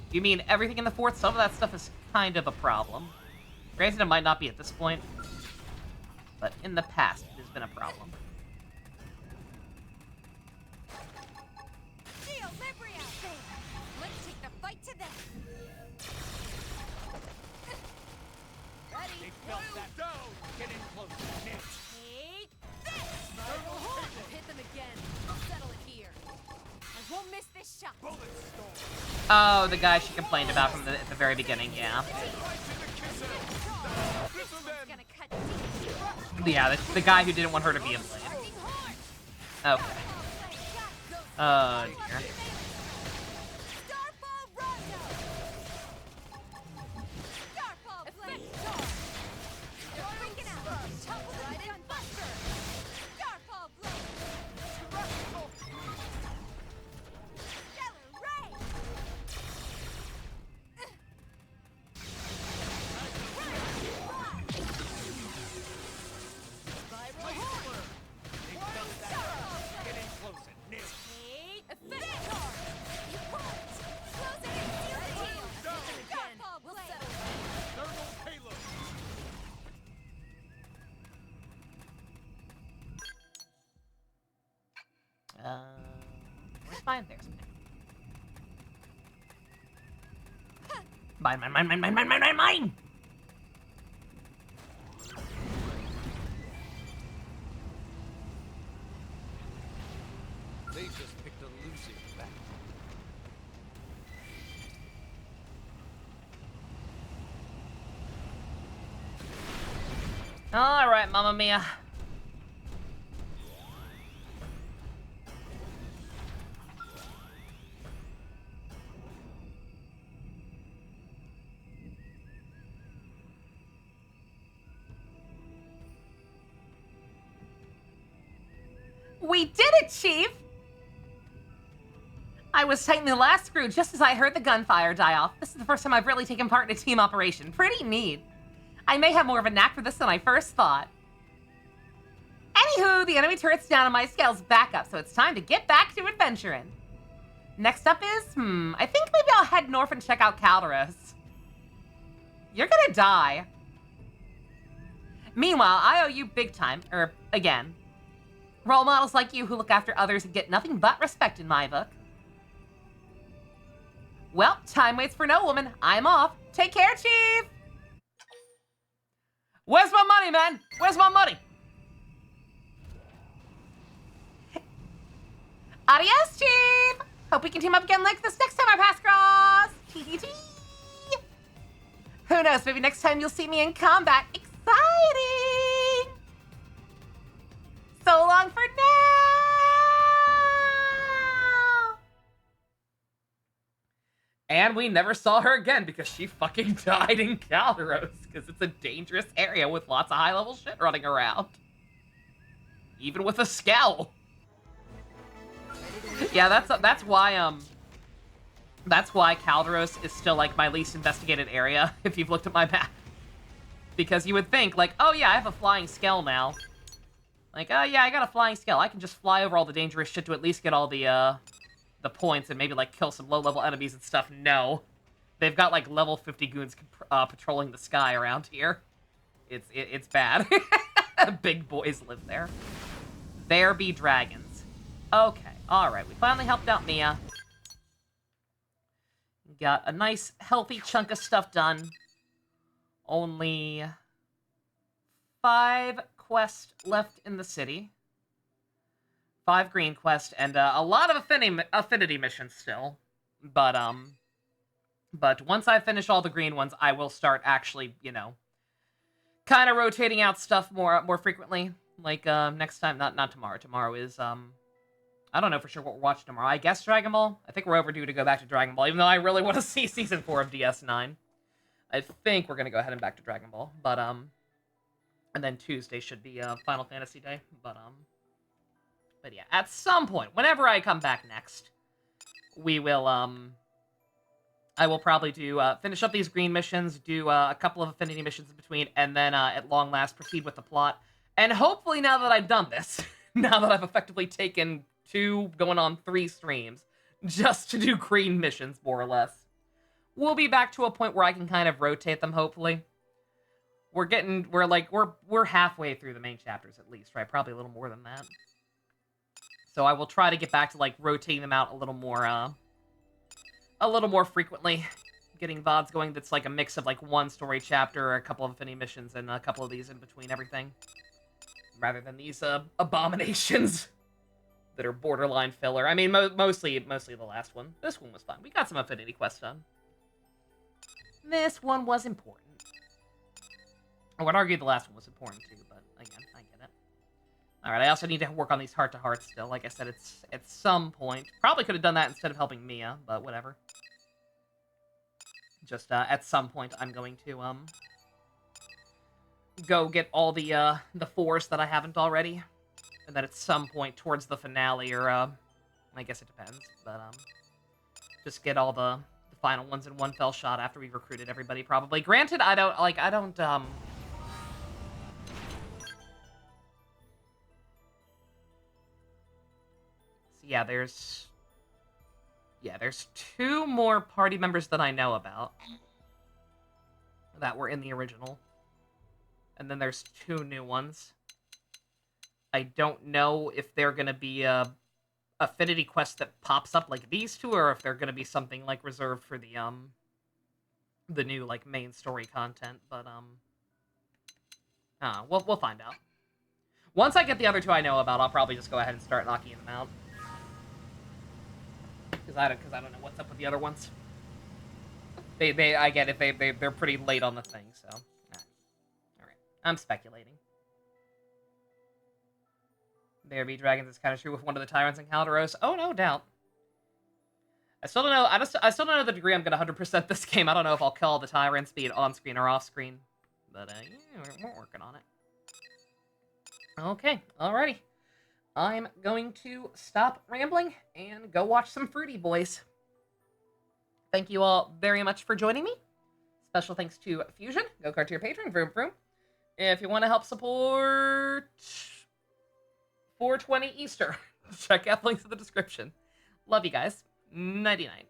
If you mean everything in the fort, some of that stuff is kind of a problem. Granted, it might not be at this point, but in the past, it has been a problem. Let's take the fight to them. Ready? They felt that down. Get in close. Take this! Hit them again. I'll settle it here. I won't miss this shot. Oh, the guy she complained about from at the very beginning, yeah. Yeah, the guy who didn't want her to be a blade. Okay. Oh, dear. Where's mine? There's mine. Mine! They just picked a losing battle. Alright, Mamma Mia. We did it, Chief! I was tightening the last screw just as I heard the gunfire die off. This is the first time I've really taken part in a team operation. Pretty neat. I may have more of a knack for this than I first thought. Anywho, the enemy turret's down and my scale's back up, so it's time to get back to adventuring. Next up is, I think maybe I'll head north and check out Calderos. You're gonna die. Meanwhile, I owe you big time, again. Role models like you who look after others and get nothing but respect in my book. Well, time waits for no woman. I'm off. Take care, Chief! Where's my money, man? Where's my money? Adios, Chief! Hope we can team up again like this next time I pass cross! Tee. Who knows, maybe next time you'll see me in combat. Exciting! So long for now! And we never saw her again because she fucking died in Calderos because it's a dangerous area with lots of high-level shit running around. Even with a scowl. Yeah, that's why Calderos is still like my least investigated area if you've looked at my map. Because you would think like, oh yeah, I have a flying scale now. Like, oh yeah, I got a flying scale. I can just fly over all the dangerous shit to at least get all the points and maybe, like, kill some low-level enemies and stuff. No. They've got, like, level 50 goons patrolling the sky around here. It's bad. Big boys live there. There be dragons. Okay, alright. We finally helped out Mia. Got a nice, healthy chunk of stuff done. Only 5 quests left in the city. 5 green quests and a lot of affinity missions still. But once I finish all the green ones, I will start actually, you know, kind of rotating out stuff more frequently. Like, next time, not tomorrow. Tomorrow is, I don't know for sure what we're watching tomorrow. I guess Dragon Ball? I think we're overdue to go back to Dragon Ball, even though I really want to see Season 4 of DS9. I think we're going to go ahead and back to Dragon Ball. But, and then Tuesday should be, Final Fantasy Day. But yeah, at some point, whenever I come back next, we will, I will probably do, finish up these green missions, do, a couple of affinity missions in between, and then, at long last, proceed with the plot. And hopefully now that I've done this, now that I've effectively taken 2, going on 3 streams, just to do green missions, more or less, we'll be back to a point where I can kind of rotate them, hopefully. We're halfway through the main chapters, at least, right? Probably a little more than that. So I will try to get back to, like, rotating them out a little more frequently. Getting VODs going that's, like, a mix of, like, 1 story chapter, or a couple of affinity missions, and a couple of these in between everything. Rather than these, abominations that are borderline filler. I mean, mostly the last one. This one was fun. We got some affinity quests done. This one was important. I would argue the last one was important, too, but, again, I get it. Alright, I also need to work on these heart-to-hearts still. Like I said, it's at some point. Probably could have done that instead of helping Mia, but whatever. Just, at some point, I'm going to, go get all the 4s that I haven't already. And then at some point towards the finale, or, I guess it depends, but, just get all the final ones in one fell shot after we've recruited everybody, probably. Granted, I don't, yeah, there's 2 more party members that I know about that were in the original. And then there's 2 new ones. I don't know if they're gonna be a affinity quest that pops up like these 2, or if they're gonna be something like reserved for the new like main story content. But we'll find out. Once I get the other 2 I know about, I'll probably just go ahead and start knocking them out. Because I don't know what's up with the other ones. I get it. They're pretty late on the thing, so. Alright. I'm speculating. There be dragons is kind of true with one of the tyrants in Calderos. Oh, no doubt. I still don't know. I still don't know the degree I'm gonna 100% this game. I don't know if I'll kill all the tyrants, be it on screen or off screen. But yeah, we're working on it. Okay, alrighty. I'm going to stop rambling and go watch some Fruity Boys. Thank you all very much for joining me. Special thanks to Fusion. Go card to your patron. Vroom vroom. If you want to help support 420 Easter, check out links in the description. Love you guys. Nighty night.